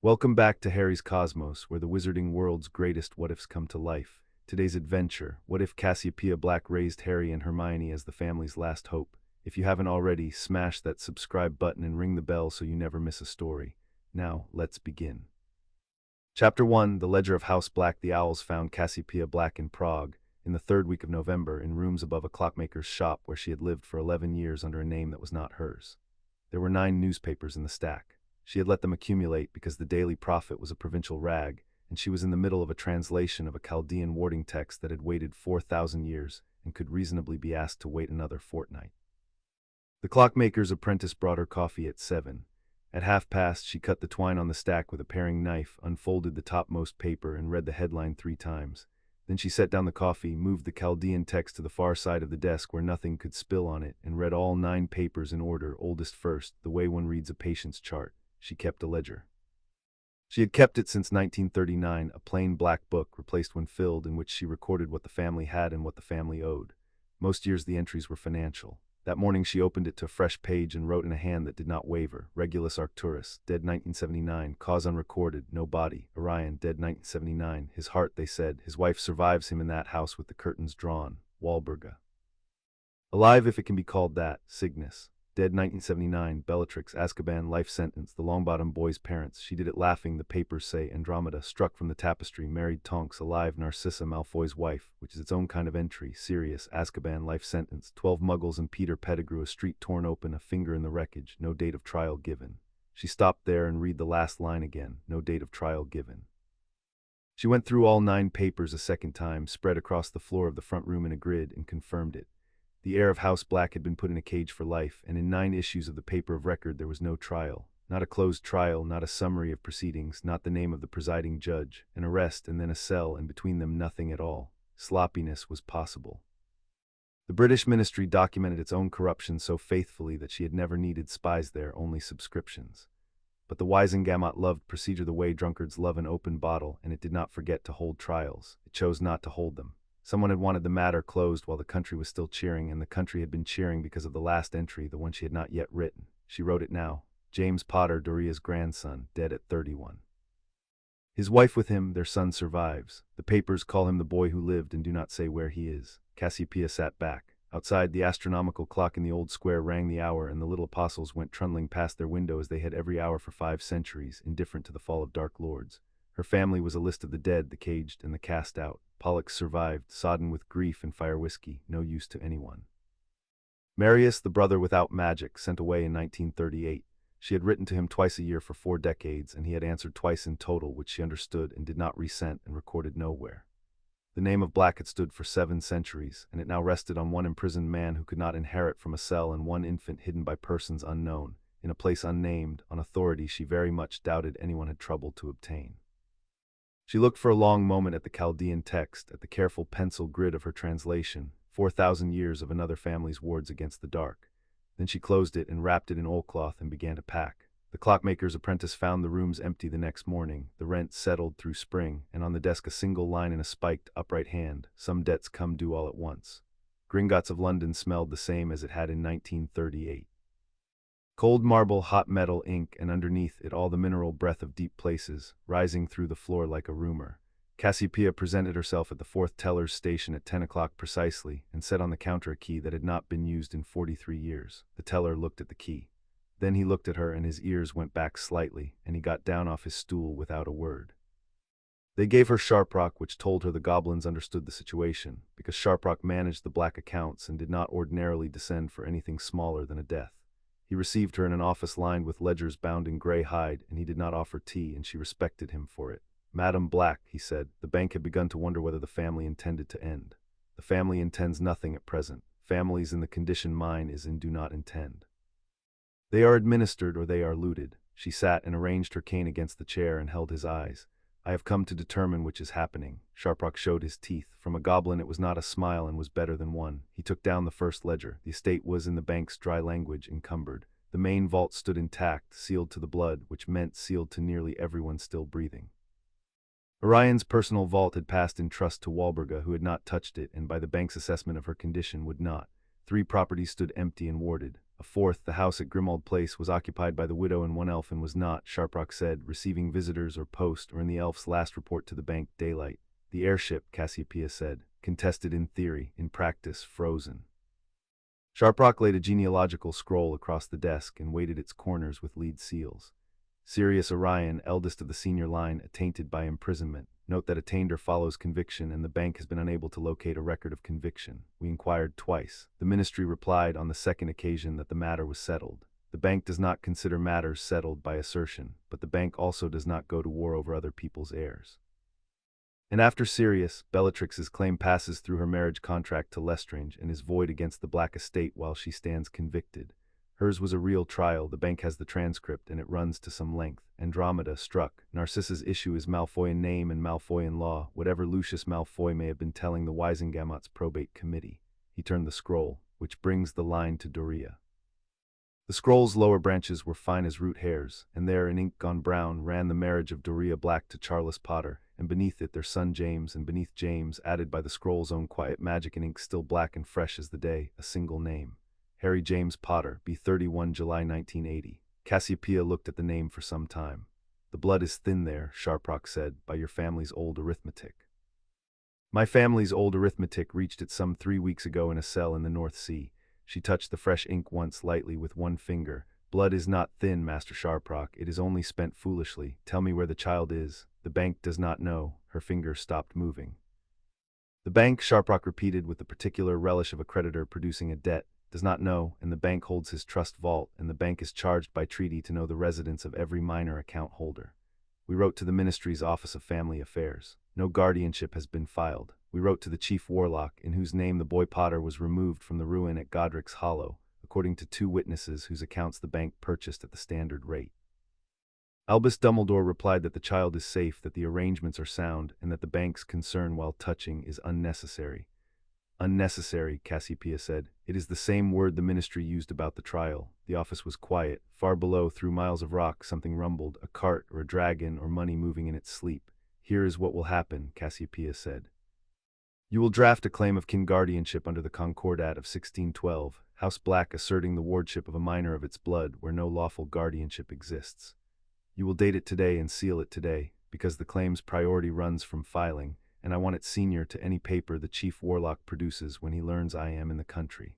Welcome back to Harry's Cosmos, where the wizarding world's greatest what-ifs come to life. Today's adventure: what if Cassiopeia Black raised Harry and Hermione as the family's last hope? If you haven't already, smash that subscribe button and ring the bell so you never miss a story. Now, let's begin. Chapter 1: The Ledger of House Black. The Owls found Cassiopeia Black in Prague, in the third week of November, in rooms above a clockmaker's shop where she had lived for 11 years under a name that was not hers. There were 9 newspapers in the stack. She had let them accumulate because the Daily Prophet was a provincial rag, and she was in the middle of a translation of a Chaldean warding text that had waited 4,000 years and could reasonably be asked to wait another fortnight. The clockmaker's apprentice brought her coffee at 7. At 1:30, she cut the twine on the stack with a paring knife, unfolded the topmost paper, and read the headline 3 times. Then she set down the coffee, moved the Chaldean text to the far side of the desk where nothing could spill on it, and read all 9 papers in order, oldest first, the way one reads a patient's chart. She kept a ledger. She had kept it since 1939, a plain black book, replaced when filled, in which she recorded what the family had and what the family owed. Most years the entries were financial. That morning she opened it to a fresh page and wrote in a hand that did not waver: Regulus Arcturus, dead 1979, cause unrecorded, no body. Orion, dead 1979, his heart, they said, his wife survives him in that house with the curtains drawn. Walburga. Alive, if it can be called that. Cygnus, dead 1979, Bellatrix, Azkaban, life sentence, the Longbottom boy's parents. She did it laughing, the papers say. Andromeda, struck from the tapestry, married Tonks, alive. Narcissa, Malfoy's wife, which is its own kind of entry. Sirius, Azkaban, life sentence, 12 muggles and Peter Pettigrew, a street torn open, a finger in the wreckage, no date of trial given. She stopped there and read the last line again, no date of trial given. She went through all 9 papers a second time, spread across the floor of the front room in a grid, and confirmed it. The heir of House Black had been put in a cage for life, and in 9 issues of the paper of record there was no trial. Not a closed trial, not a summary of proceedings, not the name of the presiding judge. An arrest and then a cell, and between them nothing at all. Sloppiness was possible. The British ministry documented its own corruption so faithfully that she had never needed spies there, only subscriptions. But the Wisengamot loved procedure the way drunkards love an open bottle, and it did not forget to hold trials. It chose not to hold them. Someone had wanted the matter closed while the country was still cheering, and the country had been cheering because of the last entry, the one she had not yet written. She wrote it now. James Potter, Doria's grandson, dead at 31. His wife with him, their son survives. The papers call him the boy who lived and do not say where he is. Cassiopeia sat back. Outside, the astronomical clock in the old square rang the hour, and the little apostles went trundling past their window as they had every hour for 5 centuries, indifferent to the fall of dark lords. Her family was a list of the dead, the caged, and the cast out. Pollux survived, sodden with grief and fire whiskey, no use to anyone. Marius, the brother without magic, sent away in 1938. She had written to him twice a year for 4 decades, and he had answered twice in total, which she understood and did not resent and recorded nowhere. The name of Black had stood for 7 centuries, and it now rested on one imprisoned man who could not inherit from a cell, and one infant hidden by persons unknown, in a place unnamed, on authority she very much doubted anyone had troubled to obtain. She looked for a long moment at the Chaldean text, at the careful pencil grid of her translation, 4,000 years of another family's wards against the dark. Then she closed it and wrapped it in oilcloth and began to pack. The clockmaker's apprentice found the rooms empty the next morning, the rent settled through spring, and on the desk a single line in a spiked, upright hand: some debts come due all at once. Gringotts of London smelled the same as it had in 1938. Cold marble, hot metal, ink, and underneath it all the mineral breath of deep places, rising through the floor like a rumor. Cassiopeia presented herself at the 4th teller's station at 10 o'clock precisely, and set on the counter a key that had not been used in 43 years. The teller looked at the key. Then he looked at her, and his ears went back slightly, and he got down off his stool without a word. They gave her Sharprock, which told her the goblins understood the situation, because Sharprock managed the black accounts and did not ordinarily descend for anything smaller than a death. He received her in an office lined with ledgers bound in grey hide, and he did not offer tea, and she respected him for it. "Madam Black," he said, the bank had begun to wonder whether the family intended to end. "The family intends nothing at present. Families in the condition mine is in do not intend. They are administered or they are looted." She sat and arranged her cane against the chair and held his eyes. "I have come to determine which is happening." Sharprock showed his teeth. From a goblin it was not a smile and was better than one. He took down the first ledger. The estate was, in the bank's dry language, encumbered. The main vault stood intact, sealed to the blood, which meant sealed to nearly everyone still breathing. Orion's personal vault had passed in trust to Walburga, who had not touched it, and by the bank's assessment of her condition would not. 3 properties stood empty and warded. A fourth, the house at Grimmauld Place, was occupied by the widow and one elf and was not, Sharprock said, receiving visitors or post or in the elf's last report to the bank, daylight. The heirship, Cassiopeia said, contested in theory, in practice, frozen. Sharprock laid a genealogical scroll across the desk and weighted its corners with lead seals. Sirius Orion, eldest of the senior line, attainted by imprisonment. Note that attainder follows conviction and the bank has been unable to locate a record of conviction. We inquired twice. The ministry replied on the second occasion that the matter was settled. The bank does not consider matters settled by assertion, but the bank also does not go to war over other people's heirs. And after Sirius, Bellatrix's claim passes through her marriage contract to Lestrange and is void against the Black estate while she stands convicted. Hers was a real trial, the bank has the transcript, and it runs to some length. Andromeda struck. Narcissa's issue is Malfoyan name and Malfoyan law, whatever Lucius Malfoy may have been telling the Wisengamot's probate committee. He turned the scroll, which brings the line to Doria. The scroll's lower branches were fine as root hairs, and there, in ink gone brown, ran the marriage of Doria Black to Charles Potter, and beneath it their son James, and beneath James, added by the scroll's own quiet magic in ink still black and fresh as the day, a single name. Harry James Potter, B. 31 July 1980. Cassiopeia looked at the name for some time. The blood is thin there, Sharprock said, by your family's old arithmetic. My family's old arithmetic reached it some 3 weeks ago in a cell in the North Sea. She touched the fresh ink once lightly with one finger. Blood is not thin, Master Sharprock, it is only spent foolishly. Tell me where the child is. The bank does not know. Her finger stopped moving. The bank, Sharprock repeated with the particular relish of a creditor producing a debt, does not know, and the bank holds his trust vault, and the bank is charged by treaty to know the residence of every minor account holder. We wrote to the Ministry's Office of Family Affairs. No guardianship has been filed. We wrote to the Chief Warlock, in whose name the boy Potter was removed from the ruin at Godric's Hollow, according to 2 witnesses whose accounts the bank purchased at the standard rate. Albus Dumbledore replied that the child is safe, that the arrangements are sound, and that the bank's concern while touching is unnecessary. Unnecessary, Cassiopeia said. It is the same word the ministry used about the trial. The office was quiet. Far below, through miles of rock, something rumbled, a cart or a dragon or money moving in its sleep. Here is what will happen, Cassiopeia said. You will draft a claim of kin guardianship under the Concordat of 1612, House Black asserting the wardship of a minor of its blood where no lawful guardianship exists. You will date it today and seal it today, because the claim's priority runs from filing, and I want it senior to any paper the Chief Warlock produces when he learns I am in the country.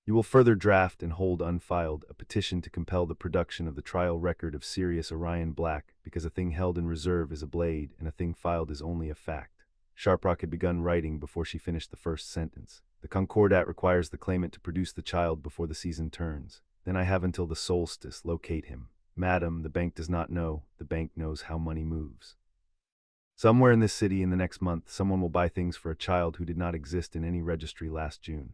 You will further draft and hold unfiled a petition to compel the production of the trial record of Sirius Orion Black, because a thing held in reserve is a blade and a thing filed is only a fact. Sharprock had begun writing before she finished the first sentence. The Concordat requires the claimant to produce the child before the season turns. Then I have until the solstice, locate him. Madam, the bank does not know. The bank knows how money moves. Somewhere in this city in the next month, someone will buy things for a child who did not exist in any registry last June.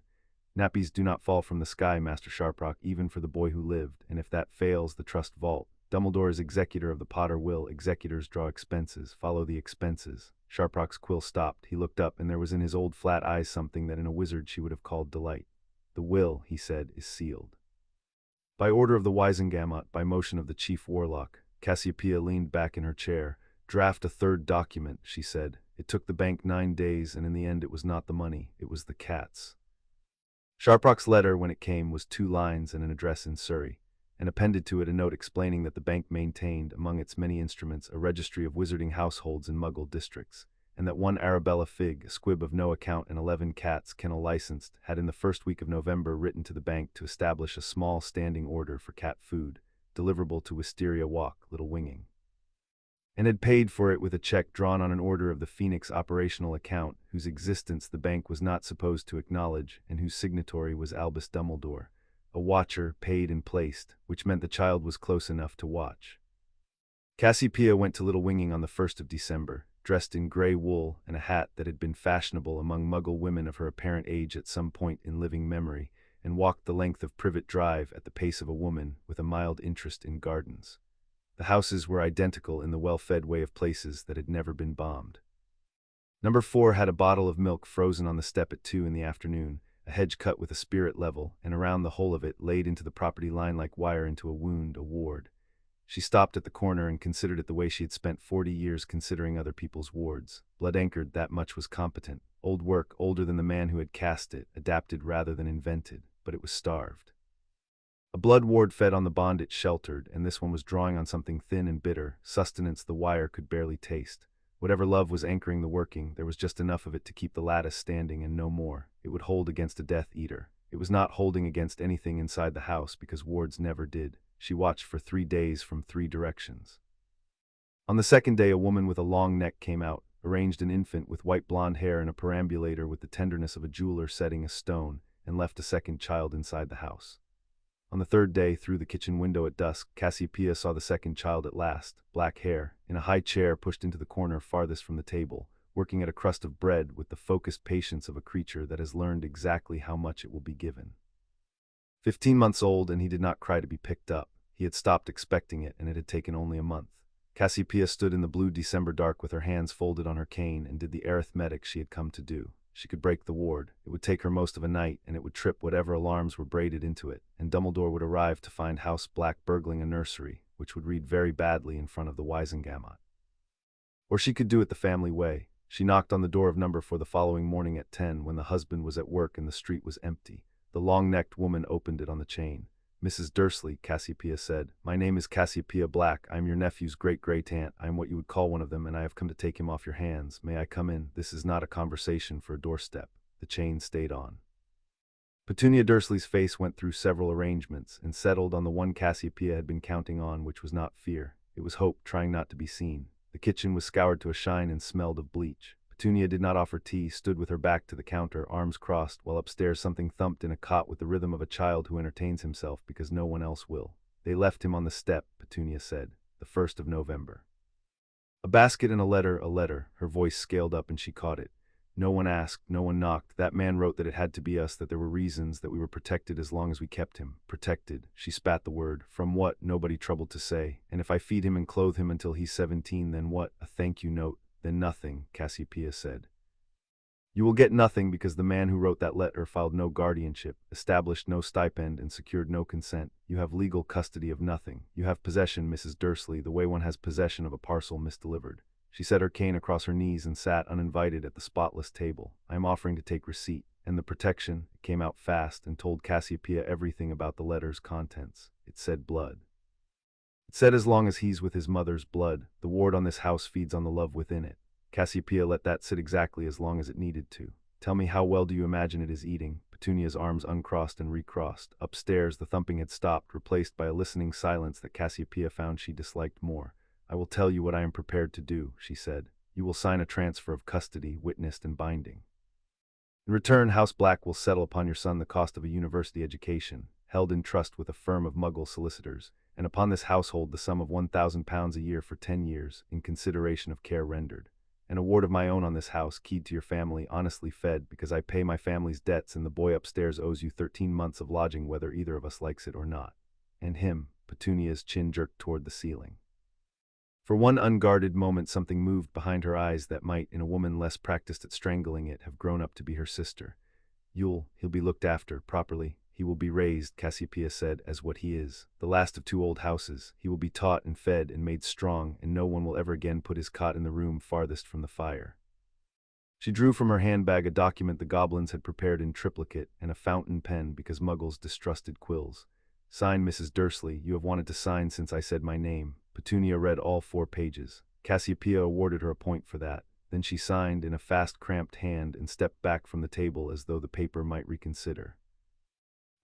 Nappies do not fall from the sky, Master Sharprock, even for the boy who lived, and if that fails, the trust vault. Dumbledore is executor of the Potter will. Executors draw expenses, follow the expenses. Sharprock's quill stopped. He looked up, and there was in his old flat eyes something that in a wizard she would have called delight. The will, he said, is sealed. By order of the Wisengamot, by motion of the Chief Warlock. Cassiopeia leaned back in her chair. Draft a third document, she said. It took the bank 9 days, and in the end it was not the money, it was the cats. Sharprock's letter, when it came, was 2 lines and an address in Surrey, and appended to it a note explaining that the bank maintained, among its many instruments, a registry of wizarding households in Muggle districts, and that one Arabella Fig, a squib of no account and 11 cats, kennel licensed, had in the first week of November written to the bank to establish a small standing order for cat food, deliverable to Wisteria Walk, Little Winging, and had paid for it with a check drawn on an order of the Phoenix operational account, whose existence the bank was not supposed to acknowledge, and whose signatory was Albus Dumbledore, a watcher paid and placed, which meant the child was close enough to watch. Cassiopeia went to Little Winging on the 1st of December, dressed in grey wool and a hat that had been fashionable among Muggle women of her apparent age at some point in living memory, and walked the length of Privet Drive at the pace of a woman with a mild interest in gardens. The houses were identical in the well-fed way of places that had never been bombed. Number 4 had a bottle of milk frozen on the step at 2 in the afternoon, a hedge cut with a spirit level, and around the whole of it, laid into the property line like wire into a wound, a ward. She stopped at the corner and considered it the way she had spent 40 years considering other people's wards. Blood anchored, that much was competent. Old work, older than the man who had cast it, adapted rather than invented, but it was starved. A blood ward fed on the bond it sheltered, and this one was drawing on something thin and bitter, sustenance the wire could barely taste. Whatever love was anchoring the working, there was just enough of it to keep the lattice standing and no more. It would hold against a Death Eater. It was not holding against anything inside the house because wards never did. She watched for 3 days from 3 directions. On the second day, a woman with a long neck came out, arranged an infant with white blonde hair in a perambulator with the tenderness of a jeweler setting a stone, and left a second child inside the house. On the third day, through the kitchen window at dusk, Cassiopeia saw the second child at last, black hair, in a high chair pushed into the corner farthest from the table, working at a crust of bread with the focused patience of a creature that has learned exactly how much it will be given. 15 months old, and he did not cry to be picked up. He had stopped expecting it, and it had taken only a month. Cassiopeia stood in the blue December dark with her hands folded on her cane and did the arithmetic she had come to do. She could break the ward. It would take her most of a night, and it would trip whatever alarms were braided into it, and Dumbledore would arrive to find House Black burgling a nursery, which would read very badly in front of the Wisengamot. Or she could do it the family way. She knocked on the door of number 4 the following morning at 10 when the husband was at work and the street was empty. The long-necked woman opened it on the chain. "Mrs. Dursley," Cassiopeia said, "my name is Cassiopeia Black. I am your nephew's great-great-aunt. I am what you would call one of them, and I have come to take him off your hands. May I come in? This is not a conversation for a doorstep." The chain stayed on. Petunia Dursley's face went through several arrangements and settled on the one Cassiopeia had been counting on, which was not fear. It was hope, trying not to be seen. The kitchen was scoured to a shine and smelled of bleach. Petunia did not offer tea, stood with her back to the counter, arms crossed, while upstairs something thumped in a cot with the rhythm of a child who entertains himself because no one else will. "They left him on the step," Petunia said, "the 1st of November. A basket and a letter, a letter." Her voice scaled up and she caught it. "No one asked, no one knocked. That man wrote that it had to be us, that there were reasons, that we were protected as long as we kept him. Protected." She spat the word. "From what?" Nobody troubled to say. "And if I feed him and clothe him until he's 17, then what?" "A thank you note." "Then nothing," Cassiopeia said. "You will get nothing because the man who wrote that letter filed no guardianship, established no stipend, and secured no consent. You have legal custody of nothing. You have possession, Mrs. Dursley, the way one has possession of a parcel misdelivered." She set her cane across her knees and sat uninvited at the spotless table. "I am offering to take receipt." And the protection came out fast and told Cassiopeia everything about the letter's contents. It said blood. It said as long as he's with his mother's blood, the ward on this house feeds on the love within it. Cassiopeia let that sit exactly as long as it needed to. "Tell me, how well do you imagine it is eating?" Petunia's arms uncrossed and recrossed. Upstairs, the thumping had stopped, replaced by a listening silence that Cassiopeia found she disliked more. "I will tell you what I am prepared to do," she said. "You will sign a transfer of custody, witnessed and binding. In return, House Black will settle upon your son the cost of a university education, held in trust with a firm of Muggle solicitors, and upon this household the sum of £1,000 a year for 10 years, in consideration of care rendered. An award of my own on this house, keyed to your family, honestly fed, because I pay my family's debts, and the boy upstairs owes you 13 months of lodging whether either of us likes it or not. And him." Petunia's chin jerked toward the ceiling. For one unguarded moment something moved behind her eyes that might, in a woman less practiced at strangling it, have grown up to be her sister. He'll be looked after, properly. He will be raised," Cassiopeia said, "as what he is, the last of 2 old houses. He will be taught and fed and made strong, and no one will ever again put his cot in the room farthest from the fire." She drew from her handbag a document the goblins had prepared in triplicate and a fountain pen because Muggles distrusted quills. "Sign, Mrs. Dursley. You have wanted to sign since I said my name." Petunia read all 4 pages. Cassiopeia awarded her a point for that. Then she signed in a fast, cramped hand and stepped back from the table as though the paper might reconsider.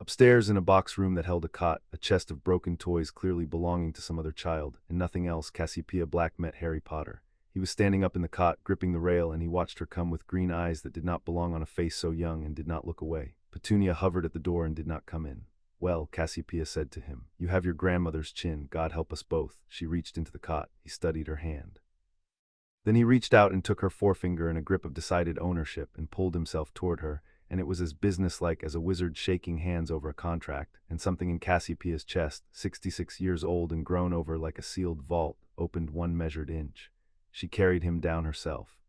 Upstairs, in a box room that held a cot, a chest of broken toys clearly belonging to some other child, and nothing else, Cassiopeia Black met Harry Potter. He was standing up in the cot, gripping the rail, and he watched her come with green eyes that did not belong on a face so young and did not look away. Petunia hovered at the door and did not come in. "Well," Cassiopeia said to him, "you have your grandmother's chin, God help us both." She reached into the cot. He studied her hand. Then he reached out and took her forefinger in a grip of decided ownership and pulled himself toward her, and it was as businesslike as a wizard shaking hands over a contract, and something in Cassiopeia's chest, 66 years old and grown over like a sealed vault, opened 1 measured inch. She carried him down herself.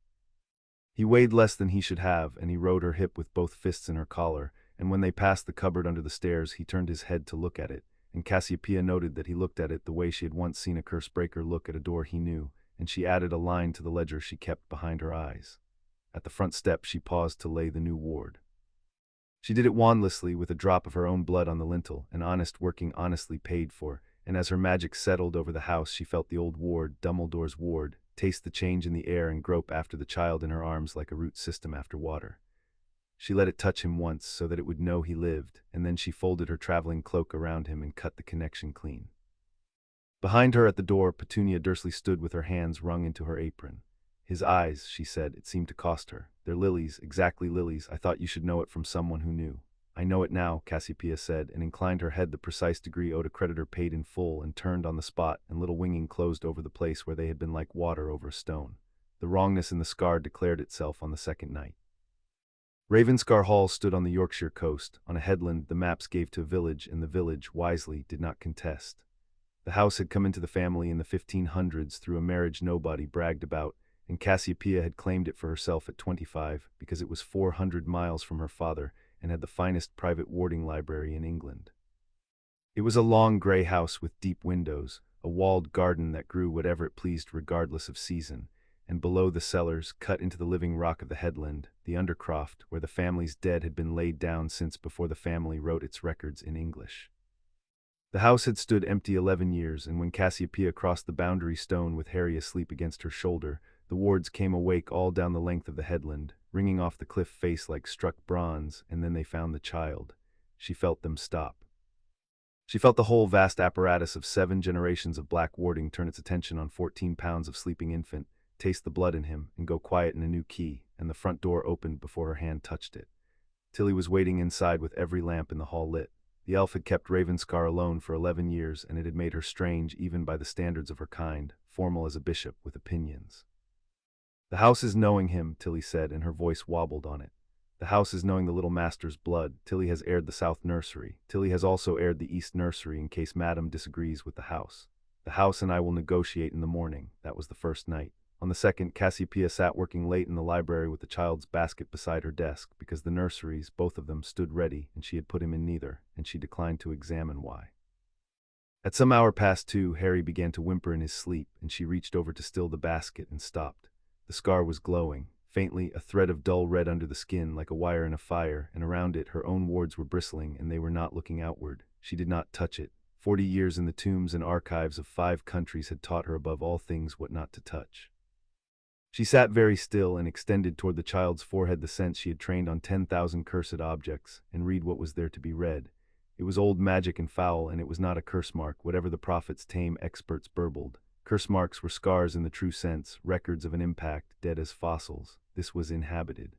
He weighed less than he should have, and he rode her hip with both fists in her collar, and when they passed the cupboard under the stairs, he turned his head to look at it, and Cassiopeia noted that he looked at it the way she had once seen a curse-breaker look at a door he knew, and she added a line to the ledger she kept behind her eyes. At the front step, she paused to lay the new ward. She did it wandlessly with a drop of her own blood on the lintel, an honest working honestly paid for, and as her magic settled over the house she felt the old ward, Dumbledore's ward, taste the change in the air and grope after the child in her arms like a root system after water. She let it touch him once so that it would know he lived, and then she folded her traveling cloak around him and cut the connection clean. Behind her at the door, Petunia Dursley stood with her hands wrung into her apron. His eyes, she said, it seemed to cost her. They're lilies, exactly lilies. I thought you should know it from someone who knew. I know it now, Cassiopeia said, and inclined her head the precise degree owed a creditor paid in full, and turned on the spot, and little winging closed over the place where they had been like water over a stone. The wrongness in the scar declared itself on the second night. Ravenscar Hall stood on the Yorkshire coast, on a headland the maps gave to a village, and the village, wisely, did not contest. The house had come into the family in the 1500s through a marriage nobody bragged about, and Cassiopeia had claimed it for herself at 25 because it was 400 miles from her father and had the finest private warding library in England. It was a long grey house with deep windows, a walled garden that grew whatever it pleased regardless of season, and below the cellars, cut into the living rock of the headland, the undercroft where the family's dead had been laid down since before the family wrote its records in English. The house had stood empty 11 years, and when Cassiopeia crossed the boundary stone with Harry asleep against her shoulder, the wards came awake all down the length of the headland, ringing off the cliff face like struck bronze, and then they found the child. She felt them stop. She felt the whole vast apparatus of 7 generations of black warding turn its attention on 14 pounds of sleeping infant, taste the blood in him, and go quiet in a new key, and the front door opened before her hand touched it. Tilly was waiting inside with every lamp in the hall lit. The elf had kept Ravenscar alone for 11 years, and it had made her strange even by the standards of her kind, formal as a bishop with opinions. The house is knowing him, Tilly said, and her voice wobbled on it. The house is knowing the little master's blood. Tilly has aired the south nursery. Tilly has also aired the east nursery in case Madame disagrees with the house. The house and I will negotiate in the morning. That was the first night. On the second, Cassiopeia sat working late in the library with the child's basket beside her desk, because the nurseries, both of them, stood ready, and she had put him in neither, and she declined to examine why. At some hour past 2, Harry began to whimper in his sleep, and she reached over to still the basket and stopped. The scar was glowing, faintly, a thread of dull red under the skin, like a wire in a fire, and around it her own wards were bristling, and they were not looking outward. She did not touch it. 40 years in the tombs and archives of 5 countries had taught her above all things what not to touch. She sat very still and extended toward the child's forehead the sense she had trained on 10,000 cursed objects, and read what was there to be read. It was old magic and foul, and it was not a curse mark, whatever the prophet's tame experts burbled. Curse marks were scars in the true sense, records of an impact, dead as fossils. This was inhabited.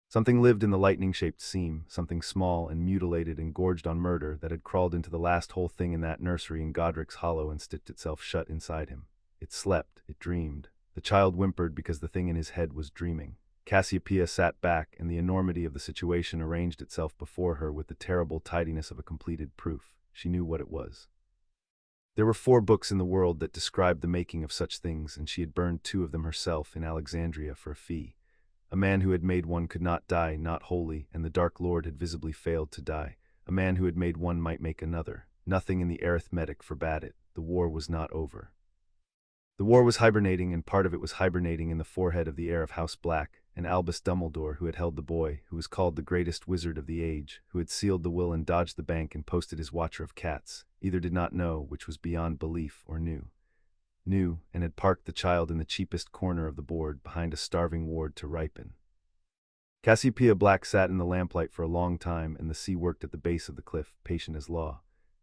Something lived in the lightning-shaped seam, something small and mutilated and gorged on murder that had crawled into the last whole thing in that nursery in Godric's Hollow and stitched itself shut inside him. It slept, it dreamed. The child whimpered because the thing in his head was dreaming. Cassiopeia sat back, and the enormity of the situation arranged itself before her with the terrible tidiness of a completed proof. She knew what it was. There were 4 books in the world that described the making of such things, and she had burned 2 of them herself in Alexandria for a fee. A man who had made one could not die, not wholly, and the Dark Lord had visibly failed to die. A man who had made one might make another. Nothing in the arithmetic forbade it. The war was not over. The war was hibernating, and part of it was hibernating in the forehead of the heir of House Black, and Albus Dumbledore, who had held the boy, who was called the greatest wizard of the age, who had sealed the will and dodged the bank and posted his watcher of cats, either did not know, which was beyond belief, or knew. Knew, and had parked the child in the cheapest corner of the board, behind a starving ward to ripen. Cassiopeia Black sat in the lamplight for a long time, and the sea worked at the base of the cliff, patient as law.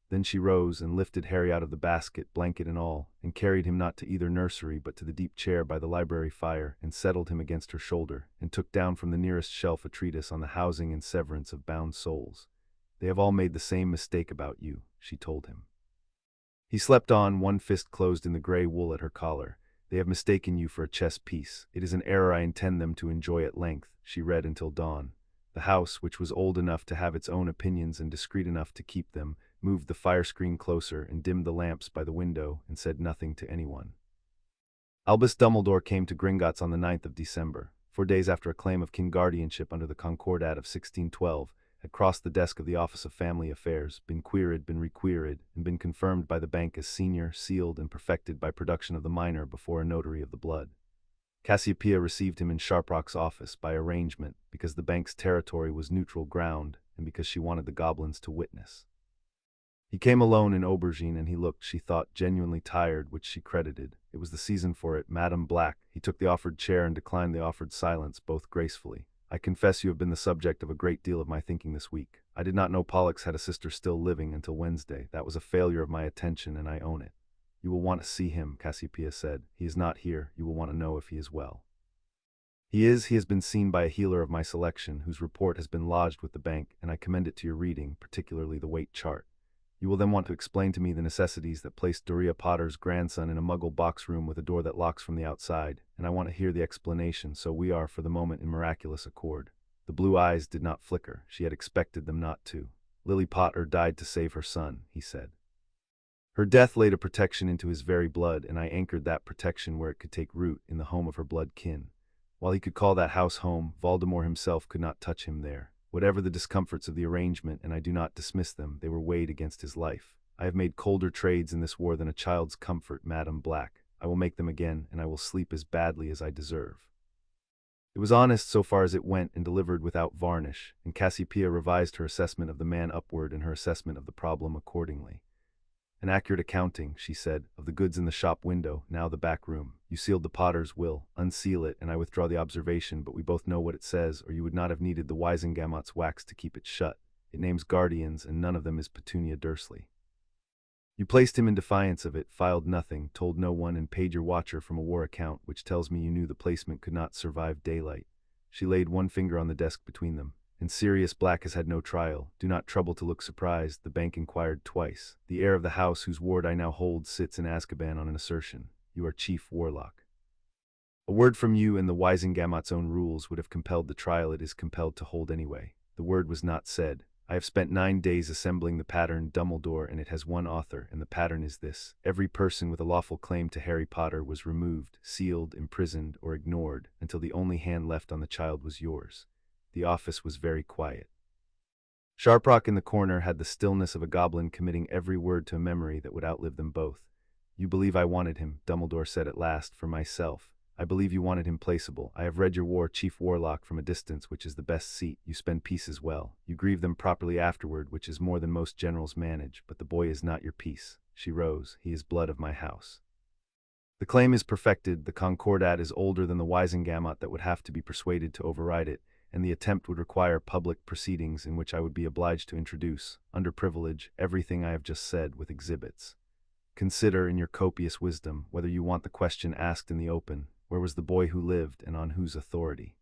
Then she rose and lifted Harry out of the basket, blanket and all, and carried him not to either nursery but to the deep chair by the library fire, and settled him against her shoulder, and took down from the nearest shelf a treatise on the housing and severance of bound souls. They have all made the same mistake about you, she told him. He slept on, one fist closed in the grey wool at her collar. They have mistaken you for a chess piece. It is an error I intend them to enjoy at length. She read until dawn. The house, which was old enough to have its own opinions and discreet enough to keep them, moved the fire screen closer and dimmed the lamps by the window and said nothing to anyone. Albus Dumbledore came to Gringotts on the 9th of December, 4 days after a claim of king guardianship under the Concordat of 1612 had crossed the desk of the Office of Family Affairs, been queried, been requeried, and been confirmed by the bank as senior, sealed, and perfected by production of the minor before a notary of the blood. Cassiopeia received him in Sharprock's office by arrangement because the bank's territory was neutral ground and because she wanted the goblins to witness. He came alone in aubergine and he looked, she thought, genuinely tired, which she credited. It was the season for it. Madame Black. He took the offered chair and declined the offered silence, both gracefully. I confess you have been the subject of a great deal of my thinking this week. I did not know Pollux had a sister still living until Wednesday. That was a failure of my attention, and I own it. You will want to see him, Cassiopeia said. He is not here. You will want to know if he is well. He has been seen by a healer of my selection, whose report has been lodged with the bank, and I commend it to your reading, particularly the weight chart. You will then want to explain to me the necessities that placed Doria Potter's grandson in a muggle box room with a door that locks from the outside, and I want to hear the explanation, so we are, for the moment, in miraculous accord. The blue eyes did not flicker. She had expected them not to. Lily Potter died to save her son, he said. Her death laid a protection into his very blood, and I anchored that protection where it could take root, in the home of her blood kin. While he could call that house home, Voldemort himself could not touch him there. Whatever the discomforts of the arrangement, and I do not dismiss them, they were weighed against his life. I have made colder trades in this war than a child's comfort, Madame Black. I will make them again, and I will sleep as badly as I deserve. It was honest so far as it went and delivered without varnish, and Cassiopeia revised her assessment of the man upward and her assessment of the problem accordingly. An accurate accounting, she said, of the goods in the shop window, now the back room. You sealed the Potter's will. Unseal it, and I withdraw the observation, but we both know what it says, or you would not have needed the Wisengamot's wax to keep it shut. It names guardians, and none of them is Petunia Dursley. You placed him in defiance of it, filed nothing, told no one, and paid your watcher from a war account, which tells me you knew the placement could not survive daylight. She laid one finger on the desk between them. And Sirius Black has had no trial. Do not trouble to look surprised, the bank inquired twice. The heir of the house whose ward I now hold sits in Azkaban on an assertion. You are chief warlock. A word from you and the Wisengamot's own rules would have compelled the trial it is compelled to hold anyway. The word was not said. I have spent 9 days assembling the pattern Dumbledore, and it has one author, and the pattern is this. Every person with a lawful claim to Harry Potter was removed, sealed, imprisoned, or ignored, until the only hand left on the child was yours. The office was very quiet. Sharprock in the corner had the stillness of a goblin committing every word to a memory that would outlive them both. You believe I wanted him, Dumbledore said at last, for myself. I believe you wanted him placeable. I have read your war, Chief Warlock, from a distance, which is the best seat. You spend pieces well. You grieve them properly afterward, which is more than most generals manage, but the boy is not your piece. She rose. He is blood of my house. The claim is perfected. The Concordat is older than the Wisengamot that would have to be persuaded to override it, and the attempt would require public proceedings in which I would be obliged to introduce, under privilege, everything I have just said with exhibits. Consider, in your copious wisdom, whether you want the question asked in the open, where was the boy who lived, and on whose authority?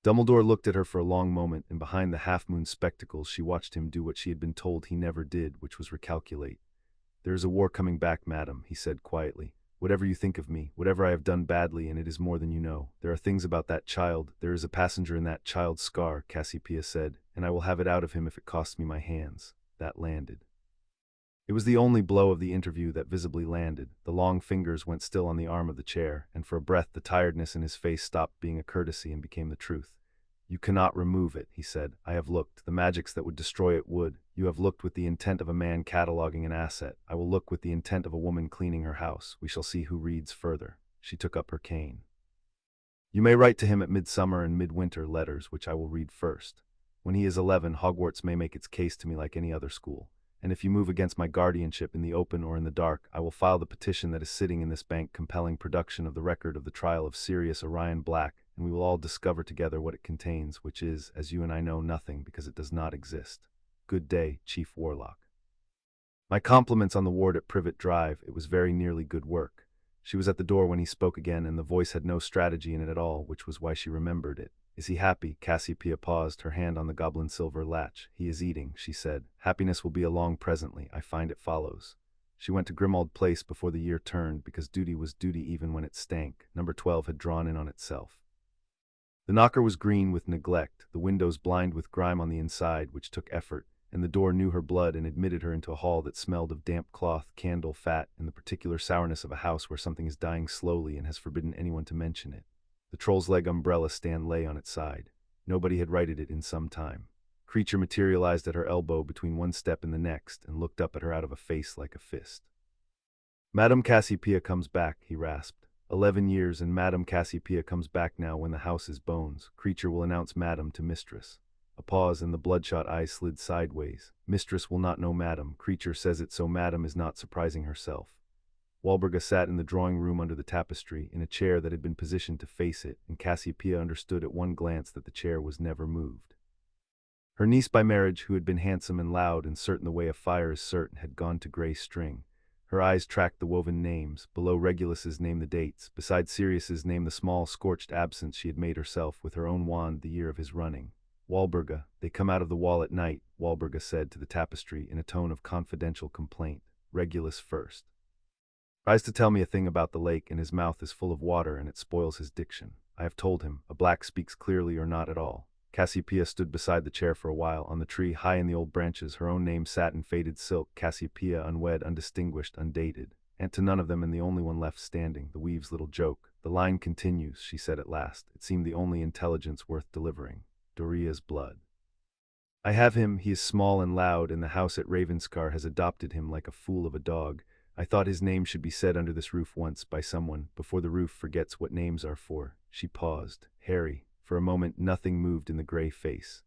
Dumbledore looked at her for a long moment, and behind the half-moon spectacles she watched him do what she had been told he never did, which was recalculate. There is a war coming back, madam, he said quietly. Whatever you think of me, whatever I have done badly, and it is more than you know, there are things about that child, there is a passenger in that child's scar, Cassiopeia said, and I will have it out of him if it costs me my hands. That landed. It was the only blow of the interview that visibly landed. The long fingers went still on the arm of the chair, and for a breath the tiredness in his face stopped being a courtesy and became the truth. You cannot remove it, he said. I have looked. The magics that would destroy it would. You have looked with the intent of a man cataloging an asset. I will look with the intent of a woman cleaning her house. We shall see who reads further. She took up her cane. You may write to him at midsummer and midwinter letters, which I will read first. When he is 11, Hogwarts may make its case to me like any other school. And if you move against my guardianship in the open or in the dark, I will file the petition that is sitting in this bank compelling production of the record of the trial of Sirius Orion Black, and we will all discover together what it contains, which is, as you and I know, nothing, because it does not exist. Good day, Chief Warlock. My compliments on the ward at Privet Drive. It was very nearly good work. She was at the door when he spoke again, and the voice had no strategy in it at all, which was why she remembered it. Is he happy? Cassiopeia paused, her hand on the goblin silver latch. He is eating, she said. Happiness will be along presently. I find it follows. She went to Grimmauld Place before the year turned, because duty was duty even when it stank. Number 12 had drawn in on itself. The knocker was green with neglect, the windows blind with grime on the inside, which took effort, and the door knew her blood and admitted her into a hall that smelled of damp cloth, candle, fat, and the particular sourness of a house where something is dying slowly and has forbidden anyone to mention it. The troll's leg umbrella stand lay on its side. Nobody had righted it in some time. Creature materialized at her elbow between one step and the next, and looked up at her out of a face like a fist. Madame Cassiopeia comes back, he rasped. 11 years, and Madame Cassiopeia comes back now when the house is bones. Creature will announce Madame to Mistress. A pause, and the bloodshot eyes slid sideways. Mistress will not know Madame. Creature says it so Madame is not surprising herself. Walburga sat in the drawing room under the tapestry, in a chair that had been positioned to face it, and Cassiopeia understood at one glance that the chair was never moved. Her niece by marriage, who had been handsome and loud and certain the way of fire is certain, had gone to gray string. Her eyes tracked the woven names, below Regulus's name the dates, beside Sirius's name the small scorched absence she had made herself with her own wand the year of his running. Walburga, they come out of the wall at night, Walburga said to the tapestry in a tone of confidential complaint. Regulus first tries to tell me a thing about the lake, and his mouth is full of water and it spoils his diction. I have told him, a black speaks clearly or not at all. Cassiopeia stood beside the chair for a while. On the tree, high in the old branches, her own name sat in faded silk, Cassiopeia, unwed, undistinguished, undated. And to none of them, and the only one left standing, the weave's little joke. The line continues, she said at last. It seemed the only intelligence worth delivering. Doria's blood. I have him, he is small and loud, and the house at Ravenscar has adopted him like a fool of a dog. I thought his name should be said under this roof once by someone, before the roof forgets what names are for. She paused. Harry. For a moment nothing moved in the gray face.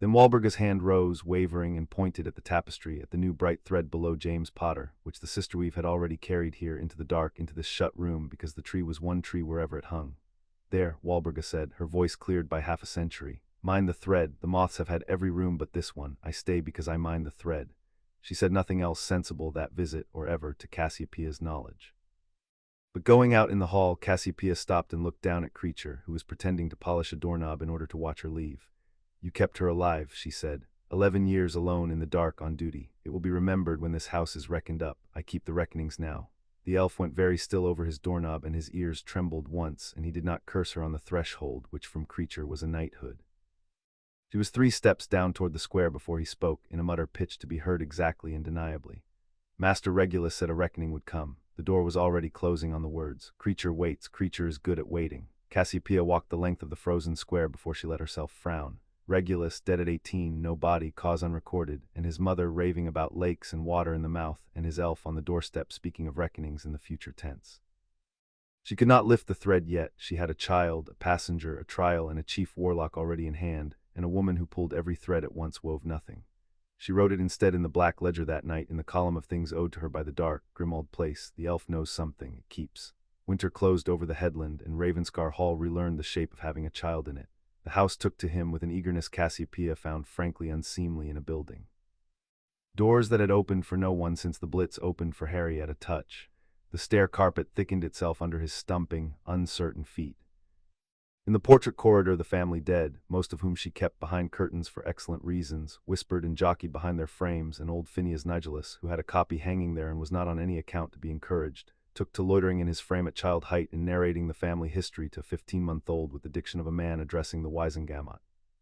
Then Walburga's hand rose, wavering, and pointed at the tapestry, at the new bright thread below James Potter, which the sister weave had already carried here into the dark, into this shut room, because the tree was one tree wherever it hung. There, Walburga said, her voice cleared by half a century. Mind the thread. The moths have had every room but this one. I stay because I mind the thread. She said nothing else sensible that visit, or ever, to Cassiopeia's knowledge. But going out in the hall, Cassiopeia stopped and looked down at Creature, who was pretending to polish a doorknob in order to watch her leave. You kept her alive, she said. 11 years alone in the dark on duty. It will be remembered when this house is reckoned up. I keep the reckonings now. The elf went very still over his doorknob, and his ears trembled once, and he did not curse her on the threshold, which from Creature was a knighthood. She was 3 steps down toward the square before he spoke, in a mutter pitched to be heard exactly and deniably. Master Regulus said a reckoning would come. The door was already closing on the words. Creature waits. Creature is good at waiting. Cassiopeia walked the length of the frozen square before she let herself frown. Regulus, dead at 18, no body, cause unrecorded, and his mother raving about lakes and water in the mouth, and his elf on the doorstep speaking of reckonings in the future tense. She could not lift the thread yet. She had a child, a passenger, a trial, and a chief warlock already in hand, and a woman who pulled every thread at once wove nothing. She wrote it instead in the black ledger that night, in the column of things owed to her by the dark, Grimmauld Place. The elf knows something, it keeps. Winter closed over the headland, and Ravenscar Hall relearned the shape of having a child in it. The house took to him with an eagerness Cassiopeia found frankly unseemly in a building. Doors that had opened for no one since the Blitz opened for Harry at a touch. The stair carpet thickened itself under his stumping, uncertain feet. In the portrait corridor, the family dead, most of whom she kept behind curtains for excellent reasons, whispered and jockeyed behind their frames, and old Phineas Nigellus, who had a copy hanging there and was not on any account to be encouraged, took to loitering in his frame at child height and narrating the family history to a 15-month-old with the diction of a man addressing the Wisengamot.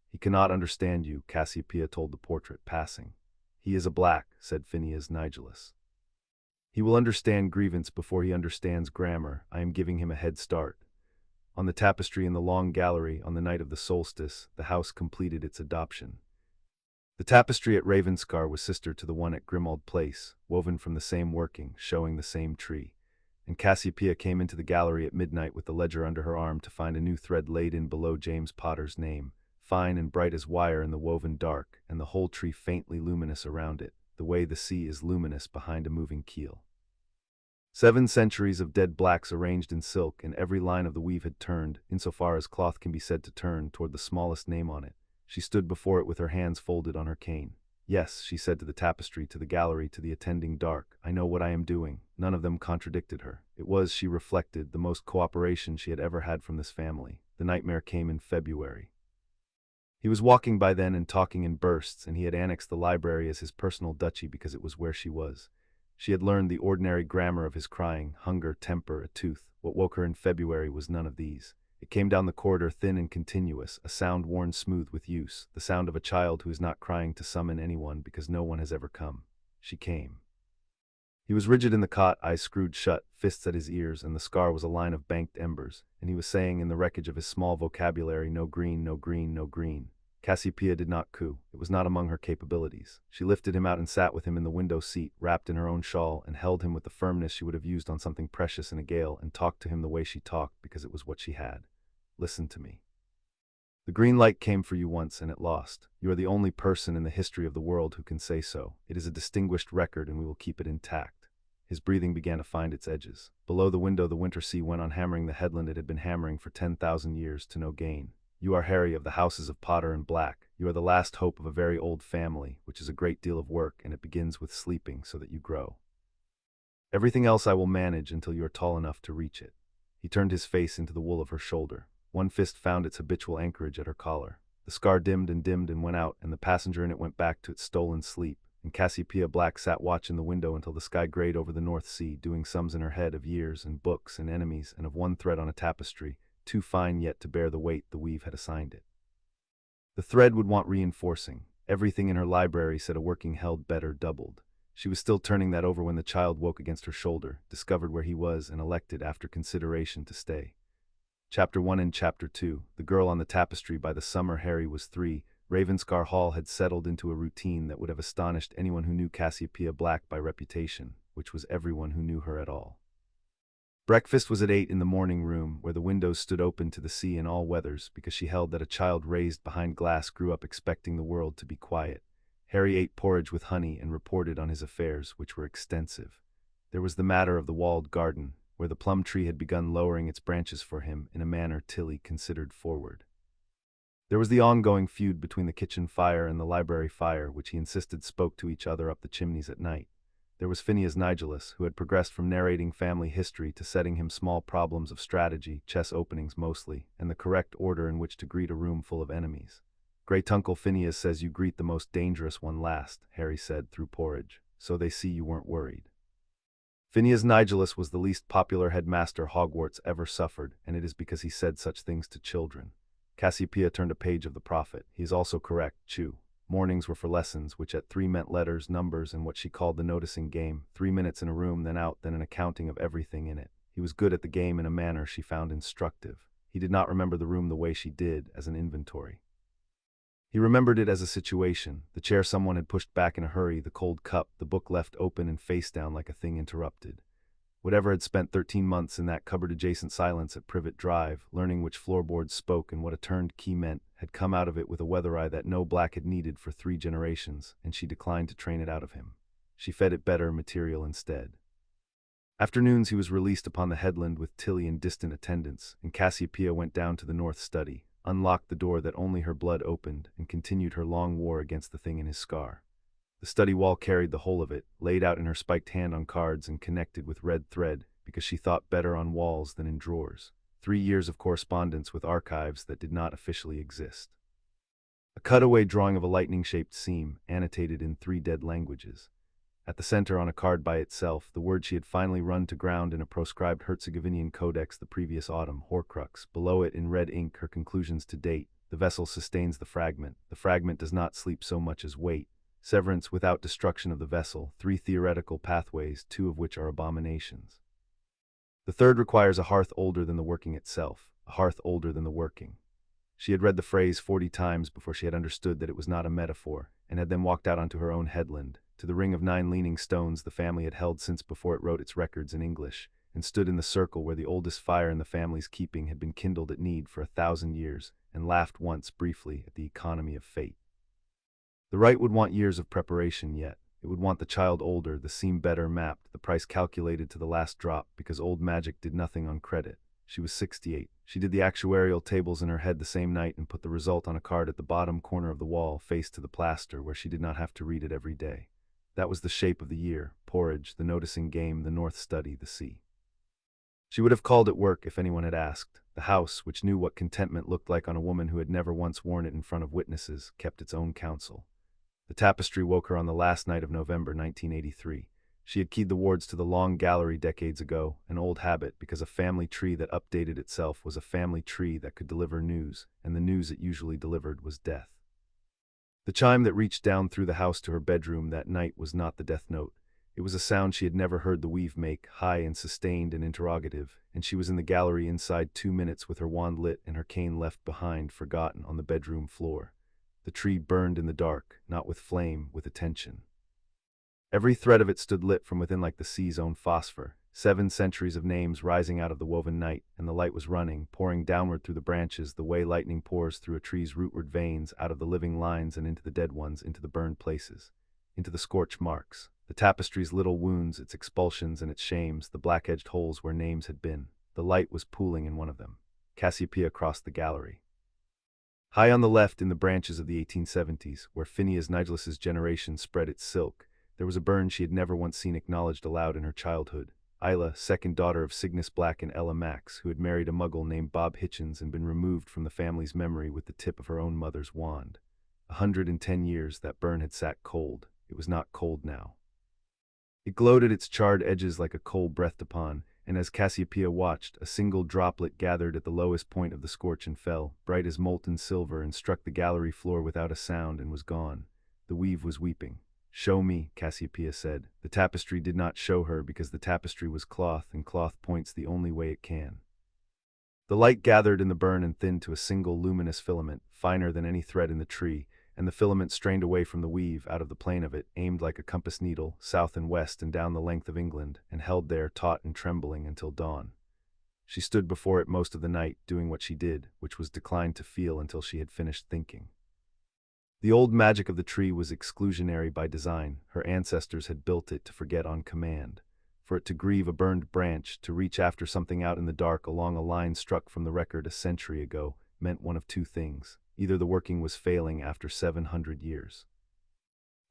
He cannot understand you, Cassiopeia told the portrait, passing. He is a black, said Phineas Nigellus. He will understand grievance before he understands grammar. I am giving him a head start. On the tapestry in the long gallery, on the night of the solstice, the house completed its adoption. The tapestry at Ravenscar was sister to the one at Grimmauld Place, woven from the same working, showing the same tree. And Cassiopeia came into the gallery at midnight with the ledger under her arm to find a new thread laid in below James Potter's name, fine and bright as wire in the woven dark, and the whole tree faintly luminous around it, the way the sea is luminous behind a moving keel. 7 centuries of dead blacks arranged in silk, and every line of the weave had turned, insofar as cloth can be said to turn, toward the smallest name on it. She stood before it with her hands folded on her cane. Yes, she said to the tapestry, to the gallery, to the attending dark, I know what I am doing. None of them contradicted her. It was, she reflected, the most cooperation she had ever had from this family. The nightmare came in February. He was walking by then and talking in bursts, and he had annexed the library as his personal duchy because it was where she was. She had learned the ordinary grammar of his crying, hunger, temper, a tooth. What woke her in February was none of these. It came down the corridor thin and continuous, a sound worn smooth with use, the sound of a child who is not crying to summon anyone because no one has ever come. She came. He was rigid in the cot, eyes screwed shut, fists at his ears, and the scar was a line of banked embers, and he was saying in the wreckage of his small vocabulary, no green, no green, no green. Cassiopeia did not coo. It was not among her capabilities. She lifted him out and sat with him in the window seat, wrapped in her own shawl, and held him with the firmness she would have used on something precious in a gale, and talked to him the way she talked because it was what she had. Listen to me. The green light came for you once, and it lost. You are the only person in the history of the world who can say so. It is a distinguished record, and we will keep it intact. His breathing began to find its edges. Below the window, the winter sea went on hammering the headland it had been hammering for 10,000 years to no gain. You are Harry of the houses of Potter and Black. You are the last hope of a very old family, which is a great deal of work, and it begins with sleeping so that you grow. Everything else I will manage until you are tall enough to reach it. He turned his face into the wool of her shoulder. One fist found its habitual anchorage at her collar. The scar dimmed and went out, and the passenger in it went back to its stolen sleep, and Cassiopeia Black sat watching the window until the sky grayed over the North Sea, doing sums in her head of years and books and enemies and of one thread on a tapestry, too fine yet to bear the weight the weave had assigned it. The thread would want reinforcing. Everything in her library said a working held better doubled. She was still turning that over when the child woke against her shoulder, discovered where he was, and elected, after consideration, to stay. Chapter 1 and Chapter 2. The girl on the tapestry. By the summer Harry was 3. Ravenscar Hall had settled into a routine that would have astonished anyone who knew Cassiopeia Black by reputation, which was everyone who knew her at all. Breakfast was at 8 in the morning room, where the windows stood open to the sea in all weathers, because she held that a child raised behind glass grew up expecting the world to be quiet. Harry ate porridge with honey and reported on his affairs, which were extensive. There was the matter of the walled garden, where the plum tree had begun lowering its branches for him in a manner Tilly considered forward. There was the ongoing feud between the kitchen fire and the library fire, which he insisted spoke to each other up the chimneys at night. There was Phineas Nigellus, who had progressed from narrating family history to setting him small problems of strategy, chess openings mostly, and the correct order in which to greet a room full of enemies. Great Uncle Phineas says you greet the most dangerous one last, Harry said through porridge, so they see you weren't worried. Phineas Nigellus was the least popular headmaster Hogwarts ever suffered, and it is because he said such things to children. Cassiopeia turned a page of the prophet. He is also correct, Chew. Mornings were for lessons, which at 3 meant letters, numbers, and what she called the noticing game. 3 minutes in a room, then out, then an accounting of everything in it. He was good at the game in a manner she found instructive. He did not remember the room the way she did, as an inventory. He remembered it as a situation, the chair someone had pushed back in a hurry, the cold cup, the book left open and face down like a thing interrupted. Whatever had spent 13 months in that cupboard-adjacent silence at Privet Drive, learning which floorboards spoke and what a turned key meant, had come out of it with a weather eye that no Black had needed for 3 generations, and she declined to train it out of him. She fed it better material instead. Afternoons he was released upon the headland with Tilly in distant attendance, and Cassiopeia went down to the north study, unlocked the door that only her blood opened, and continued her long war against the thing in his scar. The study wall carried the whole of it, laid out in her spiked hand on cards and connected with red thread, because she thought better on walls than in drawers. 3 years of correspondence with archives that did not officially exist. A cutaway drawing of a lightning-shaped seam, annotated in 3 dead languages. At the center, on a card by itself, the word she had finally run to ground in a proscribed Herzegovinian codex the previous autumn, Horcrux. Below it, in red ink, her conclusions to date. The vessel sustains the fragment. The fragment does not sleep so much as wait. Severance without destruction of the vessel. 3 theoretical pathways, 2 of which are abominations. The third requires a hearth older than the working itself, a hearth older than the working. She had read the phrase 40 times before she had understood that it was not a metaphor, and had then walked out onto her own headland, to the ring of 9 leaning stones the family had held since before it wrote its records in English, and stood in the circle where the oldest fire in the family's keeping had been kindled at need for 1,000 years, and laughed once briefly at the economy of fate. The rite would want years of preparation yet. It would want the child older, the seam better mapped, the price calculated to the last drop, because old magic did nothing on credit. She was 68. She did the actuarial tables in her head the same night and put the result on a card at the bottom corner of the wall, face to the plaster, where she did not have to read it every day. That was the shape of the year: porridge, the noticing game, the north study, the sea. She would have called it work if anyone had asked. The house, which knew what contentment looked like on a woman who had never once worn it in front of witnesses, kept its own counsel. The tapestry woke her on the last night of November 1983. She had keyed the wards to the long gallery decades ago, an old habit, because a family tree that updated itself was a family tree that could deliver news, and the news it usually delivered was death. The chime that reached down through the house to her bedroom that night was not the death note. It was a sound she had never heard the weave make, high and sustained and interrogative, and she was in the gallery inside 2 minutes with her wand lit and her cane left behind, forgotten, on the bedroom floor. The tree burned in the dark, not with flame, with attention. Every thread of it stood lit from within like the sea's own phosphor, 7 centuries of names rising out of the woven night, and the light was running, pouring downward through the branches the way lightning pours through a tree's rootward veins, out of the living lines and into the dead ones, into the burned places, into the scorch marks, the tapestry's little wounds, its expulsions and its shames, the black-edged holes where names had been. The light was pooling in one of them. Cassiopeia crossed the gallery. High on the left, in the branches of the 1870s, where Phineas Nigelus's generation spread its silk, there was a burn she had never once seen acknowledged aloud in her childhood. Isla, second daughter of Cygnus Black and Ella Max, who had married a muggle named Bob Hitchens and been removed from the family's memory with the tip of her own mother's wand. 110 years that burn had sat cold. It was not cold now. It glowed at its charred edges like a coal breathed upon, and as Cassiopeia watched, a single droplet gathered at the lowest point of the scorch and fell, bright as molten silver, and struck the gallery floor without a sound and was gone. The weave was weeping. "Show me," Cassiopeia said. The tapestry did not show her because the tapestry was cloth, and cloth points the only way it can. The light gathered in the burn and thinned to a single luminous filament, finer than any thread in the tree, and the filament strained away from the weave, out of the plane of it, aimed like a compass needle, south and west and down the length of England, and held there, taut and trembling, until dawn. She stood before it most of the night, doing what she did, which was decline to feel until she had finished thinking. The old magic of the tree was exclusionary by design. Her ancestors had built it to forget on command. For it to grieve a burned branch, to reach after something out in the dark along a line struck from the record a century ago, meant one of two things. Either the working was failing after 700 years.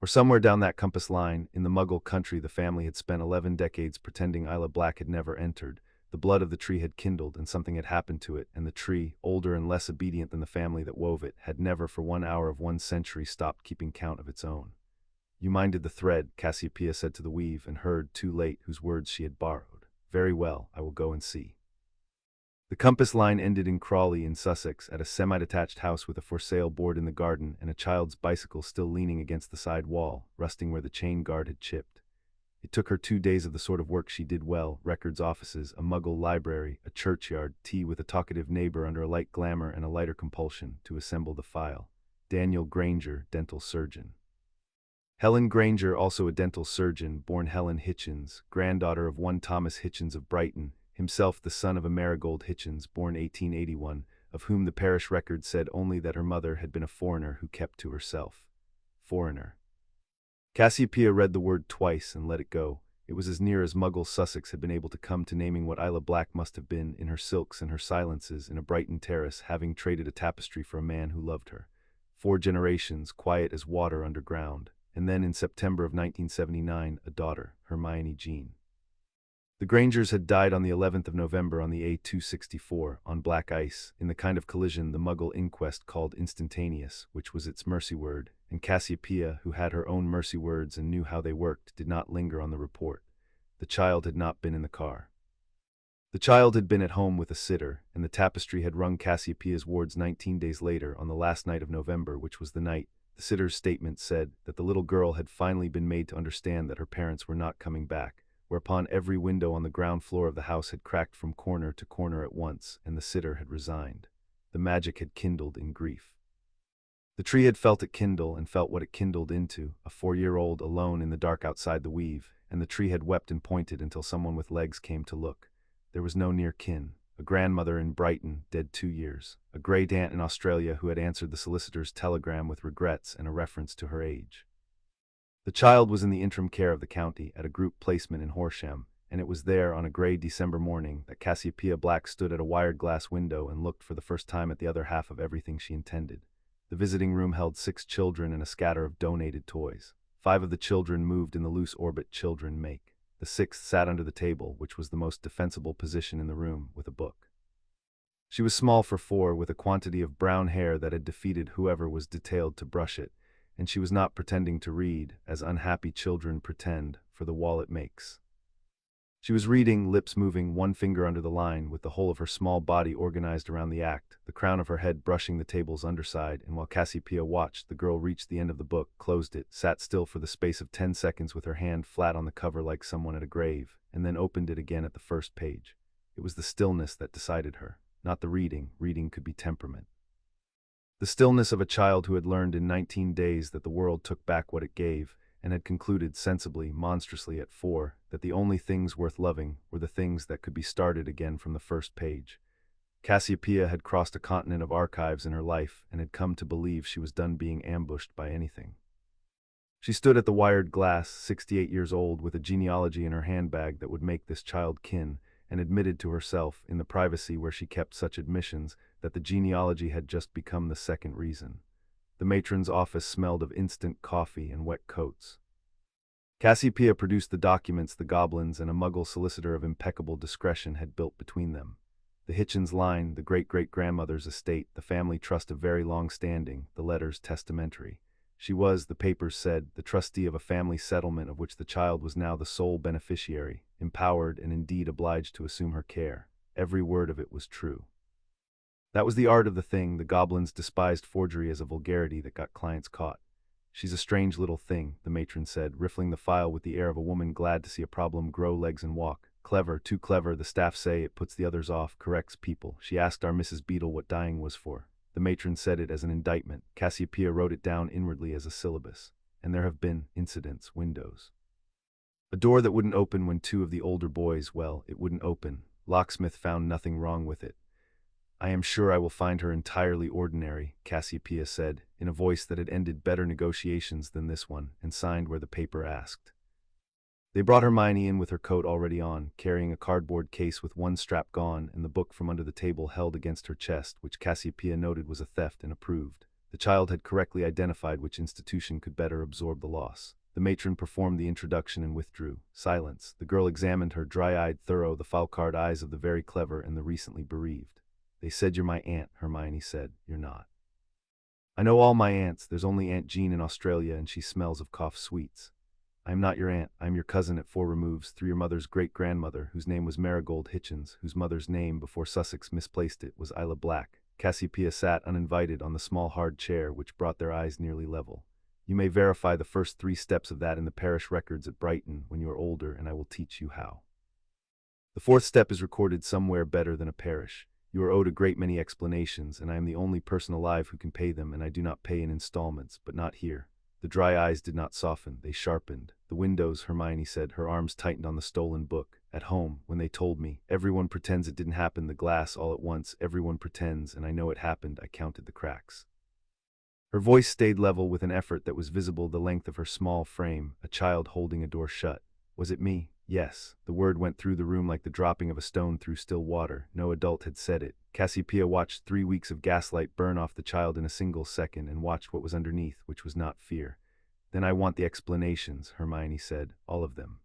Or somewhere down that compass line, in the Muggle country the family had spent 11 decades pretending Isla Black had never entered. The blood of the tree had kindled, and something had happened to it, and the tree, older and less obedient than the family that wove it, had never for 1 hour of 1 century stopped keeping count of its own. "You minded the thread," Cassiopeia said to the weave, and heard, too late, whose words she had borrowed. "Very well, I will go and see." The compass line ended in Crawley in Sussex, at a semi-detached house with a for sale board in the garden and a child's bicycle still leaning against the side wall, rusting where the chain guard had chipped. It took her 2 days of the sort of work she did well: records offices, a Muggle library, a churchyard, tea with a talkative neighbor under a light glamour and a lighter compulsion, to assemble the file. Daniel Granger, dental surgeon. Helen Granger, also a dental surgeon, born Helen Hitchens, granddaughter of one Thomas Hitchens of Brighton, himself the son of a Marigold Hitchens, born 1881, of whom the parish record said only that her mother had been a foreigner who kept to herself. Foreigner. Cassiopeia read the word twice and let it go. It was as near as Muggle Sussex had been able to come to naming what Isla Black must have been, in her silks and her silences, in a Brighton terrace, having traded a tapestry for a man who loved her. 4 generations, quiet as water underground. And then, in September of 1979, a daughter, Hermione Jean. The Grangers had died on the 11th of November on the A264, on black ice, in the kind of collision the Muggle inquest called instantaneous, which was its mercy word, and Cassiopeia, who had her own mercy words and knew how they worked, did not linger on the report. The child had not been in the car. The child had been at home with a sitter, and the tapestry had rung Cassiopeia's wards 19 days later, on the last night of November, which was the night, the sitter's statement said, that the little girl had finally been made to understand that her parents were not coming back, whereupon every window on the ground floor of the house had cracked from corner to corner at once, and the sitter had resigned. The magic had kindled in grief. The tree had felt it kindle, and felt what it kindled into, a 4-year-old alone in the dark outside the weave, and the tree had wept and pointed until someone with legs came to look. There was no near kin. A grandmother in Brighton, dead 2 years. A great aunt in Australia who had answered the solicitor's telegram with regrets and a reference to her age. The child was in the interim care of the county, at a group placement in Horsham, and it was there, on a grey December morning, that Cassiopeia Black stood at a wired glass window and looked for the first time at the other half of everything she intended. The visiting room held 6 children and a scatter of donated toys. 5 of the children moved in the loose orbit children make. The 6th sat under the table, which was the most defensible position in the room, with a book. She was small for 4, with a quantity of brown hair that had defeated whoever was detailed to brush it, and she was not pretending to read, as unhappy children pretend, for the wall it makes. She was reading, lips moving, one finger under the line, with the whole of her small body organized around the act, the crown of her head brushing the table's underside, and while Cassiopeia watched, the girl reached the end of the book, closed it, sat still for the space of 10 seconds with her hand flat on the cover like someone at a grave, and then opened it again at the first page. It was the stillness that decided her, not the reading. Reading could be temperament. The stillness of a child who had learned in 19 days that the world took back what it gave, and had concluded sensibly, monstrously at 4, that the only things worth loving were the things that could be started again from the first page. Cassiopeia had crossed a continent of archives in her life and had come to believe she was done being ambushed by anything. She stood at the wired glass, 68 years old, with a genealogy in her handbag that would make this child kin, and admitted to herself, in the privacy where she kept such admissions, that the genealogy had just become the second reason. The matron's office smelled of instant coffee and wet coats. Cassiopeia produced the documents the goblins and a muggle solicitor of impeccable discretion had built between them. The Hitchens line, the great-great-grandmother's estate, the family trust of very long standing, the letters testamentary. She was, the papers said, the trustee of a family settlement of which the child was now the sole beneficiary, empowered and indeed obliged to assume her care. Every word of it was true. That was the art of the thing. The goblins despised forgery as a vulgarity that got clients caught. She's a strange little thing, the matron said, riffling the file with the air of a woman glad to see a problem grow legs and walk. Clever, too clever, the staff say, it puts the others off, corrects people. She asked our Mrs. Beadle what dying was for. The matron said it as an indictment. Cassiopeia wrote it down inwardly as a syllabus. And there have been incidents, windows. A door that wouldn't open when two of the older boys, well, it wouldn't open. Locksmith found nothing wrong with it. I am sure I will find her entirely ordinary, Cassiopeia said, in a voice that had ended better negotiations than this one, and signed where the paper asked. They brought Hermione in with her coat already on, carrying a cardboard case with one strap gone and the book from under the table held against her chest, which Cassiopeia noted was a theft and approved. The child had correctly identified which institution could better absorb the loss. The matron performed the introduction and withdrew. Silence. The girl examined her, dry-eyed, thorough, the falcard eyes of the very clever and the recently bereaved. They said you're my aunt, Hermione said. You're not. I know all my aunts. There's only Aunt Jean in Australia, and she smells of cough sweets. I am not your aunt. I am your cousin at 4 removes, through your mother's great-grandmother, whose name was Marigold Hitchens, whose mother's name, before Sussex misplaced it, was Isla Black. Cassiopeia sat uninvited on the small hard chair, which brought their eyes nearly level. You may verify the first 3 steps of that in the parish records at Brighton when you are older, and I will teach you how. The 4th step is recorded somewhere better than a parish. You are owed a great many explanations, and I am the only person alive who can pay them, and I do not pay in installments, but not here. The dry eyes did not soften, they sharpened. The windows, Hermione said, her arms tightened on the stolen book. At home, when they told me, everyone pretends it didn't happen, the glass all at once, everyone pretends, and I know it happened, I counted the cracks. Her voice stayed level with an effort that was visible the length of her small frame, a child holding a door shut. Was it me? Yes. The word went through the room like the dropping of a stone through still water. No adult had said it. Cassiopeia watched 3 weeks of gaslight burn off the child in a single second and watched what was underneath, which was not fear. Then I want the explanations, Hermione said, all of them.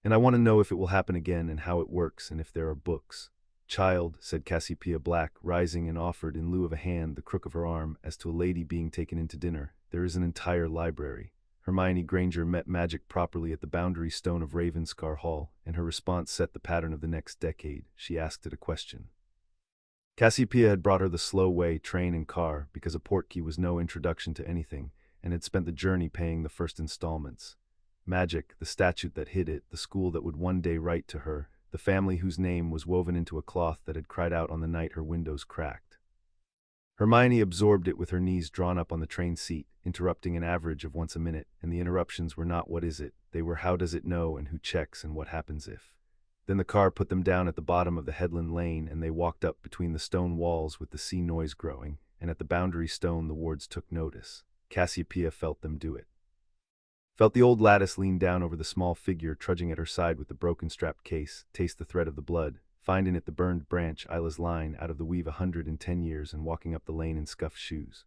And I want to know if it will happen again and how it works and if there are books. Child, said Cassiopeia Black, rising, and offered in lieu of a hand the crook of her arm, as to a lady being taken into dinner. There is an entire library. Hermione Granger met magic properly at the boundary stone of Ravenscar Hall, and her response set the pattern of the next decade. She asked it a question. Cassiopeia had brought her the slow way, train and car, because a portkey was no introduction to anything, and had spent the journey paying the first installments. Magic, the statute that hid it, the school that would one day write to her, the family whose name was woven into a cloth that had cried out on the night her windows cracked. Hermione absorbed it with her knees drawn up on the train seat, interrupting an average of once a minute, and the interruptions were not what is it, they were how does it know and who checks and what happens if. Then the car put them down at the bottom of the headland lane, and they walked up between the stone walls with the sea noise growing, and at the boundary stone the wards took notice. Cassiopeia felt them do it. Felt the old lattice lean down over the small figure trudging at her side with the broken strapped case, taste the thread of the blood, find in it the burned branch, Isla's line, out of the weave 110 years, and walking up the lane in scuffed shoes.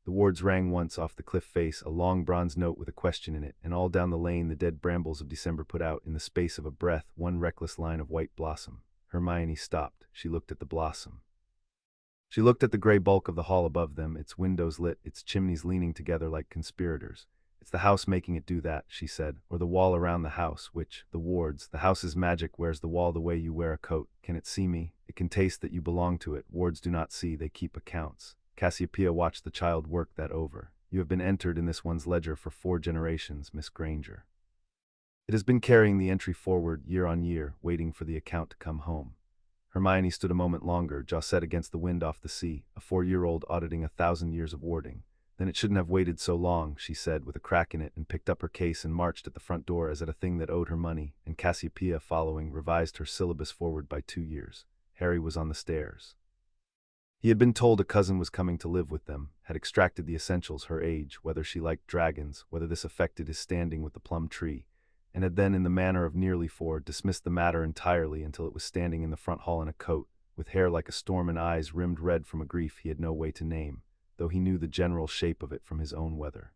The wards rang once off the cliff face, a long bronze note with a question in it, and all down the lane the dead brambles of December put out, in the space of a breath, one reckless line of white blossom. Hermione stopped. She looked at the blossom. She looked at the gray bulk of the hall above them, its windows lit, its chimneys leaning together like conspirators. It's the house making it do that, she said, or the wall around the house, which, the wards, the house is magic, wears the wall the way you wear a coat. Can it see me? It can taste that you belong to it. Wards do not see, they keep accounts. Cassiopeia watched the child work that over. You have been entered in this one's ledger for 4 generations, Miss Granger. It has been carrying the entry forward year on year, waiting for the account to come home. Hermione stood a moment longer, jaw set against the wind off the sea, a 4-year-old auditing 1,000 years of warding. Then it shouldn't have waited so long, she said, with a crack in it, and picked up her case and marched at the front door as at a thing that owed her money, and Cassiopeia, following, revised her syllabus forward by 2 years. Harry was on the stairs. He had been told a cousin was coming to live with them, had extracted the essentials, her age, whether she liked dragons, whether this affected his standing with the plum tree, and had then, in the manner of nearly 4, dismissed the matter entirely until it was standing in the front hall in a coat, with hair like a storm and eyes rimmed red from a grief he had no way to name, though he knew the general shape of it from his own weather.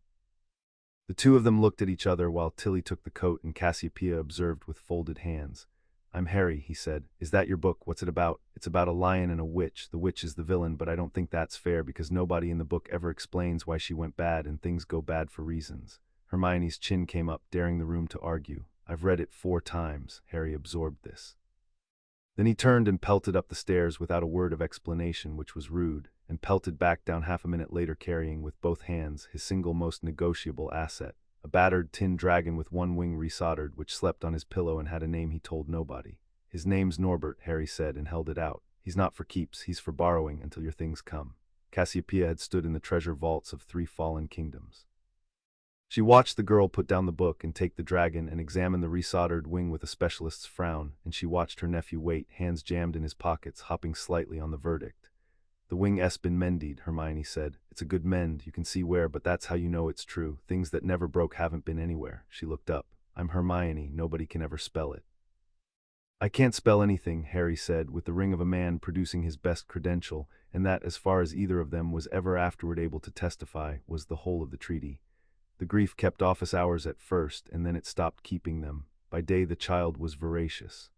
The two of them looked at each other while Tilly took the coat and Cassiopeia observed with folded hands. "I'm Harry," he said. "Is that your book? What's it about?" "It's about a lion and a witch. The witch is the villain, but I don't think that's fair because nobody in the book ever explains why she went bad, and things go bad for reasons." Hermione's chin came up, daring the room to argue. "I've read it 4 times." Harry absorbed this. Then he turned and pelted up the stairs without a word of explanation, which was rude, and pelted back down half a minute later carrying with both hands his single most negotiable asset, a battered tin dragon with one wing resoldered, which slept on his pillow and had a name he told nobody. "His name's Norbert," Harry said, and held it out. "He's not for keeps, he's for borrowing until your things come." Cassiopeia had stood in the treasure vaults of 3 fallen kingdoms. She watched the girl put down the book and take the dragon and examine the resoldered wing with a specialist's frown, and she watched her nephew wait, hands jammed in his pockets, hopping slightly on the verdict. "The wing been mended," Hermione said. "It's a good mend, you can see where, but that's how you know it's true. Things that never broke haven't been anywhere." She looked up. "I'm Hermione, nobody can ever spell it." "I can't spell anything," Harry said, with the ring of a man producing his best credential, and that, as far as either of them was ever afterward able to testify, was the whole of the treaty. The grief kept office hours at first, and then it stopped keeping them. By day the child was voracious.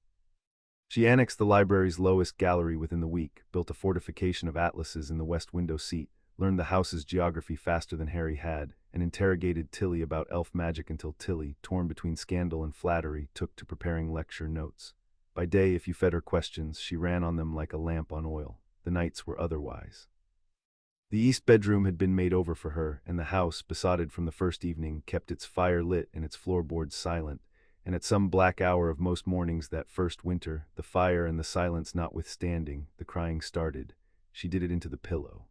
She annexed the library's lowest gallery within the week, built a fortification of atlases in the west window seat, learned the house's geography faster than Harry had, and interrogated Tilly about elf magic until Tilly, torn between scandal and flattery, took to preparing lecture notes. By day, if you fed her questions, she ran on them like a lamp on oil. The nights were otherwise. The east bedroom had been made over for her, and the house, besotted from the first evening, kept its fire lit and its floorboards silent, and at some black hour of most mornings that first winter, the fire and the silence notwithstanding, the crying started. She did it into the pillow.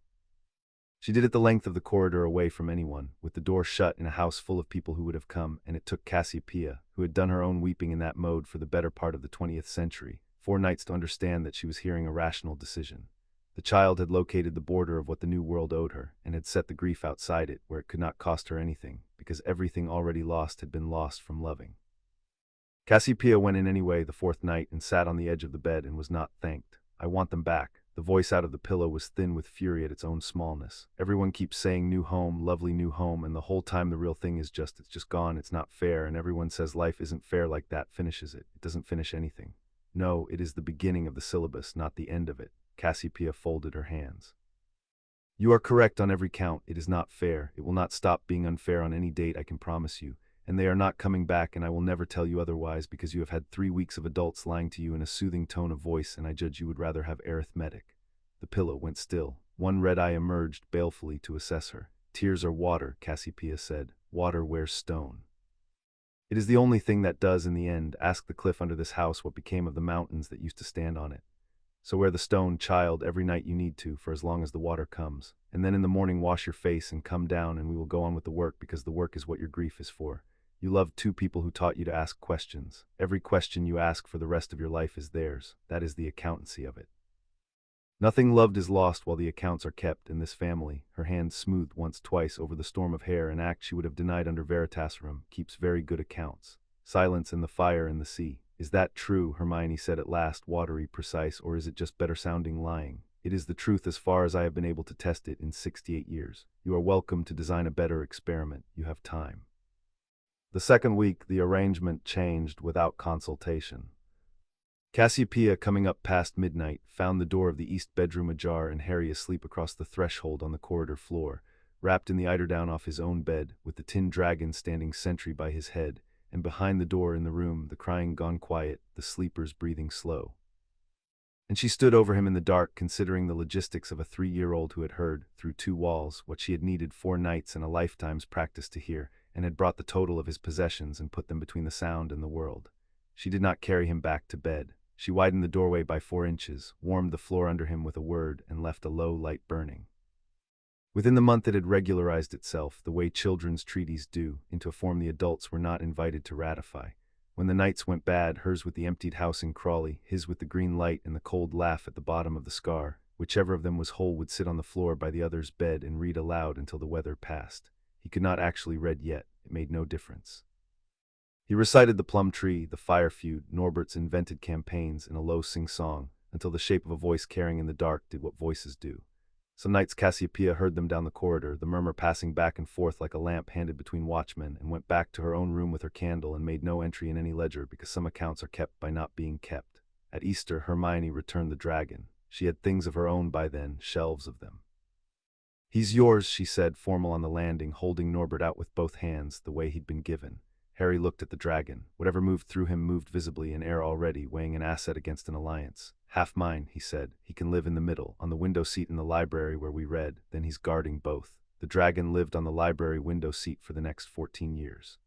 She did it the length of the corridor away from anyone, with the door shut in a house full of people who would have come, and it took Cassiopeia, who had done her own weeping in that mode for the better part of the 20th century, 4 nights to understand that she was hearing a rational decision. The child had located the border of what the new world owed her, and had set the grief outside it, where it could not cost her anything, because everything already lost had been lost from loving. Cassiopeia went in anyway the 4th night and sat on the edge of the bed and was not thanked. "I want them back." The voice out of the pillow was thin with fury at its own smallness. "Everyone keeps saying new home, lovely new home, and the whole time the real thing is it's just gone, it's not fair, and everyone says life isn't fair like that finishes it. It doesn't finish anything. No, it is the beginning of the syllabus, not the end of it." Cassiopeia folded her hands. "You are correct on every count. It is not fair. It will not stop being unfair on any date, I can promise you. And they are not coming back, and I will never tell you otherwise, because you have had 3 weeks of adults lying to you in a soothing tone of voice, and I judge you would rather have arithmetic." The pillow went still. One red eye emerged balefully to assess her. "Tears are water," Cassiopeia said. "Water wears stone. It is the only thing that does in the end. Ask the cliff under this house what became of the mountains that used to stand on it. So wear the stone, child, every night you need to, for as long as the water comes. And then in the morning wash your face and come down, and we will go on with the work, because the work is what your grief is for. You loved 2 people who taught you to ask questions. Every question you ask for the rest of your life is theirs. That is the accountancy of it. Nothing loved is lost while the accounts are kept in this family." Her hand smoothed once, twice over the storm of hair, an act she would have denied under Veritaserum. "Keeps very good accounts. Silence and the fire and the sea." "Is that true?" Hermione said at last, watery, precise, "or is it just better-sounding lying?" "It is the truth as far as I have been able to test it in 68 years. You are welcome to design a better experiment. You have time." The 2nd week, the arrangement changed without consultation. Cassiopeia, coming up past midnight, found the door of the east bedroom ajar and Harry asleep across the threshold on the corridor floor, wrapped in the eiderdown off his own bed, with the tin dragon standing sentry by his head, and behind the door in the room, the crying gone quiet, the sleepers breathing slow. And she stood over him in the dark, considering the logistics of a 3-year-old who had heard, through 2 walls, what she had needed 4 nights and a lifetime's practice to hear, and had brought the total of his possessions and put them between the sound and the world. She did not carry him back to bed. She widened the doorway by 4 inches, warmed the floor under him with a word, and left a low light burning. Within the month it had regularized itself, the way children's treaties do, into a form the adults were not invited to ratify. When the nights went bad, hers with the emptied house in Crawley, his with the green light and the cold laugh at the bottom of the scar, whichever of them was whole would sit on the floor by the other's bed and read aloud until the weather passed. He could not actually read yet, it made no difference. He recited the plum tree, the fire feud, Norbert's invented campaigns in a low sing-song, until the shape of a voice carrying in the dark did what voices do. Some nights Cassiopeia heard them down the corridor, the murmur passing back and forth like a lamp handed between watchmen, and went back to her own room with her candle and made no entry in any ledger because some accounts are kept by not being kept. At Easter, Hermione returned the dragon. She had things of her own by then, shelves of them. "He's yours," she said, formal on the landing, holding Norbert out with both hands, the way he'd been given. Harry looked at the dragon. Whatever moved through him moved visibly in air already, weighing an asset against an alliance. "Half mine," he said. "He can live in the middle, on the window seat in the library where we read. Then he's guarding both." The dragon lived on the library window seat for the next 14 years.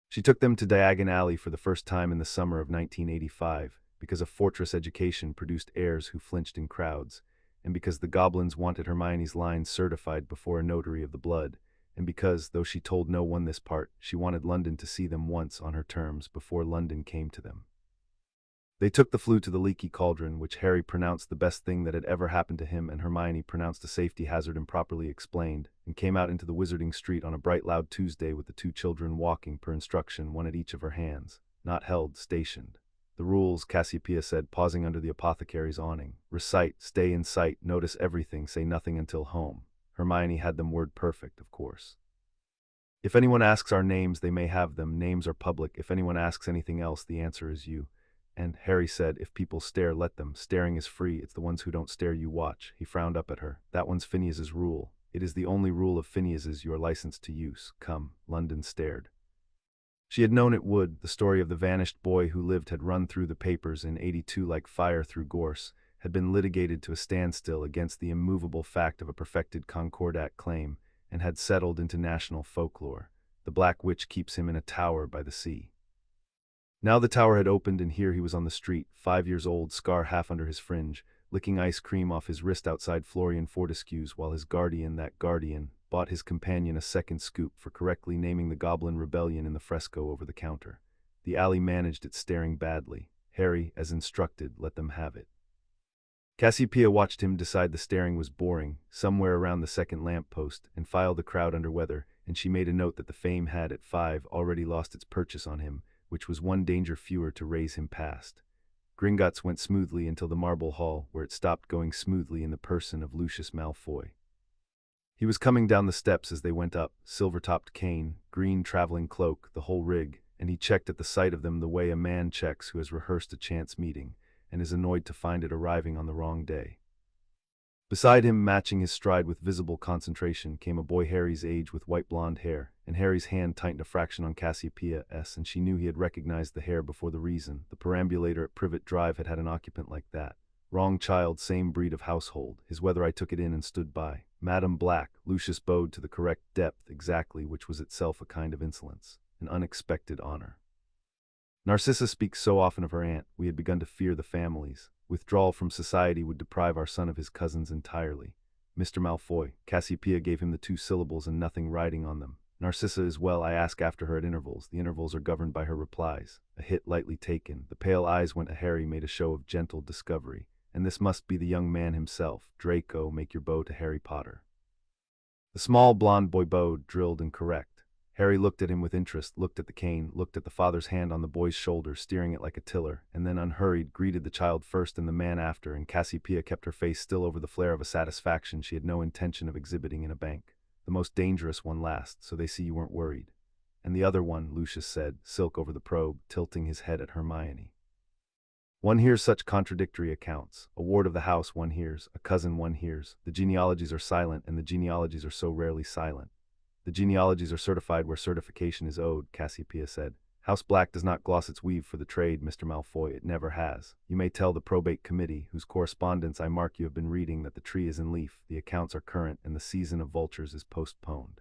She took them to Diagon Alley for the first time in the summer of 1985, because a fortress education produced heirs who flinched in crowds, and because the goblins wanted Hermione's lines certified before a notary of the blood, and because, though she told no one this part, she wanted London to see them once on her terms before London came to them. They took the flue to the leaky cauldron, which Harry pronounced the best thing that had ever happened to him, and Hermione pronounced a safety hazard improperly explained, and came out into the Wizarding Street on a bright loud Tuesday with the 2 children walking per instruction, one at each of her hands. Not held, stationed. "The rules," Cassiopeia said, pausing under the apothecary's awning. "Recite, stay in sight, notice everything, say nothing until home." Hermione had them word perfect, of course. "If anyone asks our names, they may have them. Names are public. If anyone asks anything else, the answer is you." And Harry said, "If people stare, let them. Staring is free. It's the ones who don't stare you watch." He frowned up at her. "That one's Phineas's rule. It is the only rule of Phineas's you are licensed to use. Come." London stared. She had known it would. The story of the vanished boy who lived had run through the papers in '82 like fire through gorse, had been litigated to a standstill against the immovable fact of a perfected Concordat claim, and had settled into national folklore. The Black Witch keeps him in a tower by the sea. Now the tower had opened, and here he was on the street, 5 years old, scar half under his fringe, licking ice cream off his wrist outside Florian Fortescue's, while his guardian, that guardian, bought his companion a second scoop for correctly naming the Goblin Rebellion in the fresco over the counter. The alley managed its staring badly. Harry, as instructed, let them have it. Cassiopeia watched him decide the staring was boring, somewhere around the second lamp-post, and filed the crowd under weather, and she made a note that the fame had, at 5, already lost its purchase on him, which was one danger fewer to raise him past. Gringotts went smoothly until the Marble Hall, where it stopped going smoothly in the person of Lucius Malfoy. He was coming down the steps as they went up, silver-topped cane, green traveling cloak, the whole rig, and he checked at the sight of them the way a man checks who has rehearsed a chance meeting, and is annoyed to find it arriving on the wrong day. Beside him, matching his stride with visible concentration, came a boy Harry's age with white blonde hair, and Harry's hand tightened a fraction on Cassiopeia's, and she knew he had recognized the hair before the reason. The perambulator at Privet Drive had had an occupant like that. Wrong child, same breed of household. His weather I took it in and stood by. Madam Black, Lucius bowed to the correct depth exactly, which was itself a kind of insolence, an unexpected honor. Narcissa speaks so often of her aunt, we had begun to fear the families. Withdrawal from society would deprive our son of his cousins entirely. Mr. Malfoy. Cassiopeia gave him the 2 syllables and nothing writing on them. Narcissa is well, I ask after her at intervals. The intervals are governed by her replies. A hit lightly taken. The pale eyes went to Harry, made a show of gentle discovery. And this must be the young man himself. Draco, make your bow to Harry Potter. The small blonde boy bowed, drilled and correct. Harry looked at him with interest, looked at the cane, looked at the father's hand on the boy's shoulder, steering it like a tiller, and then unhurried, greeted the child first and the man after, and Cassiopeia kept her face still over the flare of a satisfaction she had no intention of exhibiting in a bank. The most dangerous one last, so they see you weren't worried. And the other one, Lucius said, silk over the probe, tilting his head at Hermione. One hears such contradictory accounts. A ward of the house one hears, a cousin one hears. The genealogies are silent, and the genealogies are so rarely silent. The genealogies are certified where certification is owed, Cassiopeia said. House Black does not gloss its weave for the trade, Mr. Malfoy, it never has. You may tell the probate committee, whose correspondence I mark you have been reading, that the tree is in leaf, the accounts are current, and the season of vultures is postponed.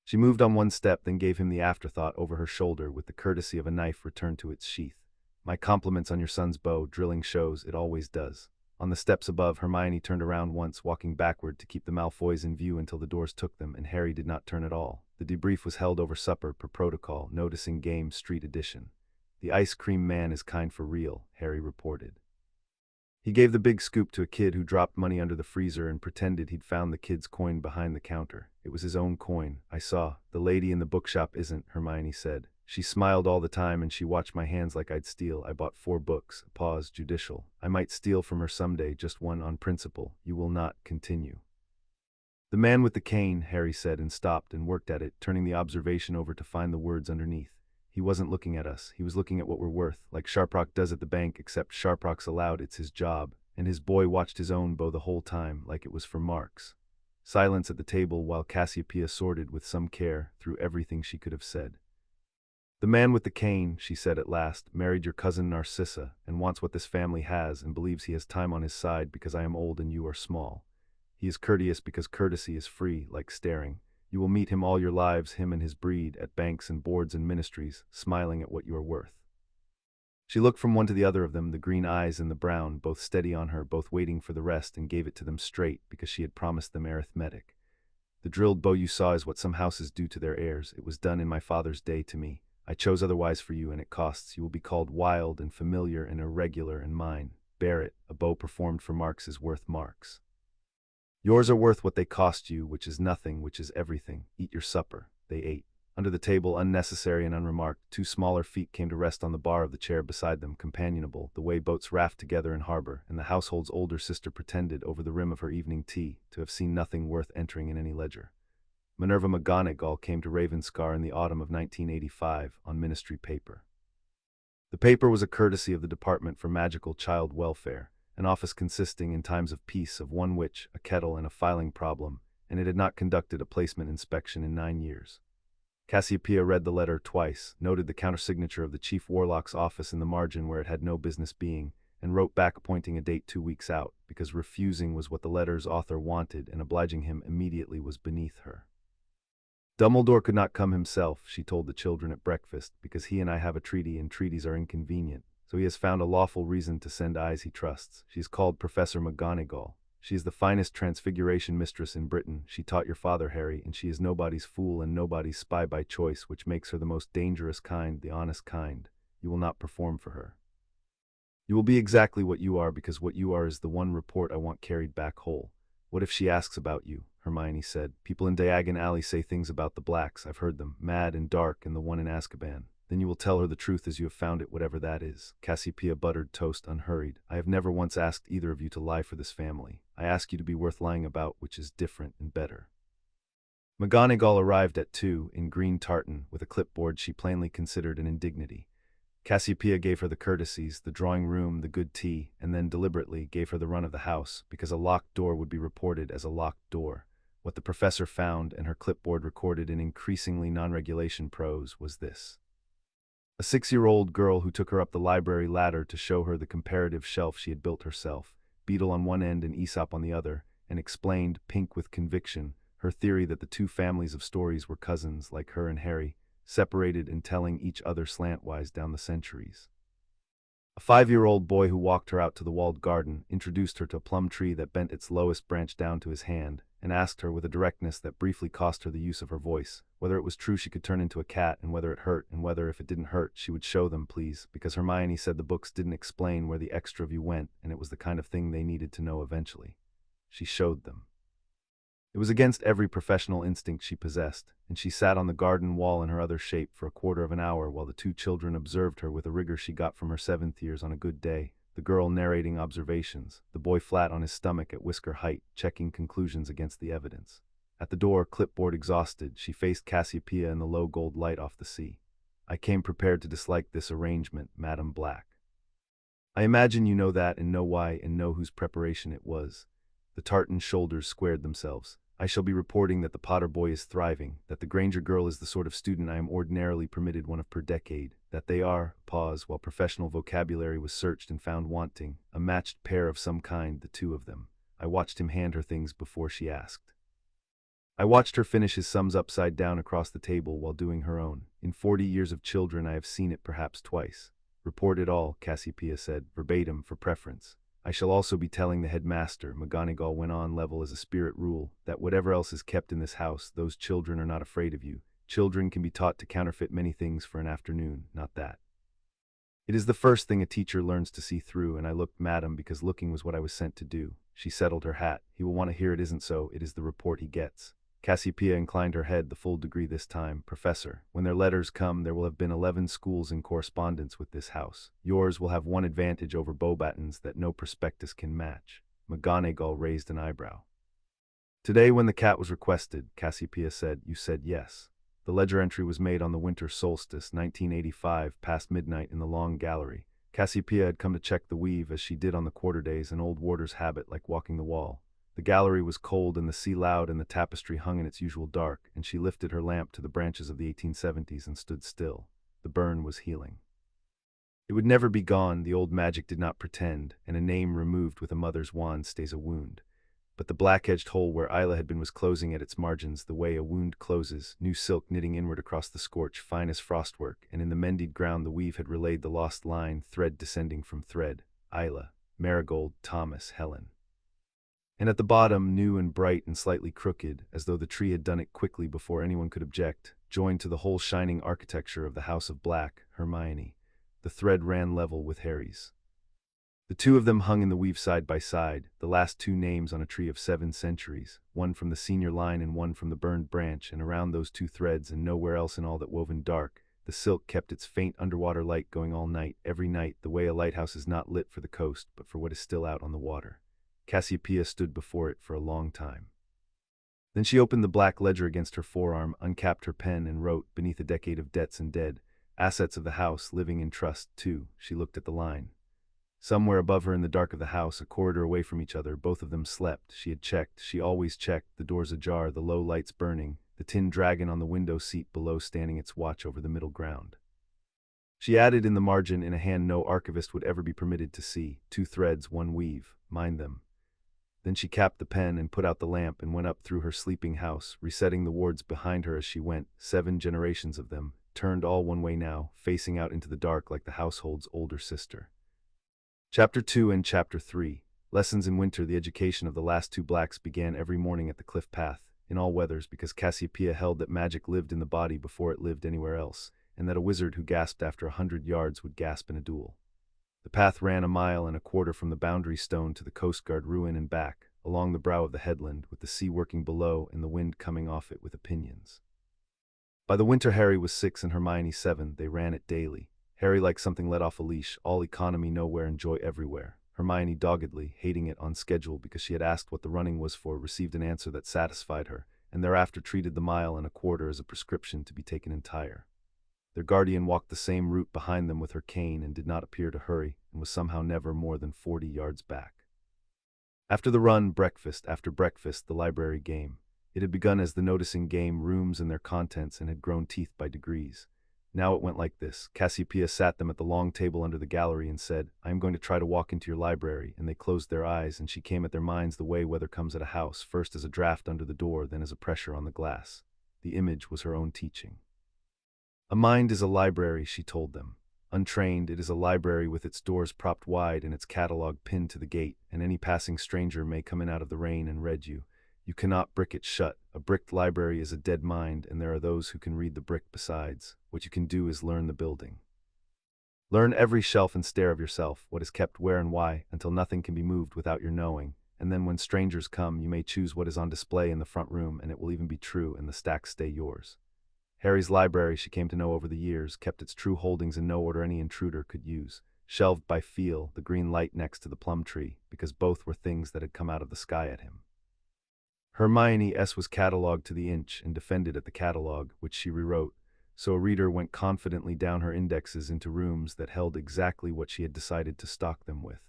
She moved on one step, then gave him the afterthought over her shoulder with the courtesy of a knife returned to its sheath. My compliments on your son's bow. Drilling shows, it always does. On the steps above, Hermione turned around once, walking backward to keep the Malfoys in view until the doors took them, and Harry did not turn at all. The debrief was held over supper, per protocol, noticing Game Street edition. The ice cream man is kind for real, Harry reported. He gave the big scoop to a kid who dropped money under the freezer and pretended he'd found the kid's coin behind the counter. It was his own coin, I saw. The lady in the bookshop isn't, Hermione said. She smiled all the time and she watched my hands like I'd steal. I bought 4 books. A pause, judicial. I might steal from her someday, just one on principle. You will not continue. The man with the cane, Harry said, and stopped and worked at it, turning the observation over to find the words underneath. He wasn't looking at us. He was looking at what we're worth, like Sharprock does at the bank, except Sharprock's allowed, it's his job, and his boy watched his own bow the whole time, like it was for marks. Silence at the table while Cassiopeia sorted with some care through everything she could have said. The man with the cane, she said at last, married your cousin Narcissa, and wants what this family has, and believes he has time on his side because I am old and you are small. He is courteous because courtesy is free, like staring. You will meet him all your lives, him and his breed, at banks and boards and ministries, smiling at what you are worth. She looked from one to the other of them, the green eyes and the brown, both steady on her, both waiting for the rest, and gave it to them straight, because she had promised them arithmetic. The drilled bow you saw is what some houses do to their heirs. It was done in my father's day to me. I chose otherwise for you, and it costs. You will be called wild and familiar and irregular, and mine. Bear it. A bow performed for marks is worth marks. Yours are worth what they cost you, which is nothing, which is everything. Eat your supper. They ate. Under the table, unnecessary and unremarked, 2 smaller feet came to rest on the bar of the chair beside them, companionable, the way boats raft together in harbor, and the household's older sister pretended, over the rim of her evening tea, to have seen nothing worth entering in any ledger. Minerva McGonagall came to Ravenscar in the autumn of 1985 on ministry paper. The paper was a courtesy of the Department for Magical Child Welfare, an office consisting in times of peace of 1 witch, a kettle, and a filing problem, and it had not conducted a placement inspection in 9 years. Cassiopeia read the letter twice, noted the countersignature of the Chief Warlock's office in the margin where it had no business being, and wrote back appointing a date 2 weeks out, because refusing was what the letter's author wanted and obliging him immediately was beneath her. Dumbledore could not come himself, she told the children at breakfast, because he and I have a treaty and treaties are inconvenient, so he has found a lawful reason to send eyes he trusts. She is called Professor McGonagall. She is the finest transfiguration mistress in Britain. She taught your father, Harry, and she is nobody's fool and nobody's spy by choice, which makes her the most dangerous kind, the honest kind. You will not perform for her. You will be exactly what you are, because what you are is the one report I want carried back whole. What if she asks about you? Hermione said. People in Diagon Alley say things about the Blacks. I've heard them. Mad and dark, and the one in Azkaban. Then you will tell her the truth as you have found it, whatever that is. Cassiopeia buttered toast unhurried. I have never once asked either of you to lie for this family. I ask you to be worth lying about, which is different and better. McGonagall arrived at 2 in green tartan with a clipboard she plainly considered an indignity. Cassiopeia gave her the courtesies, the drawing room, the good tea, and then deliberately gave her the run of the house, because a locked door would be reported as a locked door. What the professor found, and her clipboard recorded in increasingly non-regulation prose, was this. A 6-year-old girl who took her up the library ladder to show her the comparative shelf she had built herself, Beetle on one end and Aesop on the other, and explained, pink with conviction, her theory that the 2 families of stories were cousins, like her and Harry, separated and telling each other slantwise down the centuries. A 5-year-old boy who walked her out to the walled garden introduced her to a plum tree that bent its lowest branch down to his hand, and asked her with a directness that briefly cost her the use of her voice, whether it was true she could turn into a cat, and whether it hurt, and whether if it didn't hurt she would show them, please, because Hermione said the books didn't explain where the extra view went, and it was the kind of thing they needed to know eventually. She showed them. It was against every professional instinct she possessed, and she sat on the garden wall in her other shape for a quarter of an hour while the 2 children observed her with a rigor she got from her 7th years on a good day, the girl narrating observations, the boy flat on his stomach at whisker height, checking conclusions against the evidence. At the door, clipboard exhausted, she faced Cassiopeia in the low gold light off the sea. I came prepared to dislike this arrangement, Madam Black. I imagine you know that and know why and know whose preparation it was. The tartan shoulders squared themselves. I shall be reporting that the Potter boy is thriving, that the Granger girl is the sort of student I am ordinarily permitted one of per decade, that they are, pause, while professional vocabulary was searched and found wanting, a matched pair of some kind, the 2 of them. I watched him hand her things before she asked. I watched her finish his sums upside down across the table while doing her own. In 40 years of children I have seen it perhaps twice. Report it all, Cassiopeia said, verbatim for preference. I shall also be telling the headmaster, McGonagall went on level as a spirit rule, that whatever else is kept in this house, those children are not afraid of you. Children can be taught to counterfeit many things for an afternoon, not that. It is the first thing a teacher learns to see through, and I looked, madam, because looking was what I was sent to do. She settled her hat. He will want to hear it isn't so, it is the report he gets. Cassiopeia inclined her head the full degree this time. Professor, when their letters come, there will have been 11 schools in correspondence with this house. Yours will have one advantage over Beauxbatons that no prospectus can match. McGonagall raised an eyebrow. Today, when the cat was requested, Cassiopeia said, you said yes. The ledger entry was made on the winter solstice, 1985, past midnight in the long gallery. Cassiopeia had come to check the weave as she did on the quarter days, an old warder's habit like walking the wall. The gallery was cold and the sea loud and the tapestry hung in its usual dark, and she lifted her lamp to the branches of the 1870s and stood still. The burn was healing. It would never be gone, the old magic did not pretend, and a name removed with a mother's wand stays a wound. But the black-edged hole where Isla had been was closing at its margins the way a wound closes, new silk knitting inward across the scorch, fine as frostwork, and in the mended ground the weave had relayed the lost line, thread descending from thread. Isla, Marigold, Thomas, Helen. And at the bottom, new and bright and slightly crooked, as though the tree had done it quickly before anyone could object, joined to the whole shining architecture of the House of Black, Hermione. The thread ran level with Harry's. The two of them hung in the weave side by side, the last two names on a tree of 7 centuries, one from the senior line and one from the burned branch, and around those two threads and nowhere else in all that woven dark, the silk kept its faint underwater light going all night, every night, the way a lighthouse is not lit for the coast, but for what is still out on the water. Cassiopeia stood before it for a long time. Then she opened the black ledger against her forearm, uncapped her pen, and wrote, beneath a decade of debts and dead, assets of the house, living in trust, too. She looked at the line. Somewhere above her in the dark of the house, a corridor away from each other, both of them slept. She had checked, she always checked, the doors ajar, the low lights burning, the tin dragon on the window seat below standing its watch over the middle ground. She added in the margin in a hand no archivist would ever be permitted to see, 2 threads, 1 weave, mind them. Then she capped the pen and put out the lamp and went up through her sleeping house, resetting the wards behind her as she went, 7 generations of them, turned all one way now, facing out into the dark like the household's older sister. Chapter 2 and Chapter 3. Lessons in winter. The education of the last 2 blacks began every morning at the cliff path, in all weathers, because Cassiopeia held that magic lived in the body before it lived anywhere else, and that a wizard who gasped after 100 yards would gasp in a duel. The path ran 1.25 miles from the boundary stone to the Coast Guard ruin and back, along the brow of the headland, with the sea working below and the wind coming off it with opinions. By the winter Harry was 6 and Hermione 7, they ran it daily. Harry like something let off a leash, all economy nowhere and joy everywhere. Hermione doggedly, hating it on schedule because she had asked what the running was for, received an answer that satisfied her, and thereafter treated the 1.25 miles as a prescription to be taken entire. Their guardian walked the same route behind them with her cane and did not appear to hurry, and was somehow never more than 40 yards back. After the run, breakfast, after breakfast, the library game. It had begun as the noticing game, rooms and their contents, and had grown teeth by degrees. Now it went like this. Cassiopeia sat them at the long table under the gallery and said, I am going to try to walk into your library, and they closed their eyes, and she came at their minds the way weather comes at a house, first as a draft under the door, then as a pressure on the glass. The image was her own teaching. A mind is a library, she told them. Untrained, it is a library with its doors propped wide and its catalog pinned to the gate, and any passing stranger may come in out of the rain and read you. You cannot brick it shut. A bricked library is a dead mind, and there are those who can read the brick besides. What you can do is learn the building. Learn every shelf and stair of yourself, what is kept where and why, until nothing can be moved without your knowing, and then when strangers come, you may choose what is on display in the front room, and it will even be true, and the stacks stay yours. Harry's library, she came to know over the years, kept its true holdings in no order any intruder could use, shelved by feel, the green light next to the plum tree, because both were things that had come out of the sky at him. Hermione's was catalogued to the inch and defended at the catalogue, which she rewrote, so a reader went confidently down her indexes into rooms that held exactly what she had decided to stock them with.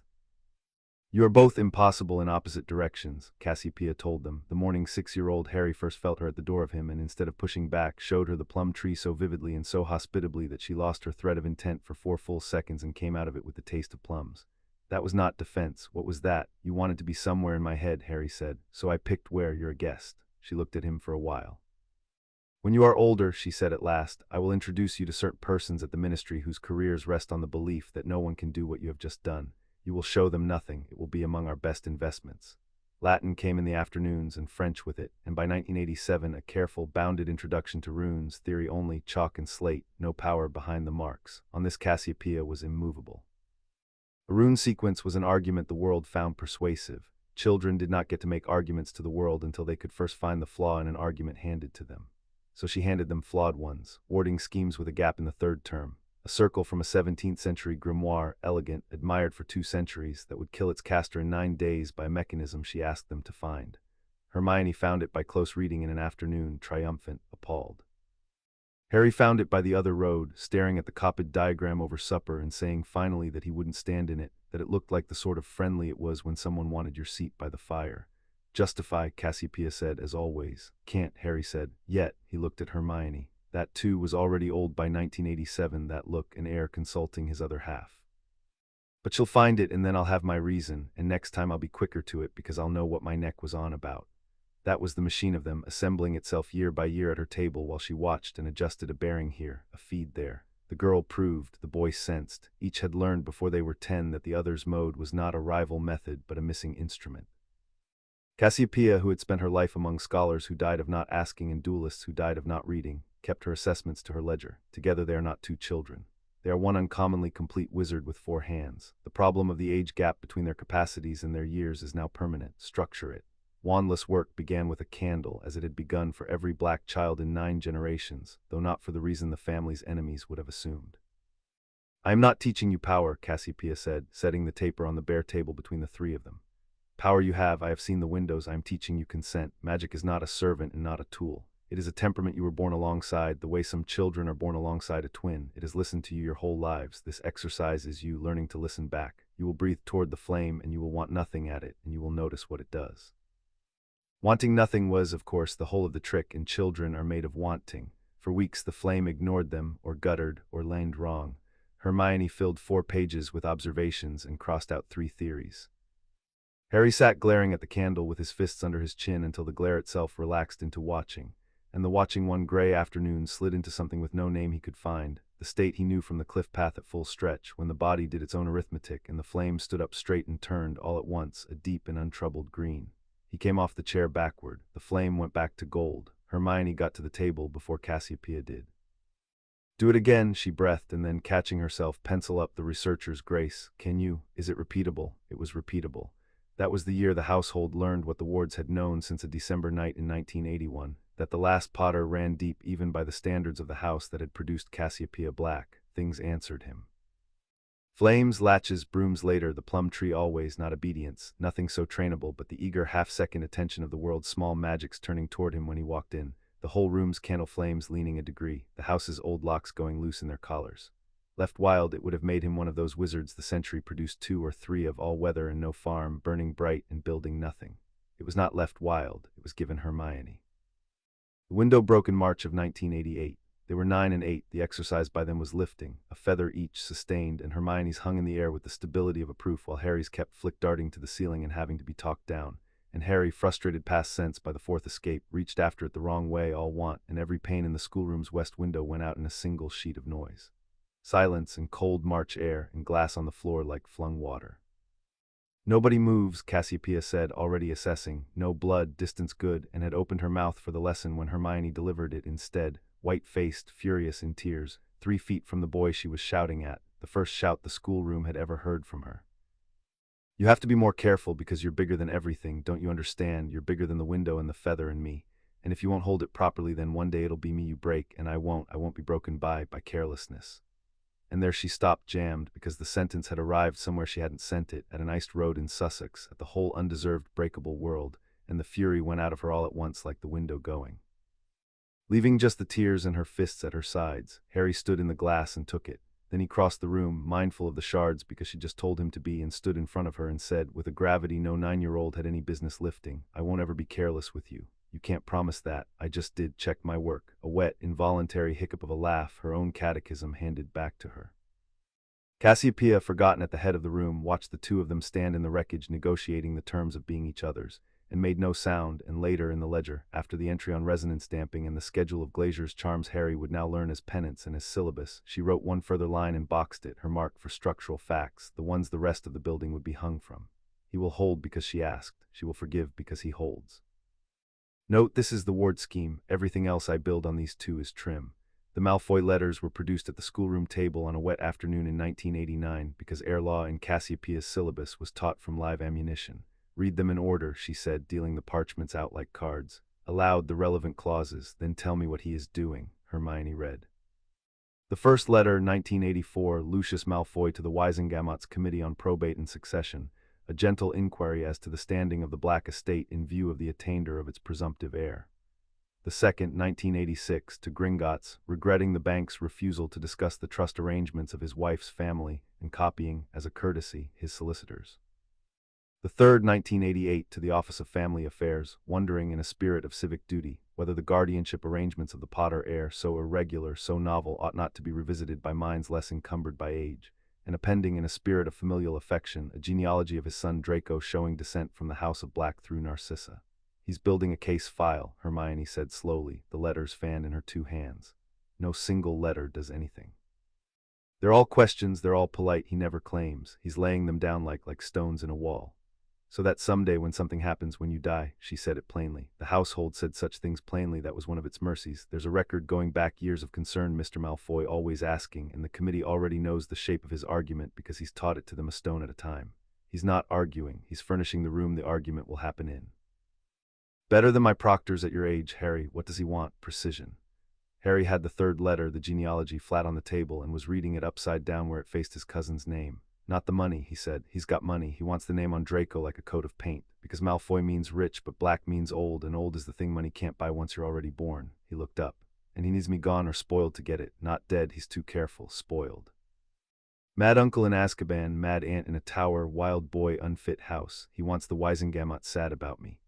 You are both impossible in opposite directions, Cassiopeia told them, the morning 6-year-old Harry first felt her at the door of him, and instead of pushing back, showed her the plum tree so vividly and so hospitably that she lost her thread of intent for 4 full seconds and came out of it with the taste of plums. That was not defense. What was that? You wanted to be somewhere in my head, Harry said, so I picked where. You're a guest. She looked at him for a while. When you are older, she said at last, I will introduce you to certain persons at the ministry whose careers rest on the belief that no one can do what you have just done. You will show them nothing. It will be among our best investments. Latin came in the afternoons and French with it, and by 1987 a careful, bounded introduction to runes, theory only, chalk and slate, no power behind the marks. On this Cassiopeia was immovable. A rune sequence was an argument the world found persuasive. Children did not get to make arguments to the world until they could first find the flaw in an argument handed to them. So she handed them flawed ones, warding schemes with a gap in the third term. A circle from a 17th century grimoire, elegant, admired for 2 centuries, that would kill its caster in 9 days by a mechanism she asked them to find. Hermione found it by close reading in an afternoon, triumphant, appalled. Harry found it by the other road, staring at the copied diagram over supper and saying finally that he wouldn't stand in it, that it looked like the sort of friendly it was when someone wanted your seat by the fire. Justify, Cassiopeia said, as always. Can't, Harry said. Yet, he looked at Hermione. That too was already old by 1987, that look and air consulting his other half. But she'll find it and then I'll have my reason, and next time I'll be quicker to it because I'll know what my neck was on about. That was the machine of them, assembling itself year by year at her table while she watched and adjusted a bearing here, a feed there. The girl proved, the boy sensed. Each had learned before they were 10 that the other's mode was not a rival method but a missing instrument. Cassiopeia, who had spent her life among scholars who died of not asking and duelists who died of not reading, kept her assessments to her ledger. Together they are not 2 children. They are one uncommonly complete wizard with 4 hands. The problem of the age gap between their capacities and their years is now permanent. Structure it. Wandless work began with a candle, as it had begun for every black child in 9 generations, though not for the reason the family's enemies would have assumed. I am not teaching you power, Cassiopeia said, setting the taper on the bare table between the 3 of them. Power you have, I have seen the windows, I am teaching you consent. Magic is not a servant and not a tool. It is a temperament you were born alongside, the way some children are born alongside a twin. It has listened to you your whole lives. This exercise is you learning to listen back. You will breathe toward the flame and you will want nothing at it, and you will notice what it does. Wanting nothing was, of course, the whole of the trick, and children are made of wanting. For weeks the flame ignored them, or guttered, or laned wrong. Hermione filled 4 pages with observations and crossed out 3 theories. Harry sat glaring at the candle with his fists under his chin until the glare itself relaxed into watching, and the watching one gray afternoon slid into something with no name he could find, the state he knew from the cliff path at full stretch, when the body did its own arithmetic and the flame stood up straight and turned, all at once, a deep and untroubled green. He came off the chair backward. The flame went back to gold. Hermione got to the table before Cassiopeia did. Do it again, she breathed, and then, catching herself, pencil up the researcher's grace. Can you? Is it repeatable? It was repeatable. That was the year the household learned what the wards had known since a December night in 1981, that the last Potter ran deep even by the standards of the house that had produced Cassiopeia Black. Things answered him. Flames, latches, brooms later, the plum tree always, not obedience, nothing so trainable but the eager half-second attention of the world's small magics turning toward him when he walked in, the whole room's candle flames leaning a degree, the house's old locks going loose in their collars. Left wild, it would have made him one of those wizards the century produced 2 or 3 of, all weather and no farm, burning bright and building nothing. It was not left wild, it was given Hermione. The window broke in March of 1988. They were 9 and 8, the exercise by them was lifting, a feather each sustained, and Hermione's hung in the air with the stability of a proof while Harry's kept flick-darting to the ceiling and having to be talked down. And Harry, frustrated past sense by the 4th escape, reached after it the wrong way, all want, and every pane in the schoolroom's west window went out in a single sheet of noise. Silence and cold March air, and glass on the floor like flung water. Nobody moves, Cassiopeia said, already assessing. No blood, distance good, and had opened her mouth for the lesson when Hermione delivered it instead, white-faced, furious in tears, 3 feet from the boy she was shouting at, the first shout the schoolroom had ever heard from her. You have to be more careful because you're bigger than everything, don't you understand? You're bigger than the window and the feather and me. And if you won't hold it properly, then one day it'll be me you break, and I won't be broken by carelessness. And there she stopped, jammed, because the sentence had arrived somewhere she hadn't sent it, at an iced road in Sussex, at the whole undeserved breakable world, and the fury went out of her all at once like the window going. Leaving just the tears and her fists at her sides, Harry stood in the glass and took it. Then he crossed the room, mindful of the shards because she just told him to be, and stood in front of her and said, with a gravity no 9-year-old had any business lifting, I won't ever be careless with you. You can't promise that. I just did check my work. A wet, involuntary hiccup of a laugh, her own catechism handed back to her. Cassiopeia, forgotten at the head of the room, watched the 2 of them stand in the wreckage negotiating the terms of being each other's, and made no sound, and later in the ledger, after the entry on resonance damping and the schedule of Glazier's charms Harry would now learn as penance and as syllabus, she wrote one further line and boxed it, her mark for structural facts, the ones the rest of the building would be hung from. He will hold because she asked, she will forgive because he holds. Note, this is the ward scheme, everything else I build on these two is trim. The Malfoy letters were produced at the schoolroom table on a wet afternoon in 1989 because air law in Cassiopeia's syllabus was taught from live ammunition. Read them in order, she said, dealing the parchments out like cards. Aloud the relevant clauses, then tell me what he is doing, Hermione read. The first letter, 1984, Lucius Malfoy to the Wisengamot's Committee on Probate and Succession, a gentle inquiry as to the standing of the Black estate in view of the attainder of its presumptive heir. The second, 1986, to Gringotts, regretting the bank's refusal to discuss the trust arrangements of his wife's family and copying, as a courtesy, his solicitors. The third, 1988, to the Office of Family Affairs, wondering in a spirit of civic duty whether the guardianship arrangements of the Potter heir, so irregular, so novel, ought not to be revisited by minds less encumbered by age, and appending in a spirit of familial affection a genealogy of his son Draco showing descent from the House of Black through Narcissa. He's building a case file, Hermione said slowly, the letters fanned in her two hands. No single letter does anything. They're all questions, they're all polite, he never claims. He's laying them down like stones in a wall. So that someday when something happens when you die, she said it plainly. The household said such things plainly, that was one of its mercies. There's a record going back years of concern, Mr. Malfoy always asking, and the committee already knows the shape of his argument because he's taught it to them a stone at a time. He's not arguing, he's furnishing the room the argument will happen in. Better than my proctors at your age, Harry. What does he want? Precision. Harry had the third letter, the genealogy, flat on the table and was reading it upside down where it faced his cousin's name. Not the money, he said. He's got money. He wants the name on Draco like a coat of paint, because Malfoy means rich, but Black means old, and old is the thing money can't buy once you're already born. He looked up. And he needs me gone or spoiled to get it. Not dead, he's too careful. Spoiled. Mad uncle in Azkaban, mad aunt in a tower, wild boy, unfit house. He wants the Wisengamot sad about me.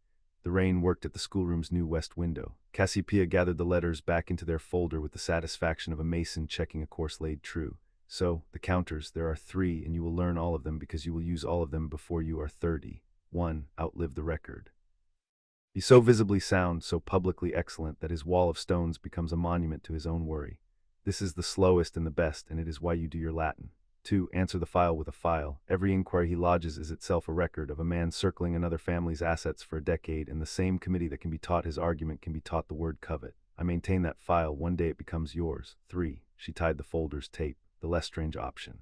The rain worked at the schoolroom's new west window. Cassiopeia gathered the letters back into their folder with the satisfaction of a mason checking a course laid true. So, the counters, there are 3, and you will learn all of them because you will use all of them before you are 30. 1. Outlive the record. Be so visibly sound, so publicly excellent, that his wall of stones becomes a monument to his own worry. This is the slowest and the best, and it is why you do your Latin. 2. Answer the file with a file. Every inquiry he lodges is itself a record of a man circling another family's assets for a decade, and the same committee that can be taught his argument can be taught the word covet. I maintain that file, one day it becomes yours. 3. She tied the folder's tape. The less strange option.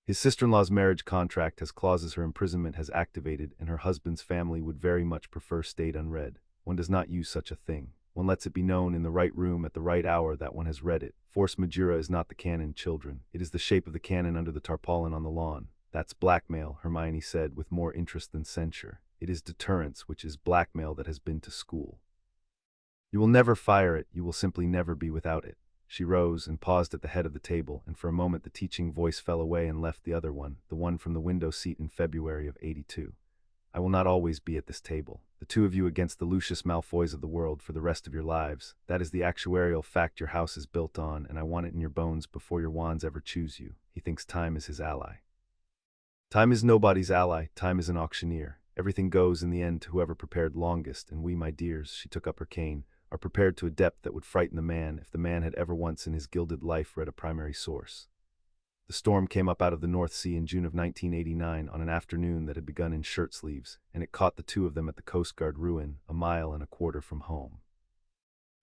His sister-in-law's marriage contract has clauses her imprisonment has activated, and her husband's family would very much prefer stayed unread. One does not use such a thing. One lets it be known in the right room at the right hour that one has read it. Force majeure is not the canon, children. It is the shape of the cannon under the tarpaulin on the lawn. That's blackmail, Hermione said with more interest than censure. It is deterrence, which is blackmail that has been to school. You will never fire it, you will simply never be without it. She rose and paused at the head of the table, and for a moment the teaching voice fell away and left the other one, the one from the window seat in February of '82. I will not always be at this table. The two of you against the Lucius Malfoys of the world for the rest of your lives. That is the actuarial fact your house is built on, and I want it in your bones before your wands ever choose you. He thinks time is his ally. Time is nobody's ally. Time is an auctioneer. Everything goes in the end to whoever prepared longest, and we, my dears, she took up her cane, are prepared to a depth that would frighten the man if the man had ever once in his gilded life read a primary source. The storm came up out of the North Sea in June of 1989 on an afternoon that had begun in shirt sleeves, and it caught the two of them at the Coast Guard ruin, a mile and a quarter from home.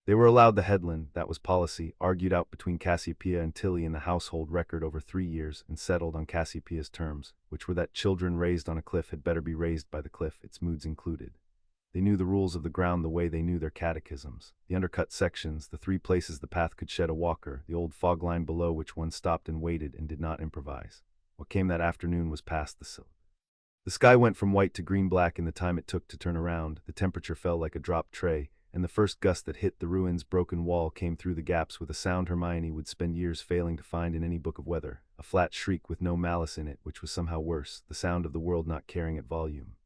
They were allowed the headland, that was policy, argued out between Cassiopeia and Tilly in the household record over 3 years, and settled on Cassiopeia's terms, which were that children raised on a cliff had better be raised by the cliff, its moods included. They knew the rules of the ground the way they knew their catechisms, the undercut sections, the 3 places the path could shed a walker, the old fog line below which one stopped and waited and did not improvise. What came that afternoon was past the sill. The sky went from white to green-black in the time it took to turn around, the temperature fell like a dropped tray, and the first gust that hit the ruin's broken wall came through the gaps with a sound Hermione would spend years failing to find in any book of weather, a flat shriek with no malice in it, which was somehow worse, the sound of the world not caring at volume.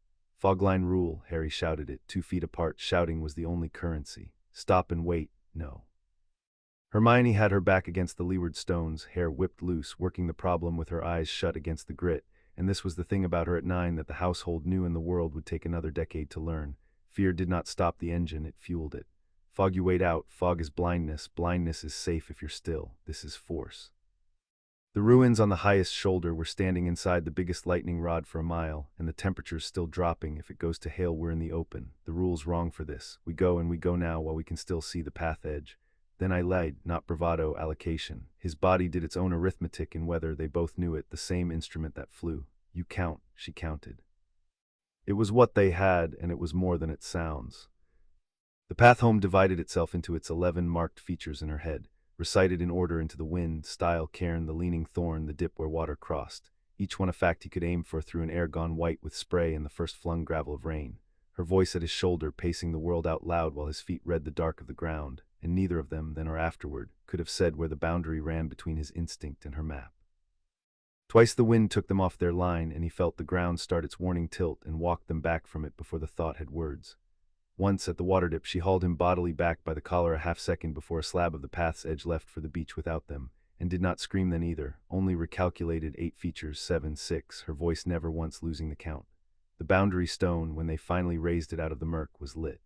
Fogline rule, Harry shouted it, 2 feet apart. Shouting was the only currency. Stop and wait, no. Hermione had her back against the leeward stones, hair whipped loose, working the problem with her eyes shut against the grit, and this was the thing about her at 9 that the household knew and the world would take another decade to learn. Fear did not stop the engine, it fueled it. Fog you wait out, fog is blindness, blindness is safe if you're still, this is force. The ruins on the highest shoulder were standing inside the biggest lightning rod for a mile, and the temperature's still dropping. If it goes to hail, we're in the open. The rule's wrong for this. We go and we go now while we can still see the path edge. Then I lied, not bravado, allocation. His body did its own arithmetic in weather, they both knew it, the same instrument that flew. You count, she counted. It was what they had, and it was more than it sounds. The path home divided itself into its 11 marked features in her head, recited in order into the wind, stile, cairn, the leaning thorn, the dip where water crossed. Each one a fact he could aim for through an air gone white with spray and the first flung gravel of rain. Her voice at his shoulder, pacing the world out loud while his feet read the dark of the ground, and neither of them, then or afterward, could have said where the boundary ran between his instinct and her map. Twice the wind took them off their line, and he felt the ground start its warning tilt and walked them back from it before the thought had words. Once, at the water dip, she hauled him bodily back by the collar a half-second before a slab of the path's edge left for the beach without them, and did not scream then either, only recalculated 8 features, 7, 6, her voice never once losing the count. The boundary stone, when they finally raised it out of the murk, was lit.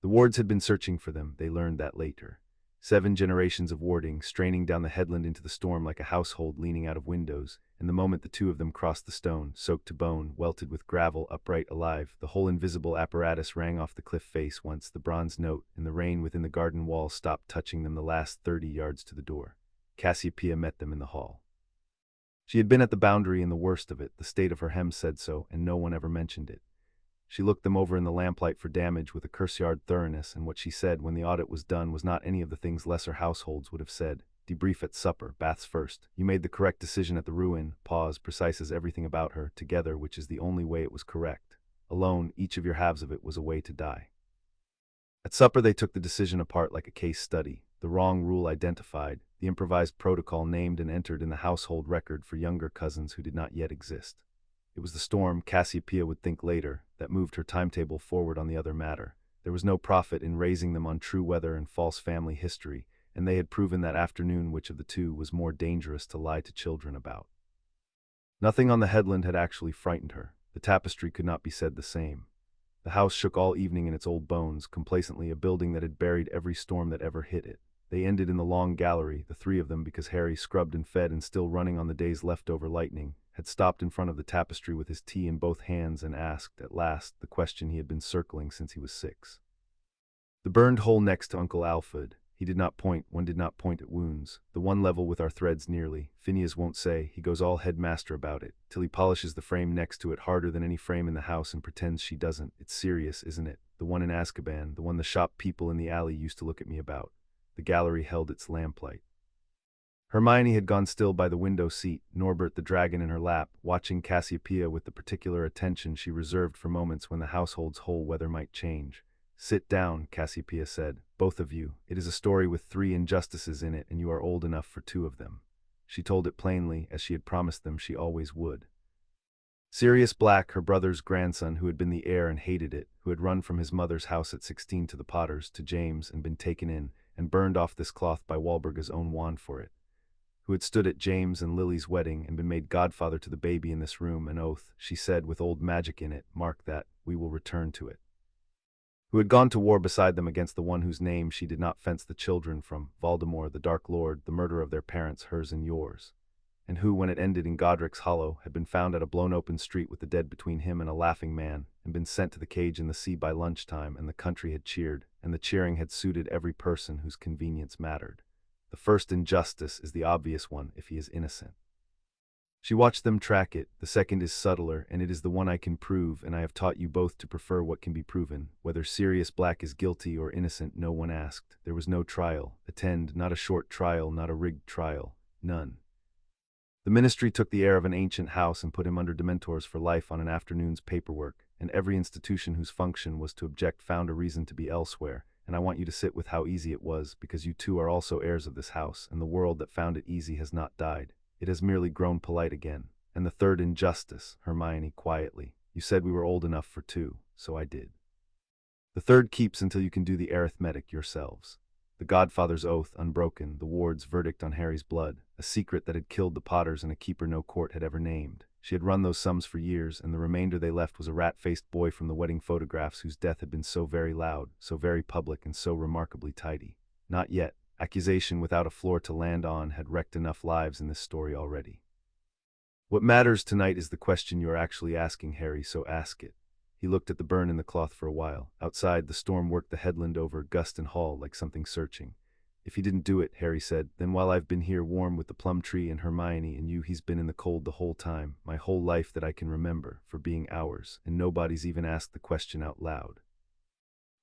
The wards had been searching for them, they learned that later. 7 generations of warding, straining down the headland into the storm like a household leaning out of windows, and the moment the two of them crossed the stone, soaked to bone, welted with gravel, upright, alive, the whole invisible apparatus rang off the cliff face once the bronze note, in the rain within the garden wall, stopped touching them the last 30 yards to the door. Cassiopeia met them in the hall. She had been at the boundary in the worst of it, the state of her hem said so, and no one ever mentioned it. She looked them over in the lamplight for damage with a curseyard thoroughness, and what she said when the audit was done was not any of the things lesser households would have said. Debrief at supper, baths first. You made the correct decision at the ruin, pause, precise as everything about her, together, which is the only way it was correct. Alone, each of your halves of it was a way to die. At supper they took the decision apart like a case study, the wrong rule identified, the improvised protocol named and entered in the household record for younger cousins who did not yet exist. It was the storm, Cassiopeia would think later, that moved her timetable forward on the other matter. There was no profit in raising them on true weather and false family history, and they had proven that afternoon which of the two was more dangerous to lie to children about. Nothing on the headland had actually frightened her. The tapestry could not be said the same. The house shook all evening in its old bones, complacently, a building that had buried every storm that ever hit it. They ended in the long gallery, the 3 of them, because Harry, scrubbed and fed and still running on the day's leftover lightning, had stopped in front of the tapestry with his tea in both hands and asked, at last, the question he had been circling since he was 6. The burned hole next to Uncle Alfred. He did not point, one did not point at wounds. The one level with our threads nearly. Phineas won't say, he goes all headmaster about it, till he polishes the frame next to it harder than any frame in the house and pretends she doesn't. It's serious, isn't it? The one in Azkaban, the one the shop people in the alley used to look at me about. The gallery held its lamplight. Hermione had gone still by the window seat, Norbert the dragon in her lap, watching Cassiopeia with the particular attention she reserved for moments when the household's whole weather might change. Sit down, Cassiopeia said, both of you. It is a story with 3 injustices in it, and you are old enough for 2 of them. She told it plainly, as she had promised them she always would. Sirius Black, her brother's grandson, who had been the heir and hated it, who had run from his mother's house at 16 to the Potters, to James, and been taken in, and burned off this cloth by Walburga's own wand for it, who had stood at James and Lily's wedding and been made godfather to the baby in this room, an oath, she said, with old magic in it, mark that, we will return to it, who had gone to war beside them against the one whose name she did not fence the children from, Voldemort, the Dark Lord, the murderer of their parents, hers and yours, and who, when it ended in Godric's Hollow, had been found at a blown-open street with the dead between him and a laughing man, and been sent to the cage in the sea by lunchtime, and the country had cheered, and the cheering had suited every person whose convenience mattered. The first injustice is the obvious one if he is innocent. She watched them track it. The second is subtler, and it is the one I can prove, and I have taught you both to prefer what can be proven. Whether Sirius Black is guilty or innocent, no one asked. There was no trial. Attend, not a short trial, not a rigged trial. None. The ministry took the heir of an ancient house and put him under Dementors for life on an afternoon's paperwork, and every institution whose function was to object found a reason to be elsewhere, and I want you to sit with how easy it was, because you two are also heirs of this house, and the world that found it easy has not died. It has merely grown polite again. And the third injustice, Hermione, quietly. You said we were old enough for 2, so I did. The third keeps until you can do the arithmetic yourselves. The godfather's oath, unbroken, the ward's verdict on Harry's blood, a secret that had killed the Potters and a keeper no court had ever named. She had run those sums for years, and the remainder they left was a rat-faced boy from the wedding photographs whose death had been so very loud, so very public, and so remarkably tidy. Not yet. Accusation without a floor to land on had wrecked enough lives in this story already. What matters tonight is the question you are actually asking, Harry, so ask it. He looked at the burn in the cloth for a while. Outside, the storm worked the headland over Guston Hall like something searching. If he didn't do it, Harry said, then while I've been here warm with the plum tree and Hermione and you, he's been in the cold the whole time, my whole life that I can remember, for being hours, and nobody's even asked the question out loud.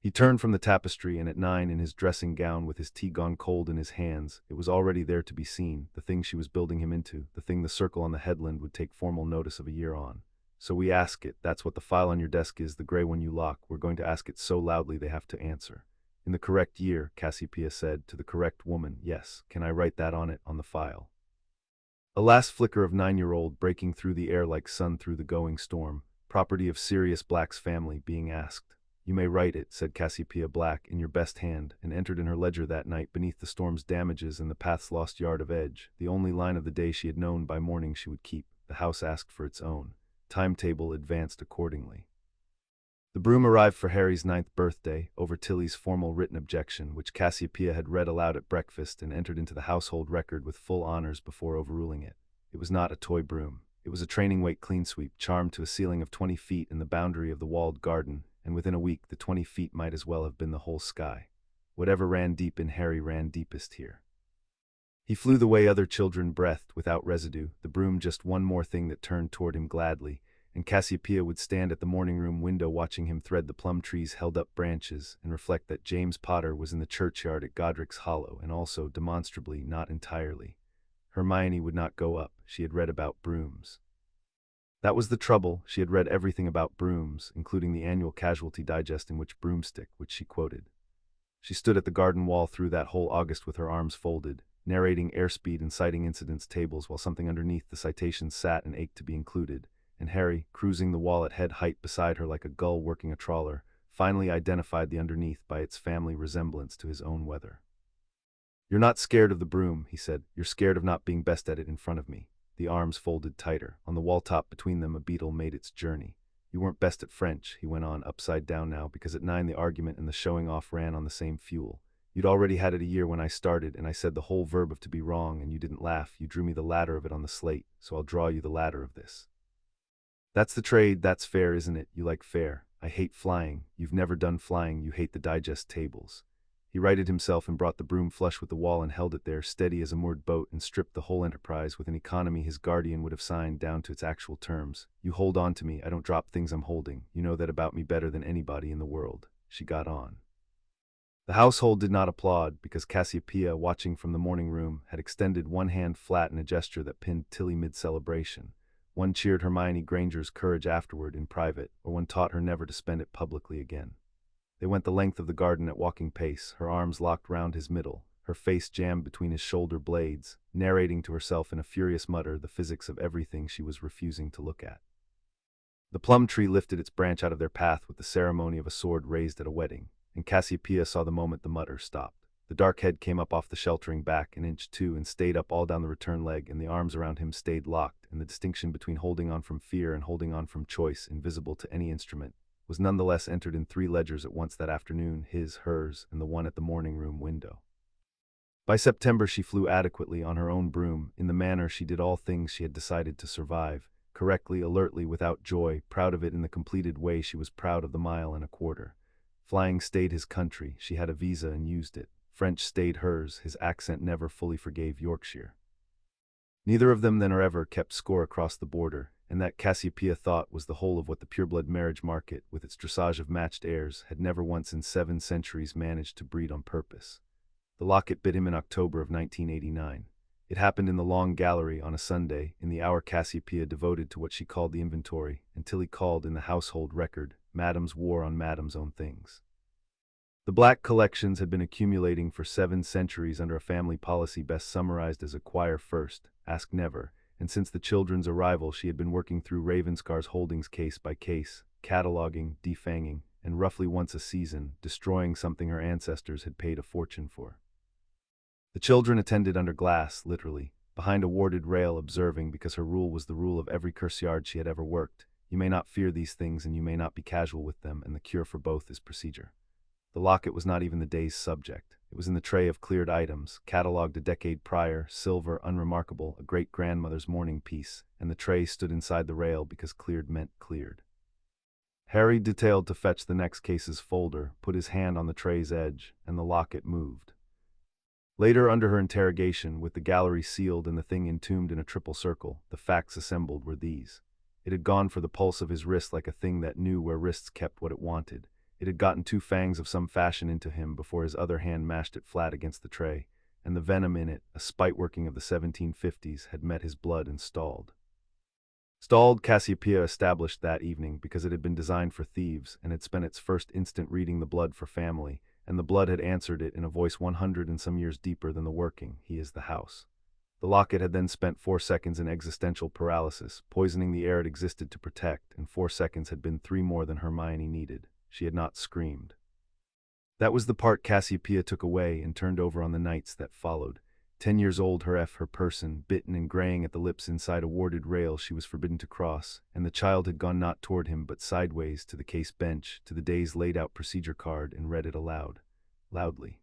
He turned from the tapestry, and at 9, in his dressing gown with his tea gone cold in his hands, it was already there to be seen, the thing she was building him into, the thing the circle on the headland would take formal notice of a year on. So we ask it, that's what the file on your desk is, the gray one you lock, we're going to ask it so loudly they have to answer. In the correct year, Cassiopeia said, to the correct woman, yes, can I write that on it, on the file? A last flicker of 9-year-old breaking through the air like sun through the going storm, property of Sirius Black's family, being asked. You may write it, said Cassiopeia Black, in your best hand, and entered in her ledger that night beneath the storm's damages and the path's lost yard of edge, the only line of the day she had known by morning she would keep. The house asked for its own. Timetable advanced accordingly. The broom arrived for Harry's 9th birthday, over Tilly's formal written objection, which Cassiopeia had read aloud at breakfast and entered into the household record with full honors before overruling it. It was not a toy broom. It was a training-weight clean sweep, charmed to a ceiling of 20 feet in the boundary of the walled garden, and within a week the 20 feet might as well have been the whole sky. Whatever ran deep in Harry ran deepest here. He flew the way other children breathed, without residue, the broom just one more thing that turned toward him gladly, and Cassiopeia would stand at the morning-room window watching him thread the plum tree's held-up branches and reflect that James Potter was in the churchyard at Godric's Hollow, and also, demonstrably, not entirely. Hermione would not go up. She had read about brooms. That was the trouble. She had read everything about brooms, including the annual Casualty Digest in which broomstick, which she quoted. She stood at the garden wall through that whole August with her arms folded, narrating airspeed and citing incidents tables while something underneath the citations sat and ached to be included, and Harry, cruising the wall at head height beside her like a gull working a trawler, finally identified the underneath by its family resemblance to his own weather. You're not scared of the broom, he said. You're scared of not being best at it in front of me. The arms folded tighter. On the wall top between them a beetle made its journey. You weren't best at French, he went on, upside down now, because at 9 the argument and the showing off ran on the same fuel. You'd already had it a year when I started, and I said the whole verb of to be wrong, and you didn't laugh. You drew me the ladder of it on the slate, so I'll draw you the ladder of this. That's the trade, that's fair, isn't it? You like fair. I hate flying. You've never done flying, you hate the digest tables. He righted himself and brought the broom flush with the wall and held it there, steady as a moored boat, and stripped the whole enterprise with an economy his guardian would have signed down to its actual terms. You hold on to me, I don't drop things I'm holding. You know that about me better than anybody in the world. She got on. The household did not applaud, because Cassiopeia, watching from the morning room, had extended one hand flat in a gesture that pinned Tilly mid-celebration. One cheered Hermione Granger's courage afterward in private, or one taught her never to spend it publicly again. They went the length of the garden at walking pace, her arms locked round his middle, her face jammed between his shoulder blades, narrating to herself in a furious mutter the physics of everything she was refusing to look at. The plum tree lifted its branch out of their path with the ceremony of a sword raised at a wedding, and Cassiopeia saw the moment the mutter stopped. The dark head came up off the sheltering back an inch too and stayed up all down the return leg, and the arms around him stayed locked, and the distinction between holding on from fear and holding on from choice, invisible to any instrument, was nonetheless entered in 3 ledgers at once that afternoon, his, hers, and the one at the morning-room window. By September she flew adequately on her own broom, in the manner she did all things she had decided to survive, correctly, alertly, without joy, proud of it in the completed way she was proud of the 1.25 miles. Flying stayed his country, she had a visa and used it. French stayed hers, his accent never fully forgave Yorkshire. Neither of them then or ever kept score across the border, and that Cassiopeia thought was the whole of what the pureblood marriage market, with its dressage of matched heirs, had never once in 7 centuries managed to breed on purpose. The locket bit him in October of 1989. It happened in the long gallery on a Sunday, in the hour Cassiopeia devoted to what she called the inventory, until he called in the household record, Madame's war on Madame's own things. The black collections had been accumulating for 7 centuries under a family policy best summarized as acquire first, ask never, and since the children's arrival she had been working through Ravenscar's holdings case by case, cataloging, defanging, and roughly once a season, destroying something her ancestors had paid a fortune for. The children attended under glass, literally. behind a warded rail observing because her rule was the rule of every curseyard she had ever worked. You may not fear these things and you may not be casual with them, and the cure for both is procedure. The locket was not even the day's subject. It was in the tray of cleared items, catalogued a decade prior, silver, unremarkable, a great-grandmother's mourning piece, and the tray stood inside the rail because cleared meant cleared. Harry detailed to fetch the next case's folder, put his hand on the tray's edge, and the locket moved. Later, under her interrogation, with the gallery sealed and the thing entombed in a triple circle, the facts assembled were these. It had gone for the pulse of his wrist like a thing that knew where wrists kept what it wanted. It had gotten two fangs of some fashion into him before his other hand mashed it flat against the tray, and the venom in it, a spite working of the 1750s, had met his blood and stalled. Stalled, Cassiopeia established that evening because it had been designed for thieves and had spent its first instant reading the blood for family, and the blood had answered it in a voice 100 and some years deeper than the working, he is the house. The locket had then spent 4 seconds in existential paralysis, poisoning the air it existed to protect, and 4 seconds had been 3 more than Hermione needed. She had not screamed. That was the part Cassiopeia took away and turned over on the nights that followed. 10 years old, her person, bitten and graying at the lips inside a warded rail she was forbidden to cross, and the child had gone not toward him but sideways to the case bench, to the day's laid-out procedure card, and read it aloud. Loudly.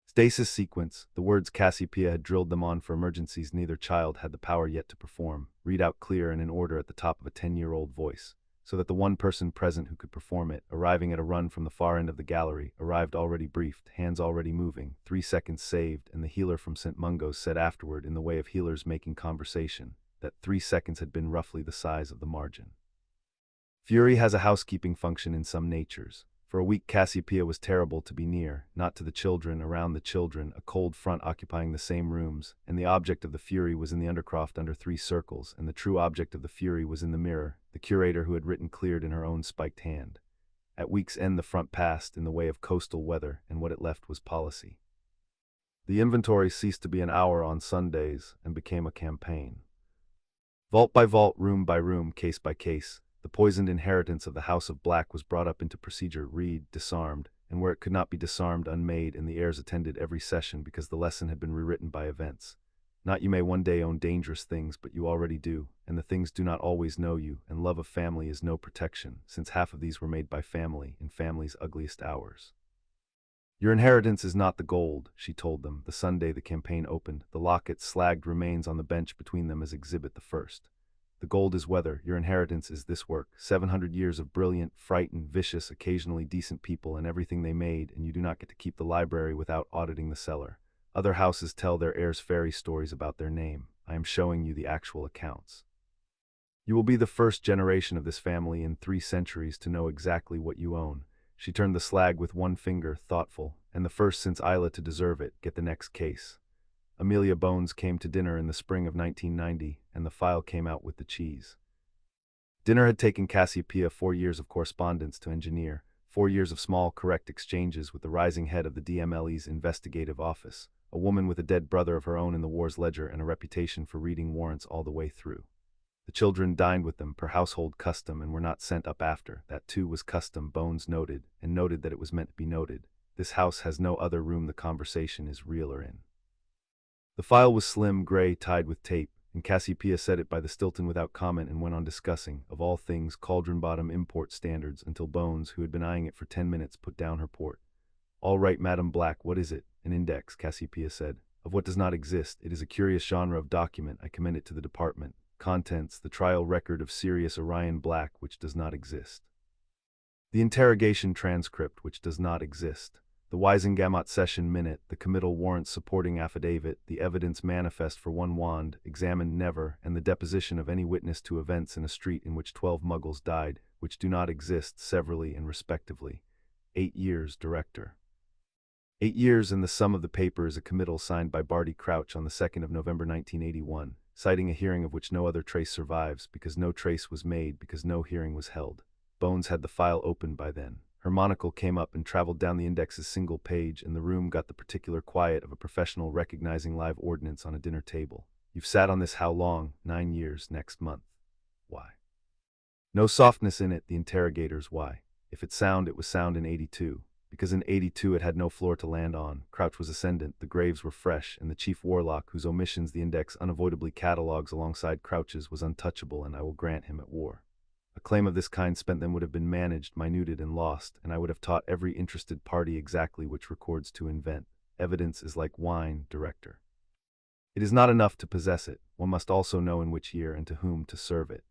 Stasis sequence, the words Cassiopeia had drilled them on for emergencies neither child had the power yet to perform, read out clear and in order at the top of a 10-year-old voice, so that the one person present who could perform it, arriving at a run from the far end of the gallery, arrived already briefed, hands already moving, 3 seconds saved, and the healer from St. Mungo's said afterward, in the way of healers making conversation, that 3 seconds had been roughly the size of the margin. Fury has a housekeeping function in some natures. For a week Cassiopeia was terrible to be near, not to the children, around the children, a cold front occupying the same rooms, and the object of the fury was in the undercroft under 3 circles, and the true object of the fury was in the mirror, the curator who had written cleared in her own spiked hand. At week's end the front passed in the way of coastal weather, and what it left was policy. The inventory ceased to be an hour on Sundays, and became a campaign. Vault by vault, room by room, case by case, the poisoned inheritance of the House of Black was brought up into procedure, read, disarmed, and where it could not be disarmed, unmade, and the heirs attended every session because the lesson had been rewritten by events. Not you may one day own dangerous things, but you already do, and the things do not always know you, and love of family is no protection, since half of these were made by family in family's ugliest hours. Your inheritance is not the gold, she told them, the Sunday the campaign opened, the locket slagged remains on the bench between them as exhibit the first. The gold is weather, your inheritance is this work, 700 years of brilliant, frightened, vicious, occasionally decent people and everything they made, and you do not get to keep the library without auditing the cellar. Other houses tell their heirs fairy stories about their name. I am showing you the actual accounts. You will be the first generation of this family in 3 centuries to know exactly what you own. She turned the slag with one finger, thoughtful, and the first since Isla to deserve it. Get the next case. Amelia Bones came to dinner in the spring of 1990, and the file came out with the cheese. Dinner had taken Cassiopeia 4 years of correspondence to engineer, 4 years of small, correct exchanges with the rising head of the DMLE's investigative office, a woman with a dead brother of her own in the war's ledger and a reputation for reading warrants all the way through. The children dined with them per household custom and were not sent up after. That too was custom, Bones noted, and noted that it was meant to be noted. This house has no other room the conversation is realer in. The file was slim, gray, tied with tape, and Cassiopeia set it by the Stilton without comment and went on discussing, of all things, cauldron-bottom import standards until Bones, who had been eyeing it for 10 minutes, put down her port. All right, Madam Black, what is it? An index, Cassiopeia said. Of what does not exist. It is a curious genre of document. I commend it to the department. Contents, the trial record of Sirius Orion Black, which does not exist. The interrogation transcript, which does not exist. The Wisengamot session minute, the committal warrants supporting affidavit, the evidence manifest for 1 wand, examined never, and the deposition of any witness to events in a street in which 12 muggles died, which do not exist, severally and respectively. 8 years, Director. 8 years, and the sum of the paper is a committal signed by Barty Crouch on the 2nd of November 1981, citing a hearing of which no other trace survives, because no trace was made, because no hearing was held. Bones had the file open by then. Her monocle came up and traveled down the index's single page, and the room got the particular quiet of a professional recognizing live ordnance on a dinner table. You've sat on this how long? 9 years, next month. Why? No softness in it, the interrogators. Why? If it's sound, it was sound in 82. because in 82 it had no floor to land on. Crouch was ascendant, the graves were fresh, and the chief warlock, whose omissions the index unavoidably catalogues alongside Crouch's, was untouchable, and I will grant him at war. A claim of this kind spent then would have been managed, minuted, and lost, and I would have taught every interested party exactly which records to invent. Evidence is like wine, director. It is not enough to possess it, one must also know in which year and to whom to serve it.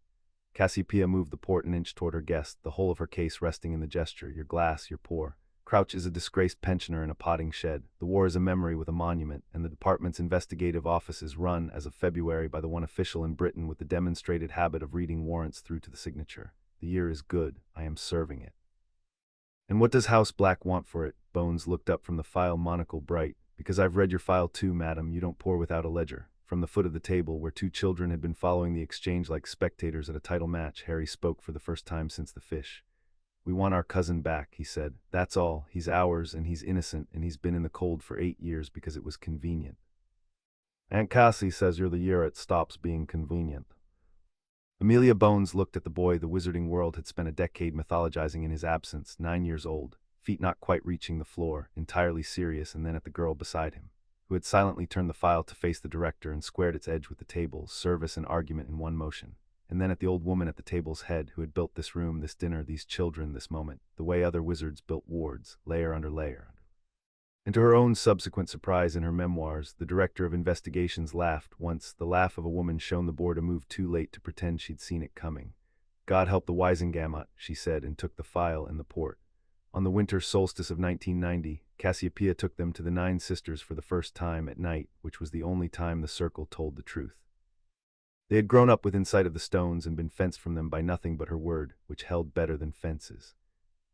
Cassiopeia moved the port an inch toward her guest, the whole of her case resting in the gesture. Your glass, your poor. Crouch is a disgraced pensioner in a potting shed. The war is a memory with a monument, and the department's investigative office is run, as of February, by the one official in Britain with the demonstrated habit of reading warrants through to the signature. The year is good. I am serving it. And what does House Black want for it? Bones looked up from the file, monocle bright. Because I've read your file too, madam. You don't pour without a ledger. From the foot of the table, where two children had been following the exchange like spectators at a title match, Harry spoke for the first time since the fish. We want our cousin back, he said. That's all. He's ours, and he's innocent, and he's been in the cold for 8 years because it was convenient. Aunt Cassie says you're the year it stops being convenient. Amelia Bones looked at the boy the wizarding world had spent a decade mythologizing in his absence, 9 years old, feet not quite reaching the floor, entirely serious, and then at the girl beside him, who had silently turned the file to face the director and squared its edge with the table, service and argument in one motion, and then at the old woman at the table's head who had built this room, this dinner, these children, this moment, the way other wizards built wards, layer under layer. And to her own subsequent surprise in her memoirs, the director of investigations laughed once, the laugh of a woman shown the board a move too late to pretend she'd seen it coming. God help the Wisengamot, she said, and took the file and the port. On the winter solstice of 1990, Cassiopeia took them to the Nine Sisters for the first time at night, which was the only time the circle told the truth. They had grown up within sight of the stones and been fenced from them by nothing but her word, which held better than fences.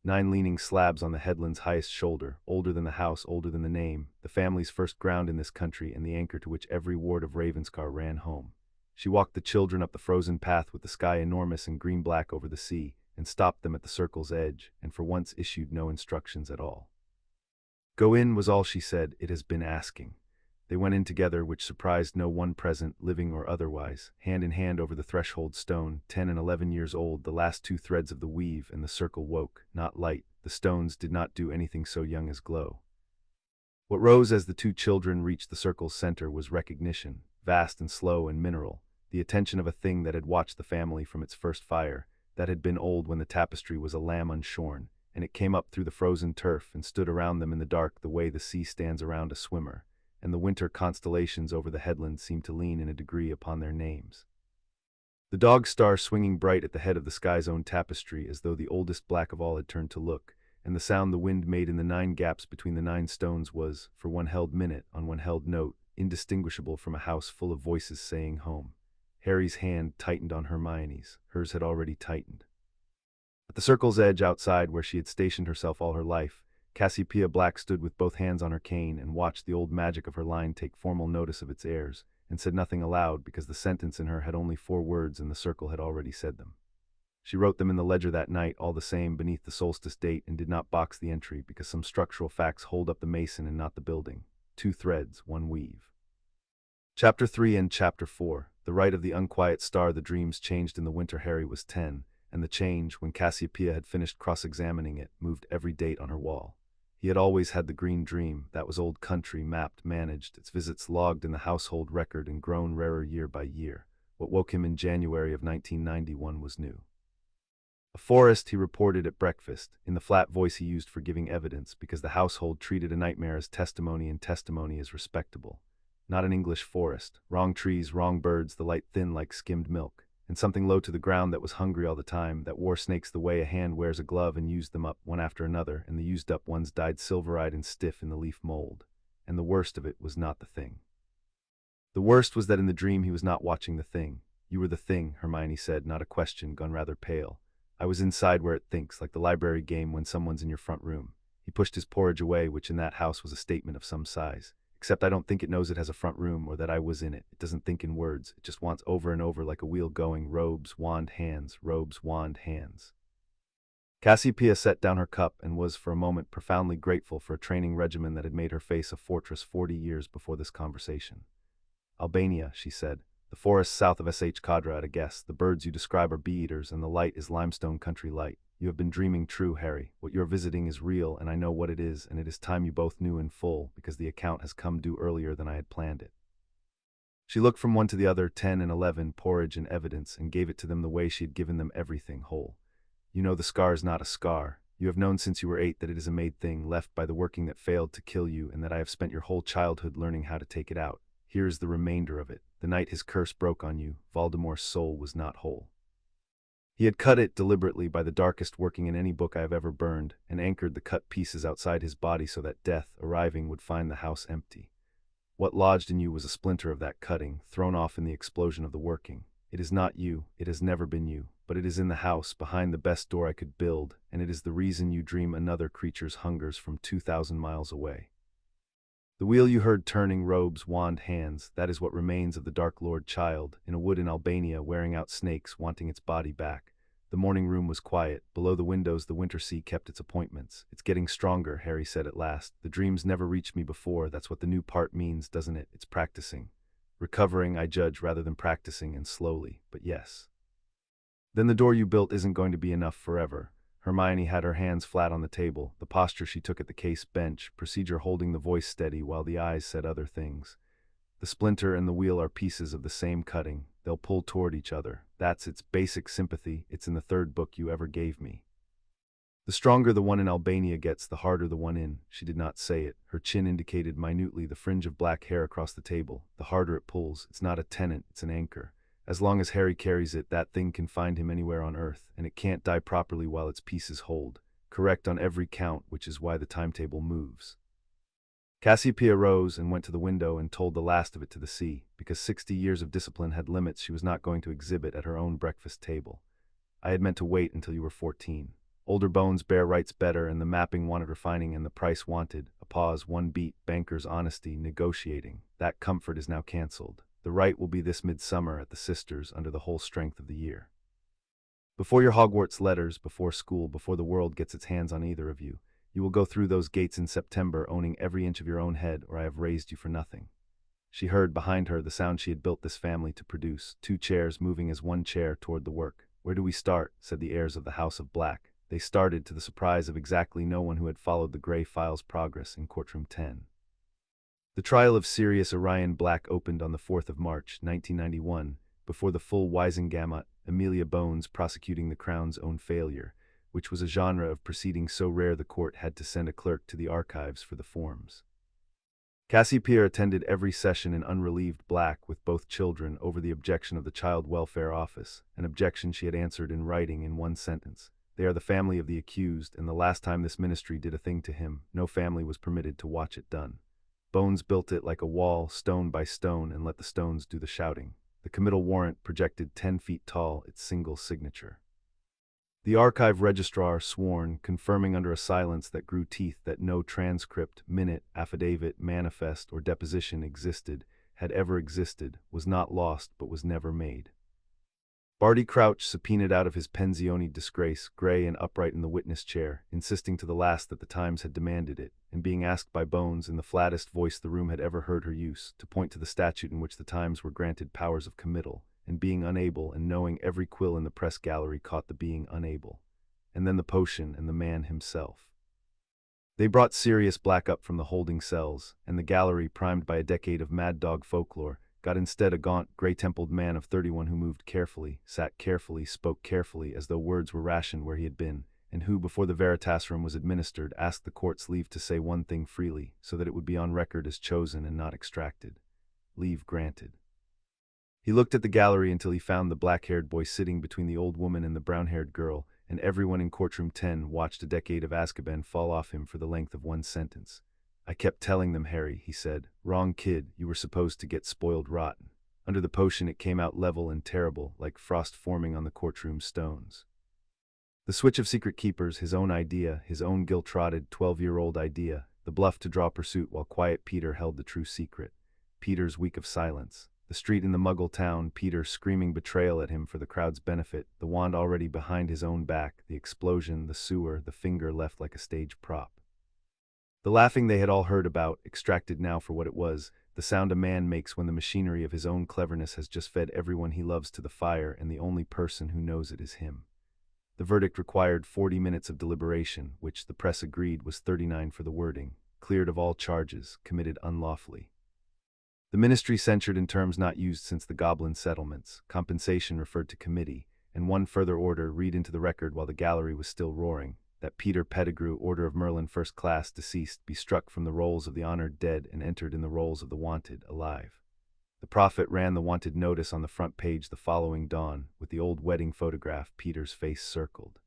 9 leaning slabs on the headland's highest shoulder, older than the house, older than the name, the family's first ground in this country and the anchor to which every ward of Ravenscar ran home. She walked the children up the frozen path with the sky enormous and green-black over the sea, and stopped them at the circle's edge, and for once issued no instructions at all. Go in was all she said. It has been asking. They went in together, which surprised no one present, living or otherwise, hand in hand over the threshold stone, 10 and 11 years old, the last 2 threads of the weave, and the circle woke, not light. The stones did not do anything so young as glow. What rose as the 2 children reached the circle's center was recognition, vast and slow and mineral, the attention of a thing that had watched the family from its first fire, that had been old when the tapestry was a lamb unshorn, and it came up through the frozen turf and stood around them in the dark the way the sea stands around a swimmer, and the winter constellations over the headland seemed to lean in a degree upon their names. The dog star swinging bright at the head of the sky's own tapestry, as though the oldest black of all had turned to look, and the sound the wind made in the 9 gaps between the 9 stones was, for one held minute on one held note, indistinguishable from a house full of voices saying home. Harry's hand tightened on Hermione's. Hers had already tightened. At the circle's edge outside, where she had stationed herself all her life, Cassiopeia Black stood with both hands on her cane and watched the old magic of her line take formal notice of its heirs, and said nothing aloud because the sentence in her had only 4 words and the circle had already said them. She wrote them in the ledger that night, all the same, beneath the solstice date, and did not box the entry because some structural facts hold up the mason and not the building. 2 threads, 1 weave. Chapter 3 and Chapter 4. The rite of the unquiet star. The dreams changed in the winter. Harry was 10, and the change, when Cassiopeia had finished cross-examining it, moved every date on her wall. He had always had the green dream. That was old country, mapped, managed, its visits logged in the household record and grown rarer year by year. What woke him in January of 1991 was new. A forest, he reported at breakfast, in the flat voice he used for giving evidence, because the household treated a nightmare as testimony and testimony as respectable. Not an English forest. Wrong trees, wrong birds, the light thin like skimmed milk, and something low to the ground that was hungry all the time, that wore snakes the way a hand wears a glove and used them up one after another, and the used-up ones died silver-eyed and stiff in the leaf mold. And the worst of it was not the thing. The worst was that in the dream he was not watching the thing. You were the thing, Hermione said, not a question, gone rather pale. I was inside where it thinks, like the library game when someone's in your front room. He pushed his porridge away, which in that house was a statement of some size. Except I don't think it knows it has a front room or that I was in it. It doesn't think in words. It just wants over and over like a wheel going, robes, wand, hands, robes, wand, hands. Cassiopeia set down her cup and was for a moment profoundly grateful for a training regimen that had made her face a fortress 40 years before this conversation. Albania, she said. The forests south of Sh Kadra at a guess. The birds you describe are bee-eaters and the light is limestone country light. You have been dreaming true, Harry. What you're visiting is real, and I know what it is, and it is time you both knew in full, because the account has come due earlier than I had planned it." She looked from one to the other, 10 and 11, porridge and evidence, and gave it to them the way she had given them everything, whole. "You know the scar is not a scar. You have known since you were 8 that it is a made thing, left by the working that failed to kill you, and that I have spent your whole childhood learning how to take it out. Here is the remainder of it. The night his curse broke on you, Voldemort's soul was not whole. He had cut it deliberately by the darkest working in any book I have ever burned, and anchored the cut pieces outside his body so that death, arriving, would find the house empty. What lodged in you was a splinter of that cutting, thrown off in the explosion of the working. It is not you, it has never been you, but it is in the house, behind the best door I could build, and it is the reason you dream another creature's hungers from 2,000 miles away. The wheel you heard turning, robes, wand, hands, that is what remains of the Dark Lord child, in a wood in Albania, wearing out snakes, wanting its body back. The morning room was quiet. Below the windows the winter sea kept its appointments. "It's getting stronger," Harry said at last. "The dreams never reached me before. That's what the new part means, doesn't it? It's practicing. Recovering, I judge, rather than practicing, and slowly, but yes." "Then the door you built isn't going to be enough forever." Hermione had her hands flat on the table, the posture she took at the case bench, procedure holding the voice steady while the eyes said other things. "The splinter and the wheel are pieces of the same cutting. They'll pull toward each other. That's its basic sympathy. It's in the third book you ever gave me. The stronger the one in Albania gets, the harder the one in—" She did not say it. Her chin indicated minutely the fringe of black hair across the table. "The harder it pulls. It's not a tenant, it's an anchor. As long as Harry carries it, that thing can find him anywhere on Earth, and it can't die properly while its pieces hold. Correct on every count, which is why the timetable moves." Cassiopeia rose and went to the window and told the last of it to the sea. Because 60 years of discipline had limits she was not going to exhibit at her own breakfast table. "I had meant to wait until you were 14. Older bones bear rights better, and the mapping wanted refining, and the price wanted—" A pause, one beat, banker's honesty, negotiating. "That comfort is now cancelled. The right will be this midsummer at the sisters, under the whole strength of the year. Before your Hogwarts letters, before school, before the world gets its hands on either of you, you will go through those gates in September, owning every inch of your own head, or I have raised you for nothing." She heard behind her the sound she had built this family to produce, 2 chairs moving as one chair toward the work. "Where do we start?" said the heirs of the House of Black. They started, to the surprise of exactly no one who had followed the Grey File's progress, in courtroom 10. The trial of Sirius Orion Black opened on the 4th of March, 1991, before the full Wisengamot, Amelia Bones prosecuting the Crown's own failure, which was a genre of proceeding so rare the court had to send a clerk to the archives for the forms. Cassiopeia attended every session in unrelieved black with both children over the objection of the Child Welfare Office, an objection she had answered in writing in one sentence. "They are the family of the accused, and the last time this ministry did a thing to him, no family was permitted to watch it done. Bones built it like a wall, stone by stone, and let the stones do the shouting. The committal warrant projected 10 feet tall, its single signature. The archive registrar, sworn, confirming under a silence that grew teeth that no transcript, minute, affidavit, manifest, or deposition existed, had ever existed, was not lost but was never made. Barty Crouch, subpoenaed out of his pensione disgrace, gray and upright in the witness chair, insisting to the last that the Times had demanded it, and being asked by Bones in the flattest voice the room had ever heard her use, to point to the statute in which the Times were granted powers of committal, and being unable, and knowing every quill in the press gallery caught the being unable. And then the potion and the man himself. They brought Sirius Black up from the holding cells, and the gallery, primed by a decade of mad dog folklore, got instead a gaunt, gray-templed man of 31 who moved carefully, sat carefully, spoke carefully, as though words were rationed where he had been, and who, before the Veritasrum was administered, asked the court's leave to say one thing freely, so that it would be on record as chosen and not extracted. Leave granted. He looked at the gallery until he found the black-haired boy sitting between the old woman and the brown-haired girl, and everyone in courtroom 10 watched a decade of Azkaban fall off him for the length of one sentence. "I kept telling them, Harry," he said. "Wrong kid, you were supposed to get spoiled rotten." Under the potion it came out level and terrible, like frost forming on the courtroom stones. The switch of secret keepers, his own idea, his own gilt-trotted 12-year-old idea, the bluff to draw pursuit while quiet Peter held the true secret. Peter's week of silence. The street in the Muggle town, Peter screaming betrayal at him for the crowd's benefit, the wand already behind his own back, the explosion, the sewer, the finger left like a stage prop. The laughing they had all heard about, extracted now for what it was, the sound a man makes when the machinery of his own cleverness has just fed everyone he loves to the fire and the only person who knows it is him. The verdict required 40 minutes of deliberation, which the press agreed was 39 for the wording, cleared of all charges, committed unlawfully. The ministry censured in terms not used since the Goblin settlements, compensation referred to committee, and one further order read into the record while the gallery was still roaring, that Peter Pettigrew, Order of Merlin First Class, deceased, be struck from the rolls of the honored dead and entered in the rolls of the wanted, alive. The prophet ran the wanted notice on the front page the following dawn, with the old wedding photograph Peter's face circled.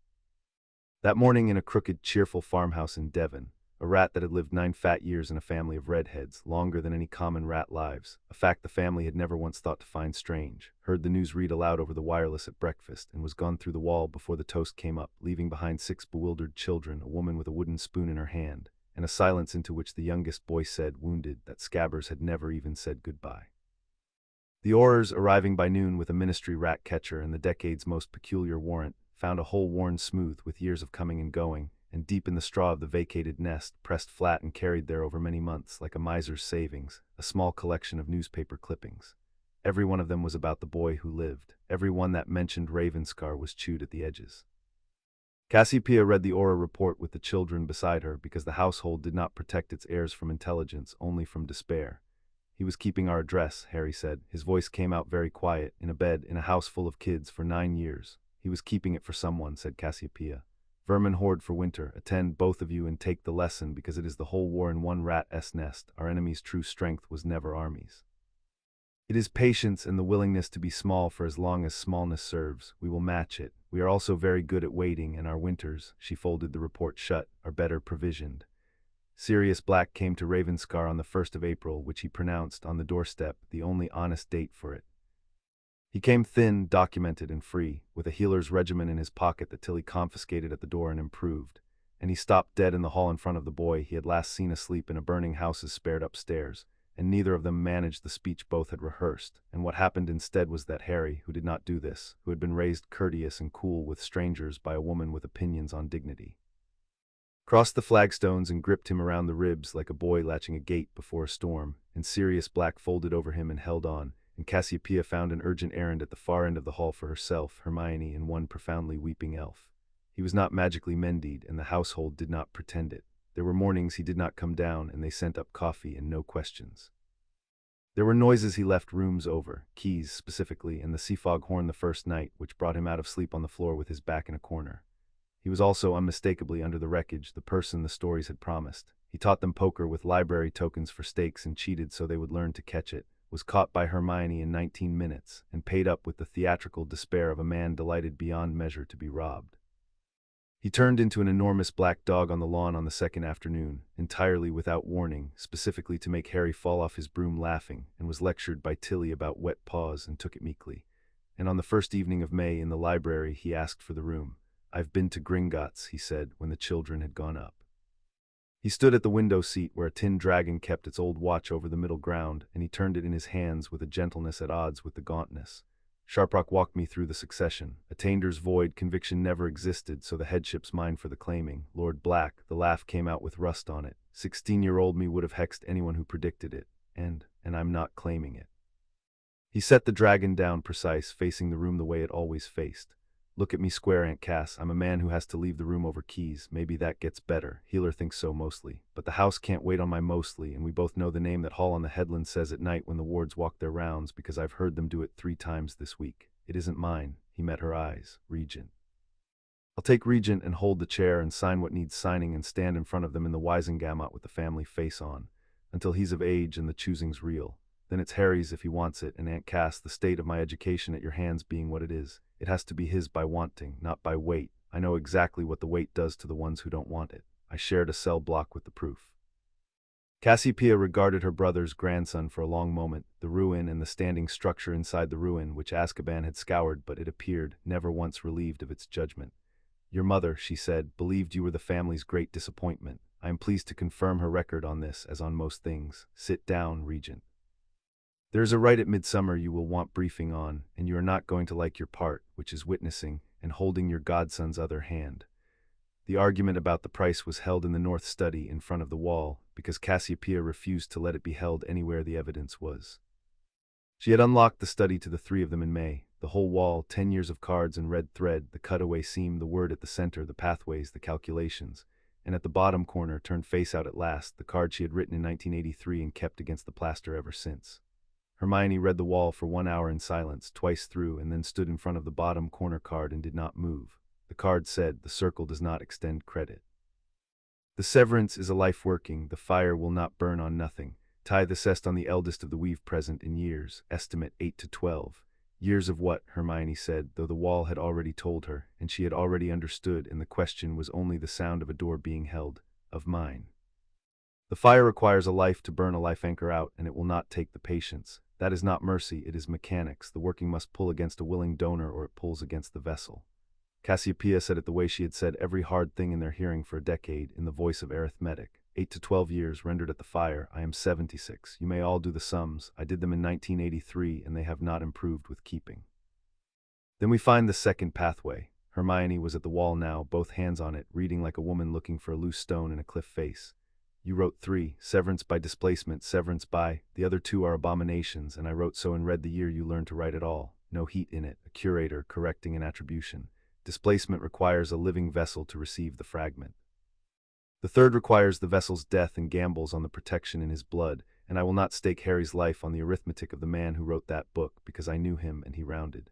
That morning in a crooked, cheerful farmhouse in Devon, a rat that had lived 9 fat years in a family of redheads, longer than any common rat lives, a fact the family had never once thought to find strange, heard the news read aloud over the wireless at breakfast, and was gone through the wall before the toast came up, leaving behind 6 bewildered children, a woman with a wooden spoon in her hand, and a silence into which the youngest boy said, wounded, that Scabbers had never even said goodbye. The Aurors, arriving by noon with a ministry rat catcher and the decade's most peculiar warrant, found a hole worn smooth with years of coming and going, and deep in the straw of the vacated nest, pressed flat and carried there over many months, like a miser's savings, a small collection of newspaper clippings. Every one of them was about the boy who lived. Every one that mentioned Ravenscar was chewed at the edges. Cassiopeia read the Aura report with the children beside her because the household did not protect its heirs from intelligence, only from despair. He was keeping our address, Harry said. His voice came out very quiet, in a bed, in a house full of kids, for 9 years. He was keeping it for someone, said Cassiopeia. Vermin hoard for winter. Attend, both of you, and take the lesson, because it is the whole war in one rat's nest. Our enemy's true strength was never armies. It is patience and the willingness to be small for as long as smallness serves. We will match it. We are also very good at waiting, and our winters, she folded the report shut, are better provisioned. Sirius Black came to Ravenscar on the 1st of April, which he pronounced, on the doorstep, the only honest date for it. He came thin, documented, and free, with a healer's regimen in his pocket that Tilly confiscated at the door and improved, and he stopped dead in the hall in front of the boy he had last seen asleep in a burning house's spared upstairs, and neither of them managed the speech both had rehearsed, and what happened instead was that Harry, who did not do this, who had been raised courteous and cool with strangers by a woman with opinions on dignity, crossed the flagstones and gripped him around the ribs like a boy latching a gate before a storm, and Sirius Black folded over him and held on, and Cassiopeia found an urgent errand at the far end of the hall for herself, Hermione, and one profoundly weeping elf. He was not magically mended, and the household did not pretend it. There were mornings he did not come down, and they sent up coffee and no questions. There were noises he left rooms over, keys specifically, and the sea fog horn the first night, which brought him out of sleep on the floor with his back in a corner. He was also unmistakably under the wreckage, the person the stories had promised. He taught them poker with library tokens for stakes and cheated so they would learn to catch it, was caught by Hermione in 19 minutes, and paid up with the theatrical despair of a man delighted beyond measure to be robbed. He turned into an enormous black dog on the lawn on the second afternoon, entirely without warning, specifically to make Harry fall off his broom laughing, and was lectured by Tilly about wet paws and took it meekly. And on the first evening of May in the library he asked for the room. "I've been to Gringotts," he said, when the children had gone up. He stood at the window seat where a tin dragon kept its old watch over the middle ground, and he turned it in his hands with a gentleness at odds with the gauntness. Sharprock walked me through the succession. Attainder's void conviction never existed, so the headship's mine for the claiming. Lord Black, the laugh came out with rust on it. 16-year-old me would have hexed anyone who predicted it, and I'm not claiming it. He set the dragon down precise, facing the room the way it always faced. "Look at me square, Aunt Cass. I'm a man who has to leave the room over keys. Maybe that gets better. Healer thinks so mostly. But the house can't wait on my mostly, and we both know the name that Hall on the Headland says at night when the wards walk their rounds, because I've heard them do it 3 times this week. It isn't mine." He met her eyes. "Regent. I'll take Regent and hold the chair and sign what needs signing and stand in front of them in the Wisengamot with the family face on, until he's of age and the choosing's real. Then it's Harry's if he wants it, and Aunt Cass, the state of my education at your hands being what it is, it has to be his by wanting, not by weight. I know exactly what the weight does to the ones who don't want it. I shared a cell block with the proof." Cassiopeia regarded her brother's grandson for a long moment, the ruin and the standing structure inside the ruin, which Azkaban had scoured, but it appeared, never once relieved of its judgment. "Your mother," she said, "believed you were the family's great disappointment. I am pleased to confirm her record on this, as on most things. Sit down, Regent. There is a rite at midsummer you will want briefing on, and you are not going to like your part, which is witnessing and holding your godson's other hand." The argument about the price was held in the north study in front of the wall, because Cassiopeia refused to let it be held anywhere the evidence was. She had unlocked the study to the 3 of them in May. The whole wall, 10 years of cards and red thread, the cutaway seam, the word at the center, the pathways, the calculations. And at the bottom corner, turned face out at last, the card she had written in 1983 and kept against the plaster ever since. Hermione read the wall for 1 hour in silence, twice through, and then stood in front of the bottom corner card and did not move. The card said, "The circle does not extend credit. The severance is a life working, the fire will not burn on nothing. Tithe assessed on the eldest of the weave present in years, estimate 8 to 12. Years of what? Hermione said, though the wall had already told her, and she had already understood, and the question was only the sound of a door being held. Of mine. The fire requires a life to burn a life anchor out, and it will not take the patience. That is not mercy, it is mechanics. The working must pull against a willing donor, or it pulls against the vessel." Cassiopeia said it the way she had said every hard thing in their hearing for a decade, in the voice of arithmetic. 8 to 12 years rendered at the fire. I am 76. You may all do the sums. I did them in 1983, and they have not improved with keeping. Then we find the second pathway. Hermione was at the wall now, both hands on it, reading like a woman looking for a loose stone in a cliff face. You wrote 3, severance by displacement, severance by, the other 2 are abominations, and I wrote so and read the year you learned to write it all. No heat in it, a curator correcting an attribution. Displacement requires a living vessel to receive the fragment. The third requires the vessel's death and gambles on the protection in his blood, and I will not stake Harry's life on the arithmetic of the man who wrote that book, because I knew him and he rounded.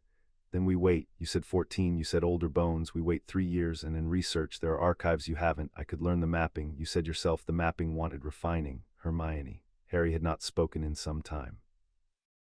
Then we wait. You said 14, you said older bones. We wait 3 years, and in research there are archives you haven't. I could learn the mapping. You said yourself the mapping wanted refining. Hermione. Harry had not spoken in some time.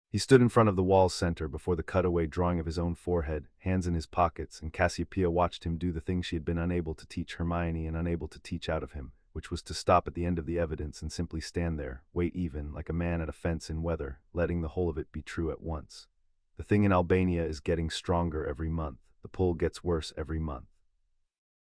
He stood in front of the wall's center before the cutaway drawing of his own forehead, hands in his pockets, and Cassiopeia watched him do the thing she had been unable to teach Hermione and unable to teach out of him, which was to stop at the end of the evidence and simply stand there, wait even, like a man at a fence in weather, letting the whole of it be true at once. The thing in Albania is getting stronger every month. The pull gets worse every month.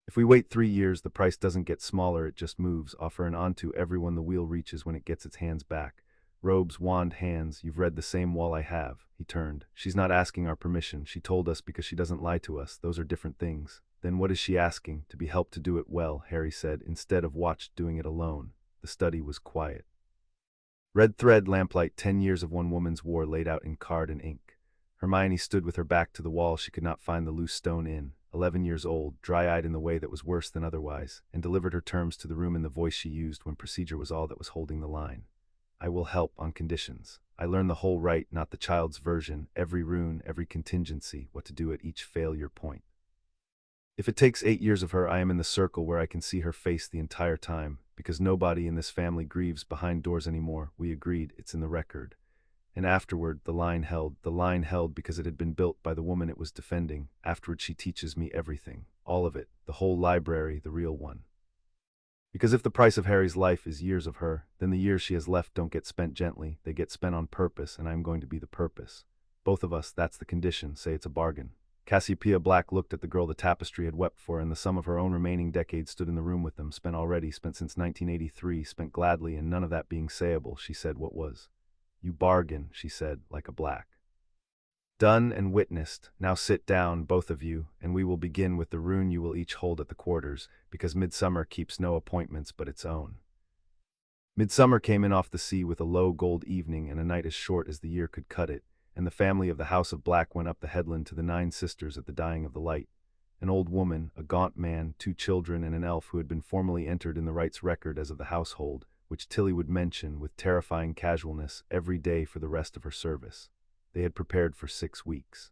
If we wait 3 years, the price doesn't get smaller, it just moves, offer and onto everyone the wheel reaches when it gets its hands back. Robes, wand, hands, you've read the same wall I have. He turned. She's not asking our permission. She told us because she doesn't lie to us. Those are different things. Then what is she asking? To be helped to do it well, Harry said, instead of watched doing it alone. The study was quiet. Red thread, lamplight, 10 years of one woman's war laid out in card and ink. Hermione stood with her back to the wall she could not find the loose stone in, 11 years old, dry-eyed in the way that was worse than otherwise, and delivered her terms to the room in the voice she used when procedure was all that was holding the line. I will help on conditions. I learn the whole right, not the child's version, every rune, every contingency, what to do at each failure point. If it takes 8 years of her, I am in the circle where I can see her face the entire time, because nobody in this family grieves behind doors anymore. We agreed, it's in the record. And afterward, the line held because it had been built by the woman it was defending. Afterward, she teaches me everything, all of it, the whole library, the real one. Because if the price of Harry's life is years of her, then the years she has left don't get spent gently, they get spent on purpose, and I am going to be the purpose. Both of us, that's the condition, say it's a bargain. Cassiopeia Black looked at the girl the tapestry had wept for, and the sum of her own remaining decades stood in the room with them, spent already, spent since 1983, spent gladly, and none of that being sayable. She said what was. You bargain, she said, like a Black. Done and witnessed. Now sit down, both of you, and we will begin with the rune you will each hold at the quarters, because midsummer keeps no appointments but its own. Midsummer came in off the sea with a low gold evening and a night as short as the year could cut it, and the family of the House of Black went up the headland to the 9 sisters at the dying of the light. An old woman, a gaunt man, 2 children, and an elf who had been formally entered in the rights record as of the household, which Tilly would mention with terrifying casualness every day for the rest of her service. They had prepared for 6 weeks.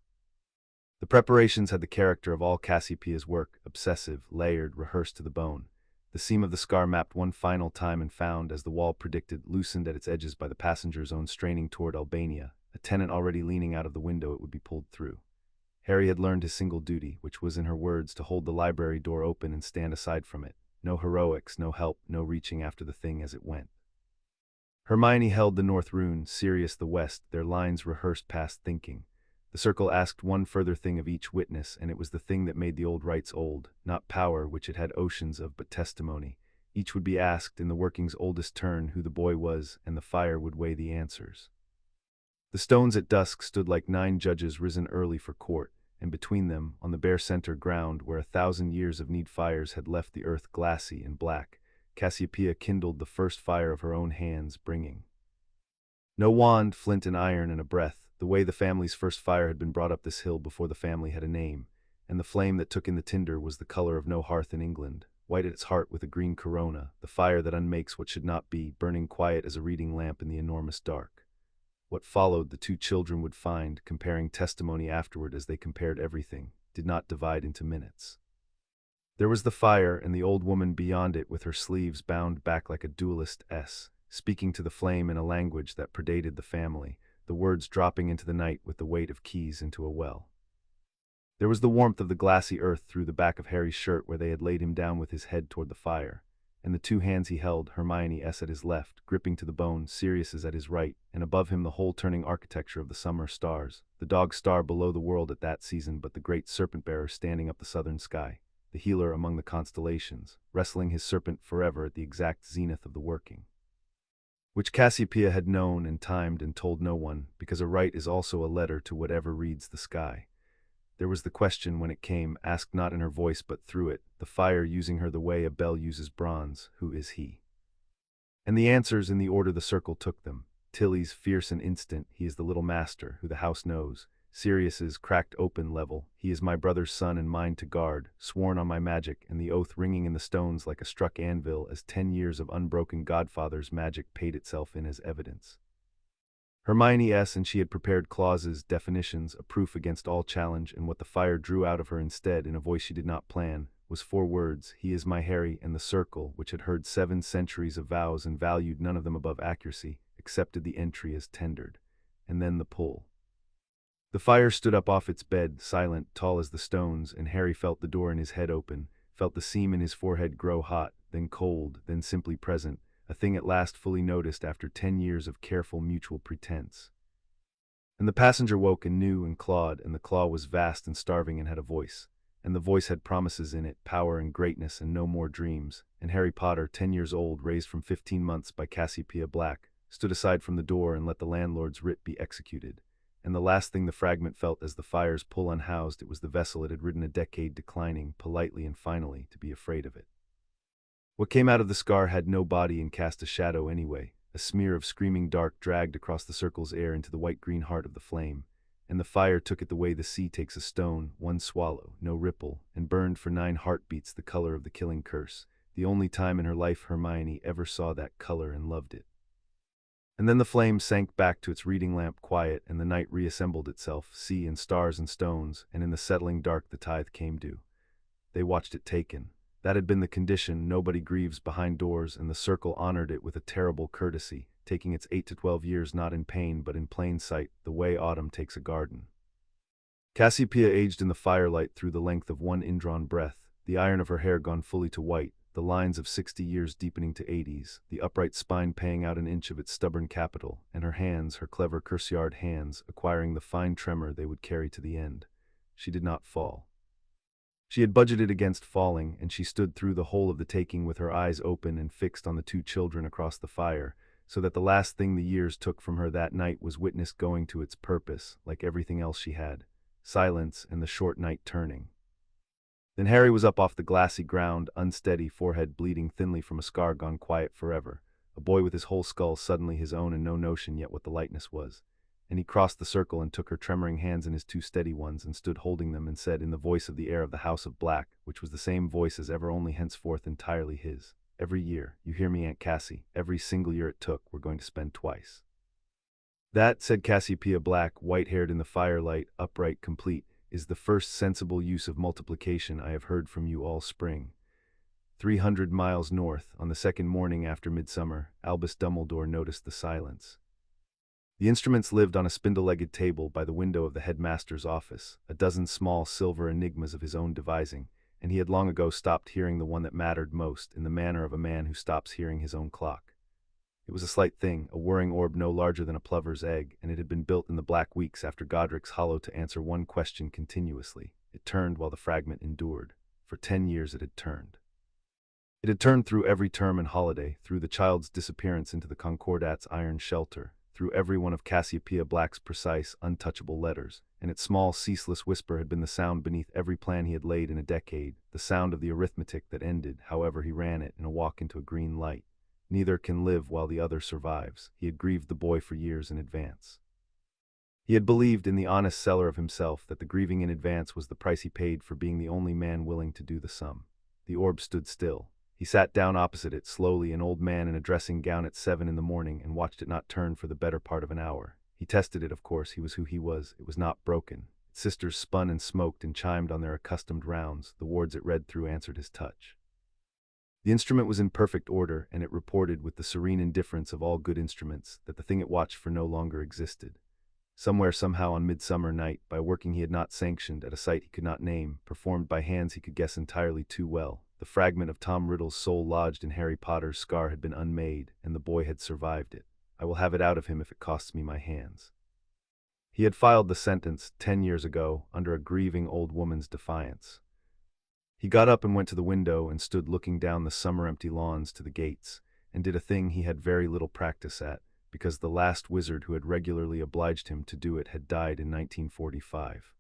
The preparations had the character of all Cassiopeia's work, obsessive, layered, rehearsed to the bone. The seam of the scar mapped one final time and found, as the wall predicted, loosened at its edges by the passenger's own straining toward Albania, a tenant already leaning out of the window it would be pulled through. Harry had learned his single duty, which was in her words to hold the library door open and stand aside from it. No heroics, no help, no reaching after the thing as it went. Hermione held the north rune, Sirius the west, their lines rehearsed past thinking. The circle asked one further thing of each witness, and it was the thing that made the old rites old, not power, which it had oceans of, but testimony. Each would be asked, in the working's oldest turn, who the boy was, and the fire would weigh the answers. The stones at dusk stood like 9 judges risen early for court, and between them, on the bare center ground where 1,000 years of need fires had left the earth glassy and black, Cassiopeia kindled the first fire of her own hands, bringing no wand, flint and iron and a breath, the way the family's first fire had been brought up this hill before the family had a name, and the flame that took in the tinder was the color of no hearth in England, white at its heart with a green corona, the fire that unmakes what should not be, burning quiet as a reading lamp in the enormous dark. What followed the two children would find, comparing testimony afterward as they compared everything, did not divide into minutes. There was the fire, and the old woman beyond it with her sleeves bound back like a duelist speaking to the flame in a language that predated the family, the words dropping into the night with the weight of keys into a well. There was the warmth of the glassy earth through the back of Harry's shirt where they had laid him down with his head toward the fire, and the two hands he held, Hermione at his left, gripping to the bone, Sirius at his right, and above him the whole turning architecture of the summer stars, the dog star below the world at that season but the great serpent-bearer standing up the southern sky, the healer among the constellations, wrestling his serpent forever at the exact zenith of the working, which Cassiopeia had known and timed and told no one, because a rite is also a letter to whatever reads the sky. There was the question when it came, asked not in her voice but through it, the fire using her the way a bell uses bronze, who is he? And the answers in the order the circle took them. Tilly's fierce and instant, he is the little master, who the house knows. Sirius's cracked open level, he is my brother's son and mine to guard, sworn on my magic, and the oath ringing in the stones like a struck anvil as 10 years of unbroken godfather's magic paid itself in as evidence. Hermione and she had prepared clauses, definitions, a proof against all challenge, and what the fire drew out of her instead, in a voice she did not plan, was 4 words, he is my Harry, and the circle, which had heard 7 centuries of vows and valued none of them above accuracy, accepted the entry as tendered. And then the pull. The fire stood up off its bed, silent, tall as the stones, and Harry felt the door in his head open, felt the seam in his forehead grow hot, then cold, then simply present, a thing at last fully noticed after 10 years of careful mutual pretense. And the passenger woke and knew and clawed, and the claw was vast and starving and had a voice, and the voice had promises in it, power and greatness and no more dreams, and Harry Potter, 10 years old, raised from 15 months by Cassiopeia Black, stood aside from the door and let the landlord's writ be executed. And the last thing the fragment felt as the fire's pull unhoused, it was the vessel it had ridden a decade declining, politely and finally, to be afraid of it. What came out of the scar had no body and cast a shadow anyway, a smear of screaming dark dragged across the circle's air into the white-green heart of the flame, and the fire took it the way the sea takes a stone, one swallow, no ripple, and burned for 9 heartbeats the color of the killing curse, the only time in her life Hermione ever saw that color and loved it. And then the flame sank back to its reading lamp quiet, and the night reassembled itself, sea and stars and stones, and in the settling dark the tithe came due. They watched it taken. That had been the condition, nobody grieves behind doors, and the circle honored it with a terrible courtesy, taking its 8 to 12 years not in pain but in plain sight, the way autumn takes a garden. Cassiopeia aged in the firelight through the length of one indrawn breath, the iron of her hair gone fully to white, the lines of 60 years deepening to 80s, the upright spine paying out an inch of its stubborn capital, and her hands, her clever cuirassied hands, acquiring the fine tremor they would carry to the end. She did not fall. She had budgeted against falling, and she stood through the whole of the taking with her eyes open and fixed on the 2 children across the fire, so that the last thing the years took from her that night was witnessed going to its purpose, like everything else she had, silence and the short night turning. Then Harry was up off the glassy ground, unsteady, forehead bleeding thinly from a scar gone quiet forever, a boy with his whole skull suddenly his own and no notion yet what the lightness was. And he crossed the circle and took her tremoring hands in his 2 steady ones and stood holding them and said in the voice of the heir of the House of Black, which was the same voice as ever only henceforth entirely his, every year, you hear me, Aunt Cassie, every single year it took, we're going to spend twice. That, said Cassiopeia Black, white-haired in the firelight, upright, complete, is the first sensible use of multiplication I have heard from you all spring. 300 miles north, on the 2nd morning after midsummer, Albus Dumbledore noticed the silence. The instruments lived on a spindle-legged table by the window of the headmaster's office, a dozen small silver enigmas of his own devising, and he had long ago stopped hearing the one that mattered most in the manner of a man who stops hearing his own clock. It was a slight thing, a whirring orb no larger than a plover's egg, and it had been built in the black weeks after Godric's Hollow to answer one question continuously. It turned while the fragment endured. For 10 years it had turned. It had turned through every term and holiday, through the child's disappearance into the Concordat's iron shelter, through every one of Cassiopeia Black's precise, untouchable letters, and its small, ceaseless whisper had been the sound beneath every plan he had laid in a decade, the sound of the arithmetic that ended, however he ran it, in a walk into a green light. Neither can live while the other survives. He had grieved the boy for years in advance. He had believed in the honest seller of himself that the grieving in advance was the price he paid for being the only man willing to do the sum. The orb stood still. He sat down opposite it, slowly, an old man in a dressing gown at 7 in the morning, and watched it not turn for the better part of an hour. He tested it, of course. He was who he was. It was not broken. Its sisters spun and smoked and chimed on their accustomed rounds. The words it read through answered his touch. The instrument was in perfect order, and it reported, with the serene indifference of all good instruments, that the thing it watched for no longer existed. Somewhere, somehow, on midsummer night, by working he had not sanctioned, at a site he could not name, performed by hands he could guess entirely too well, the fragment of Tom Riddle's soul lodged in Harry Potter's scar had been unmade, and the boy had survived it. I will have it out of him if it costs me my hands. He had filed the sentence 10 years ago, under a grieving old woman's defiance. He got up and went to the window and stood looking down the summer-empty lawns to the gates, and did a thing he had very little practice at, because the last wizard who had regularly obliged him to do it had died in 1945.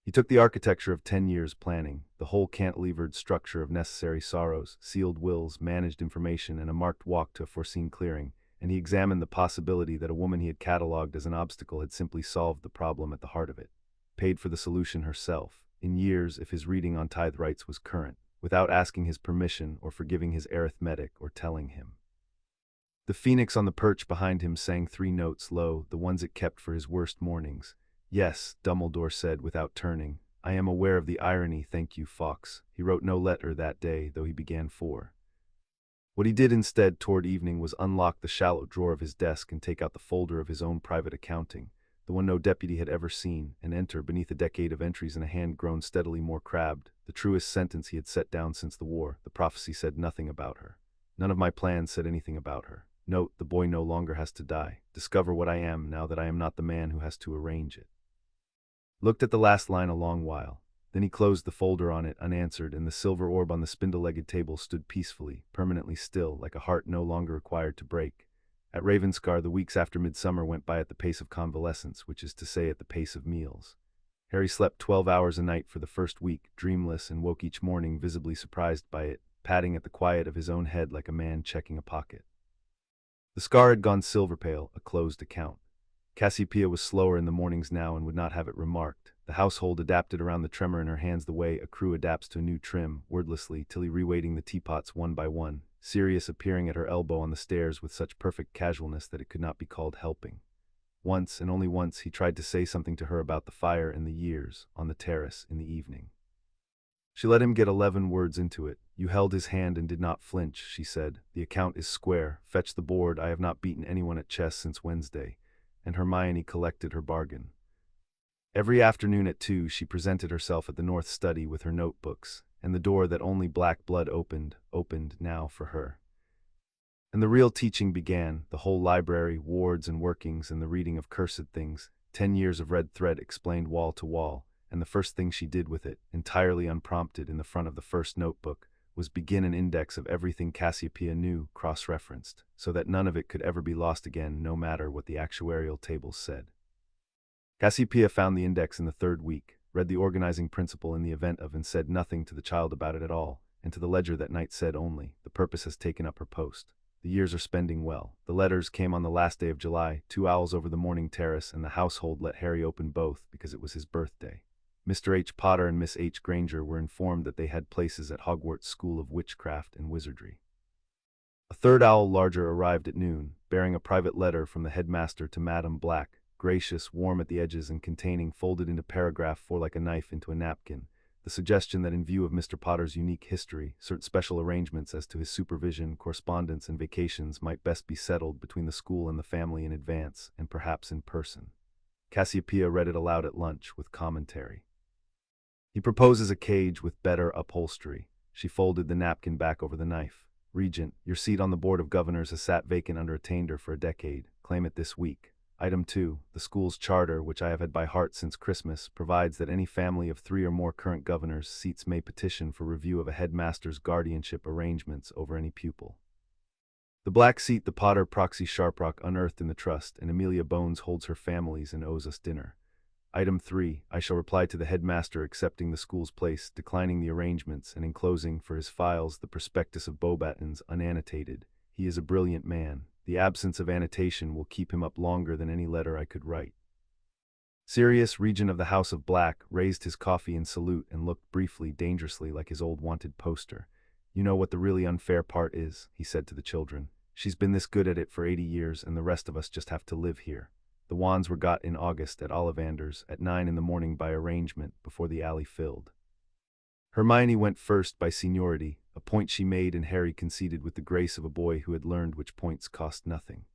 He took the architecture of 10 years' planning, the whole cantilevered structure of necessary sorrows, sealed wills, managed information, and a marked walk to a foreseen clearing, and he examined the possibility that a woman he had catalogued as an obstacle had simply solved the problem at the heart of it, paid for the solution herself, in years if his reading on tithe rights was current, without asking his permission or forgiving his arithmetic or telling him. The phoenix on the perch behind him sang 3 notes low, the ones it kept for his worst mornings. Yes, Dumbledore said without turning. I am aware of the irony, thank you, Fawkes. He wrote no letter that day, though he began 4. What he did instead toward evening was unlock the shallow drawer of his desk and take out the folder of his own private accounting, the one no deputy had ever seen, and enter, beneath a decade of entries in a hand grown steadily more crabbed, the truest sentence he had set down since the war. The prophecy said nothing about her. None of my plans said anything about her. Note, the boy no longer has to die. Discover what I am now that I am not the man who has to arrange it. Looked at the last line a long while. Then he closed the folder on it unanswered, and the silver orb on the spindle-legged table stood peacefully, permanently still, like a heart no longer required to break. At Ravenscar, the weeks after midsummer went by at the pace of convalescence, which is to say at the pace of meals. Harry slept 12 hours a night for the first week, dreamless, and woke each morning visibly surprised by it, patting at the quiet of his own head like a man checking a pocket. The scar had gone silver pale, a closed account. Cassiopeia was slower in the mornings now and would not have it remarked. The household adapted around the tremor in her hands the way a crew adapts to a new trim, wordlessly, Tilly reweighting the teapots one by one, Sirius appearing at her elbow on the stairs with such perfect casualness that it could not be called helping. Once, and only once, he tried to say something to her about the fire and the years, on the terrace, in the evening. She let him get 11 words into it. You held his hand and did not flinch, she said. The account is square. Fetch the board. I have not beaten anyone at chess since Wednesday. And Hermione collected her bargain. Every afternoon at 2 she presented herself at the north study with her notebooks, and the door that only black blood opened now for her. And the real teaching began, the whole library, wards and workings, and the reading of cursed things, 10 years of red thread explained wall to wall, and the first thing she did with it, entirely unprompted in the front of the first notebook, was begin an index of everything Cassiopeia knew, cross-referenced, so that none of it could ever be lost again, no matter what the actuarial tables said. Cassiopeia found the index in the 3rd week, read the organizing principle in the event of, and said nothing to the child about it at all, and to the ledger that night said only, the purpose has taken up her post. The years are spending well. The letters came on the last day of July, 2 owls over the morning terrace, and the household let Harry open both because it was his birthday. Mr. H. Potter and Miss H. Granger were informed that they had places at Hogwarts School of Witchcraft and Wizardry. A 3rd owl larger arrived at noon, bearing a private letter from the headmaster to Madame Black, gracious, warm at the edges and containing, folded into paragraph 4 like a knife into a napkin, the suggestion that in view of Mr. Potter's unique history, certain special arrangements as to his supervision, correspondence, and vacations might best be settled between the school and the family in advance, and perhaps in person. Cassiopeia read it aloud at lunch, with commentary. He proposes a cage with better upholstery. She folded the napkin back over the knife. Regent, your seat on the Board of Governors has sat vacant under attainder for a decade. Claim it this week. Item 2. The school's charter, which I have had by heart since Christmas, provides that any family of 3 or more current governors' seats may petition for review of a headmaster's guardianship arrangements over any pupil. The black seat the Potter proxy Sharprock unearthed in the trust, and Amelia Bones holds her families and owes us dinner. Item 3. I shall reply to the headmaster accepting the school's place, declining the arrangements, and enclosing for his files the prospectus of Beauxbatons unannotated. He is a brilliant man. The absence of annotation will keep him up longer than any letter I could write. Sirius, regent of the House of Black, raised his coffee in salute and looked briefly, dangerously like his old wanted poster. You know what the really unfair part is, he said to the children. She's been this good at it for 80 years and the rest of us just have to live here. The wands were got in August at Ollivander's at 9 in the morning by arrangement before the alley filled. Hermione went first by seniority, a point she made and Harry conceded with the grace of a boy who had learned which points cost nothing.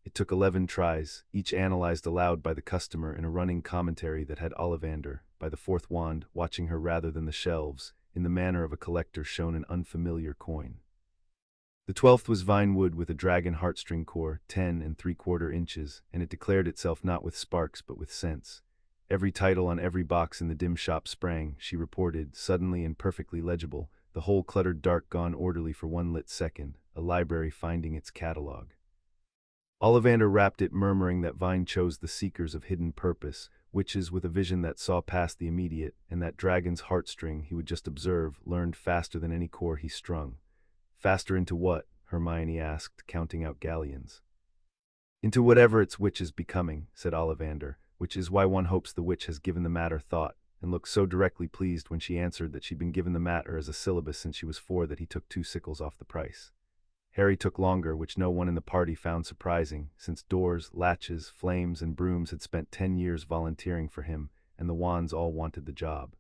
It took 11 tries, each analyzed aloud by the customer in a running commentary that had Ollivander, by the fourth wand, watching her rather than the shelves, in the manner of a collector shown an unfamiliar coin. The 12th was Vinewood with a dragon heartstring core, 10 3/4 inches, and it declared itself not with sparks but with sense. Every title on every box in the dim shop sprang, she reported, suddenly and perfectly legible, the whole cluttered dark gone orderly for one lit second, a library finding its catalogue. Ollivander rapped it, murmuring that Vine chose the seekers of hidden purpose, witches with a vision that saw past the immediate, and that dragon's heartstring, he would just observe, learned faster than any core he strung. Faster into what? Hermione asked, counting out galleons. Into whatever its witch is becoming, said Ollivander, which is why one hopes the witch has given the matter thought, and looked so directly pleased when she answered that she'd been given the matter as a syllabus since she was 4 that he took 2 sickles off the price. Harry took longer, which no one in the party found surprising, since doors, latches, flames, and brooms had spent 10 years volunteering for him, and the wands all wanted the job.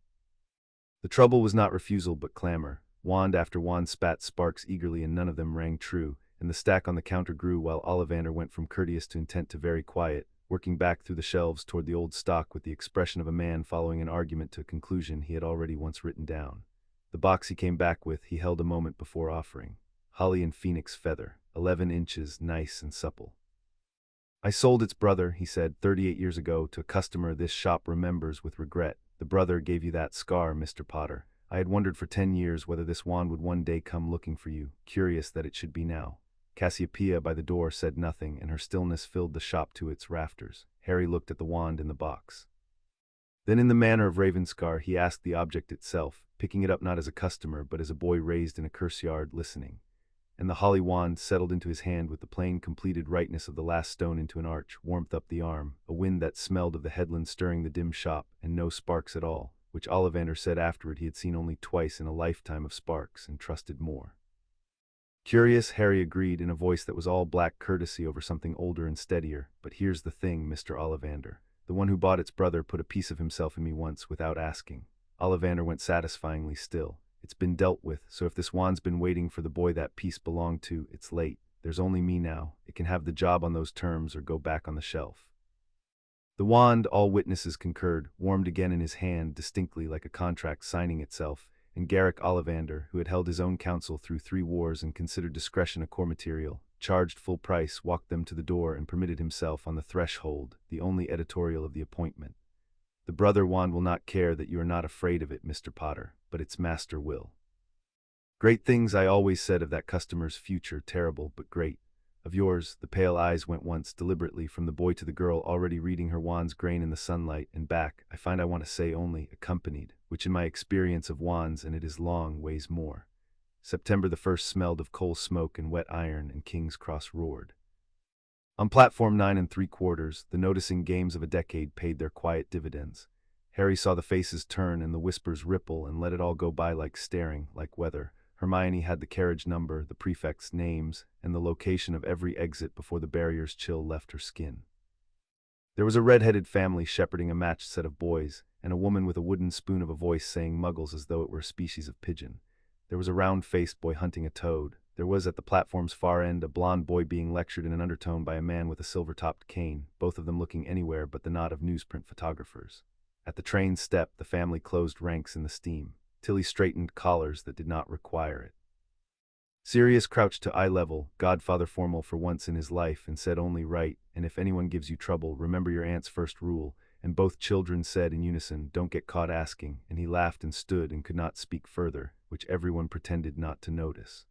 The trouble was not refusal but clamor. Wand after wand spat sparks eagerly and none of them rang true, and the stack on the counter grew while Ollivander went from courteous to intent to very quiet, working back through the shelves toward the old stock with the expression of a man following an argument to a conclusion he had already once written down. The box he came back with he held a moment before offering. Holly and phoenix feather, 11 inches, nice and supple. I sold its brother, he said, 38 years ago, to a customer this shop remembers with regret. The brother gave you that scar, Mr. Potter. I had wondered for 10 years whether this wand would one day come looking for you, curious that it should be now. Cassiopeia by the door said nothing, and her stillness filled the shop to its rafters. Harry looked at the wand in the box. Then in the manner of Ravenscar he asked the object itself, picking it up not as a customer but as a boy raised in a curse-yard listening. And the holly wand settled into his hand with the plain completed rightness of the last stone into an arch, warmth up the arm, a wind that smelled of the headland stirring the dim shop, and no sparks at all, which Ollivander said afterward he had seen only twice in a lifetime of sparks, and trusted more. Curious, Harry agreed in a voice that was all black courtesy over something older and steadier, but here's the thing, Mr. Ollivander. The one who bought its brother put a piece of himself in me once without asking. Ollivander went satisfyingly still. It's been dealt with, so if this wand's been waiting for the boy that piece belonged to, it's late. There's only me now. It can have the job on those terms or go back on the shelf. The wand, all witnesses concurred, warmed again in his hand distinctly like a contract signing itself, and Garrick Ollivander, who had held his own counsel through 3 wars and considered discretion a core material, charged full price, walked them to the door and permitted himself on the threshold, the only editorial of the appointment. The brother wand will not care that you are not afraid of it, Mr. Potter, but its master will. Great things I always said of that customer's future, terrible but great. Of yours, the pale eyes went once, deliberately, from the boy to the girl already reading her wand's grain in the sunlight, and back, I find I want to say only, accompanied, which in my experience of wands, and it is long, weighs more. September the 1st smelled of coal smoke and wet iron, and King's Cross roared. On platform 9 3/4, the noticing games of a decade paid their quiet dividends. Harry saw the faces turn and the whispers ripple and let it all go by like staring, like weather. Hermione had the carriage number, the prefects' names, and the location of every exit before the barrier's chill left her skin. There was a red-headed family shepherding a matched set of boys, and a woman with a wooden spoon of a voice saying muggles as though it were a species of pigeon. There was a round-faced boy hunting a toad. There was at the platform's far end a blond boy being lectured in an undertone by a man with a silver-topped cane, both of them looking anywhere but the nod of newsprint photographers. At the train step, the family closed ranks in the steam. Tilly straightened collars that did not require it. Sirius crouched to eye level, godfather formal for once in his life, and said only right, and if anyone gives you trouble, remember your aunt's first rule, and both children said in unison, don't get caught asking, and he laughed and stood and could not speak further, which everyone pretended not to notice.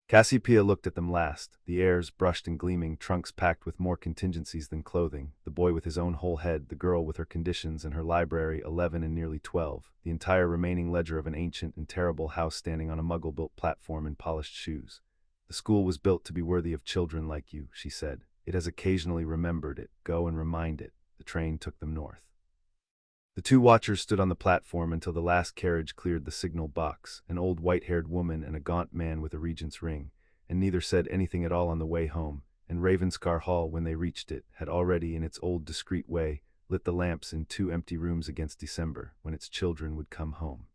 Cassiopeia looked at them last, the airs brushed and gleaming, trunks packed with more contingencies than clothing, the boy with his own whole head, the girl with her conditions and her library, 11 and nearly 12, the entire remaining ledger of an ancient and terrible house standing on a muggle-built platform in polished shoes. The school was built to be worthy of children like you, she said. It has occasionally remembered it. Go and remind it. The train took them north. The two watchers stood on the platform until the last carriage cleared the signal box, an old white-haired woman and a gaunt man with a regent's ring, and neither said anything at all on the way home, and Ravenscar Hall, when they reached it, had already, in its old discreet way, lit the lamps in two empty rooms against December, when its children would come home.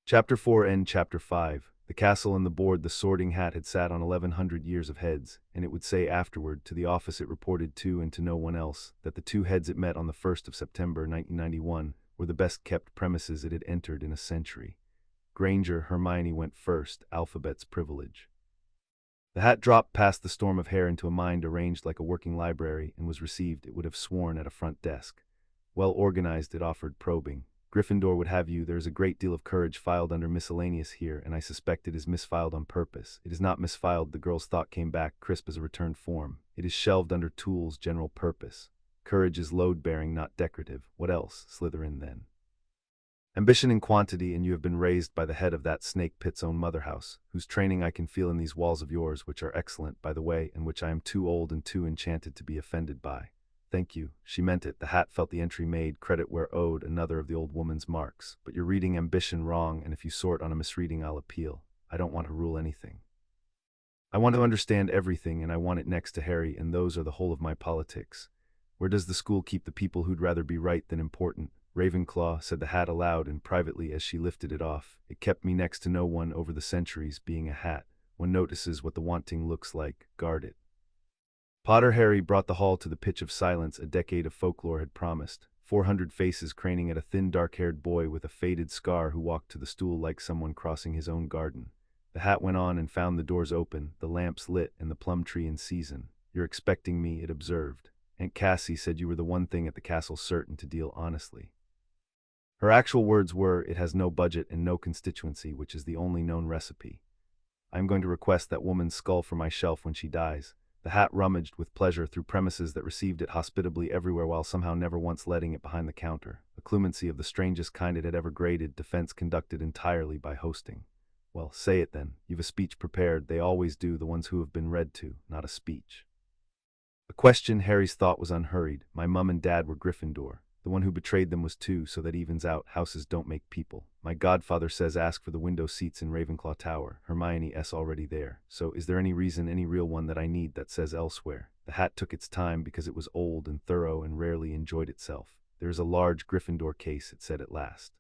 Chapter 4 and Chapter 5. The castle and the board the Sorting Hat had sat on 1100 years of heads, and it would say afterward, to the office it reported to and to no one else, that the two heads it met on the 1st of September 1991 were the best-kept premises it had entered in a century. Granger, Hermione went first, alphabet's privilege. The hat dropped past the storm of hair into a mind arranged like a working library, and was received, it would have sworn, at a front desk. Well organized, it offered probing. Gryffindor would have you, there is a great deal of courage filed under miscellaneous here, and I suspect it is misfiled on purpose. It is not misfiled, the girl's thought came back, crisp as a returned form. It is shelved under tools, general purpose. Courage is load-bearing, not decorative. What else? Slytherin, then. Ambition in quantity, and you have been raised by the head of that snake pit's own mother-house, whose training I can feel in these walls of yours, which are excellent, by the way, and which I am too old and too enchanted to be offended by. Thank you. She meant it. The hat felt the entry made, credit where owed, another of the old woman's marks. But you're reading ambition wrong, and if you sort on a misreading, I'll appeal. I don't want to rule anything. I want to understand everything, and I want it next to Harry, and those are the whole of my politics. Where does the school keep the people who'd rather be right than important? Ravenclaw, said the hat aloud and privately as she lifted it off. It kept me next to no one over the centuries, being a hat. One notices what the wanting looks like. Guard it. Potter Harry brought the hall to the pitch of silence a decade of folklore had promised. 400 faces craning at a thin dark-haired boy with a faded scar who walked to the stool like someone crossing his own garden. The hat went on and found the doors open, the lamps lit, and the plum tree in season. You're expecting me, it observed. Aunt Cassie said you were the one thing at the castle certain to deal honestly. Her actual words were, it has no budget and no constituency, which is the only known recipe. I am going to request that woman's skull for my shelf when she dies. The hat rummaged with pleasure through premises that received it hospitably everywhere while somehow never once letting it behind the counter. A clemency of the strangest kind it had ever graded, defense conducted entirely by hosting. Well, say it then. You've a speech prepared. They always do, the ones who have been read to, not a speech. A question, Harry's thought was unhurried. My mum and dad were Gryffindor. The one who betrayed them was two, so that evens out. Houses don't make people. My godfather says ask for the window seats in Ravenclaw Tower. Hermione S. already there. So is there any reason, any real one that I need that says elsewhere? The hat took its time because it was old and thorough and rarely enjoyed itself. There is a large Gryffindor case, it said at last.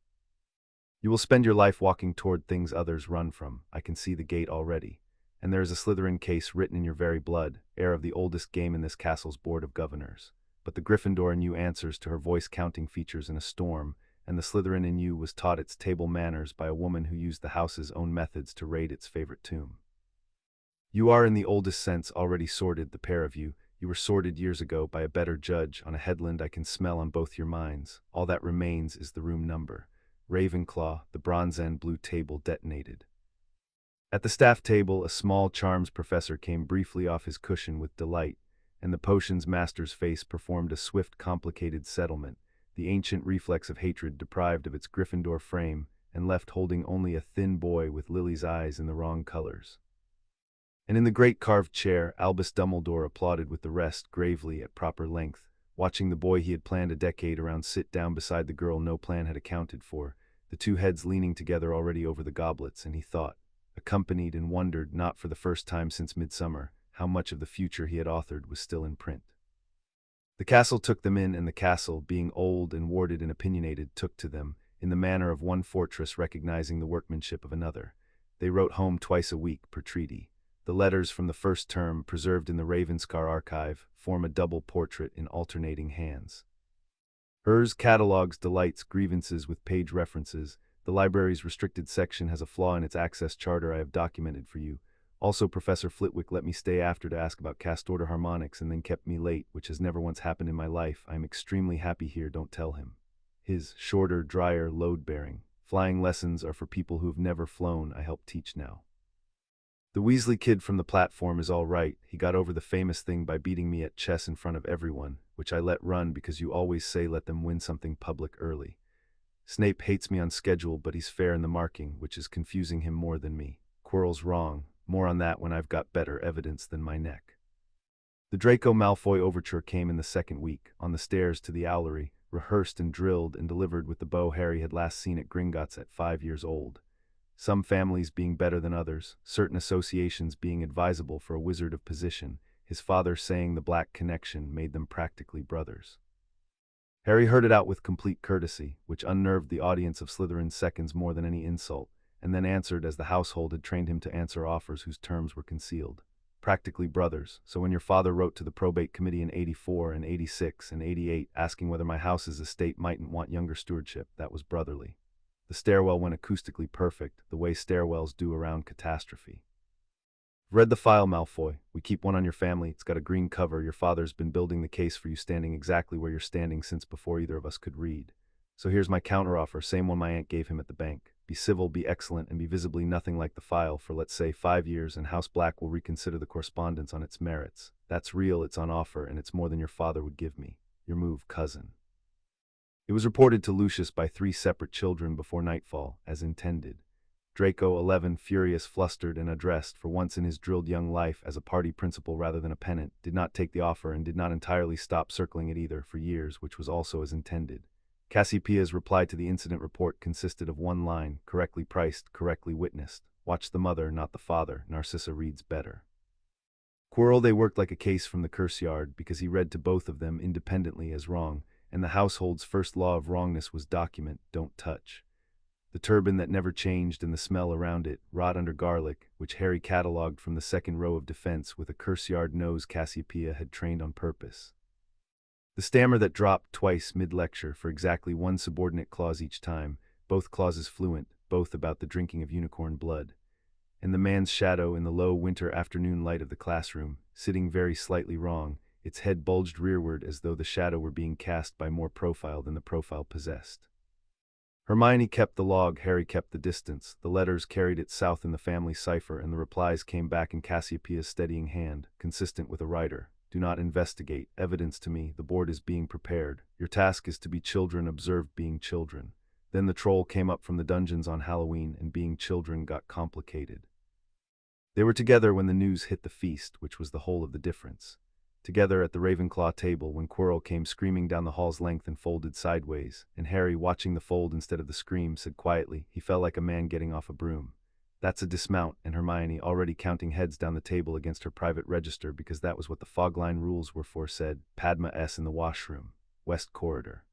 You will spend your life walking toward things others run from. I can see the gate already. And there is a Slytherin case written in your very blood, heir of the oldest game in this castle's board of governors. But the Gryffindor in you answers to her voice-counting features in a storm, and the Slytherin in you was taught its table manners by a woman who used the house's own methods to raid its favorite tomb. You are, in the oldest sense, already sorted, the pair of you. You were sorted years ago by a better judge on a headland I can smell on both your minds. All that remains is the room number. Ravenclaw, the bronze-end blue table detonated. At the staff table, a small charms professor came briefly off his cushion with delight, and the potions master's face performed a swift, complicated settlement, the ancient reflex of hatred deprived of its Gryffindor frame and left holding only a thin boy with Lily's eyes in the wrong colors. And in the great carved chair, Albus Dumbledore applauded with the rest, gravely, at proper length, watching the boy he had planned a decade around sit down beside the girl no plan had accounted for, the two heads leaning together already over the goblets, and he thought, accompanied and wondered, not for the first time since midsummer, how much of the future he had authored was still in print. The castle took them in, and the castle, being old and warded and opinionated, took to them, in the manner of one fortress recognizing the workmanship of another. They wrote home twice a week, per treaty. The letters from the first term, preserved in the Ravenscar archive, form a double portrait in alternating hands. Hers catalogues delights, grievances with page references. The library's restricted section has a flaw in its access charter I have documented for you. Also, Professor Flitwick let me stay after to ask about cast order harmonics and then kept me late, which has never once happened in my life. I am extremely happy here, don't tell him. His shorter, drier, load-bearing. Flying lessons are for people who have never flown, I help teach now. The Weasley kid from the platform is all right. He got over the famous thing by beating me at chess in front of everyone, which I let run because you always say let them win something public early. Snape hates me on schedule, but he's fair in the marking, which is confusing him more than me. Quirrell's wrong. More on that when I've got better evidence than my neck. The Draco Malfoy overture came in the second week, on the stairs to the owlery, rehearsed and drilled and delivered with the bow Harry had last seen at Gringotts at 5 years old. Some families being better than others, certain associations being advisable for a wizard of position, his father saying the Black connection made them practically brothers. Harry heard it out with complete courtesy, which unnerved the audience of Slytherin's seconds more than any insult, and then answered as the household had trained him to answer offers whose terms were concealed. Practically brothers, so when your father wrote to the probate committee in 84 and 86 and 88 asking whether my house's estate mightn't want younger stewardship, that was brotherly. The stairwell went acoustically perfect, the way stairwells do around catastrophe. Read the file, Malfoy. We keep one on your family. It's got a green cover. Your father's been building the case for you standing exactly where you're standing since before either of us could read. So here's my counteroffer, same one my aunt gave him at the bank. Be civil, be excellent, and be visibly nothing like the file for, let's say, 5 years, and House Black will reconsider the correspondence on its merits. That's real, it's on offer, and it's more than your father would give me. Your move, cousin. It was reported to Lucius by 3 separate children before nightfall, as intended. Draco 11, furious, flustered, and addressed, for once in his drilled young life as a party principal rather than a pennant, did not take the offer and did not entirely stop circling it either, for years, which was also as intended. Cassiopeia's reply to the incident report consisted of one line, correctly priced, correctly witnessed. Watch the mother, not the father. Narcissa reads better. Quirrell they worked like a case from the curse yard, because he read to both of them independently as wrong, and the household's first law of wrongness was document, don't touch. The turban that never changed and the smell around it, rot under garlic, which Harry catalogued from the second row of defense with a curse yard nose Cassiopeia had trained on purpose. The stammer that dropped twice mid-lecture for exactly one subordinate clause each time, both clauses fluent, both about the drinking of unicorn blood. And the man's shadow in the low winter afternoon light of the classroom, sitting very slightly wrong, its head bulged rearward as though the shadow were being cast by more profile than the profile possessed. Hermione kept the log, Harry kept the distance, the letters carried it south in the family cipher, and the replies came back in Cassiopeia's steadying hand, consistent with a writer. Do not investigate, evidence to me, the board is being prepared. Your task is to be children observed being children. Then the troll came up from the dungeons on Halloween, and being children got complicated. They were together when the news hit the feast, which was the whole of the difference. Together at the Ravenclaw table when Quirrell came screaming down the hall's length and folded sideways, and Harry, watching the fold instead of the scream, said quietly, he felt like a man getting off a broom. That's a dismount, and Hermione, already counting heads down the table against her private register because that was what the fogline rules were for, said, Padma S. in the washroom, West Corridor.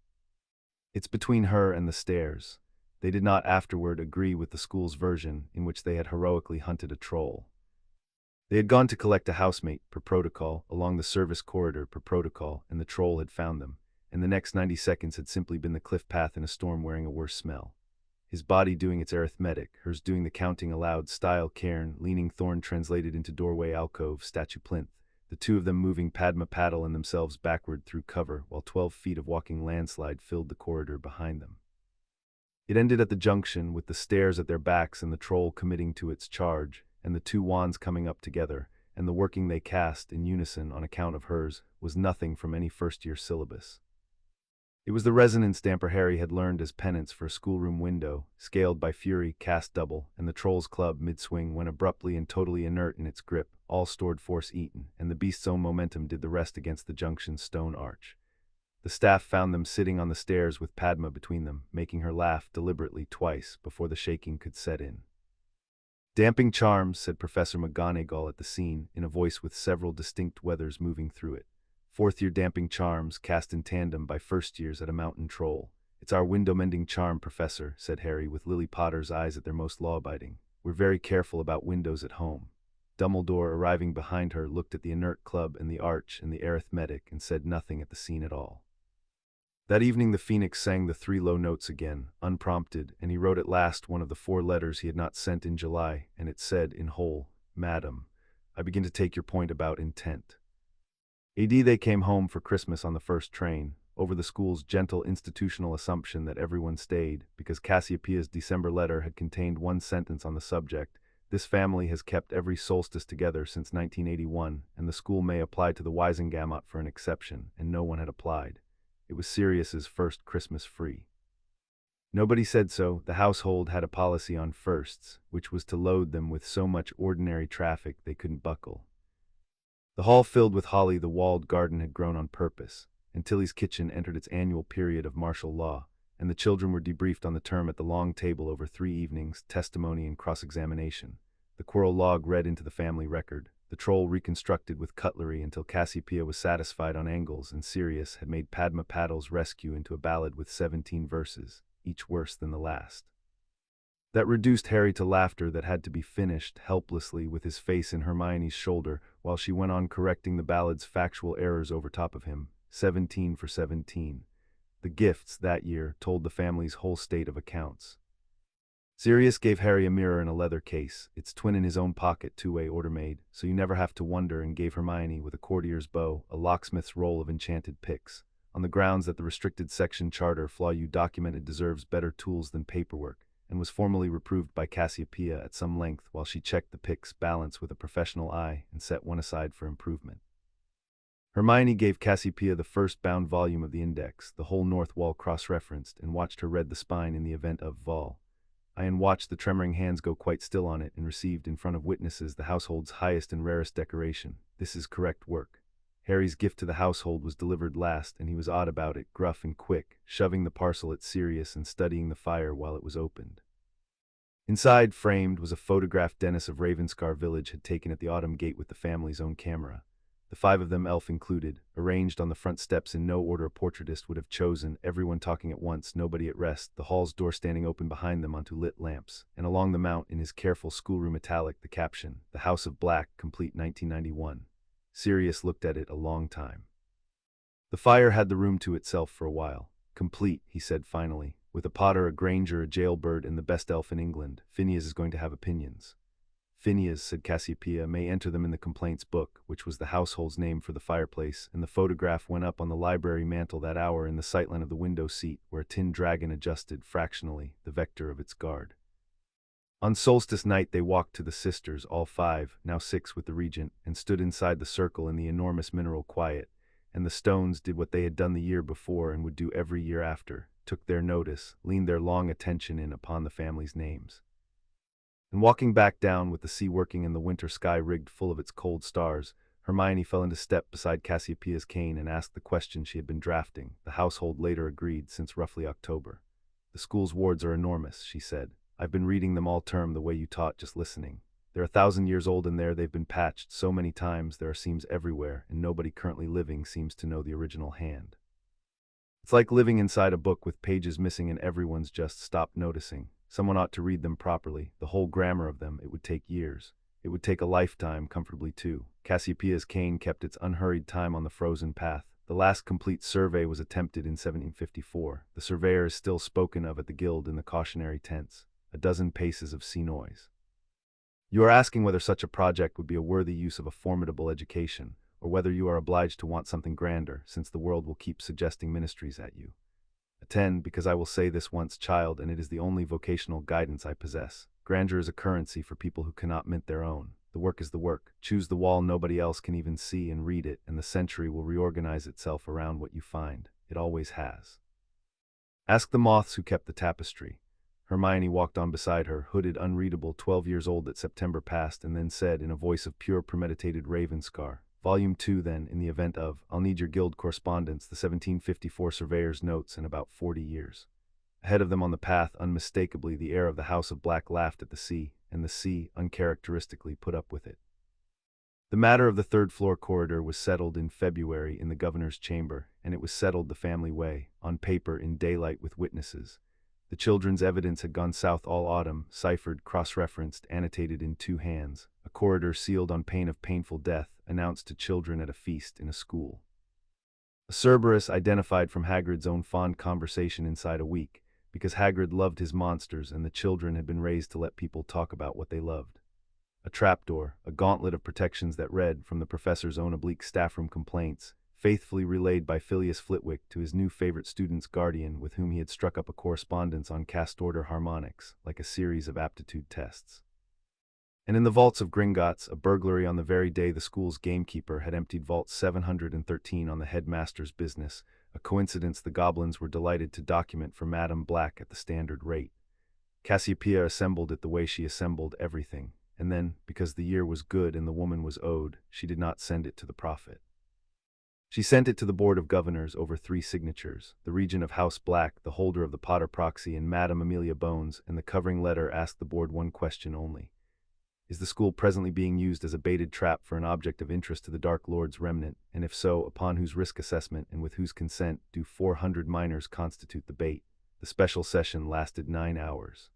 It's between her and the stairs. They did not afterward agree with the school's version, in which they had heroically hunted a troll. They had gone to collect a housemate, per protocol, along the service corridor, per protocol, and the troll had found them, and the next 90 seconds had simply been the cliff path in a storm wearing a worse smell. His body doing its arithmetic, hers doing the counting aloud, style cairn, leaning thorn translated into doorway alcove, statue plinth, the two of them moving Padma paddle and themselves backward through cover, while 12 feet of walking landslide filled the corridor behind them. It ended at the junction, with the stairs at their backs and the troll committing to its charge, and the two wands coming up together, and the working they cast, in unison on account of hers, was nothing from any first-year syllabus. It was the resonance damper Harry had learned as penance for a schoolroom window, scaled by fury, cast double, and the troll's club mid-swing went abruptly and totally inert in its grip, all stored force eaten, and the beast's own momentum did the rest against the junction's stone arch. The staff found them sitting on the stairs with Padma between them, making her laugh deliberately twice before the shaking could set in. Damping charms, said Professor McGonagall at the scene, in a voice with several distinct weathers moving through it. Fourth-year damping charms, cast in tandem by first-years at a mountain troll. It's our window-mending charm, Professor, said Harry, with Lily Potter's eyes at their most law-abiding. We're very careful about windows at home. Dumbledore, arriving behind her, looked at the inert club and the arch and the arithmetic and said nothing at the scene at all. That evening the Phoenix sang the 3 low notes again, unprompted, and he wrote at last one of the 4 letters he had not sent in July, and it said, in whole, Madam, I begin to take your point about intent. They came home for Christmas on the first train, over the school's gentle institutional assumption that everyone stayed, because Cassiopeia's December letter had contained one sentence on the subject. This family has kept every solstice together since 1981, and the school may apply to the Wisengamot for an exception, and no one had applied. It was Sirius's first Christmas free. Nobody said so. The household had a policy on firsts, which was to load them with so much ordinary traffic they couldn't buckle. The hall filled with holly, the walled garden had grown on purpose, and Tilly's kitchen entered its annual period of martial law, and the children were debriefed on the term at the long table over 3 evenings, testimony and cross-examination. The quarrel log read into the family record, the troll reconstructed with cutlery until Cassiopeia was satisfied on angles, and Sirius had made Padma Paddle's rescue into a ballad with 17 verses, each worse than the last. That reduced Harry to laughter that had to be finished helplessly with his face in Hermione's shoulder while she went on correcting the ballad's factual errors over top of him, 17 for 17. The gifts that year told the family's whole state of accounts. Sirius gave Harry a mirror in a leather case, its twin in his own pocket, two-way order made, so you never have to wonder, and gave Hermione, with a courtier's bow, a locksmith's roll of enchanted picks, on the grounds that the restricted section charter flaw you documented deserves better tools than paperwork, and was formally reproved by Cassiopeia at some length while she checked the pick's balance with a professional eye and set one aside for improvement. Hermione gave Cassiopeia the first bound volume of the index, the whole north wall cross-referenced, and watched her read the spine in the event of vol. Ian watched the tremoring hands go quite still on it and received in front of witnesses the household's highest and rarest decoration. This is correct work. Harry's gift to the household was delivered last, and he was odd about it, gruff and quick, shoving the parcel at Sirius and studying the fire while it was opened. Inside, framed, was a photograph Dennis of Ravenscar Village had taken at the autumn gate with the family's own camera. The 5 of them, elf included, arranged on the front steps in no order a portraitist would have chosen, everyone talking at once, nobody at rest, the hall's door standing open behind them onto lit lamps, and along the mount in his careful schoolroom italic the caption, "The House of Black, complete 1991. Sirius looked at it a long time. The fire had the room to itself for a while. "Complete," he said finally. "With a Potter, a Granger, a jailbird, and the best elf in England. Phineas is going to have opinions." "Phineas," said Cassiopeia, "may enter them in the complaints book," which was the household's name for the fireplace, and the photograph went up on the library mantel that hour in the sightline of the window seat, where a tin dragon adjusted, fractionally, the vector of its guard. On solstice night they walked to the sisters, all 5, now 6 with the regent, and stood inside the circle in the enormous mineral quiet, and the stones did what they had done the year before and would do every year after, took their notice, leaned their long attention in upon the family's names. And walking back down with the sea working and the winter sky rigged full of its cold stars, Hermione fell into step beside Cassiopeia's cane and asked the question she had been drafting. The household later agreed since roughly October. "The school's wards are enormous," she said. "I've been reading them all term the way you taught, just listening. They're 1,000 years old in there, they've been patched so many times, there are seams everywhere, and nobody currently living seems to know the original hand. It's like living inside a book with pages missing and everyone's just stopped noticing. Someone ought to read them properly, the whole grammar of them. It would take years. It would take a lifetime, comfortably too." Cassiopeia's cane kept its unhurried time on the frozen path. The last complete survey was attempted in 1754. The surveyor is still spoken of at the guild in the cautionary tense. A dozen paces of sea noise. "You are asking whether such a project would be a worthy use of a formidable education, or whether you are obliged to want something grander, since the world will keep suggesting ministries at you. Attend, because I will say this once, child, and it is the only vocational guidance I possess. Grandeur is a currency for people who cannot mint their own. The work is the work. Choose the wall nobody else can even see and read it, and the century will reorganize itself around what you find. It always has. Ask the moths who kept the tapestry." Hermione walked on beside her, hooded, unreadable, 12 years old that September passed, and then said, in a voice of pure premeditated Ravenscar, "Volume 2, then, in the event of, I'll need your guild correspondence, the 1754 surveyor's notes, in about 40 years. Ahead of them on the path, unmistakably, the heir of the House of Black laughed at the sea, and the sea, uncharacteristically, put up with it. The matter of the third-floor corridor was settled in February in the governor's chamber, and it was settled the family way, on paper, in daylight, with witnesses. The children's evidence had gone south all autumn, ciphered, cross-referenced, annotated in 2 hands. A corridor sealed on pain of painful death, announced to children at a feast in a school. A Cerberus identified from Hagrid's own fond conversation inside a week, because Hagrid loved his monsters and the children had been raised to let people talk about what they loved. A trapdoor, a gauntlet of protections that read, from the professor's own oblique staffroom complaints, faithfully relayed by Phileas Flitwick to his new favorite student's guardian, with whom he had struck up a correspondence on cast-order harmonics, like a series of aptitude tests. And in the vaults of Gringotts, a burglary on the very day the school's gamekeeper had emptied vault 713 on the headmaster's business, a coincidence the goblins were delighted to document for Madame Black at the standard rate. Cassiopeia assembled it the way she assembled everything, and then, because the year was good and the woman was owed, she did not send it to the prophet. She sent it to the Board of Governors over 3 signatures, the regent of House Black, the holder of the Potter proxy, and Madame Amelia Bones, and the covering letter asked the board one question only. Is the school presently being used as a baited trap for an object of interest to the Dark Lord's remnant, and if so, upon whose risk assessment and with whose consent do 400 minors constitute the bait? The special session lasted 9 hours.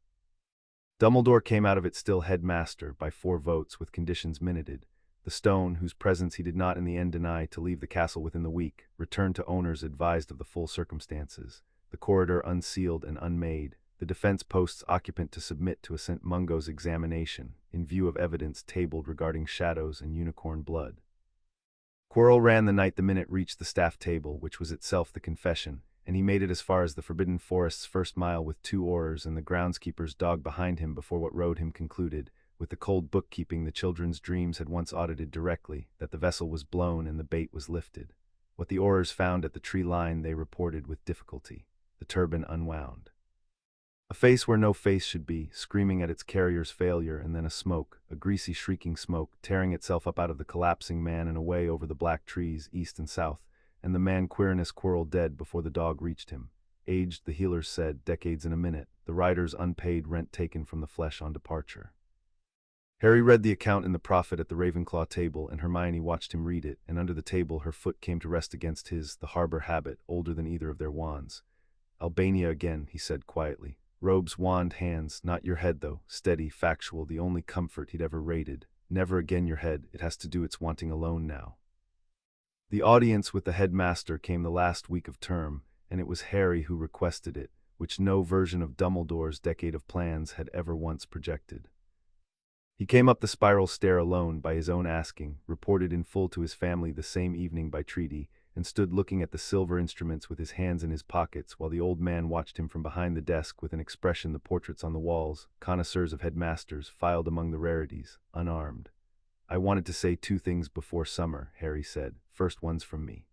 Dumbledore came out of it still headmaster by 4 votes with conditions minuted. The stone, whose presence he did not in the end deny to leave the castle within the week, returned to owners advised of the full circumstances, the corridor unsealed and unmade, the defense post's occupant to submit to a St. Mungo's examination, in view of evidence tabled regarding shadows and unicorn blood. Quirrell ran the night the minute reached the staff table, which was itself the confession, and he made it as far as the Forbidden Forest's first mile with 2 oars and the groundskeeper's dog behind him before what rowed him concluded, with the cold bookkeeping the children's dreams had once audited directly, that the vessel was blown and the bait was lifted. What the oarers found at the tree line they reported with difficulty, the turban unwound. A face where no face should be, screaming at its carrier's failure, and then a smoke, a greasy shrieking smoke, tearing itself up out of the collapsing man and away over the black trees east and south, and the man Quirinus Quirrell dead before the dog reached him. Aged, the healers said, decades in a minute, the rider's unpaid rent taken from the flesh on departure. Harry read the account in the Prophet at the Ravenclaw table, and Hermione watched him read it, and under the table her foot came to rest against his, the harbor habit, older than either of their wands. Albania again, he said quietly. Robe's wand hands, not your head though, steady, factual, the only comfort he'd ever rated. Never again your head, it has to do its wanting alone now. The audience with the headmaster came the last week of term, and it was Harry who requested it, which no version of Dumbledore's decade of plans had ever once projected. He came up the spiral stair alone by his own asking, reported in full to his family the same evening by treaty, and stood looking at the silver instruments with his hands in his pockets while the old man watched him from behind the desk with an expression the portraits on the walls, connoisseurs of headmasters, filed among the rarities, unarmed. I wanted to say 2 things before summer, Harry said. First one's from me.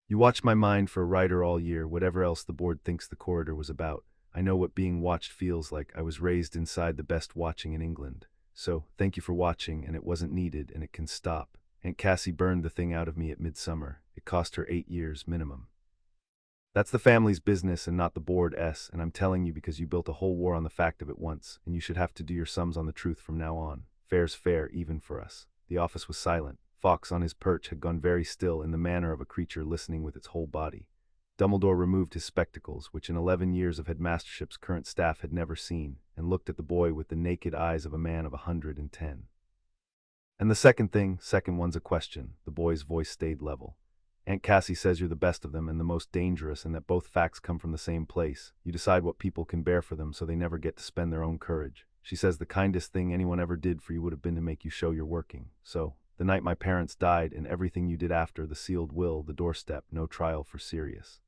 You watched my mind for a writer all year, whatever else the board thinks the corridor was about. I know what being watched feels like. I was raised inside the best watching in England. So, thank you for watching, and it wasn't needed, and it can stop. Aunt Cassie burned the thing out of me at midsummer. It cost her 8 years minimum. That's the family's business and not the board's, and I'm telling you because you built a whole war on the fact of it once, and you should have to do your sums on the truth from now on. Fair's fair, even for us. The office was silent. Fawkes on his perch had gone very still in the manner of a creature listening with its whole body. Dumbledore removed his spectacles, which in 11 years of headmastership's current staff had never seen, and looked at the boy with the naked eyes of a man of 110. And the second one's a question. The boy's voice stayed level. Aunt Cassie says you're the best of them and the most dangerous, and that both facts come from the same place. You decide what people can bear for them so they never get to spend their own courage. She says the kindest thing anyone ever did for you would have been to make you show you're working. So, the night my parents died and everything you did after, the sealed will, the doorstep, no trial for serious.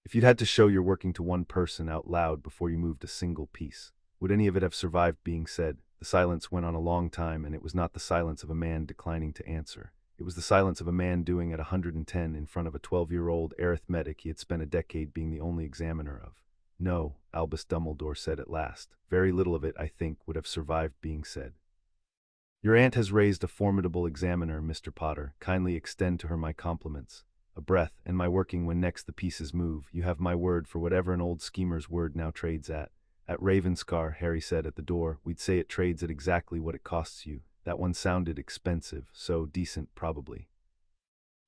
If you'd had to show you're working to one person out loud before you moved a single piece, would any of it have survived being said? The silence went on a long time, and it was not the silence of a man declining to answer. It was the silence of a man doing at 110 in front of a 12-year-old arithmetic he had spent a decade being the only examiner of. No, Albus Dumbledore said at last. Very little of it, I think, would have survived being said. Your aunt has raised a formidable examiner, Mr. Potter. Kindly extend to her my compliments. A breath, and my working when next the pieces move. You have my word for whatever an old schemer's word now trades at. At Ravenscar, Harry said at the door, we'd say it trades at exactly what it costs you. That one sounded expensive, so decent probably.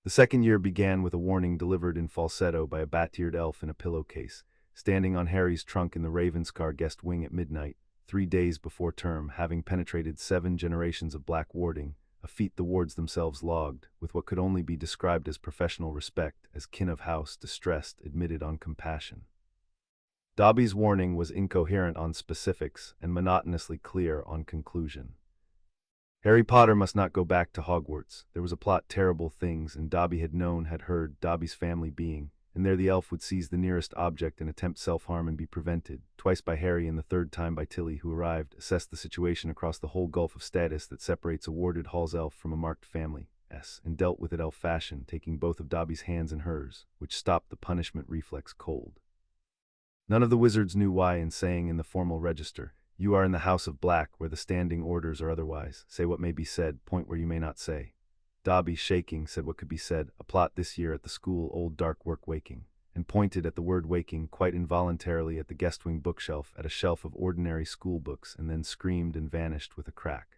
The second year began with a warning delivered in falsetto by a bat-eared elf in a pillowcase, standing on Harry's trunk in the Ravenscar guest wing at midnight, 3 days before term, having penetrated 7 generations of black warding, a feat the wards themselves logged, with what could only be described as professional respect, as kin of house, distressed, admitted on compassion. Dobby's warning was incoherent on specifics and monotonously clear on conclusion. Harry Potter must not go back to Hogwarts. There was a plot terrible things, and Dobby had known, had heard, Dobby's family being, and there the elf would seize the nearest object and attempt self-harm and be prevented, twice by Harry and the third time by Tilly, who arrived, assessed the situation across the whole gulf of status that separates a warded Hall's elf from a marked family, and dealt with it elf fashion, taking both of Dobby's hands in hers, which stopped the punishment reflex cold. None of the wizards knew why, and saying in the formal register, You are in the House of Black, where the standing orders are otherwise. Say what may be said, point where you may not say. Dobby, shaking, said what could be said. A plot this year at the school, old dark work waking. And pointed at the word waking quite involuntarily at the guest wing bookshelf, at a shelf of ordinary school books, and then screamed and vanished with a crack.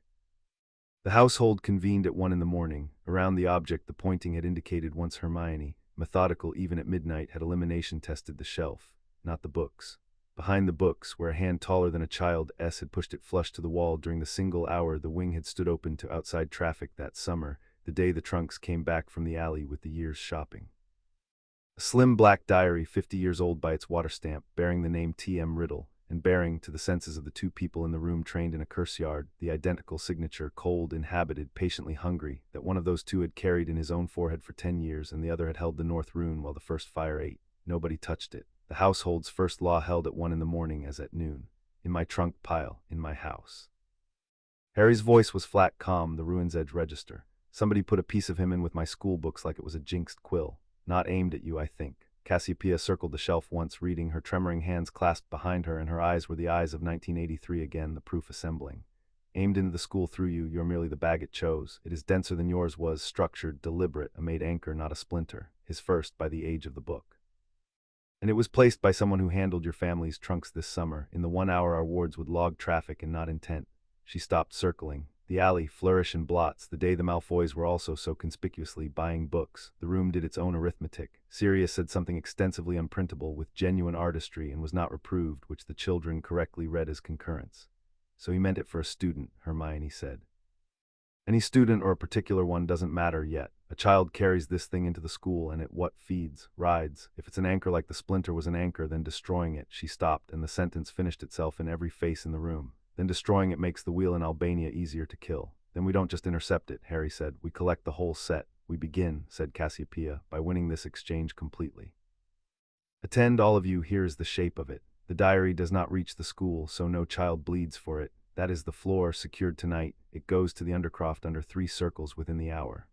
The household convened at 1 in the morning. Around the object the pointing had indicated once Hermione, methodical even at midnight, had elimination tested the shelf, not the books. Behind the books, where a hand taller than a child S had pushed it flush to the wall during the single hour the wing had stood open to outside traffic that summer, the day the trunks came back from the alley with the year's shopping. A slim black diary, 50 years old by its water stamp, bearing the name T.M. Riddle, and bearing, to the senses of the two people in the room trained in a curse yard, the identical signature, cold, inhabited, patiently hungry, that one of those two had carried in his own forehead for 10 years and the other had held the North Rune while the first fire ate. Nobody touched it. The household's first law held at 1 in the morning as at noon. In my trunk pile, in my house. Harry's voice was flat, calm, the ruin's edge register. Somebody put a piece of him in with my school books like it was a jinxed quill. Not aimed at you, I think. Cassiopeia circled the shelf once, reading, her tremoring hands clasped behind her, and her eyes were the eyes of 1983 again, the proof assembling. Aimed into the school through you, you're merely the bag it chose. It is denser than yours was, structured, deliberate, a made anchor, not a splinter. His first by the age of the book. And it was placed by someone who handled your family's trunks this summer. In the 1 hour our wards would log traffic and not intent. She stopped circling. The alley, flourish and blots, the day the Malfoys were also so conspicuously buying books. The room did its own arithmetic. Sirius said something extensively unprintable with genuine artistry and was not reproved, which the children correctly read as concurrence. So he meant it for a student, Hermione said. Any student or a particular one doesn't matter yet. A child carries this thing into the school and it what feeds, rides. If it's an anchor like the splinter was an anchor, then destroying it. She stopped and the sentence finished itself in every face in the room. Then destroying it makes the wheel in Albania easier to kill. Then we don't just intercept it, Harry said. We collect the whole set. We begin, said Cassiopeia, by winning this exchange completely. Attend, all of you, here is the shape of it. The diary does not reach the school, so no child bleeds for it. That is the floor, secured tonight. It goes to the Undercroft under 3 circles within the hour.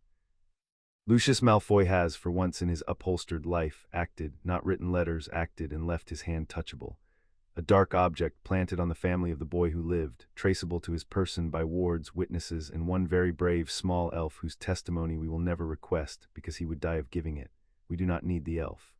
Lucius Malfoy has, for once in his upholstered life, acted, not written letters, acted and left his hand touchable. A dark object planted on the family of the boy who lived, traceable to his person by wards, witnesses, and one very brave small elf whose testimony we will never request because he would die of giving it. We do not need the elf.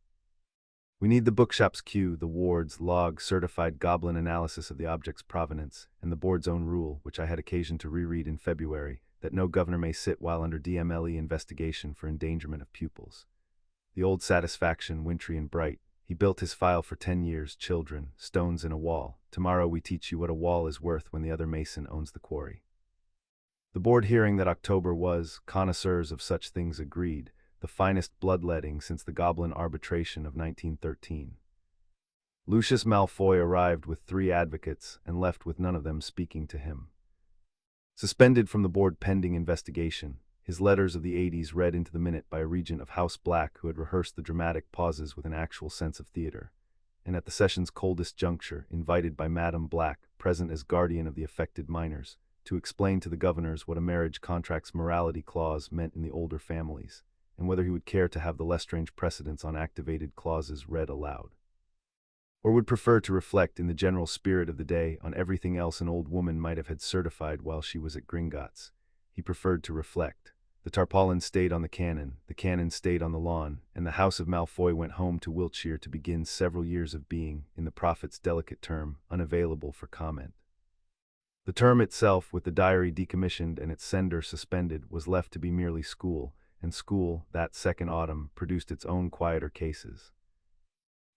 We need the bookshop's cue, the ward's log, certified goblin analysis of the object's provenance, and the board's own rule, which I had occasion to reread in February, that no governor may sit while under DMLE investigation for endangerment of pupils. The old satisfaction, wintry and bright. He built his file for 10 years, children, stones in a wall. Tomorrow we teach you what a wall is worth when the other mason owns the quarry. The board, hearing that October was, connoisseurs of such things agreed, the finest bloodletting since the Goblin arbitration of 1913. Lucius Malfoy arrived with 3 advocates and left with none of them speaking to him. Suspended from the board pending investigation, his letters of the 80s read into the minute by a regent of House Black who had rehearsed the dramatic pauses with an actual sense of theater, and at the session's coldest juncture, invited by Madame Black, present as guardian of the affected minors, to explain to the governors what a marriage contract's morality clause meant in the older families, and whether he would care to have the less strange precedents on activated clauses read aloud. Or would prefer to reflect in the general spirit of the day on everything else an old woman might have had certified while she was at Gringotts. He preferred to reflect. The tarpaulin stayed on the cannon stayed on the lawn, and the House of Malfoy went home to Wiltshire to begin several years of being, in the prophet's delicate term, unavailable for comment. The term itself, with the diary decommissioned and its sender suspended, was left to be merely school, and school, that second autumn, produced its own quieter cases.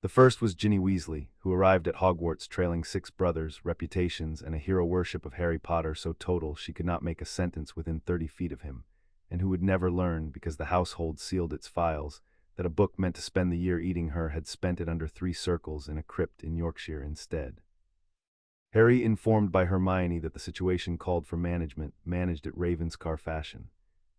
The first was Ginny Weasley, who arrived at Hogwarts trailing 6 brothers, reputations, and a hero worship of Harry Potter so total she could not make a sentence within 30 feet of him, and who would never learn, because the household sealed its files, that a book meant to spend the year eating her had spent it under 3 circles in a crypt in Yorkshire instead. Harry, informed by Hermione that the situation called for management, managed it Ravenscar fashion.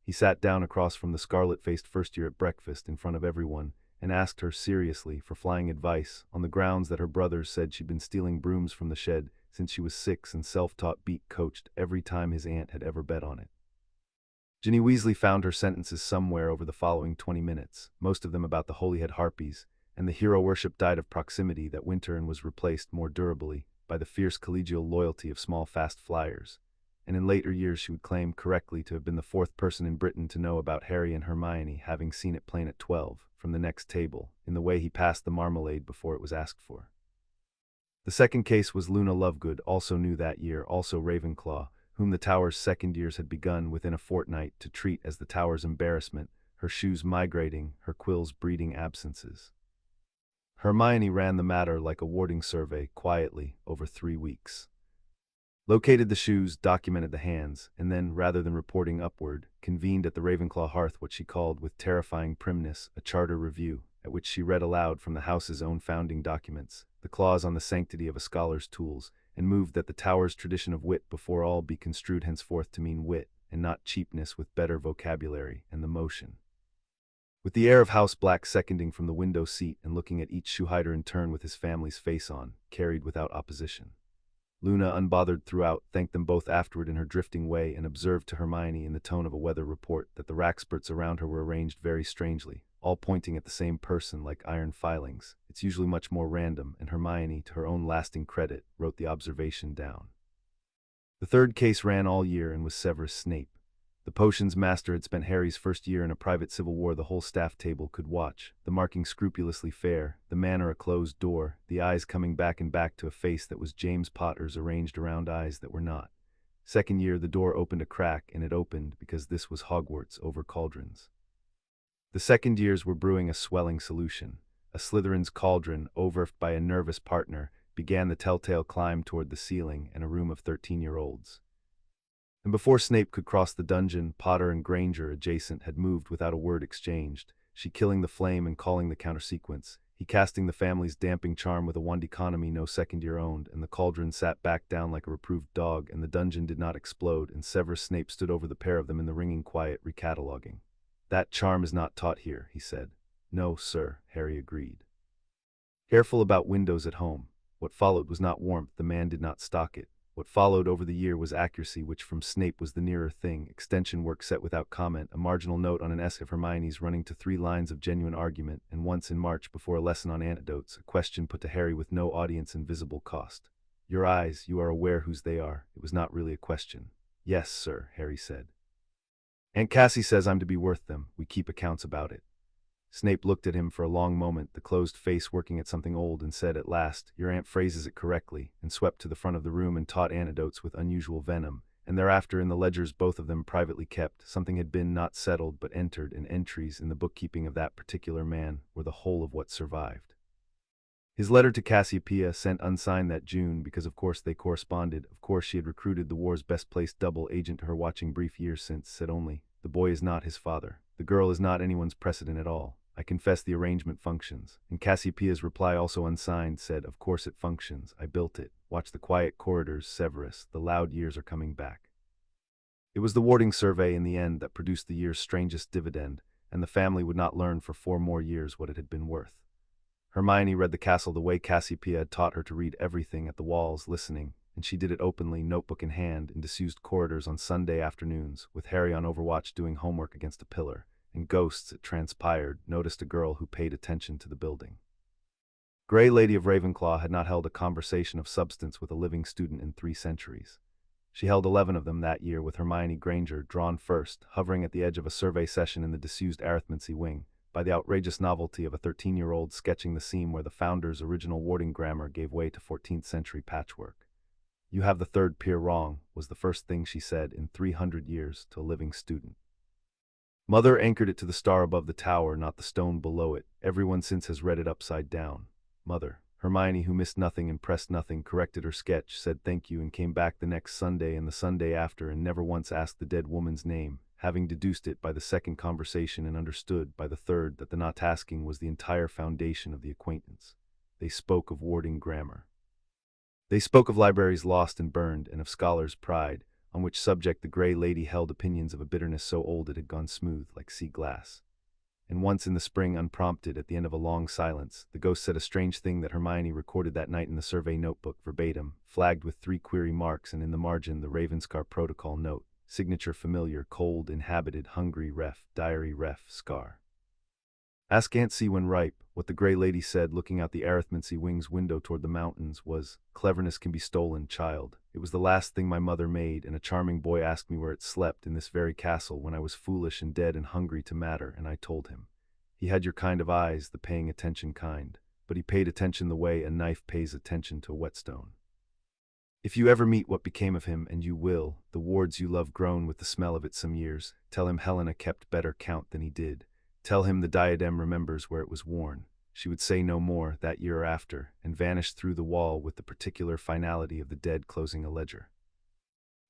He sat down across from the scarlet-faced first year at breakfast in front of everyone, and asked her seriously for flying advice, on the grounds that her brothers said she'd been stealing brooms from the shed since she was 6 and self-taught beat-coached every time his aunt had ever bet on it. Ginny Weasley found her sentences somewhere over the following 20 minutes, most of them about the Holyhead Harpies, and the hero worship died of proximity that winter and was replaced more durably, by the fierce collegial loyalty of small fast flyers. And in later years she would claim correctly to have been the fourth person in Britain to know about Harry and Hermione, having seen it plain at 12, from the next table, in the way he passed the marmalade before it was asked for. The second case was Luna Lovegood, also new that year, also Ravenclaw, whom the Tower's second years had begun within a fortnight to treat as the Tower's embarrassment, her shoes migrating, her quills breeding absences. Hermione ran the matter like a warding survey, quietly, over 3 weeks. Located the shoes, documented the hands, and then, rather than reporting upward, convened at the Ravenclaw hearth what she called, with terrifying primness, a charter review, at which she read aloud from the house's own founding documents, the clause on the sanctity of a scholar's tools, and moved that the Tower's tradition of wit before all be construed henceforth to mean wit, and not cheapness, with better vocabulary, and the motion. With the air of House Black seconding from the window seat and looking at each shoehider in turn with his family's face on, carried without opposition. Luna, unbothered throughout, thanked them both afterward in her drifting way and observed to Hermione in the tone of a weather report that the rackspurts around her were arranged very strangely, all pointing at the same person like iron filings. It's usually much more random, and Hermione, to her own lasting credit, wrote the observation down. The third case ran all year and was Severus Snape. The potions master had spent Harry's first year in a private civil war the whole staff table could watch, the marking scrupulously fair, the manner a closed door, the eyes coming back and back to a face that was James Potter's arranged around eyes that were not. Second year the door opened a crack, and it opened because this was Hogwarts over cauldrons. The second years were brewing a swelling solution. A Slytherin's cauldron, overfed by a nervous partner, began the telltale climb toward the ceiling and a room of 13-year-olds. And before Snape could cross the dungeon, Potter and Granger adjacent had moved without a word exchanged, she killing the flame and calling the countersequence, he casting the family's damping charm with a wand economy no second year owned, and the cauldron sat back down like a reproved dog, and the dungeon did not explode, and Severus Snape stood over the pair of them in the ringing quiet, recataloguing. "That charm is not taught here," he said. "No, sir," Harry agreed. Careful about windows at home. What followed was not warmth, the man did not stock it. What followed over the year was accuracy, which from Snape was the nearer thing, extension work set without comment, a marginal note on an essay of Hermione's running to 3 lines of genuine argument, and once in March, before a lesson on antidotes, a question put to Harry with no audience and visible cost. "Your eyes, you are aware whose they are?" It was not really a question. "Yes, sir," Harry said. "Aunt Cassie says I'm to be worth them. We keep accounts about it." Snape looked at him for a long moment, the closed face working at something old, and said at last, "Your aunt phrases it correctly," and swept to the front of the room and taught anecdotes with unusual venom. And thereafter, in the ledgers both of them privately kept, something had been not settled but entered, and entries in the bookkeeping of that particular man were the whole of what survived. His letter to Cassiopeia, sent unsigned that June, because of course they corresponded, of course she had recruited the war's best-placed double agent to her watching brief years since, said only, "The boy is not his father. The girl is not anyone's precedent at all. I confess the arrangement functions." And Cassiopeia's reply, also unsigned, said, "Of course it functions. I built it. Watch the quiet corridors, Severus. The loud years are coming back." It was the warding survey in the end that produced the year's strangest dividend, and the family would not learn for 4 more years what it had been worth. Hermione read the castle the way Cassiopeia had taught her to read everything, at the walls, listening, and she did it openly, notebook in hand, in disused corridors on Sunday afternoons, with Harry on overwatch doing homework against a pillar. And ghosts, it transpired, noticed a girl who paid attention to the building. Grey Lady of Ravenclaw had not held a conversation of substance with a living student in 3 centuries. She held 11 of them that year, with Hermione Granger, drawn first, hovering at the edge of a survey session in the disused arithmancy wing, by the outrageous novelty of a 13-year-old sketching the seam where the founder's original warding grammar gave way to 14th-century patchwork. "You have the third peer wrong," was the first thing she said in 300 years to a living student. Mother anchored it to the star above the tower, not the stone below it. Everyone since has read it upside down. Mother. Hermione, who missed nothing and pressed nothing, corrected her sketch, said thank you, and came back the next Sunday and the Sunday after, and never once asked the dead woman's name, having deduced it by the second conversation and understood by the third that the not asking was the entire foundation of the acquaintance. They spoke of warding grammar. They spoke of libraries lost and burned, and of scholars' pride, on which subject the Grey Lady held opinions of a bitterness so old it had gone smooth like sea glass. And once in the spring, unprompted, at the end of a long silence, the ghost said a strange thing that Hermione recorded that night in the survey notebook verbatim, flagged with 3 query marks, and in the margin the Ravenscar protocol note, signature familiar, cold, inhabited, hungry, ref, diary, ref, scar. Ask Aunt C when ripe. What the Grey Lady said, looking out the arithmancy wing's window toward the mountains, was, "Cleverness can be stolen, child." It was the last thing my mother made, and a charming boy asked me where it slept in this very castle when I was foolish and dead and hungry to matter, and I told him. He had your kind of eyes, the paying attention kind, but he paid attention the way a knife pays attention to a whetstone. If you ever meet what became of him, and you will, the wards you love grown with the smell of it some years, tell him Helena kept better count than he did. Tell him the diadem remembers where it was worn. She would say no more that year or after, and vanished through the wall with the particular finality of the dead closing a ledger.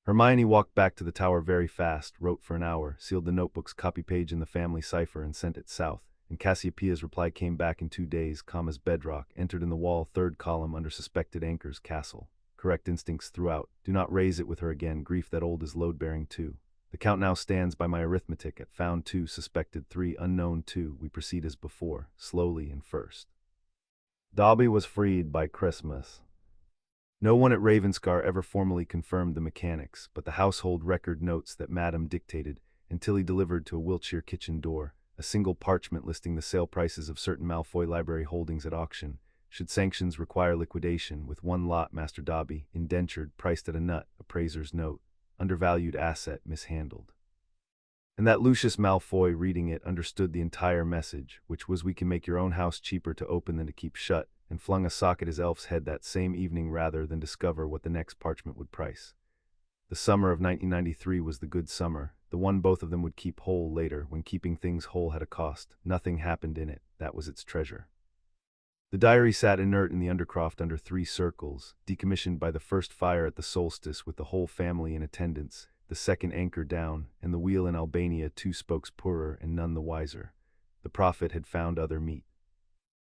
Hermione walked back to the tower very fast, wrote for an hour, sealed the notebook's copy page in the family cipher and sent it south, and Cassiopeia's reply came back in 2 days, calm as bedrock, entered in the wall, 3rd column under suspected anchors, castle. Correct instincts throughout. Do not raise it with her again, grief that old is load-bearing too. The count now stands by my arithmetic at found 2, suspected 3, unknown 2. We proceed as before, slowly and first. Dobby was freed by Christmas. No one at Ravenscar ever formally confirmed the mechanics, but the household record notes that Madame dictated, until he delivered to a Wiltshire kitchen door, a single parchment listing the sale prices of certain Malfoy library holdings at auction, should sanctions require liquidation, with one lot, Master Dobby, indentured, priced at a nut, appraiser's note, undervalued asset, mishandled. And that Lucius Malfoy, reading it, understood the entire message, which was, we can make your own house cheaper to open than to keep shut, and flung a sock at his elf's head that same evening rather than discover what the next parchment would price. The summer of 1993 was the good summer, the one both of them would keep whole later, when keeping things whole had a cost. Nothing happened in it, that was its treasure. The diary sat inert in the undercroft under 3 circles, decommissioned by the first fire at the solstice, with the whole family in attendance, the second anchor down, and the wheel in Albania 2 spokes poorer and none the wiser. The prophet had found other meat.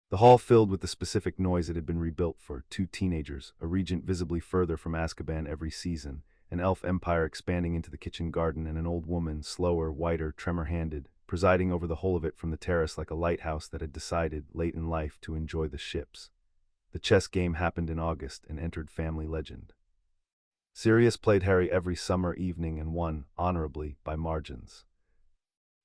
The hall filled with the specific noise it had been rebuilt for: 2 teenagers, a regent visibly further from Azkaban every season, an elf empire expanding into the kitchen garden, and an old woman, slower, whiter, tremor-handed, presiding over the whole of it from the terrace like a lighthouse that had decided, late in life, to enjoy the ships. The chess game happened in August and entered family legend. Sirius played Harry every summer evening and won, honorably, by margins.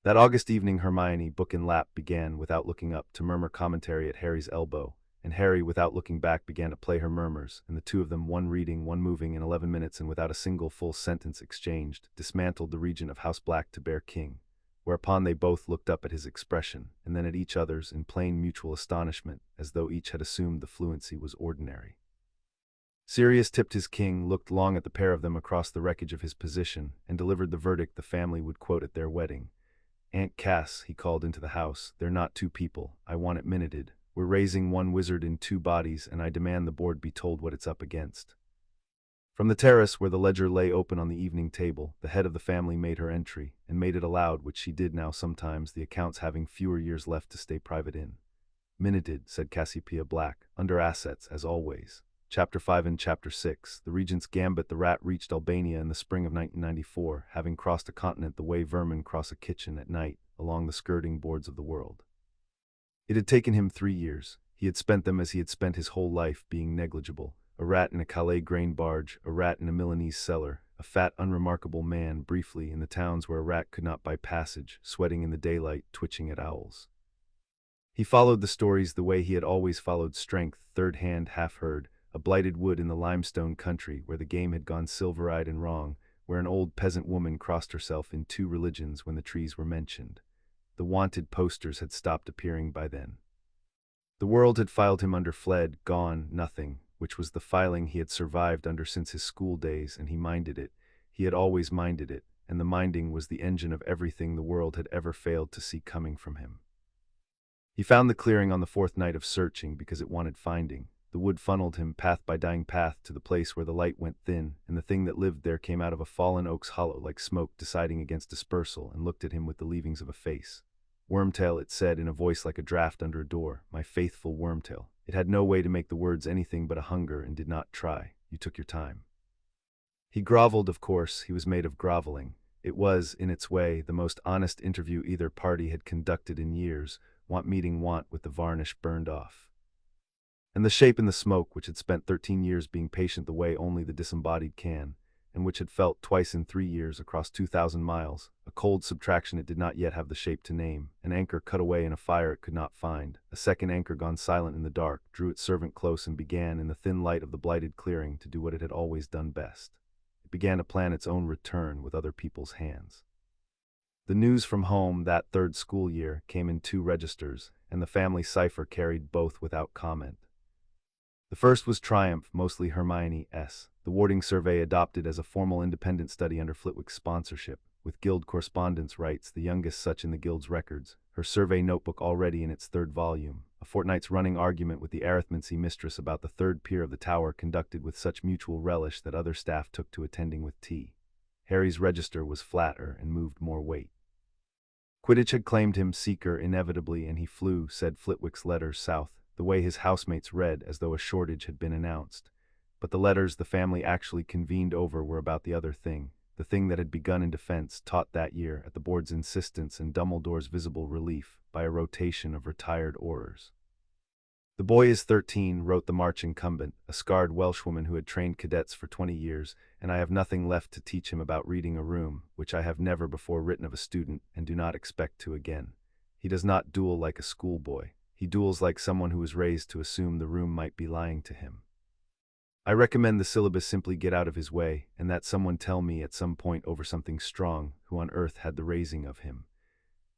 That August evening Hermione, book in lap, began, without looking up, to murmur commentary at Harry's elbow, and Harry, without looking back, began to play her murmurs, and the 2 of them, one reading, one moving, in 11 minutes and without a single full sentence exchanged, dismantled the regent of House Black to bear king. Whereupon they both looked up at his expression, and then at each other's, in plain mutual astonishment, as though each had assumed the fluency was ordinary. Sirius tipped his king, looked long at the pair of them across the wreckage of his position, and delivered the verdict the family would quote at their wedding. "Aunt Cass," he called into the house, "they're not 2 people. I want it minuted. We're raising 1 wizard in 2 bodies, and I demand the board be told what it's up against." From the terrace, where the ledger lay open on the evening table, the head of the family made her entry, and made it aloud, which she did now sometimes, the accounts having fewer years left to stay private in. "Minuted," said Cassiopeia Black, "under assets, as always. Chapter 5 and Chapter 6, the Regent's Gambit. The rat reached Albania in the spring of 1994, having crossed a continent the way vermin cross a kitchen at night, along the skirting boards of the world. It had taken him 3 years. He had spent them as he had spent his whole life, being negligible. A rat in a Calais grain barge, a rat in a Milanese cellar, a fat, unremarkable man, briefly, in the towns where a rat could not buy passage, sweating in the daylight, twitching at owls. He followed the stories the way he had always followed strength, third-hand, half-heard, a blighted wood in the limestone country where the game had gone silver-eyed and wrong, where an old peasant woman crossed herself in 2 religions when the trees were mentioned. The wanted posters had stopped appearing by then. The world had filed him under fled, gone, nothing, which was the filing he had survived under since his school days, and he minded it. He had always minded it, and the minding was the engine of everything the world had ever failed to see coming from him. He found the clearing on the 4th night of searching because it wanted finding. The wood funneled him, path by dying path, to the place where the light went thin, and the thing that lived there came out of a fallen oak's hollow like smoke deciding against dispersal, and looked at him with the leavings of a face. "Wormtail," it said in a voice like a draught under a door, "my faithful Wormtail." It had no way to make the words anything but a hunger, and did not try. You took your time. He groveled, of course. He was made of groveling. It was, in its way, the most honest interview either party had conducted in years, want meeting want with the varnish burned off. And the shape in the smoke, which had spent 13 years being patient the way only the disembodied can, and which had felt twice in 3 years across 2,000 miles, a cold subtraction it did not yet have the shape to name, an anchor cut away in a fire it could not find, a second anchor gone silent in the dark, drew its servant close and began, in the thin light of the blighted clearing, to do what it had always done best. It began to plan its own return with other people's hands. The news from home that third school year came in 2 registers, and the family cipher carried both without comment. The first was Triumph, mostly Hermione's, the warding survey adopted as a formal independent study under Flitwick's sponsorship, with guild correspondence rights, the youngest such in the guild's records, her survey notebook already in its 3rd volume, a fortnight's running argument with the arithmancy mistress about the 3rd pier of the tower conducted with such mutual relish that other staff took to attending with tea. Harry's register was flatter and moved more weight. Quidditch had claimed him seeker inevitably, and he flew, said Flitwick's letters, south, the way his housemates read, as though a shortage had been announced. But the letters the family actually convened over were about the other thing, the thing that had begun in defense, taught that year, at the board's insistence and Dumbledore's visible relief, by a rotation of retired Aurors. "The boy is 13, wrote the March incumbent, a scarred Welshwoman who had trained cadets for 20 years, and I have nothing left to teach him about reading a room, which I have never before written of a student, and do not expect to again. He does not duel like a schoolboy. He duels like someone who was raised to assume the room might be lying to him. I recommend the syllabus simply get out of his way, and that someone tell me at some point over something strong, who on earth had the raising of him."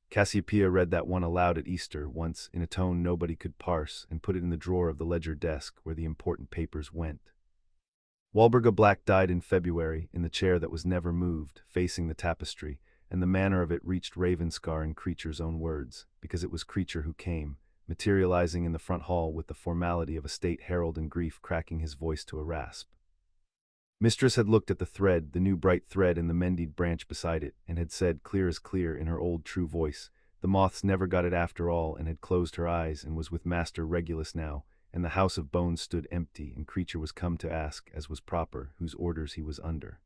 Cassiopeia read that one aloud at Easter once, in a tone nobody could parse, and put it in the drawer of the ledger desk where the important papers went. Walburga Black died in February, in the chair that was never moved, facing the tapestry, and the manner of it reached Ravenscar in Creature's own words, because it was Creature who came, materializing in the front hall with the formality of a state herald in grief, cracking his voice to a rasp. Mistress had looked at the thread, the new bright thread in the mended branch beside it, and had said, clear as clear, in her old true voice, "The moths never got it after all," and had closed her eyes, and was with Master Regulus now, and the house of bones stood empty, and Creature was come to ask, as was proper, whose orders he was under.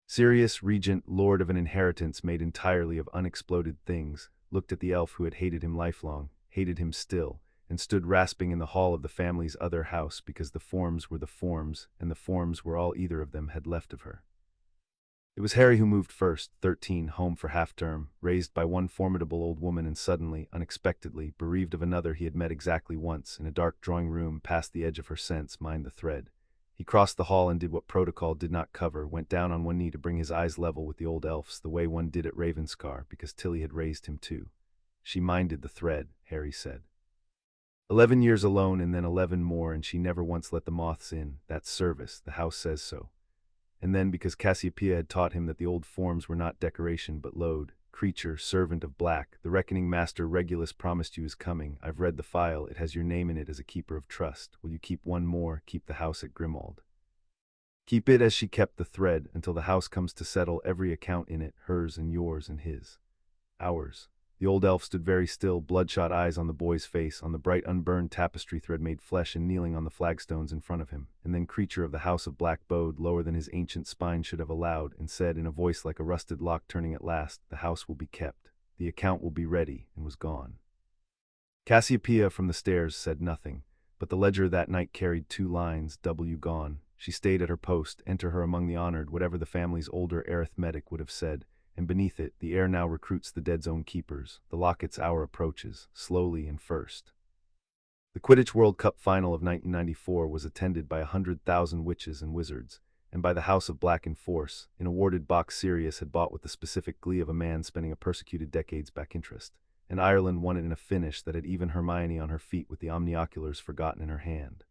Sirius, regent, lord of an inheritance made entirely of unexploded things, looked at the elf who had hated him lifelong, hated him still, and stood rasping in the hall of the family's other house, because the forms were the forms, and the forms were all either of them had left of her. It was Harry who moved first, 13, home for half-term, raised by one formidable old woman, and suddenly, unexpectedly, bereaved of another he had met exactly once, in a dark drawing-room past the edge of her sense, mind the thread. He crossed the hall and did what protocol did not cover, went down on one knee to bring his eyes level with the old elf's, the way one did at Ravenscar, because Tilly had raised him too. She minded the thread, Harry said. 11 years alone, and then 11 more, and she never once let the moths in. That's service, the house says so. And then, because Cassiopeia had taught him that the old forms were not decoration but load, Creature, servant of Black, the reckoning master Regulus promised you is coming. I've read the file, it has your name in it as a keeper of trust. Will you keep one more, keep the house at Grimmauld? Keep it as she kept the thread, until the house comes to settle every account in it, hers and yours and his. Ours. The old elf stood very still, bloodshot eyes on the boy's face, on the bright unburned tapestry thread made flesh, and kneeling on the flagstones in front of him. And then Creature of the House of Black bowed lower than his ancient spine should have allowed, and said in a voice like a rusted lock turning at last, "The house will be kept. The account will be ready," and was gone. Cassiopeia from the stairs said nothing, but the ledger that night carried 2 lines, W gone. She stayed at her post, enter her among the honored, whatever the family's older arithmetic would have said. And beneath it, the heir now recruits the dead's own keepers. The Locket's hour approaches, slowly and first. The Quidditch World Cup final of 1994 was attended by 100,000 witches and wizards, and by the House of Black in force, in awarded box Sirius had bought with the specific glee of a man spending a persecuted decades back interest, and Ireland won it in a finish that had even Hermione on her feet with the omnioculars forgotten in her hand.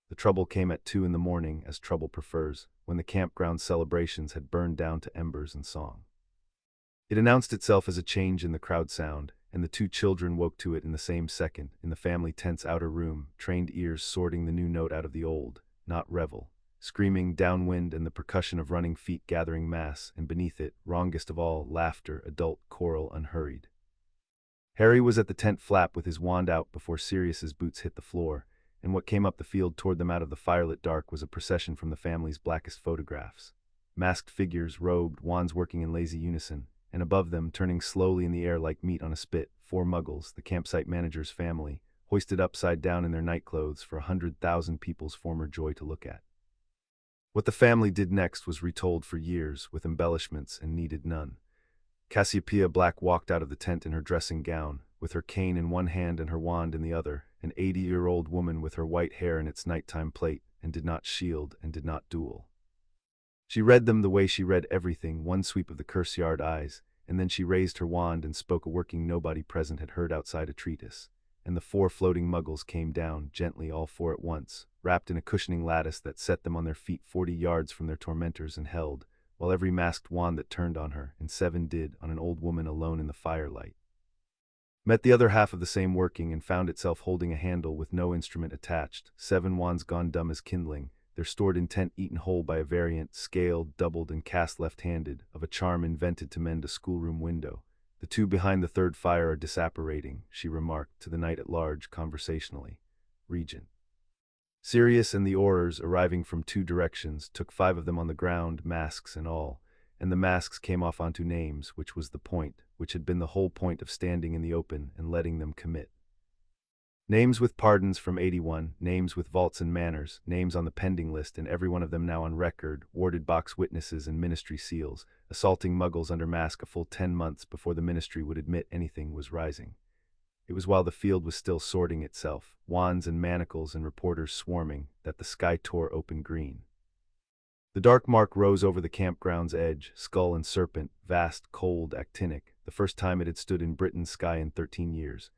The trouble came at 2 in the morning, as trouble prefers, when the campground celebrations had burned down to embers and song. It announced itself as a change in the crowd sound, and the 2 children woke to it in the same second, in the family tent's outer room, trained ears sorting the new note out of the old, not revel, screaming, downwind, and the percussion of running feet gathering mass, and beneath it, wrongest of all, laughter, adult, choral, unhurried. Harry was at the tent flap with his wand out before Sirius's boots hit the floor, and what came up the field toward them out of the firelit dark was a procession from the family's blackest photographs. Masked figures, robed, wands working in lazy unison, and above them, turning slowly in the air like meat on a spit, 4 muggles, the campsite manager's family, hoisted upside down in their nightclothes for 100,000 people's former joy to look at. What the family did next was retold for years, with embellishments, and needed none. Cassiopeia Black walked out of the tent in her dressing gown, with her cane in one hand and her wand in the other, an 80-year-old woman with her white hair in its nighttime plait, and did not shield and did not duel. She read them the way she read everything, one sweep of the curse-yard eyes, and then she raised her wand and spoke a working nobody present had heard outside a treatise, and the 4 floating muggles came down, gently all 4 at once, wrapped in a cushioning lattice that set them on their feet 40 yards from their tormentors and held, while every masked wand that turned on her, and 7 did, on an old woman alone in the firelight. Met the other half of the same working and found itself holding a handle with no instrument attached, 7 wands gone dumb as kindling, their stored intent eaten whole by a variant, scaled, doubled, and cast left-handed, of a charm invented to mend a schoolroom window. The 2 behind the 3rd fire are disapparating, she remarked to the knight at large conversationally. Regent. Sirius and the Aurors, arriving from 2 directions, took 5 of them on the ground, masks and all, and the masks came off onto names, which was the point, which had been the whole point of standing in the open and letting them commit. Names with pardons from 81, names with vaults and manors, names on the pending list and every one of them now on record, warded box witnesses and ministry seals, assaulting muggles under mask a full 10 months before the ministry would admit anything was rising. It was while the field was still sorting itself, wands and manacles and reporters swarming, that the sky tore open green. The dark mark rose over the campground's edge, skull and serpent, vast, cold, actinic, the first time it had stood in Britain's sky in 13 years.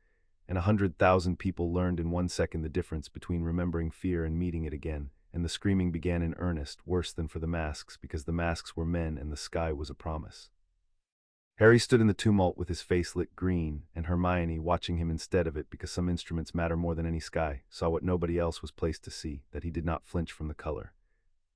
And 100,000 people learned in 1 second the difference between remembering fear and meeting it again, and the screaming began in earnest, worse than for the masks, because the masks were men and the sky was a promise. Harry stood in the tumult with his face lit green, and Hermione, watching him instead of it because some instruments matter more than any sky, saw what nobody else was placed to see, that he did not flinch from the color.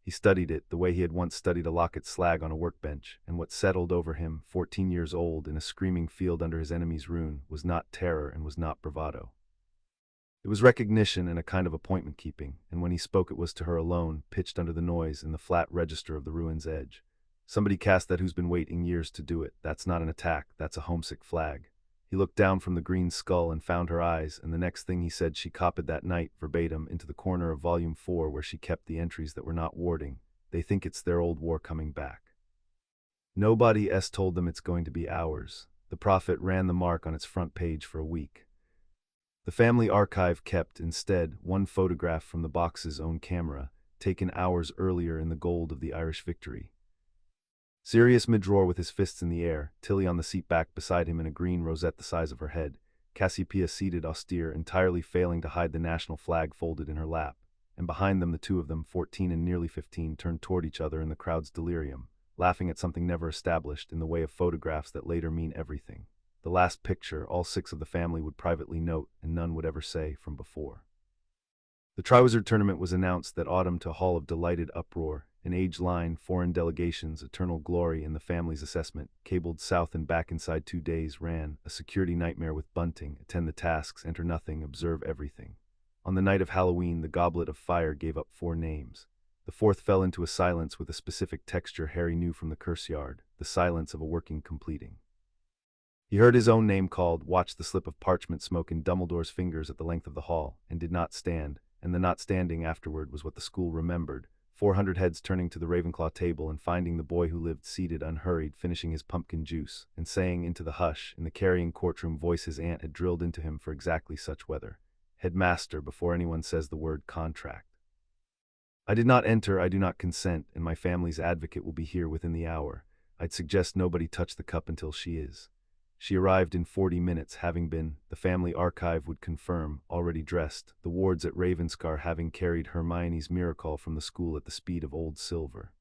He studied it the way he had once studied a locket slag on a workbench, and what settled over him, 14 years old, in a screaming field under his enemy's rune, was not terror and was not bravado. It was recognition and a kind of appointment-keeping, and when he spoke it was to her alone, pitched under the noise in the flat register of the ruin's edge. Somebody cast that who's been waiting years to do it. That's not an attack, that's a homesick flag. He looked down from the green skull and found her eyes, and the next thing he said she copied that night, verbatim, into the corner of volume 4 where she kept the entries that were not warding. They think it's their old war coming back. Nobody else told them it's going to be ours. The Prophet ran the mark on its front page for a week. The family archive kept, instead, 1 photograph from the box's own camera, taken hours earlier in the gold of the Irish victory. Sirius mid-roar with his fists in the air, Tilly on the seat back beside him in a green rosette the size of her head, Cassiopeia seated austere, entirely failing to hide the national flag folded in her lap, and behind them the 2 of them, 14 and nearly 15, turned toward each other in the crowd's delirium, laughing at something never established in the way of photographs that later mean everything. The last picture, all 6 of the family would privately note, and none would ever say, from before. The Triwizard Tournament was announced that autumn to a hall of delighted uproar, an age line, foreign delegations, eternal glory in the family's assessment, cabled south and back inside 2 days, ran, a security nightmare with bunting, attend the tasks, enter nothing, observe everything. On the night of Halloween, the Goblet of Fire gave up 4 names. The 4th fell into a silence with a specific texture Harry knew from the curse yard, the silence of a working completing. He heard his own name called, watched the slip of parchment smoke in Dumbledore's fingers at the length of the hall, and did not stand, and the not standing afterward was what the school remembered, 400 heads turning to the Ravenclaw table and finding the boy who lived seated unhurried, finishing his pumpkin juice, and saying into the hush, in the carrying courtroom voice his aunt had drilled into him for exactly such weather, "Headmaster," before anyone says the word contract. "I did not enter, I do not consent, and my family's advocate will be here within the hour. I'd suggest nobody touch the cup until she is. She arrived in 40 minutes, having been, the family archive would confirm, already dressed, the wards at Ravenscar having carried Hermione's miracle from the school at the speed of old silver.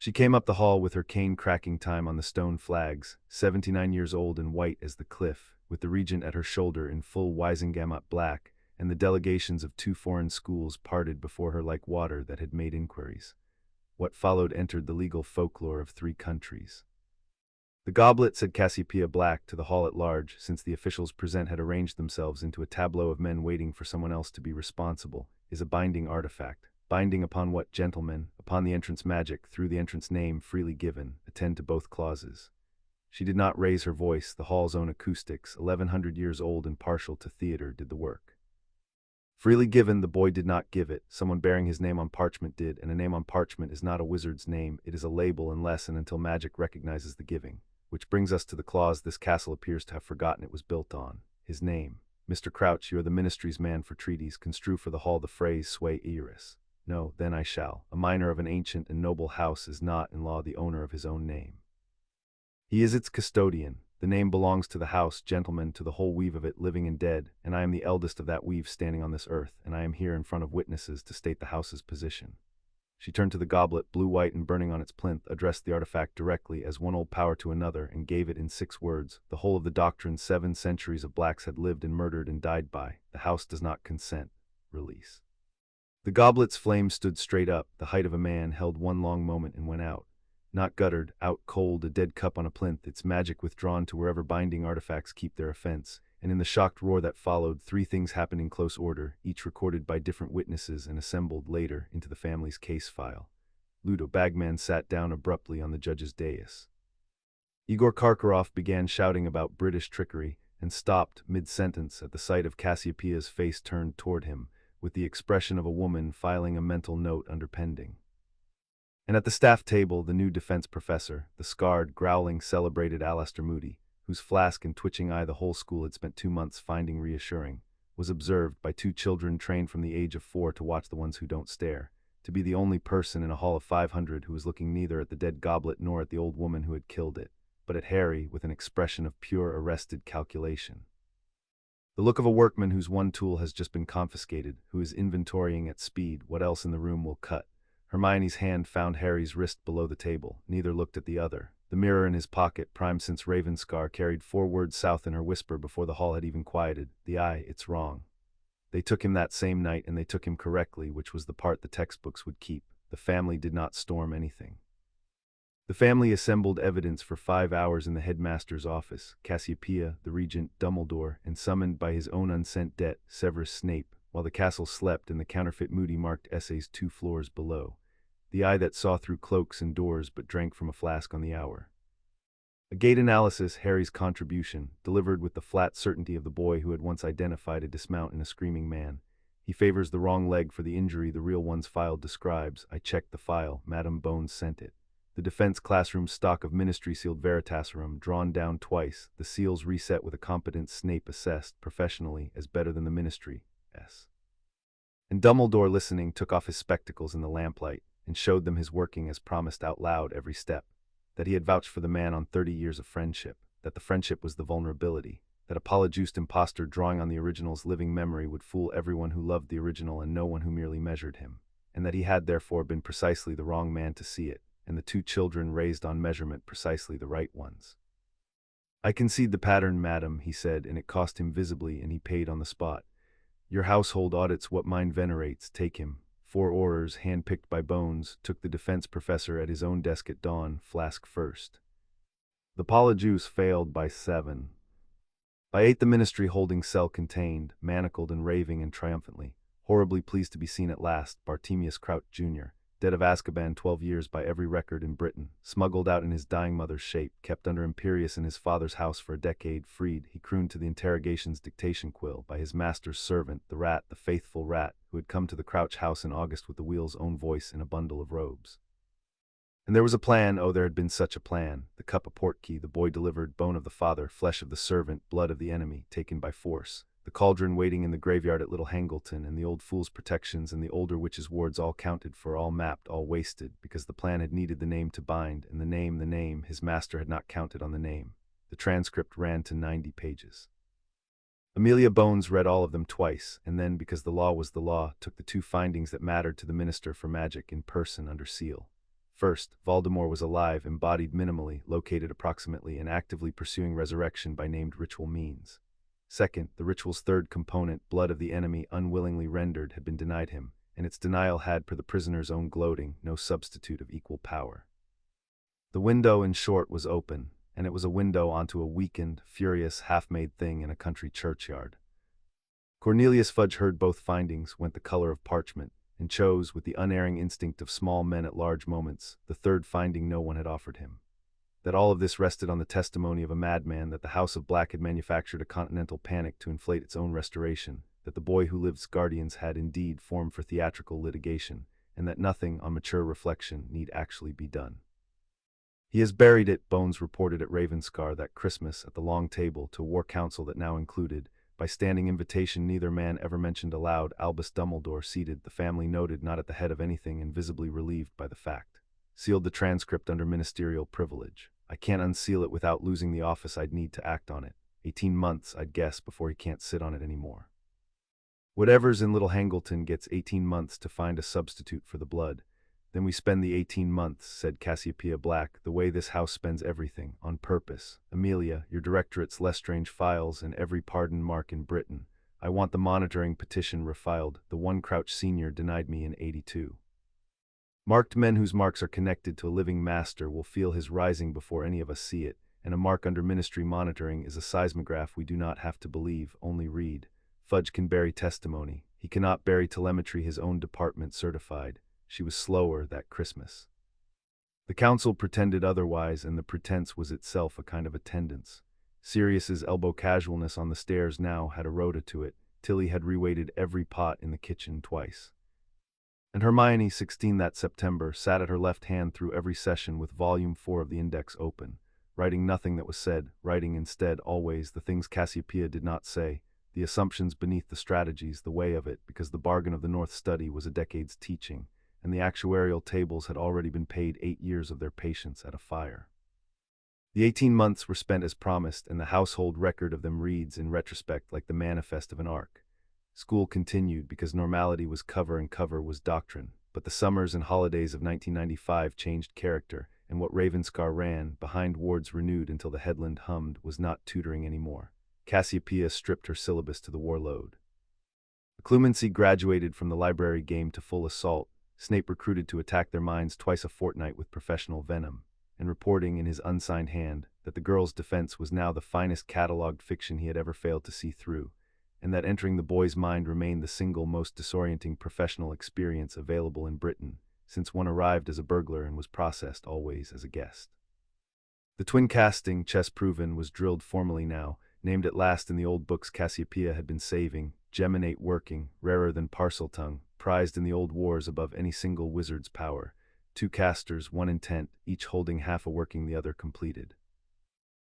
She came up the hall with her cane cracking time on the stone flags, 79 years old and white as the cliff, with the regent at her shoulder in full Wisengamot black, and the delegations of 2 foreign schools parted before her like water that had made inquiries. What followed entered the legal folklore of 3 countries. "The goblet," said Cassiopeia Black to the hall at large, since the officials present had arranged themselves into a tableau of men waiting for someone else to be responsible, "is a binding artifact. Binding upon what, gentlemen? Upon the entrance magic, through the entrance name freely given. Attend to both clauses." She did not raise her voice. The hall's own acoustics, 1100 years old and partial to theater, did the work. Freely given, the boy did not give it. Someone bearing his name on parchment did, and a name on parchment is not a wizard's name, it is a label unless and until magic recognizes the giving. Which brings us to the clause this castle appears to have forgotten it was built on. His name. Mr. Crouch, you are the ministry's man for treaties. Construe for the hall the phrase sui iris. No, then I shall. A minor of an ancient and noble house is not in law the owner of his own name. He is its custodian. The name belongs to the house, gentlemen, to the whole weave of it, living and dead, and I am the eldest of that weave standing on this earth, and I am here in front of witnesses to state the house's position. She turned to the goblet, blue, white, and burning on its plinth, addressed the artifact directly as one old power to another, and gave it in 6 words, the whole of the doctrine 7 centuries of blacks had lived and murdered and died by. The house does not consent. Release. The goblet's flame stood straight up, the height of a man, held one long moment and went out. Not guttered, out cold, a dead cup on a plinth, its magic withdrawn to wherever binding artifacts keep their offense, and in the shocked roar that followed, 3 things happened in close order, each recorded by different witnesses and assembled later into the family's case file. Ludo Bagman sat down abruptly on the judge's dais. Igor Karkaroff began shouting about British trickery, and stopped mid-sentence at the sight of Cassiopeia's face turned toward him, with the expression of a woman filing a mental note under pending. And at the staff table, the new defense professor, the scarred, growling, celebrated Alastair Moody, whose flask and twitching eye the whole school had spent 2 months finding reassuring, was observed by 2 children trained from the age of 4 to watch the ones who don't stare, to be the only person in a hall of 500 who was looking neither at the dead goblet nor at the old woman who had killed it, but at Harry with an expression of pure arrested calculation. The look of a workman whose one tool has just been confiscated, who is inventorying at speed what else in the room will cut. Hermione's hand found Harry's wrist below the table. Neither looked at the other. The mirror in his pocket, primed since Ravenscar, carried 4 words south in her whisper before the hall had even quieted. The eye, it's wrong. They took him that same night, and they took him correctly, which was the part the textbooks would keep. The family did not storm anything. The family assembled evidence for 5 hours in the headmaster's office, Cassiopeia, the regent, Dumbledore, and summoned by his own unsent debt, Severus Snape, while the castle slept and the counterfeit Moody marked essays 2 floors below. The eye that saw through cloaks and doors but drank from a flask on the hour. A gait analysis, Harry's contribution, delivered with the flat certainty of the boy who had once identified a dismount in a screaming man. He favors the wrong leg for the injury the real one's file describes. I checked the file. Madame Bones sent it. The defense classroom stock of ministry sealed Veritaserum drawn down twice, the seals reset with a competent Snape assessed, professionally, as better than the ministry. S. And Dumbledore, listening, took off his spectacles in the lamplight, and showed them his working as promised out loud every step, that he had vouched for the man on 30 years of friendship, that the friendship was the vulnerability, that a polyjuiced impostor drawing on the original's living memory would fool everyone who loved the original and no one who merely measured him, and that he had therefore been precisely the wrong man to see it, and the 2 children raised on measurement precisely the right ones. I concede the pattern, madam, he said, and it cost him visibly, and he paid on the spot. Your household audits what mine venerates, take him. 4 aurors, hand-picked by Bones, took the defense professor at his own desk at dawn, flask first. The polyjuice failed by 7. By 8 the ministry holding cell contained, manacled and raving and triumphantly, horribly pleased to be seen at last, Bartemius Crouch Jr., dead of Azkaban 12 years by every record in Britain, smuggled out in his dying mother's shape, kept under Imperius in his father's house for a decade, freed, he crooned to the interrogation's dictation quill, by his master's servant, the rat, the faithful rat, who had come to the Crouch house in August with the wheel's own voice in a bundle of robes. And there was a plan, oh, there had been such a plan. The cup a portkey, the boy delivered, bone of the father, flesh of the servant, blood of the enemy, taken by force. The cauldron waiting in the graveyard at Little Hangleton, and the old fool's protections and the older witch's wards all counted for, all mapped, all wasted, because the plan had needed the name to bind, and the name, his master had not counted on the name. The transcript ran to 90 pages. Amelia Bones read all of them twice, and then, because the law was the law, took the 2 findings that mattered to the Minister for Magic in person under seal. First, Voldemort was alive, embodied minimally, located approximately, and actively pursuing resurrection by named ritual means. Second, the ritual's 3rd component, blood of the enemy unwillingly rendered, had been denied him, and its denial had, per the prisoner's own gloating, no substitute of equal power. The window, in short, was open, and it was a window onto a weakened, furious, half-made thing in a country churchyard. Cornelius Fudge heard both findings, went the color of parchment, and chose, with the unerring instinct of small men at large moments, the 3rd finding no one had offered him. That all of this rested on the testimony of a madman, that the House of Black had manufactured a continental panic to inflate its own restoration, that the boy who lived's guardians had indeed formed for theatrical litigation, and that nothing, on mature reflection, need actually be done. He has buried it, Bones reported at Ravenscar that Christmas at the long table to a war council that now included, by standing invitation neither man ever mentioned aloud, Albus Dumbledore seated, the family noted, not at the head of anything and visibly relieved by the fact. Sealed the transcript under ministerial privilege. I can't unseal it without losing the office I'd need to act on it. 18 months, I'd guess, before he can't sit on it anymore. Whatever's in Little Hangleton gets 18 months to find a substitute for the blood. Then we spend the 18 months, said Cassiopeia Black, the way this house spends everything, on purpose. Amelia, your directorate's Lestrange files and every pardon mark in Britain. I want the monitoring petition refiled. The one Crouch Sr. denied me in 82. Marked men whose marks are connected to a living master will feel his rising before any of us see it, and a mark under ministry monitoring is a seismograph we do not have to believe, only read. Fudge can bury testimony. He cannot bury telemetry his own department certified. She was slower that Christmas. The council pretended otherwise, and the pretense was itself a kind of attendance. Sirius's elbow casualness on the stairs now had a rota to it. Tilly had reweighted every pot in the kitchen twice. And Hermione, 16 that September, sat at her left hand through every session with volume 4 of the index open, writing nothing that was said, writing instead always the things Cassiopeia did not say, the assumptions beneath the strategies, the way of it, because the bargain of the North study was a decade's teaching, and the actuarial tables had already been paid 8 years of their patience at a fire. The 18 months were spent as promised, and the household record of them reads in retrospect like the manifest of an ark. School continued because normality was cover and cover was doctrine, but the summers and holidays of 1995 changed character, and what Ravenscar ran, behind wards renewed until the headland hummed, was not tutoring anymore. Cassiopeia stripped her syllabus to the warload. Clumency graduated from the library game to full assault. Snape recruited to attack their minds twice a fortnight with professional venom, and reporting in his unsigned hand that the girl's defense was now the finest catalogued fiction he had ever failed to see through, and that entering the boy's mind remained the single most disorienting professional experience available in Britain, since one arrived as a burglar and was processed always as a guest. The twin casting, chess proven, was drilled formally now, named at last in the old books Cassiopeia had been saving, geminate working, rarer than parseltongue, prized in the old wars above any single wizard's power. 2 casters, 1 intent, each holding half a working, the other completed.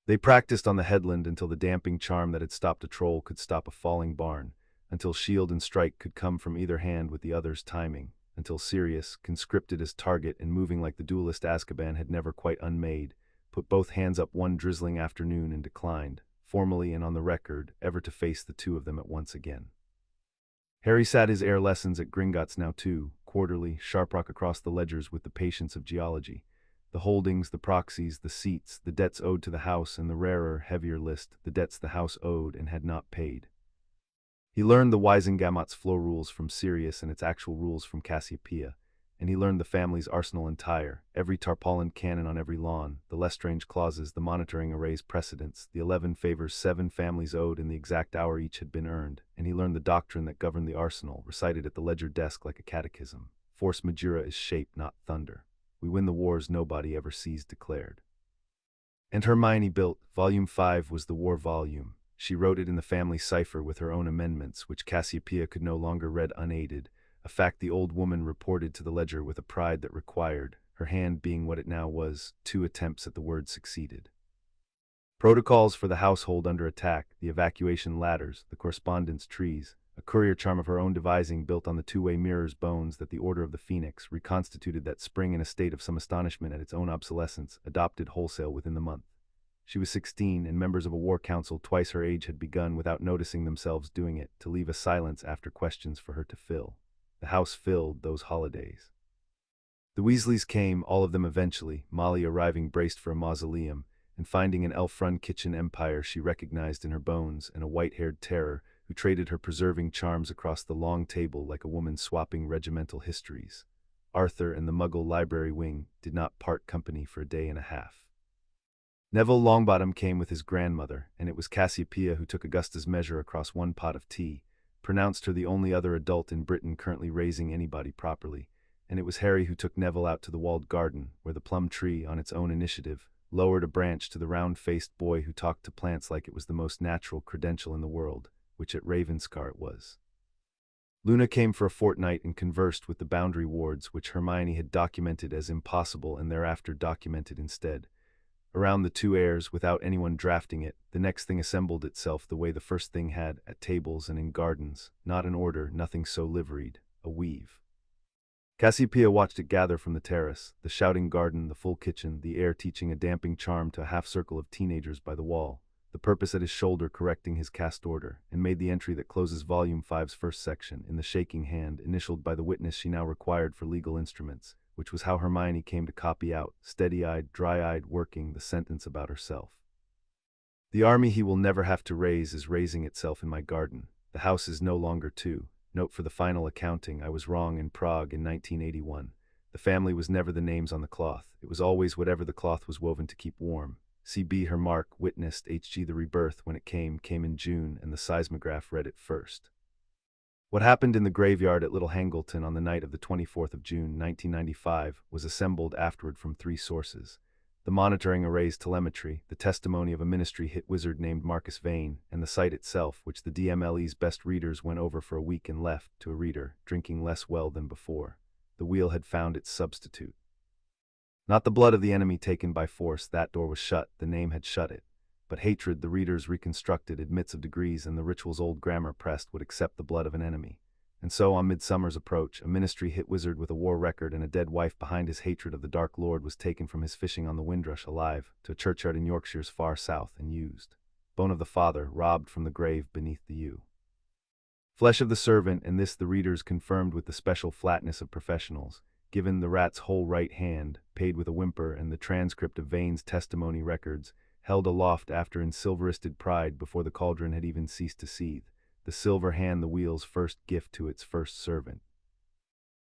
They practiced on the headland until the damping charm that had stopped a troll could stop a falling barn, until shield and strike could come from either hand with the other's timing, until Sirius, conscripted as target and moving like the duelist Azkaban had never quite unmade, put both hands up one drizzling afternoon and declined, formally and on the record, ever to face the two of them at once again. Harry sat his heir lessons at Gringotts now too, quarterly, sharp-rock across the ledgers with the patience of geology. The holdings, the proxies, the seats, the debts owed to the house, and the rarer, heavier list, the debts the house owed and had not paid. He learned the Wisengamot's floor rules from Sirius and its actual rules from Cassiopeia, and he learned the family's arsenal entire, every tarpaulin cannon on every lawn, the Lestrange clauses, the monitoring array's precedents, the 11 favors 7 families owed and the exact hour each had been earned, and he learned the doctrine that governed the arsenal, recited at the ledger desk like a catechism. Force Majura is shape, not thunder. We win the wars nobody ever sees declared. And Hermione built. Volume 5 was the war volume. She wrote it in the family cipher with her own amendments, which Cassiopeia could no longer read unaided, a fact the old woman reported to the ledger with a pride that required, her hand being what it now was, 2 attempts at the word succeeded. Protocols for the household under attack, the evacuation ladders, the correspondence trees, a courier charm of her own devising built on the 2-way mirror's bones that the Order of the Phoenix, reconstituted that spring in a state of some astonishment at its own obsolescence, adopted wholesale within the month. She was 16, and members of a war council twice her age had begun, without noticing themselves doing it, to leave a silence after questions for her to fill. The house filled those holidays. The Weasleys came, all of them eventually, Molly arriving braced for a mausoleum, and finding an elf-run kitchen empire she recognized in her bones, and a white-haired terror who traded her preserving charms across the long table like a woman swapping regimental histories. Arthur and the Muggle library wing did not part company for a day and a half. Neville Longbottom came with his grandmother, and it was Cassiopeia who took Augusta's measure across 1 pot of tea, pronounced her the only other adult in Britain currently raising anybody properly, and it was Harry who took Neville out to the walled garden, where the plum tree, on its own initiative, lowered a branch to the round-faced boy who talked to plants like it was the most natural credential in the world, which at Ravenscar it was. Luna came for a fortnight and conversed with the boundary wards, which Hermione had documented as impossible and thereafter documented instead. Around the two heirs, without anyone drafting it, the next thing assembled itself the way the first thing had, at tables and in gardens, not an order, nothing so liveried, a weave. Cassiopeia watched it gather from the terrace, the shouting garden, the full kitchen, the heir teaching a damping charm to a half-circle of teenagers by the wall, the purpose at his shoulder correcting his cast order, and made the entry that closes Volume 5's first section, in the shaking hand, initialed by the witness she now required for legal instruments, which was how Hermione came to copy out, steady-eyed, dry-eyed, working, the sentence about herself. The army he will never have to raise is raising itself in my garden. The house is no longer two. Note for the final accounting, I was wrong in Prague in 1981. The family was never the names on the cloth. It was always whatever the cloth was woven to keep warm. C.B. her mark witnessed H.G. the rebirth when it came in June, and the seismograph read it first. What happened in the graveyard at Little Hangleton on the night of the 24th of June, 1995, was assembled afterward from three sources. The monitoring array's telemetry, the testimony of a ministry-hit wizard named Marcus Vane, and the site itself, which the DMLE's best readers went over for a week and left, to a reader, drinking less well than before. The wheel had found its substitute. Not the blood of the enemy taken by force, that door was shut, the name had shut it. But hatred, the readers reconstructed, admits of degrees, and the ritual's old grammar pressed would accept the blood of an enemy. And so, on Midsummer's approach, a ministry-hit wizard with a war record and a dead wife behind his hatred of the Dark Lord was taken from his fishing on the Windrush alive, to a churchyard in Yorkshire's far south, and used. Bone of the father, robbed from the grave beneath the yew. Flesh of the servant, and this the readers confirmed with the special flatness of professionals, given the rat's whole right hand, paid with a whimper, and the transcript of Vane's testimony records, held aloft after in silveristed pride before the cauldron had even ceased to seethe, the silver hand the wheel's first gift to its first servant.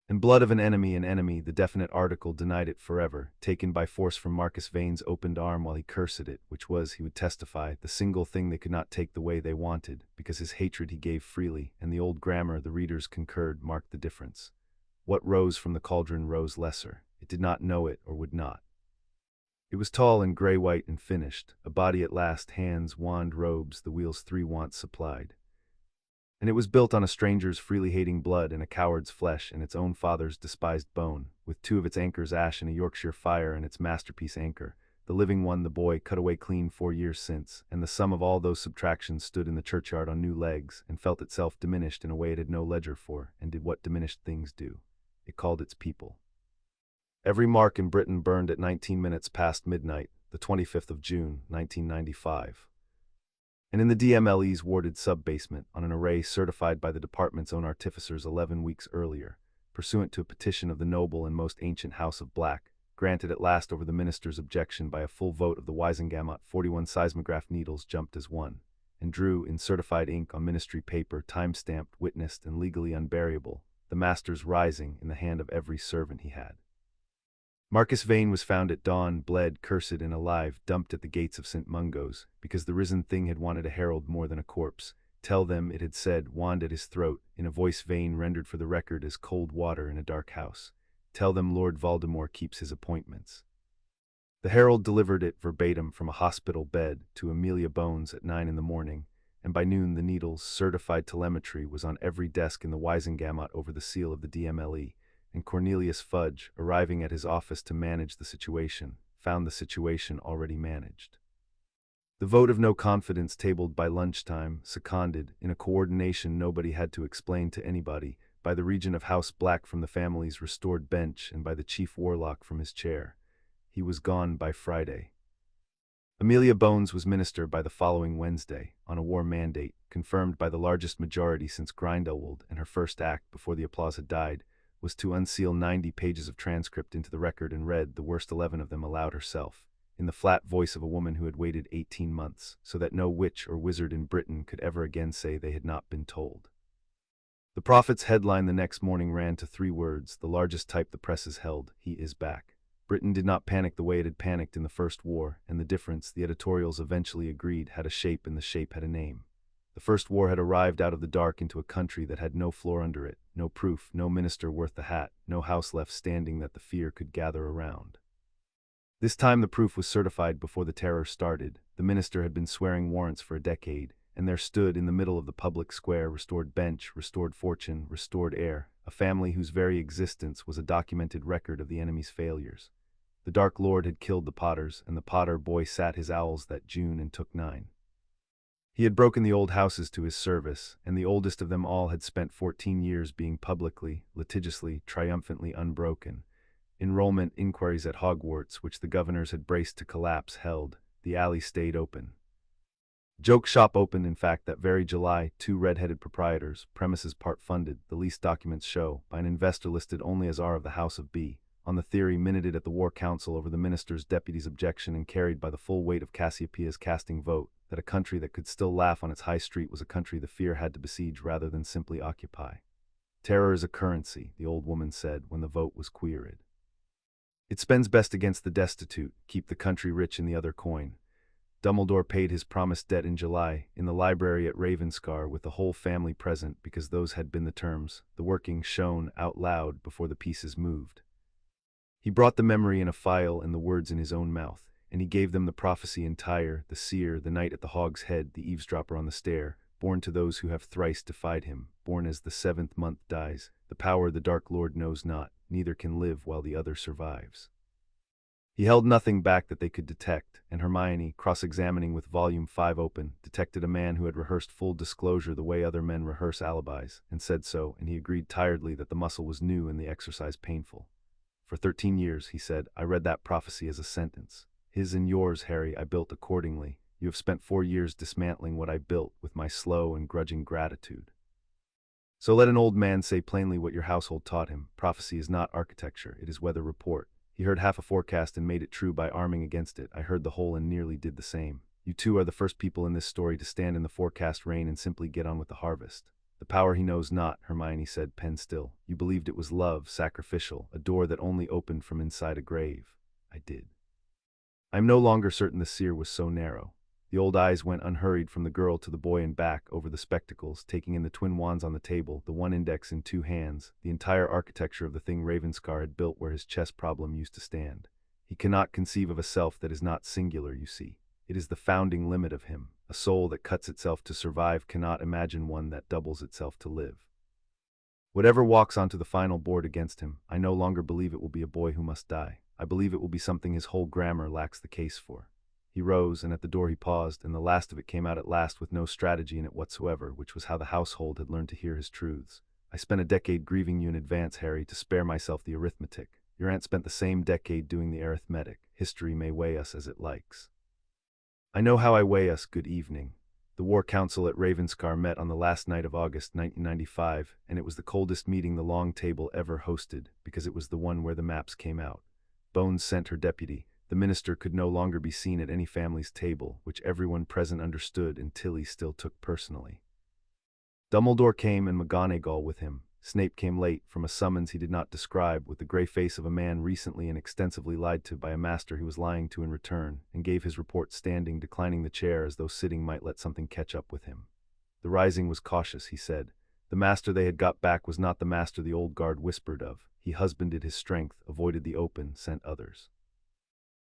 And blood of an enemy, the definite article denied it forever, taken by force from Marcus Vane's opened arm while he cursed it, which was, he would testify, the single thing they could not take the way they wanted, because his hatred he gave freely, and the old grammar, the readers concurred, marked the difference. What rose from the cauldron rose lesser. It did not know it, or would not. It was tall and grey-white and finished, a body at last, hands, wand, robes, the wheel's three wants supplied. And it was built on a stranger's freely hating blood and a coward's flesh and its own father's despised bone, with two of its anchors ash and a Yorkshire fire and its masterpiece anchor, the living one the boy cut away clean 4 years since, and the sum of all those subtractions stood in the churchyard on new legs, and felt itself diminished in a way it had no ledger for, and did what diminished things do. It called its people. Every mark in Britain burned at 19 minutes past midnight, the 25th of June, 1995. And in the DMLE's warded sub-basement, on an array certified by the department's own artificers 11 weeks earlier, pursuant to a petition of the noble and most ancient House of Black, granted at last over the minister's objection by a full vote of the Wisengamot, 41 seismograph needles jumped as one, and drew, in certified ink on ministry paper, time-stamped, witnessed, and legally unburiable, the master's rising in the hand of every servant he had. Marcus Vane was found at dawn, bled, cursed, and alive, dumped at the gates of St. Mungo's, because the risen thing had wanted a herald more than a corpse. Tell them, it had said, wand at his throat, in a voice Vane rendered for the record as cold water in a dark house. Tell them Lord Voldemort keeps his appointments. The herald delivered it verbatim from a hospital bed to Amelia Bones at 9 in the morning, and by noon the needle's certified telemetry was on every desk in the Wisengamot over the seal of the DMLE. And Cornelius Fudge, arriving at his office to manage the situation, found the situation already managed. The vote of no confidence tabled by lunchtime, seconded, in a coordination nobody had to explain to anybody, by the regent of House Black from the family's restored bench and by the chief warlock from his chair. He was gone by Friday. Amelia Bones was minister by the following Wednesday, on a war mandate, confirmed by the largest majority since Grindelwald, and her first act, before the applause had died, was to unseal 90 pages of transcript into the record and read the worst 11 of them aloud herself, in the flat voice of a woman who had waited 18 months, so that no witch or wizard in Britain could ever again say they had not been told. The Prophet's headline the next morning ran to 3 words, the largest type the presses held, "He is back." Britain did not panic the way it had panicked in the First War, and the difference, the editorials eventually agreed, had a shape and the shape had a name. The First War had arrived out of the dark into a country that had no floor under it, no proof, no minister worth the hat, no house left standing that the fear could gather around. This time the proof was certified before the terror started. The minister had been swearing warrants for a decade, and there stood in the middle of the public square, restored bench, restored fortune, restored heir, a family whose very existence was a documented record of the enemy's failures. The Dark Lord had killed the Potters, and the Potter boy sat his owls that June and took 9. He had broken the old houses to his service, and the oldest of them all had spent 14 years being publicly, litigiously, triumphantly unbroken. Enrollment inquiries at Hogwarts, which the governors had braced to collapse, held. The alley stayed open. Joke shop opened, in fact, that very July. 2 red-headed proprietors, premises part-funded, the lease documents show, by an investor listed only as R of the House of B, on the theory minuted at the War Council over the minister's deputy's objection and carried by the full weight of Cassiopeia's casting vote, that a country that could still laugh on its high street was a country the fear had to besiege rather than simply occupy. Terror is a currency, the old woman said when the vote was queried. It spends best against the destitute, keep the country rich in the other coin. Dumbledore paid his promised debt in July, in the library at Ravenscar with the whole family present because those had been the terms, the working shown out loud before the pieces moved. He brought the memory in a phial and the words in his own mouth, and he gave them the prophecy entire, the seer, the knight at the Hog's Head, the eavesdropper on the stair, born to those who have thrice defied him, born as the 7th month dies, the power the Dark Lord knows not, neither can live while the other survives. He held nothing back that they could detect, and Hermione, cross-examining with volume 5 open, detected a man who had rehearsed full disclosure the way other men rehearse alibis, and said so, and he agreed tiredly that the muscle was new and the exercise painful. For 13 years, he said, I read that prophecy as a sentence. His and yours, Harry, I built accordingly. You have spent 4 years dismantling what I built with my slow and grudging gratitude. So let an old man say plainly what your household taught him. Prophecy is not architecture, it is weather report. He heard half a forecast and made it true by arming against it. I heard the whole and nearly did the same. You two are the first people in this story to stand in the forecast rain and simply get on with the harvest. The power he knows not, Hermione said, pen still. You believed it was love, sacrificial, a door that only opened from inside a grave. I did. I am no longer certain the seer was so narrow. The old eyes went unhurried from the girl to the boy and back over the spectacles, taking in the twin wands on the table, the one index in 2 hands, the entire architecture of the thing Ravenscar had built where his chess problem used to stand. He cannot conceive of a self that is not singular, you see. It is the founding limit of him. A soul that cuts itself to survive cannot imagine one that doubles itself to live. Whatever walks onto the final board against him, I no longer believe it will be a boy who must die. I believe it will be something his whole grammar lacks the case for. He rose, and at the door he paused, and the last of it came out at last with no strategy in it whatsoever, which was how the household had learned to hear his truths. I spent a decade grieving you in advance, Harry, to spare myself the arithmetic. Your aunt spent the same decade doing the arithmetic. History may weigh us as it likes. I know how I weigh us, good evening. The War Council at Ravenscar met on the last night of August 1995, and it was the coldest meeting the Long Table ever hosted, because it was the one where the maps came out. Bones sent her deputy. The minister could no longer be seen at any family's table, which everyone present understood and Tilly still took personally. Dumbledore came and McGonagall with him. Snape came late, from a summons he did not describe, with the grey face of a man recently and extensively lied to by a master he was lying to in return, and gave his report standing, declining the chair as though sitting might let something catch up with him. The rising was cautious, he said. The master they had got back was not the master the old guard whispered of. He husbanded his strength, avoided the open, sent others.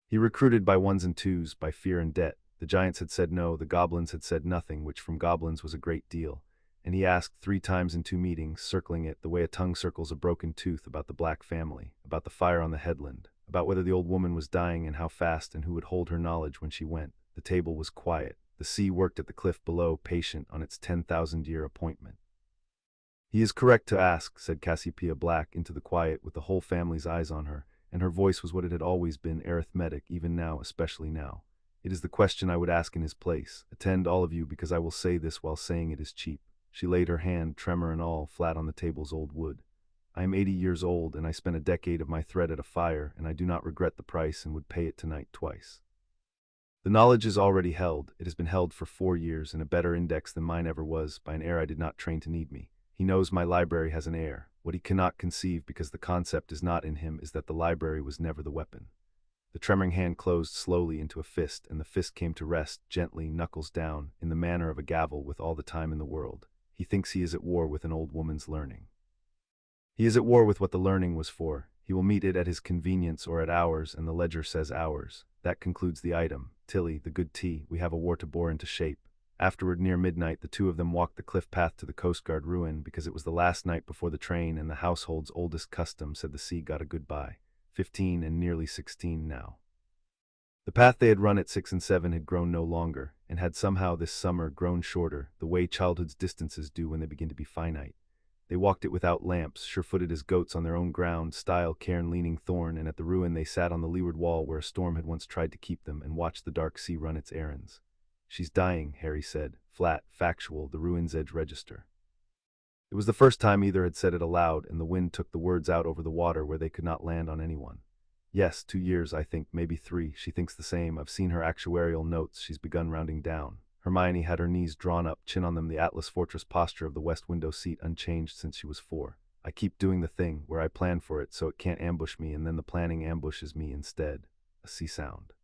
He recruited by ones and twos, by fear and debt. The giants had said no, the goblins had said nothing, which from goblins was a great deal. And he asked 3 times in 2 meetings, circling it the way a tongue circles a broken tooth, about the Black family, about the fire on the headland, about whether the old woman was dying and how fast, and who would hold her knowledge when she went. The table was quiet. The sea worked at the cliff below, patient on its 10,000-year appointment. He is correct to ask, said Cassiopeia Black into the quiet with the whole family's eyes on her, and her voice was what it had always been, arithmetic, even now, especially now. It is the question I would ask in his place. Attend all of you, because I will say this while saying it is cheap. She laid her hand, tremor and all, flat on the table's old wood. I am 80 years old, and I spent a decade of my thread at a fire, and I do not regret the price and would pay it tonight twice. The knowledge is already held. It has been held for 4 years, in a better index than mine ever was, by an heir I did not train to need me. He knows my library has an heir. What he cannot conceive, because the concept is not in him, is that the library was never the weapon. The trembling hand closed slowly into a fist, and the fist came to rest, gently, knuckles down, in the manner of a gavel, with all the time in the world. He thinks he is at war with an old woman's learning. He is at war with what the learning was for. He will meet it at his convenience or at ours, and the ledger says ours. That concludes the item. Tilly, the good tea, we have a war to bore into shape. Afterward, near midnight, the two of them walked the cliff path to the Coast Guard ruin because it was the last night before the train, and the household's oldest custom said the sea got a goodbye. 15 and nearly 16 now. The path they had run at 6 and 7 had grown no longer, and had somehow this summer grown shorter, the way childhood's distances do when they begin to be finite. They walked it without lamps, sure-footed as goats on their own ground, style cairn leaning thorn, and at the ruin they sat on the leeward wall where a storm had once tried to keep them, and watched the dark sea run its errands. "She's dying," Harry said, flat, factual, the ruin's edge register. It was the first time either had said it aloud, and the wind took the words out over the water where they could not land on anyone. "Yes, 2 years, I think, maybe 3. She thinks the same. I've seen her actuarial notes. She's begun rounding down." Hermione had her knees drawn up, chin on them, the Atlas Fortress posture of the west window seat unchanged since she was 4. "I keep doing the thing where I plan for it so it can't ambush me, and then the planning ambushes me instead." A C sound.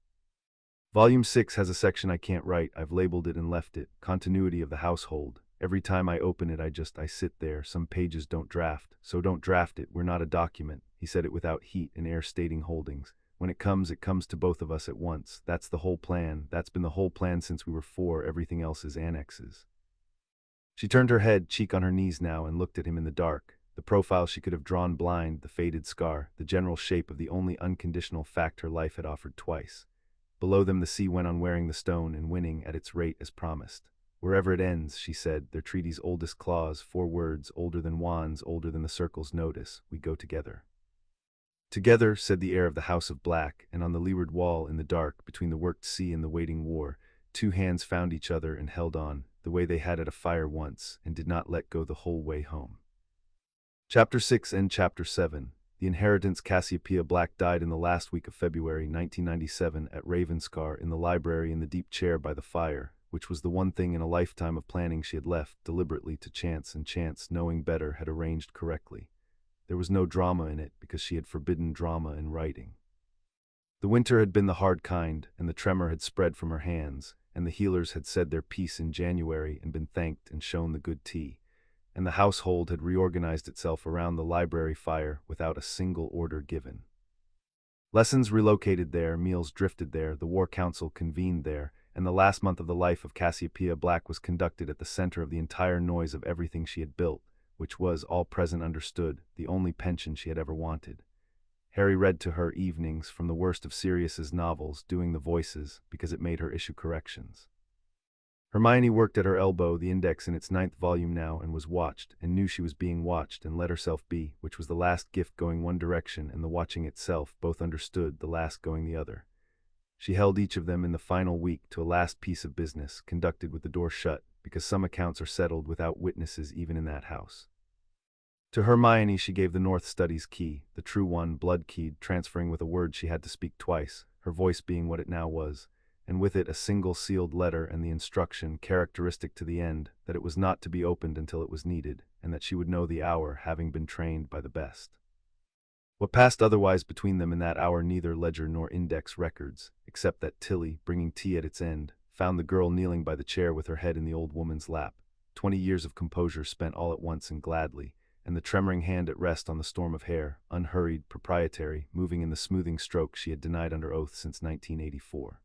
Volume 6 has a section I can't write. I've labeled it and left it. Continuity of the household. Every time I open it, I sit there. Some pages don't draft, so don't draft it. We're not a document. He said it without heat and air, stating holdings. When it comes to both of us at once. That's the whole plan. That's been the whole plan since we were 4. Everything else is annexes. She turned her head, cheek on her knees now, and looked at him in the dark. The profile she could have drawn blind, the faded scar, the general shape of the only unconditional fact her life had offered twice. Below them the sea went on wearing the stone and winning at its rate as promised. "Wherever it ends," she said, their treaty's oldest clause, 4 words, older than wands, older than the circle's notice, "we go together." "Together," said the heir of the House of Black, and on the leeward wall, in the dark, between the worked sea and the waiting war, 2 hands found each other and held on, the way they had at a fire once, and did not let go the whole way home. Chapter 6 and Chapter 7. The inheritance. Cassiopeia Black died in the last week of February 1997 at Ravenscar, in the library in the deep chair by the fire, which was the one thing in a lifetime of planning she had left deliberately to chance, and chance, knowing better, had arranged correctly. There was no drama in it because she had forbidden drama in writing. The winter had been the hard kind, and the tremor had spread from her hands, and the healers had said their piece in January and been thanked and shown the good tea, and the household had reorganized itself around the library fire without a single order given. Lessons relocated there, meals drifted there, the war council convened there, and the last month of the life of Cassiopeia Black was conducted at the center of the entire noise of everything she had built, which was, all present understood, the only pension she had ever wanted. Harry read to her evenings from the worst of Sirius's novels, doing the voices, because it made her issue corrections. Hermione worked at her elbow, the index in its 9th volume now, and was watched, and knew she was being watched, and let herself be, which was the last gift going one direction, and the watching itself, both understood, the last going the other. She held each of them in the final week to a last piece of business, conducted with the door shut, because some accounts are settled without witnesses even in that house. To Hermione she gave the North Studies key, the true one, blood-keyed, transferring with a word she had to speak twice, her voice being what it now was, and with it a single sealed letter and the instruction, characteristic to the end, that it was not to be opened until it was needed, and that she would know the hour, having been trained by the best. What passed otherwise between them in that hour neither ledger nor index records, except that Tilly, bringing tea at its end, found the girl kneeling by the chair with her head in the old woman's lap, 20 years of composure spent all at once and gladly, and the tremoring hand at rest on the storm of hair, unhurried, proprietary, moving in the smoothing stroke she had denied under oath since 1984.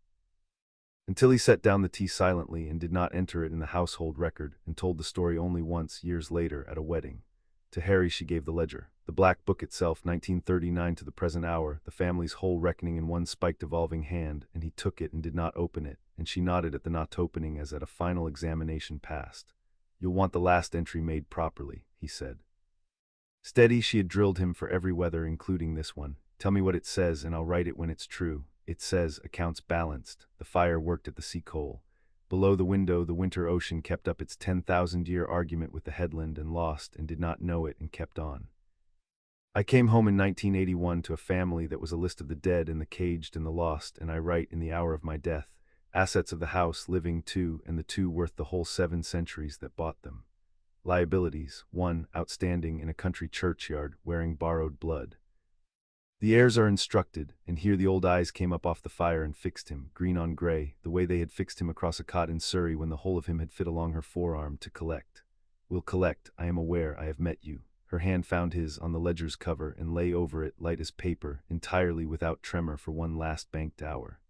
Until he set down the tea silently and did not enter it in the household record, and told the story only once, years later, at a wedding. To Harry she gave the ledger, the black book itself, 1939 to the present hour, the family's whole reckoning in one spiked evolving hand, and he took it and did not open it, and she nodded at the not opening as at a final examination passed. "You'll want the last entry made properly," he said. Steady, she had drilled him for every weather, including this one. "Tell me what it says, and I'll write it when it's true. It says, accounts balanced." The fire worked at the sea coal. Below the window, the winter ocean kept up its 10,000-year argument with the headland and lost and did not know it and kept on. "I came home in 1981 to a family that was a list of the dead and the caged and the lost, and I write in the hour of my death. Assets of the house, living 2, and the 2 worth the whole 7 centuries that bought them. Liabilities, 1, outstanding in a country churchyard, wearing borrowed blood. The heirs are instructed," and here the old eyes came up off the fire and fixed him, green on gray, the way they had fixed him across a cot in Surrey when the whole of him had fit along her forearm, "to collect. Will collect, I am aware, I have met you." Her hand found his on the ledger's cover and lay over it, light as paper, entirely without tremor for one last banked hour.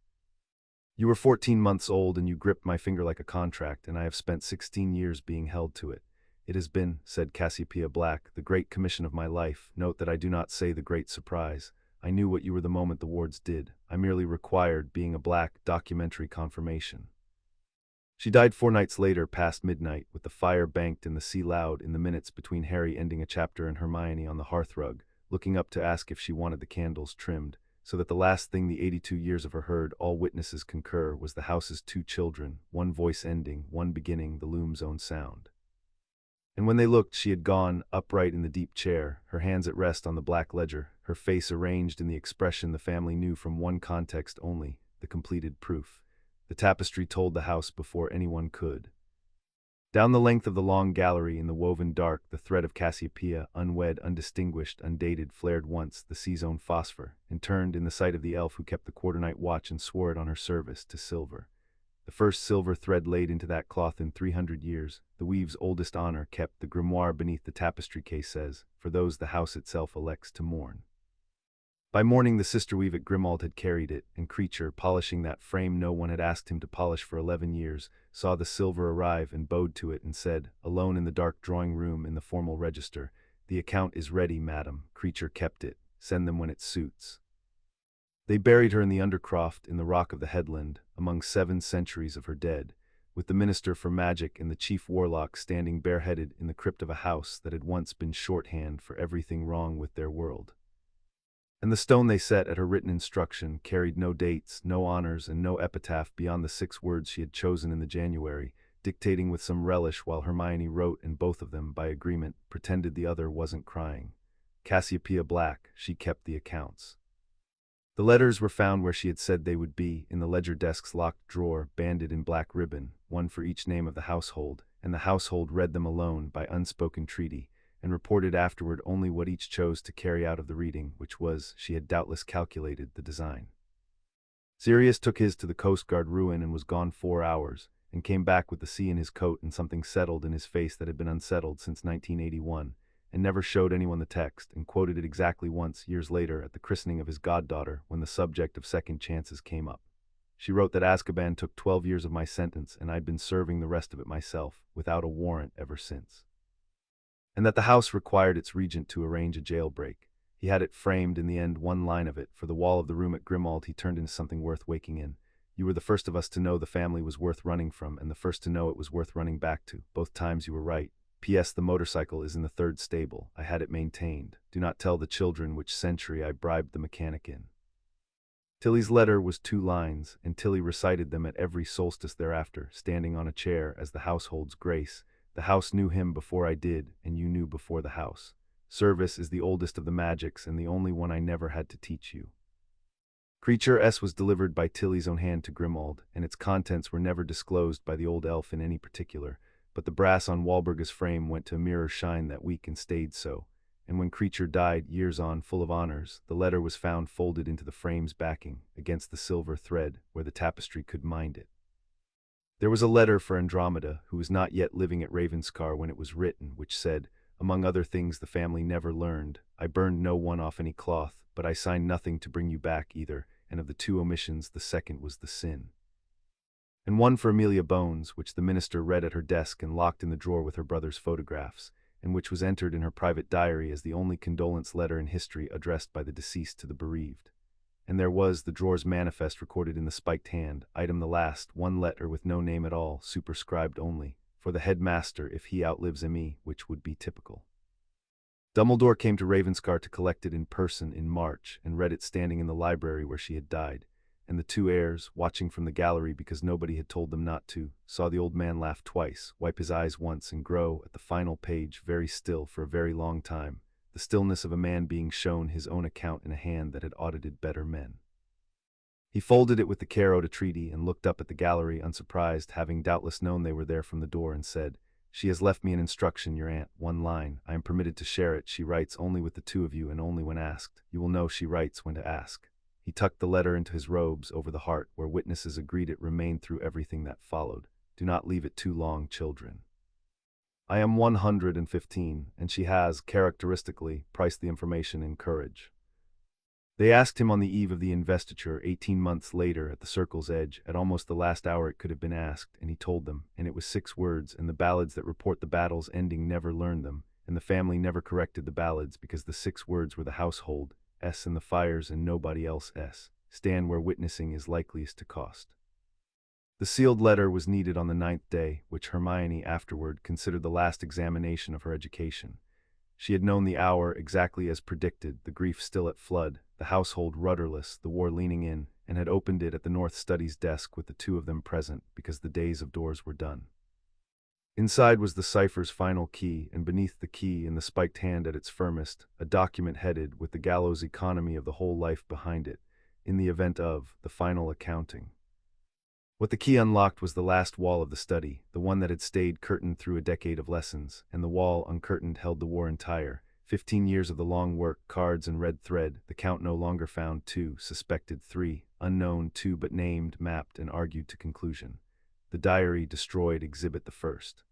You were 14 months old and you gripped my finger like a contract, and I have spent 16 years being held to it. It has been, said Cassiopeia Black, the great commission of my life. Note that I do not say the great surprise. I knew what you were the moment the wards did. I merely required, being a Black, documentary confirmation. She died 4 nights later, past midnight, with the fire banked and the sea loud in the minutes between Harry ending a chapter and Hermione on the hearthrug, looking up to ask if she wanted the candles trimmed, so that the last thing the 82 years of her heard, all witnesses concur, was the house's 2 children, one voice ending, one beginning, the loom's own sound. And when they looked, she had gone, upright in the deep chair, her hands at rest on the black ledger, her face arranged in the expression the family knew from one context only, the completed proof. The tapestry told the house before anyone could. Down the length of the long gallery in the woven dark, the thread of Cassiopeia, unwed, undistinguished, undated, flared once, the sea's own phosphor, and turned, in the sight of the elf who kept the quarter-night watch and swore it on her service, to silver. The first silver thread laid into that cloth in 300 years, the weave's oldest honor kept, the grimoire beneath the tapestry case says, for those the house itself elects to mourn. By morning the sister weave at Grimald had carried it, and Creature, polishing that frame no one had asked him to polish for 11 years, saw the silver arrive and bowed to it and said, alone in the dark drawing-room in the formal register, "The account is ready, madam. Creature kept it. Send them when it suits." They buried her in the Undercroft, in the rock of the headland, among 7 centuries of her dead, with the minister for magic and the chief warlock standing bareheaded in the crypt of a house that had once been shorthand for everything wrong with their world. And the stone they set at her written instruction carried no dates, no honors, and no epitaph beyond the 6 words she had chosen in the January, dictating with some relish while Hermione wrote, and both of them, by agreement, pretended the other wasn't crying. Cassiopeia Black, she kept the accounts. The letters were found where she had said they would be, in the ledger desk's locked drawer, banded in black ribbon, one for each name of the household, and the household read them alone, by unspoken treaty, and reported afterward only what each chose to carry out of the reading, which was, she had doubtless calculated, the design. Sirius took his to the Coast Guard ruin and was gone 4 hours, and came back with the sea in his coat and something settled in his face that had been unsettled since 1981, and never showed anyone the text, and quoted it exactly once, years later, at the christening of his goddaughter, when the subject of second chances came up. She wrote that Azkaban took 12 years of my sentence, and I'd been serving the rest of it myself, without a warrant ever since. And that the house required its regent to arrange a jailbreak. He had it framed, in the end, one line of it, for the wall of the room at Grimald he turned into something worth waking in. You were the first of us to know the family was worth running from, and the first to know it was worth running back to. Both times you were right. P.S. The motorcycle is in the 3rd stable. I had it maintained. Do not tell the children which century I bribed the mechanic in. Tilly's letter was 2 lines, and Tilly recited them at every solstice thereafter, standing on a chair as the household's grace. The house knew him before I did, and you knew before the house. Service is the oldest of the magics, and the only one I never had to teach you. Creature S was delivered by Tilly's own hand to Grimald, and its contents were never disclosed by the old elf in any particular, but the brass on Walburga's frame went to a mirror shine that week and stayed so, and when Creature died, years on, full of honors, the letter was found folded into the frame's backing, against the silver thread, where the tapestry could mind it. There was a letter for Andromeda, who was not yet living at Ravenscar when it was written, which said, among other things the family never learned, I burned no one off any cloth, but I signed nothing to bring you back either, and of the 2 omissions the second was the sin. And one for Amelia Bones, which the minister read at her desk and locked in the drawer with her brother's photographs, and which was entered in her private diary as the only condolence letter in history addressed by the deceased to the bereaved. And there was the drawer's manifest recorded in the spiked hand, item the last, 1 letter with no name at all, superscribed only, for the headmaster if he outlives me, which would be typical. Dumbledore came to Ravenscar to collect it in person in March, and read it standing in the library where she had died, and the 2 heirs, watching from the gallery because nobody had told them not to, saw the old man laugh twice, wipe his eyes once, and grow, at the final page, very still for a very long time, the stillness of a man being shown his own account in a hand that had audited better men. He folded it with the care owed a treaty, and looked up at the gallery, unsurprised, having doubtless known they were there from the door, and said, She has left me an instruction, your aunt, 1 line. I am permitted to share it. She writes only with the 2 of you, and only when asked. You will know she writes when to ask. He tucked the letter into his robes over the heart, where witnesses agreed it remained through everything that followed. Do not leave it too long, children. I am 115, and she has, characteristically, priced the information in courage. They asked him on the eve of the investiture, 18 months later, at the circle's edge, at almost the last hour it could have been asked, and he told them, and it was 6 words, and the ballads that report the battle's ending never learned them, and the family never corrected the ballads because the 6 words were the household, S and the fires and nobody else S. Stand where witnessing is likeliest to cost. The sealed letter was needed on the 9th day, which Hermione afterward considered the last examination of her education. She had known the hour exactly as predicted, the grief still at flood, the household rudderless, the war leaning in, and had opened it at the North Study's desk with the 2 of them present, because the days of doors were done. Inside was the cipher's final key, and beneath the key, in the spiked hand at its firmest, a document headed, with the gallows economy of the whole life behind it, in the event of the final accounting. What the key unlocked was the last wall of the study, the one that had stayed curtained through a decade of lessons, and the wall uncurtained held the war entire. 15 years of the long work, cards and red thread, the count no longer found 2, suspected 3, unknown 2 but named, mapped and argued to conclusion. The diary destroyed, exhibit the first.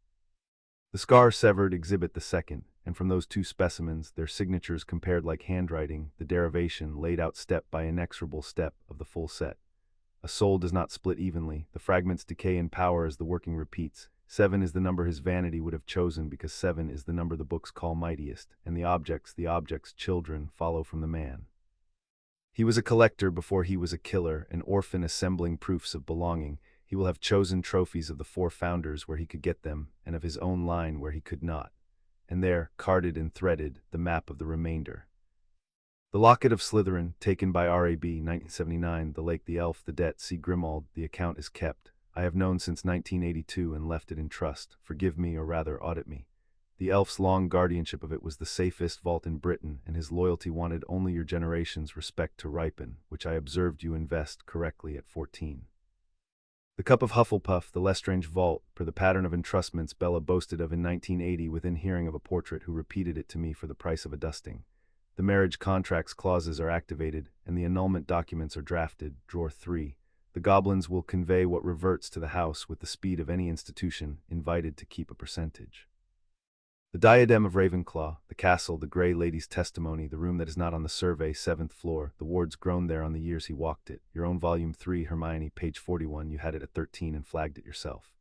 The scar severed, exhibit the second, and from those 2 specimens, their signatures compared like handwriting, the derivation laid out step by inexorable step of the full set. A soul does not split evenly, the fragments decay in power as the working repeats. 7 is the number his vanity would have chosen because 7 is the number the books call mightiest, and the object's children, follow from the man. He was a collector before he was a killer, an orphan assembling proofs of belonging. He will have chosen trophies of the 4 founders where he could get them, and of his own line where he could not. And there, carded and threaded, the map of the remainder. The Locket of Slytherin, taken by R.A.B. 1979, the Lake, the Elf, the Debt, see Grimmauld, the account is kept. I have known since 1982 and left it in trust. Forgive me, or rather audit me. The elf's long guardianship of it was the safest vault in Britain, and his loyalty wanted only your generation's respect to ripen, which I observed you invest correctly at 14. The Cup of Hufflepuff, the Lestrange vault, per the pattern of entrustments Bella boasted of in 1980 within hearing of a portrait who repeated it to me for the price of a dusting. The marriage contract's clauses are activated, and the annulment documents are drafted, drawer 3. The goblins will convey what reverts to the house with the speed of any institution invited to keep a percentage. The diadem of Ravenclaw, the castle, the Grey Lady's testimony, the room that is not on the survey, 7th floor, the wards grown there on the years he walked it. Your own volume 3, Hermione, page 41, you had it at 13 and flagged it yourself.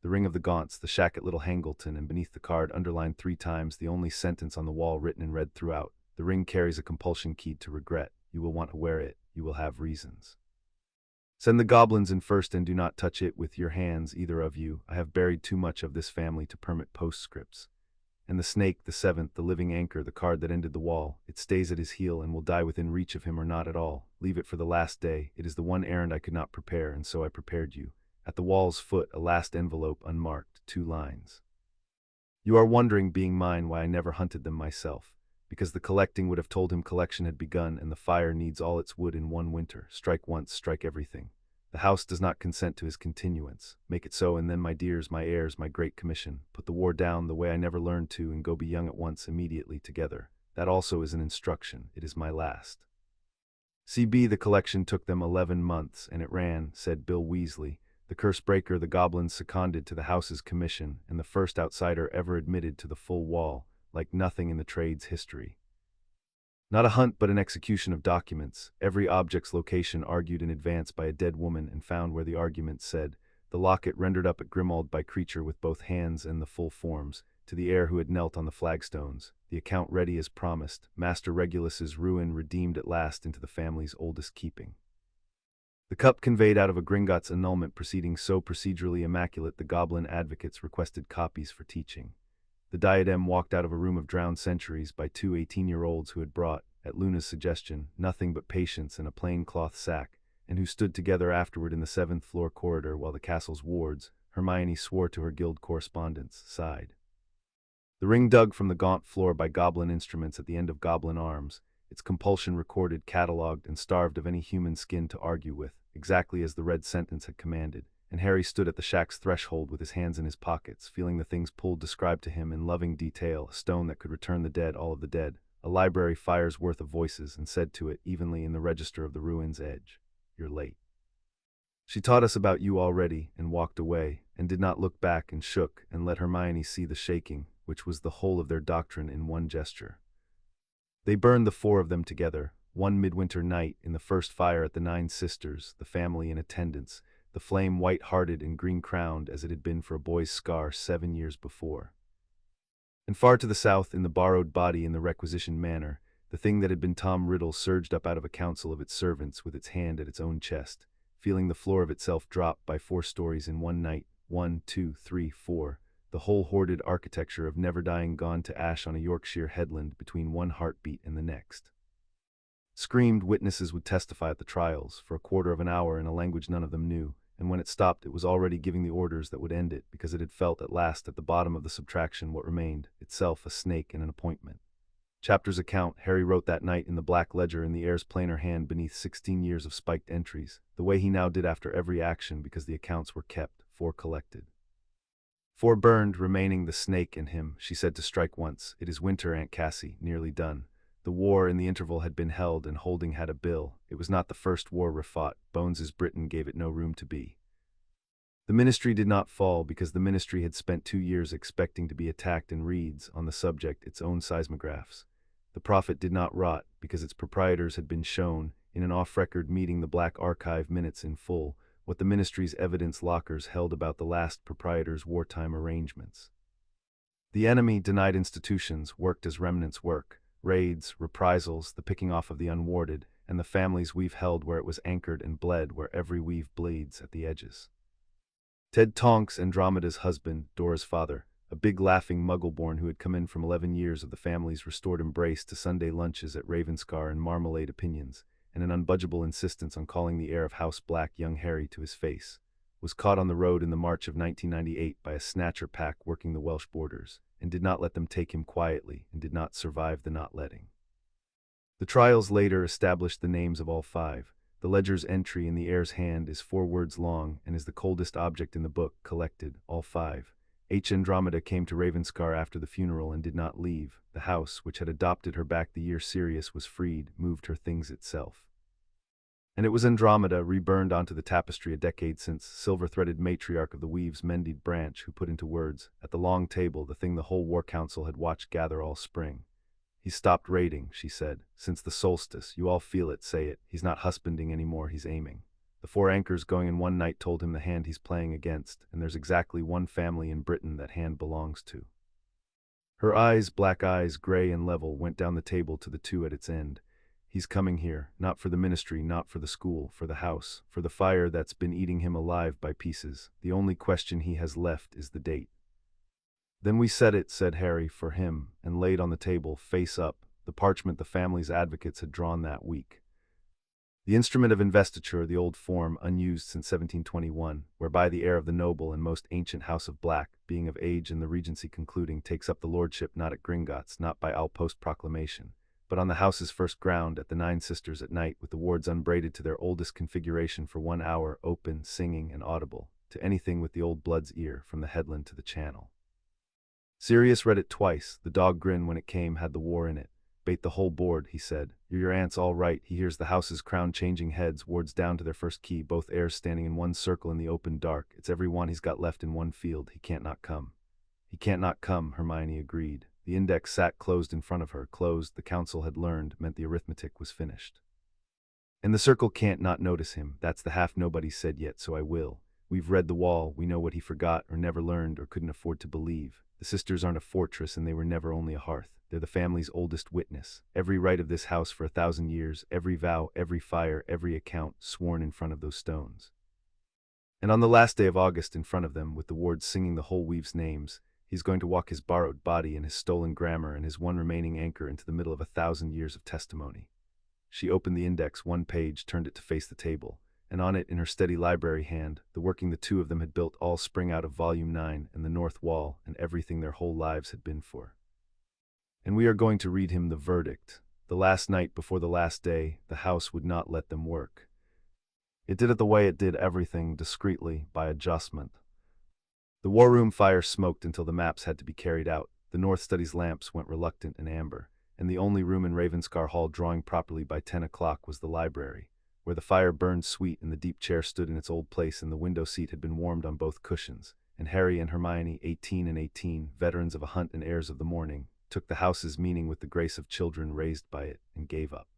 The ring of the Gaunts, the shack at Little Hangleton, and beneath the card, underlined 3 times, the only sentence on the wall written in red throughout. The ring carries a compulsion keyed to regret. You will want to wear it. You will have reasons. Send the goblins in first and do not touch it with your hands, either of you. I have buried too much of this family to permit postscripts. And the snake, the 7th, the living anchor, the card that ended the wall, it stays at his heel and will die within reach of him or not at all. Leave it for the last day. It is the one errand I could not prepare, and so I prepared you. At the wall's foot, a last envelope unmarked, 2 lines. You are wondering, being mine, why I never hunted them myself. Because the collecting would have told him collection had begun, and the fire needs all its wood in one winter. Strike once, strike everything. The house does not consent to his continuance. Make it so, and then, my dears, my heirs, my great commission, put the war down the way I never learned to, and go be young at once, immediately, together. That also is an instruction. It is my last. C.B. The collection took them 11 months, and it ran, said Bill Weasley, the curse breaker. The goblins seconded to the house's commission, and the first outsider ever admitted to the full wall, like nothing in the trade's history. Not a hunt but an execution of documents, every object's location argued in advance by a dead woman and found where the argument said, the locket rendered up at Grimmauld by creature with both hands and the full forms, to the heir who had knelt on the flagstones, the account ready as promised, Master Regulus's ruin redeemed at last into the family's oldest keeping. The cup conveyed out of a Gringotts annulment proceeding so procedurally immaculate the goblin advocates requested copies for teaching. The diadem walked out of a room of drowned centuries by 2 18-year-olds who had brought, at Luna's suggestion, nothing but patience in a plain cloth sack, and who stood together afterward in the 7th floor corridor while the castle's wards, Hermione swore to her guild correspondence, sighed. The ring dug from the gaunt floor by goblin instruments at the end of goblin arms, its compulsion recorded, catalogued, and starved of any human skin to argue with, exactly as the red sentence had commanded. And Harry stood at the shack's threshold with his hands in his pockets, feeling the things pulled described to him in loving detail, a stone that could return the dead, all of the dead, a library fire's worth of voices, and said to it, evenly in the register of the ruin's edge, you're late. She taught us about you already, and walked away, and did not look back, and shook, and let Hermione see the shaking, which was the whole of their doctrine in one gesture. They burned the 4 of them together, One midwinter night, in the first fire at the Nine Sisters, the family in attendance, the flame white-hearted and green-crowned as it had been for a boy's scar 7 years before. And far to the south, in the borrowed body in the requisitioned manor, the thing that had been Tom Riddle surged up out of a council of its servants with its hand at its own chest, feeling the floor of itself drop by 4 stories in one night, 1, 2, 3, 4, the whole hoarded architecture of never-dying gone to ash on a Yorkshire headland between one heartbeat and the next. Screamed witnesses would testify at the trials, for a quarter of an hour in a language none of them knew, and when it stopped it was already giving the orders that would end it, because it had felt at last at the bottom of the subtraction what remained, itself a snake and an appointment. Chapter's account Harry wrote that night in the black ledger in the heir's plainer hand beneath 16 years of spiked entries, the way he now did after every action, because the accounts were kept, 4 collected. 4 burned, remaining the snake and him. She said to strike once. It is winter, Aunt Cassie, nearly done. The war in the interval had been held, and holding had a bill. It was not the first war refought. Bones's Britain gave it no room to be. The ministry did not fall, because the ministry had spent 2 years expecting to be attacked and reads, on the subject, its own seismographs. The prophet did not rot, because its proprietors had been shown, in an off-record meeting, the Black Archive minutes in full, what the ministry's evidence lockers held about the last proprietor's wartime arrangements. The enemy, denied institutions, worked as remnants work, raids, reprisals, the picking off of the unwarded, and the families we've held where it was anchored and bled where every weave bleeds at the edges. Ted Tonks, Andromeda's husband, Dora's father, a big laughing muggle-born who had come in from 11 years of the family's restored embrace to Sunday lunches at Ravenscar and marmalade opinions, and an unbudgeable insistence on calling the heir of House Black young Harry to his face, was caught on the road in the March of 1998 by a snatcher pack working the Welsh borders, and did not let them take him quietly, and did not survive the not letting. The trials later established the names of all 5. The ledger's entry in the heir's hand is 4 words long, and is the coldest object in the book, collected, all 5. H. Andromeda came to Ravenscar after the funeral and did not leave. The house, which had adopted her back the year Sirius was freed, moved her things itself. And it was Andromeda, reburned onto the tapestry a decade since, silver-threaded matriarch of the Weave's mended branch, who put into words, at the long table, the thing the whole war council had watched gather all spring. He's stopped raiding, she said, since the solstice. You all feel it, say it. He's not husbanding anymore, he's aiming. The 4 anchors going in one night told him the hand he's playing against, and there's exactly one family in Britain that hand belongs to. Her eyes, black eyes, gray and level, went down the table to the 2 at its end. He's coming here, not for the ministry, not for the school, for the house, for the fire that's been eating him alive by pieces. The only question he has left is the date. Then we set it, said Harry, for him, and laid on the table, face up, the parchment the family's advocates had drawn that week. The instrument of investiture, the old form, unused since 1721, whereby the heir of the noble and most ancient house of Black, being of age and the regency concluding, takes up the lordship not at Gringotts, not by outpost proclamation, but on the house's first ground at the Nine Sisters at night, with the wards unbraided to their oldest configuration for 1 hour, open, singing, and audible, to anything with the old blood's ear, from the headland to the channel. Sirius read it twice. The dog grin when it came had the war in it. Bait the whole board, he said. You're your aunt's all right. He hears the house's crown changing heads, wards down to their first key, both heirs standing in one circle in the open dark. It's every one he's got left in one field. He can't not come. He can't not come, Hermione agreed. The index sat closed in front of her. Closed, the council had learned, meant the arithmetic was finished. And the circle can't not notice him. That's the half nobody's said yet, so I will. We've read the wall. We know what he forgot or never learned or couldn't afford to believe. The sisters aren't a fortress, and they were never only a hearth. They're the family's oldest witness. Every right of this house for 1,000 years, every vow, every fire, every account, sworn in front of those stones. And on the last day of August, in front of them, with the wards singing the whole Weave's names, he's going to walk his borrowed body and his stolen grammar and his one remaining anchor into the middle of 1,000 years of testimony. She opened the index 1 page, turned it to face the table, and on it, in her steady library hand, the working the 2 of them had built all sprang out of volume 9 and the north wall and everything their whole lives had been for. And we are going to read him the verdict. The last night before the last day, the house would not let them work. It did it the way it did everything, discreetly, by adjustment. The war room fire smoked until the maps had to be carried out. The North Study's lamps went reluctant and amber, and the only room in Ravenscar Hall drawing properly by 10 o'clock was the library, where the fire burned sweet and the deep chair stood in its old place and the window seat had been warmed on both cushions, and Harry and Hermione, 18 and 18, veterans of a hunt and heirs of the morning, took the house's meaning with the grace of children raised by it, and gave up.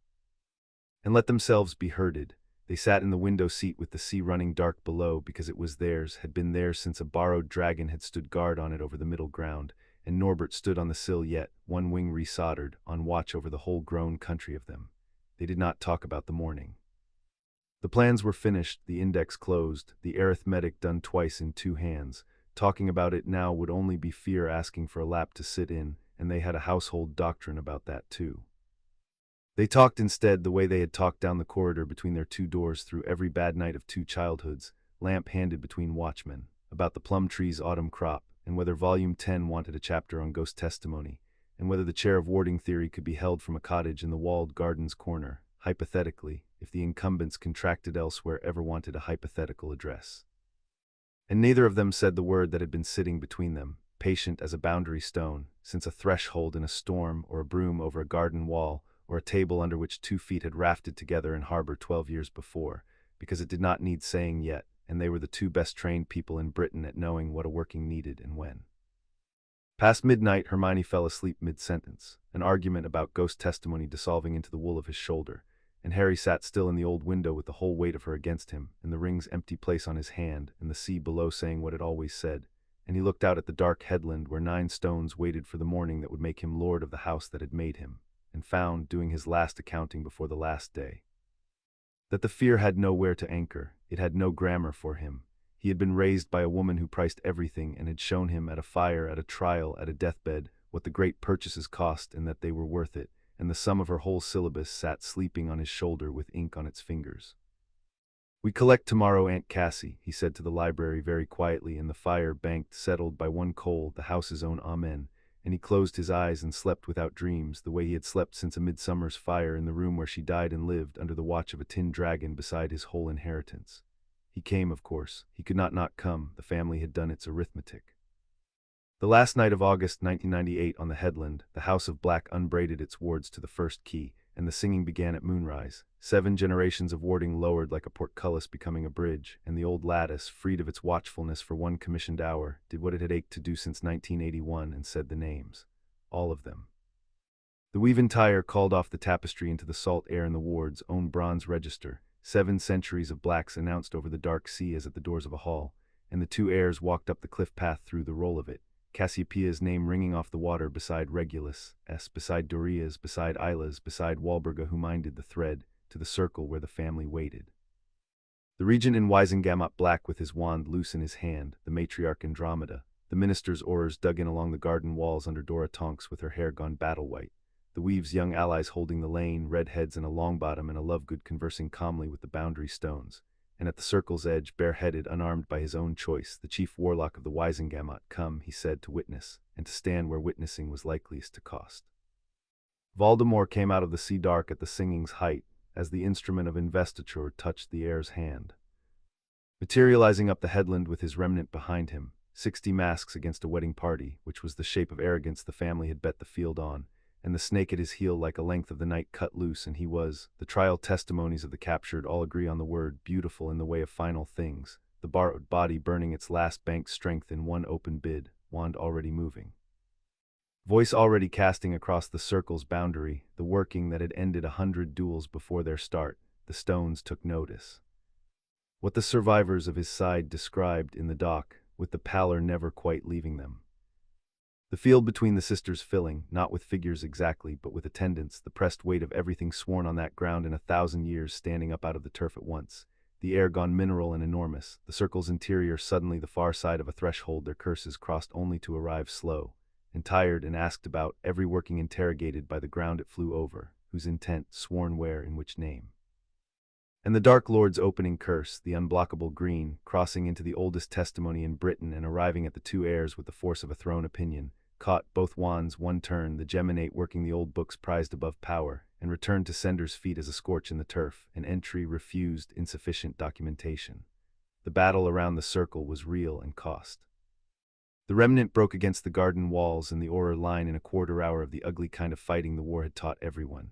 and let themselves be herded. They sat in the window seat with the sea running dark below because it was theirs, had been theirs since a borrowed dragon had stood guard on it over the middle ground, and Norbert stood on the sill yet, one wing resoldered, on watch over the whole grown country of them. They did not talk about the morning. The plans were finished, the index closed, the arithmetic done twice in 2 hands. Talking about it now would only be fear asking for a lap to sit in, and they had a household doctrine about that too. They talked instead the way they had talked down the corridor between their 2 doors through every bad night of 2 childhoods, lamp handed between watchmen, about the plum tree's autumn crop, and whether Volume 10 wanted a chapter on ghost testimony, and whether the chair of warding theory could be held from a cottage in the walled garden's corner, hypothetically, if the incumbents contracted elsewhere ever wanted a hypothetical address. And neither of them said the word that had been sitting between them, patient as a boundary stone, since a threshold in a storm, or a broom over a garden wall, or a table under which 2 feet had rafted together in harbor 12 years before, because it did not need saying yet, and they were the 2 best trained people in Britain at knowing what a working needed and when. Past midnight, Hermione fell asleep mid-sentence, an argument about ghost testimony dissolving into the wool of his shoulder, and Harry sat still in the old window with the whole weight of her against him, and the ring's empty place on his hand, and the sea below saying what it always said, and he looked out at the dark headland where 9 stones waited for the morning that would make him lord of the house that had made him, and found, doing his last accounting before the last day, that the fear had nowhere to anchor, it had no grammar for him. He had been raised by a woman who priced everything and had shown him at a fire, at a trial, at a deathbed, what the great purchases cost and that they were worth it, and the sum of her whole syllabus sat sleeping on his shoulder with ink on its fingers. "We collect tomorrow, Aunt Cassie," he said to the library very quietly, in the fire banked, settled by one coal, the house's own amen, and he closed his eyes and slept without dreams, the way he had slept since a midsummer's fire in the room where she died and lived, under the watch of a tin dragon beside his whole inheritance. He came, of course. He could not come. The family had done its arithmetic. The last night of August 1998 on the headland, the House of Black unbraided its wards to the first key, and the singing began at moonrise. 7 generations of warding lowered like a portcullis becoming a bridge, and the old lattice, freed of its watchfulness for one commissioned hour, did what it had ached to do since 1981 and said the names. All of them. The weave entire called off the tapestry into the salt air in the ward's own bronze register. 7 centuries of blacks announced over the dark sea as at the doors of a hall, and the 2 heirs walked up the cliff path through the roll of it, Cassiopeia's name ringing off the water beside Regulus, beside Doria's, beside Isla's, beside Walburga who minded the thread, to the circle where the family waited. The regent in Wisengamot Black with his wand loose in his hand, the matriarch Andromeda, the minister's oars dug in along the garden walls under Dora Tonks with her hair gone battle-white, the weave's young allies holding the lane, redheads in a longbottom and a Lovegood conversing calmly with the boundary stones, and at the circle's edge, bareheaded, unarmed by his own choice, the chief warlock of the Wisengamot, come, he said, to witness, and to stand where witnessing was likeliest to cost. Voldemort came out of the sea dark at the singing's height, as the instrument of investiture touched the heir's hand. Materializing up the headland with his remnant behind him, 60 masks against a wedding party, which was the shape of arrogance the family had bet the field on, and the snake at his heel like a length of the night cut loose, and he was, the trial testimonies of the captured all agree on the word, beautiful in the way of final things, the borrowed body burning its last banked strength in one open bid, wand already moving. Voice already casting across the circle's boundary, the working that had ended 100 duels before their start, the stones took notice. What the survivors of his side described in the dock, with the pallor never quite leaving them. The field between the sisters filling, not with figures exactly, but with attendance, the pressed weight of everything sworn on that ground in 1,000 years standing up out of the turf at once, the air gone mineral and enormous, the circle's interior suddenly the far side of a threshold their curses crossed only to arrive slow, and tired and asked about, every working interrogated by the ground it flew over, whose intent, sworn where, in which name. And the Dark Lord's opening curse, the unblockable green, crossing into the oldest testimony in Britain and arriving at the 2 heirs with the force of a thrown opinion, caught both wands one turn, the geminate working the old books prized above power, and returned to sender's feet as a scorch in the turf, an entry refused, insufficient documentation. The battle around the circle was real and cost. The remnant broke against the garden walls and the Auror line in a quarter hour of the ugly kind of fighting the war had taught everyone.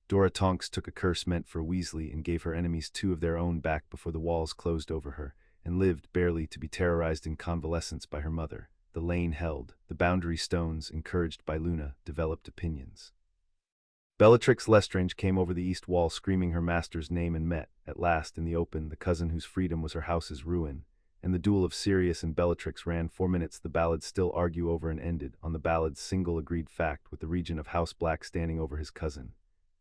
Dora Tonks took a curse meant for Weasley and gave her enemies 2 of their own back before the walls closed over her, and lived barely to be terrorized in convalescence by her mother. The lane held, the boundary stones, encouraged by Luna, developed opinions. Bellatrix Lestrange came over the east wall screaming her master's name and met, at last, in the open, the cousin whose freedom was her house's ruin. And the duel of Sirius and Bellatrix ran 4 minutes, the ballads still argue over, and ended on the ballad's single agreed fact, with the regent of House Black standing over his cousin,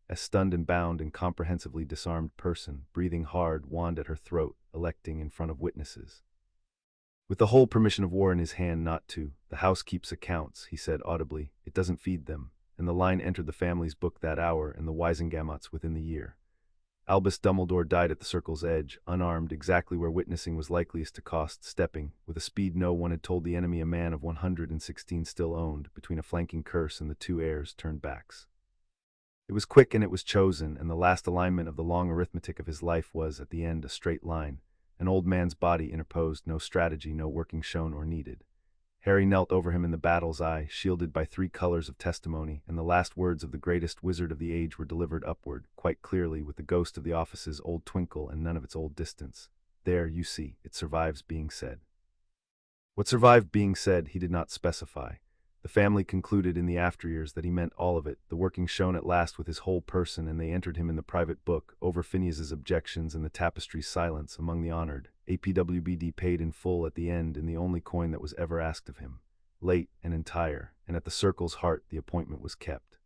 a stunned and bound and comprehensively disarmed person, breathing hard, wand at her throat, electing in front of witnesses. With the whole permission of war in his hand not to, the house keeps accounts, he said audibly, it doesn't feed them, and the line entered the family's book that hour and the Wisengamots within the year. Albus Dumbledore died at the circle's edge, unarmed, exactly where witnessing was likeliest to cost, stepping, with a speed no one had told the enemy a man of 116 still owned, between a flanking curse and the two heirs turned backs. It was quick and it was chosen, and the last alignment of the long arithmetic of his life was, at the end, a straight line. An old man's body interposed, no strategy, no working shown or needed. Harry knelt over him in the battle's eye, shielded by 3 colors of testimony, and the last words of the greatest wizard of the age were delivered upward, quite clearly, with the ghost of the office's old twinkle and none of its old distance. There, you see, it survives being said. What survived being said he did not specify. The family concluded in the after-years that he meant all of it, the working shown at last with his whole person, and they entered him in the private book, over Phineas's objections and the tapestry's silence, among the honored. APWBD paid in full at the end in the only coin that was ever asked of him, late and entire, and at the circle's heart the appointment was kept.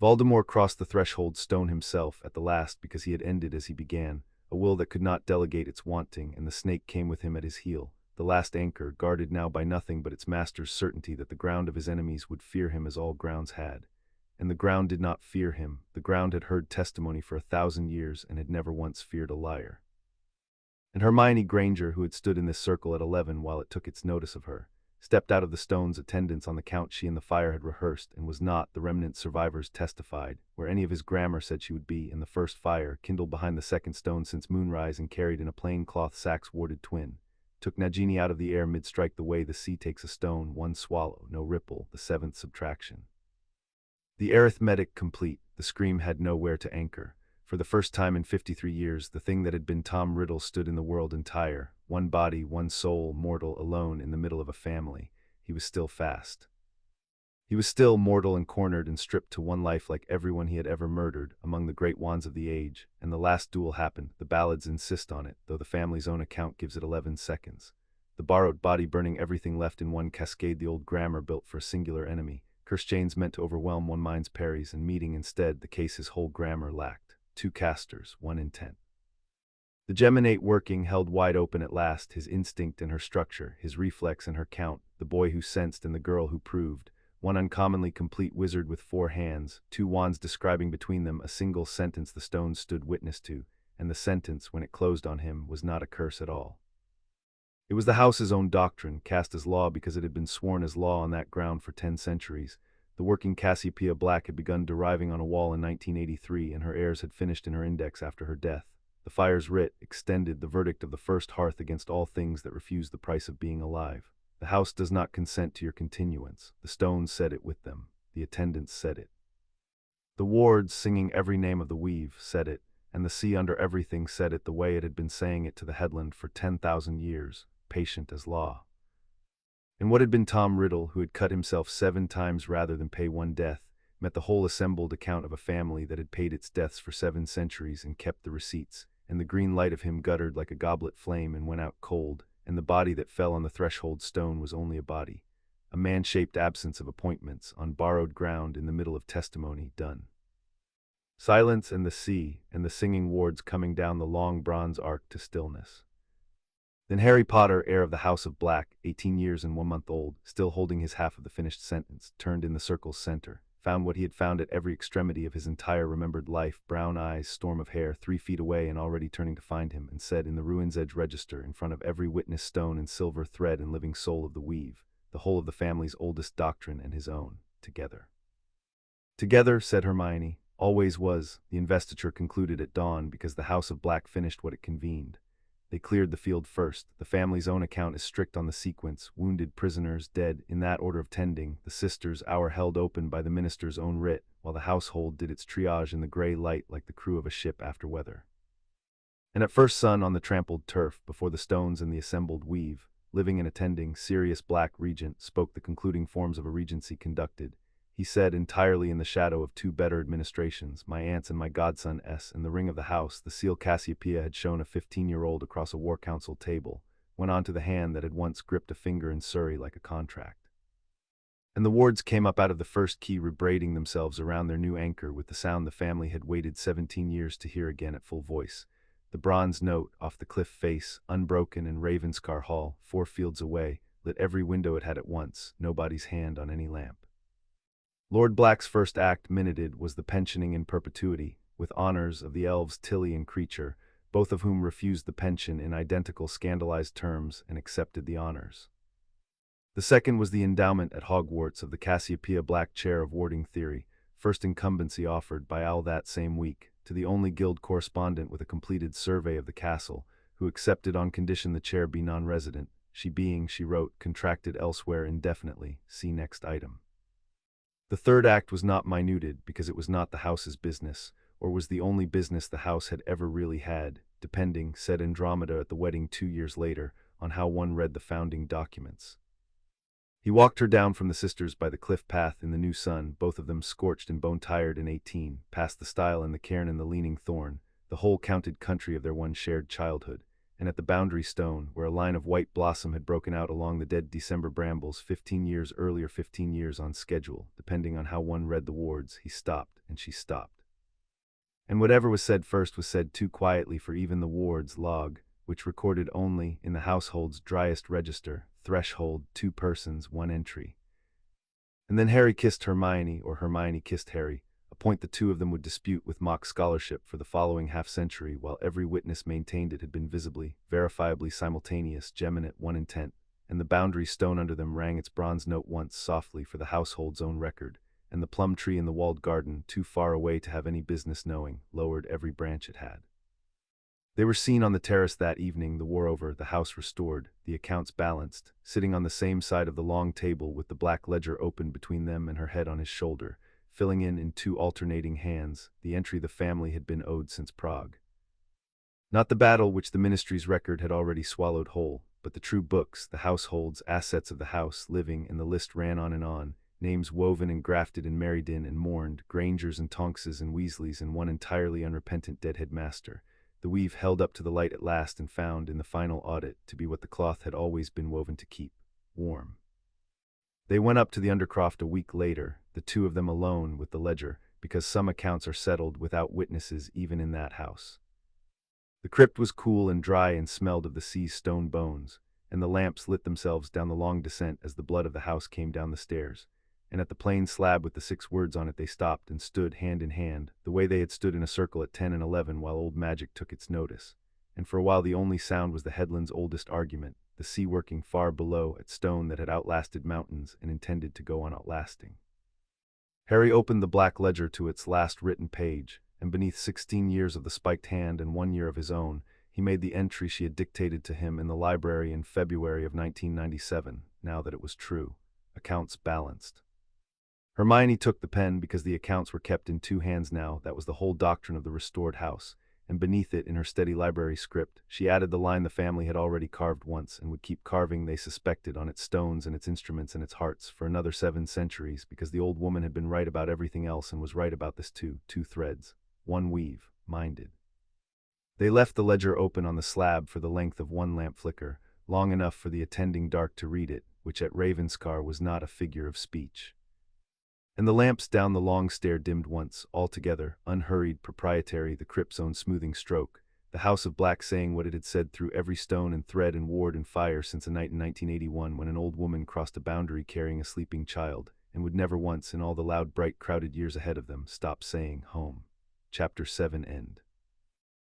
Voldemort crossed the threshold stone himself at the last, because he had ended as he began, a will that could not delegate its wanting, and the snake came with him at his heel, the last anchor, guarded now by nothing but its master's certainty that the ground of his enemies would fear him as all grounds had. And the ground did not fear him, the ground had heard testimony for 1,000 years and had never once feared a liar. And Hermione Granger, who had stood in this circle at 11 while it took its notice of her, stepped out of the stone's attendance on the count she and the fire had rehearsed, and was not, the remnant survivors testified, where any of his grammar said she would be, in the first fire, kindled behind the second stone since moonrise and carried in a plain cloth sack's warded twin. Took Nagini out of the air mid-strike the way the sea takes a stone, 1 swallow, no ripple, the 7th subtraction. The arithmetic complete, the scream had nowhere to anchor. For the first time in 53 years, the thing that had been Tom Riddle stood in the world entire, 1 body, 1 soul, mortal, alone, in the middle of a family. He was still fast. He was still mortal and cornered and stripped to 1 life like everyone he had ever murdered, among the great wands of the age, and the last duel happened. The ballads insist on it, though the family's own account gives it 11 seconds. The borrowed body burning everything left in 1 cascade, the old grammar built for a singular enemy. Curse chains meant to overwhelm 1 mind's parries, and meeting instead the case his whole grammar lacked. 2 casters, 1 intent. The geminate working held wide open at last, his instinct and her structure, his reflex and her count, the boy who sensed and the girl who proved. 1 uncommonly complete wizard with 4 hands, 2 wands describing between them a single sentence the stones stood witness to, and the sentence, when it closed on him, was not a curse at all. It was the house's own doctrine, cast as law because it had been sworn as law on that ground for 10 centuries. The working Cassiopeia Black had begun deriving on a wall in 1983, and her heirs had finished in her index after her death. The fire's writ extended the verdict of the first hearth against all things that refuse the price of being alive. The house does not consent to your continuance. The stones said it with them. The attendants said it. The wards, singing every name of the weave, said it, and the sea under everything said it the way it had been saying it to the headland for 10,000 years, patient as law. And what had been Tom Riddle, who had cut himself 7 times rather than pay 1 death, met the whole assembled account of a family that had paid its deaths for 7 centuries and kept the receipts, and the green light of him guttered like a goblet flame and went out cold, and the body that fell on the threshold stone was only a body, a man-shaped absence of appointments, on borrowed ground in the middle of testimony, done. Silence and the sea, and the singing wards coming down the long bronze arc to stillness. Then Harry Potter, heir of the House of Black, 18 years and 1 month old, still holding his half of the finished sentence, turned in the circle's center, found what he had found at every extremity of his entire remembered life, brown eyes, storm of hair, 3 feet away and already turning to find him, and said in the ruin's edge register, in front of every witness stone and silver thread and living soul of the weave, the whole of the family's oldest doctrine and his own, together. Together, said Hermione, always was, the investiture concluded at dawn because the House of Black finished what it convened. They cleared the field first. The family's own account is strict on the sequence, wounded, prisoners, dead, in that order of tending, the sisters' hour held open by the minister's own writ, while the household did its triage in the grey light like the crew of a ship after weather. And at first sun on the trampled turf, before the stones and the assembled weave, living and attending, Sirius Black, regent, spoke the concluding forms of a regency conducted. he said, entirely in the shadow of two better administrations, my aunt's and my godson S. And the ring of the house, the seal Cassiopeia had shown a 15-year-old across a war council table, went onto the hand that had once gripped a finger in Surrey like a contract. And the wards came up out of the first key, rebraiding themselves around their new anchor with the sound the family had waited 17 years to hear again at full voice. The bronze note off the cliff face, unbroken in Ravenscar Hall, 4 fields away, lit every window it had at once, nobody's hand on any lamp. Lord Black's first act, minuted, was the pensioning in perpetuity, with honors of the elves Tilly and Creature, both of whom refused the pension in identical scandalized terms and accepted the honors. The second was the endowment at Hogwarts of the Cassiopeia Black chair of warding theory, first incumbency offered by Owl that same week, to the only guild correspondent with a completed survey of the castle, who accepted on condition the chair be non-resident, she being, she wrote, contracted elsewhere indefinitely, see next item. The third act was not minuted because it was not the house's business, or was the only business the house had ever really had, depending, said Andromeda at the wedding 2 years later, on how one read the founding documents. He walked her down from the sisters by the cliff path in the new sun, both of them scorched and bone-tired in 18, past the stile and the cairn and the leaning thorn, the whole counted country of their one shared childhood, and at the boundary stone, where a line of white blossom had broken out along the dead December brambles 15 years earlier, 15 years on schedule, depending on how one read the wards, he stopped, and she stopped. And whatever was said first was said too quietly for even the ward's log, which recorded only, in the household's driest register, threshold, 2 persons, 1 entry. And then Harry kissed Hermione, or Hermione kissed Harry, a point the two of them would dispute with mock scholarship for the following half-century, while every witness maintained it had been visibly, verifiably simultaneous, geminate, one intent, and the boundary stone under them rang its bronze note once softly for the household's own record, and the plum tree in the walled garden, too far away to have any business knowing, lowered every branch it had. They were seen on the terrace that evening, the war over, the house restored, the accounts balanced, sitting on the same side of the long table with the black ledger open between them and her head on his shoulder, filling in 2 alternating hands, the entry the family had been owed since Prague. Not the battle which the ministry's record had already swallowed whole, but the true books, the household's assets of the house, living, and the list ran on, names woven and grafted and married in and mourned, Grangers and Tonkses and Weasleys and one entirely unrepentant deadhead master, the weave held up to the light at last and found in the final audit to be what the cloth had always been woven to keep, warm. They went up to the Undercroft a week later, the two of them alone with the ledger, because some accounts are settled without witnesses even in that house. The crypt was cool and dry and smelled of the sea's stone bones, and the lamps lit themselves down the long descent as the blood of the house came down the stairs, and at the plain slab with the 6 words on it they stopped and stood hand in hand, the way they had stood in a circle at 10 and 11 while old magic took its notice, and for a while the only sound was the headland's oldest argument, the sea working far below at stone that had outlasted mountains and intended to go on outlasting. Harry opened the black ledger to its last written page, and beneath 16 years of the spiked hand and 1 year of his own, he made the entry she had dictated to him in the library in February of 1997, now that it was true, accounts balanced. Hermione took the pen because the accounts were kept in 2 hands now, that was the whole doctrine of the restored house, and beneath it in her steady library script, she added the line the family had already carved once and would keep carving, they suspected, on its stones and its instruments and its hearts for another 7 centuries, because the old woman had been right about everything else and was right about this too, 2 threads, 1 weave, minded. They left the ledger open on the slab for the length of 1 lamp flicker, long enough for the attending dark to read it, which at Ravenscar was not a figure of speech. And the lamps down the long stair dimmed once, altogether, unhurried, proprietary, the crypt's own smoothing stroke, the House of Black saying what it had said through every stone and thread and ward and fire since a night in 1981 when an old woman crossed a boundary carrying a sleeping child, and would never once, in all the loud, bright, crowded years ahead of them, stop saying, home. Chapter 7 end.